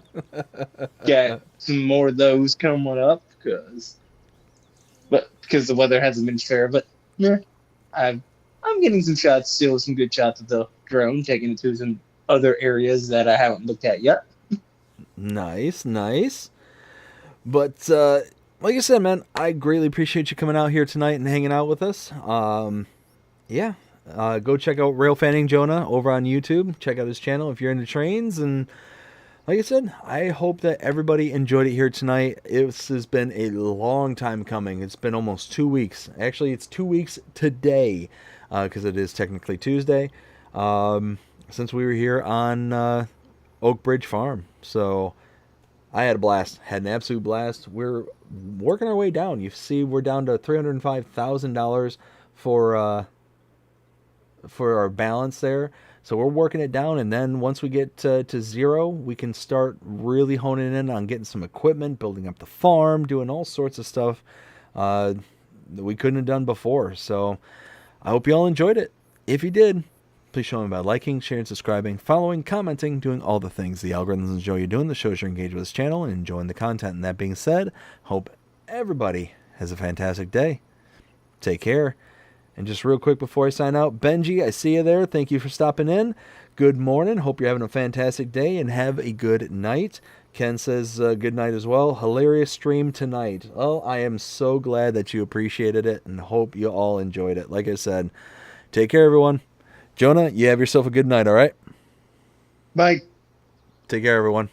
got some more of those coming up because the weather hasn't been fair. But yeah, I'm getting some shots, still some good shots of the drone, taking it to some other areas that I haven't looked at yet. Nice. But like I said, man, I greatly appreciate you coming out here tonight and hanging out with us. Yeah. Go check out Rail Fanning Jonah over on YouTube. Check out his channel if you're into trains. And like I said, I hope that everybody enjoyed it here tonight. This has been a long time coming. It's been almost 2 weeks. Actually, it's 2 weeks today, because it is technically Tuesday, since we were here on Oak Bridge Farm. So I had a blast. Had an absolute blast. We're working our way down. You see, we're down to $305,000 for our balance there. So we're working it down, and then once we get to zero, we can start really honing in on getting some equipment, building up the farm, doing all sorts of stuff that we couldn't have done before. So I hope you all enjoyed it. If you did, please show me by liking, sharing, subscribing, following, commenting, doing all the things the algorithms enjoy you doing. The shows you're engaged with this channel and enjoying the content. And that being said, hope everybody has a fantastic day. Take care. And just real quick before I sign out, Benji, I see you there. Thank you for stopping in. Good morning. Hope you're having a fantastic day and have a good night. Ken says good night as well. Hilarious stream tonight. Oh, I am so glad that you appreciated it and hope you all enjoyed it. Like I said, take care, everyone. Jonah, you have yourself a good night, all right? Bye. Take care, everyone.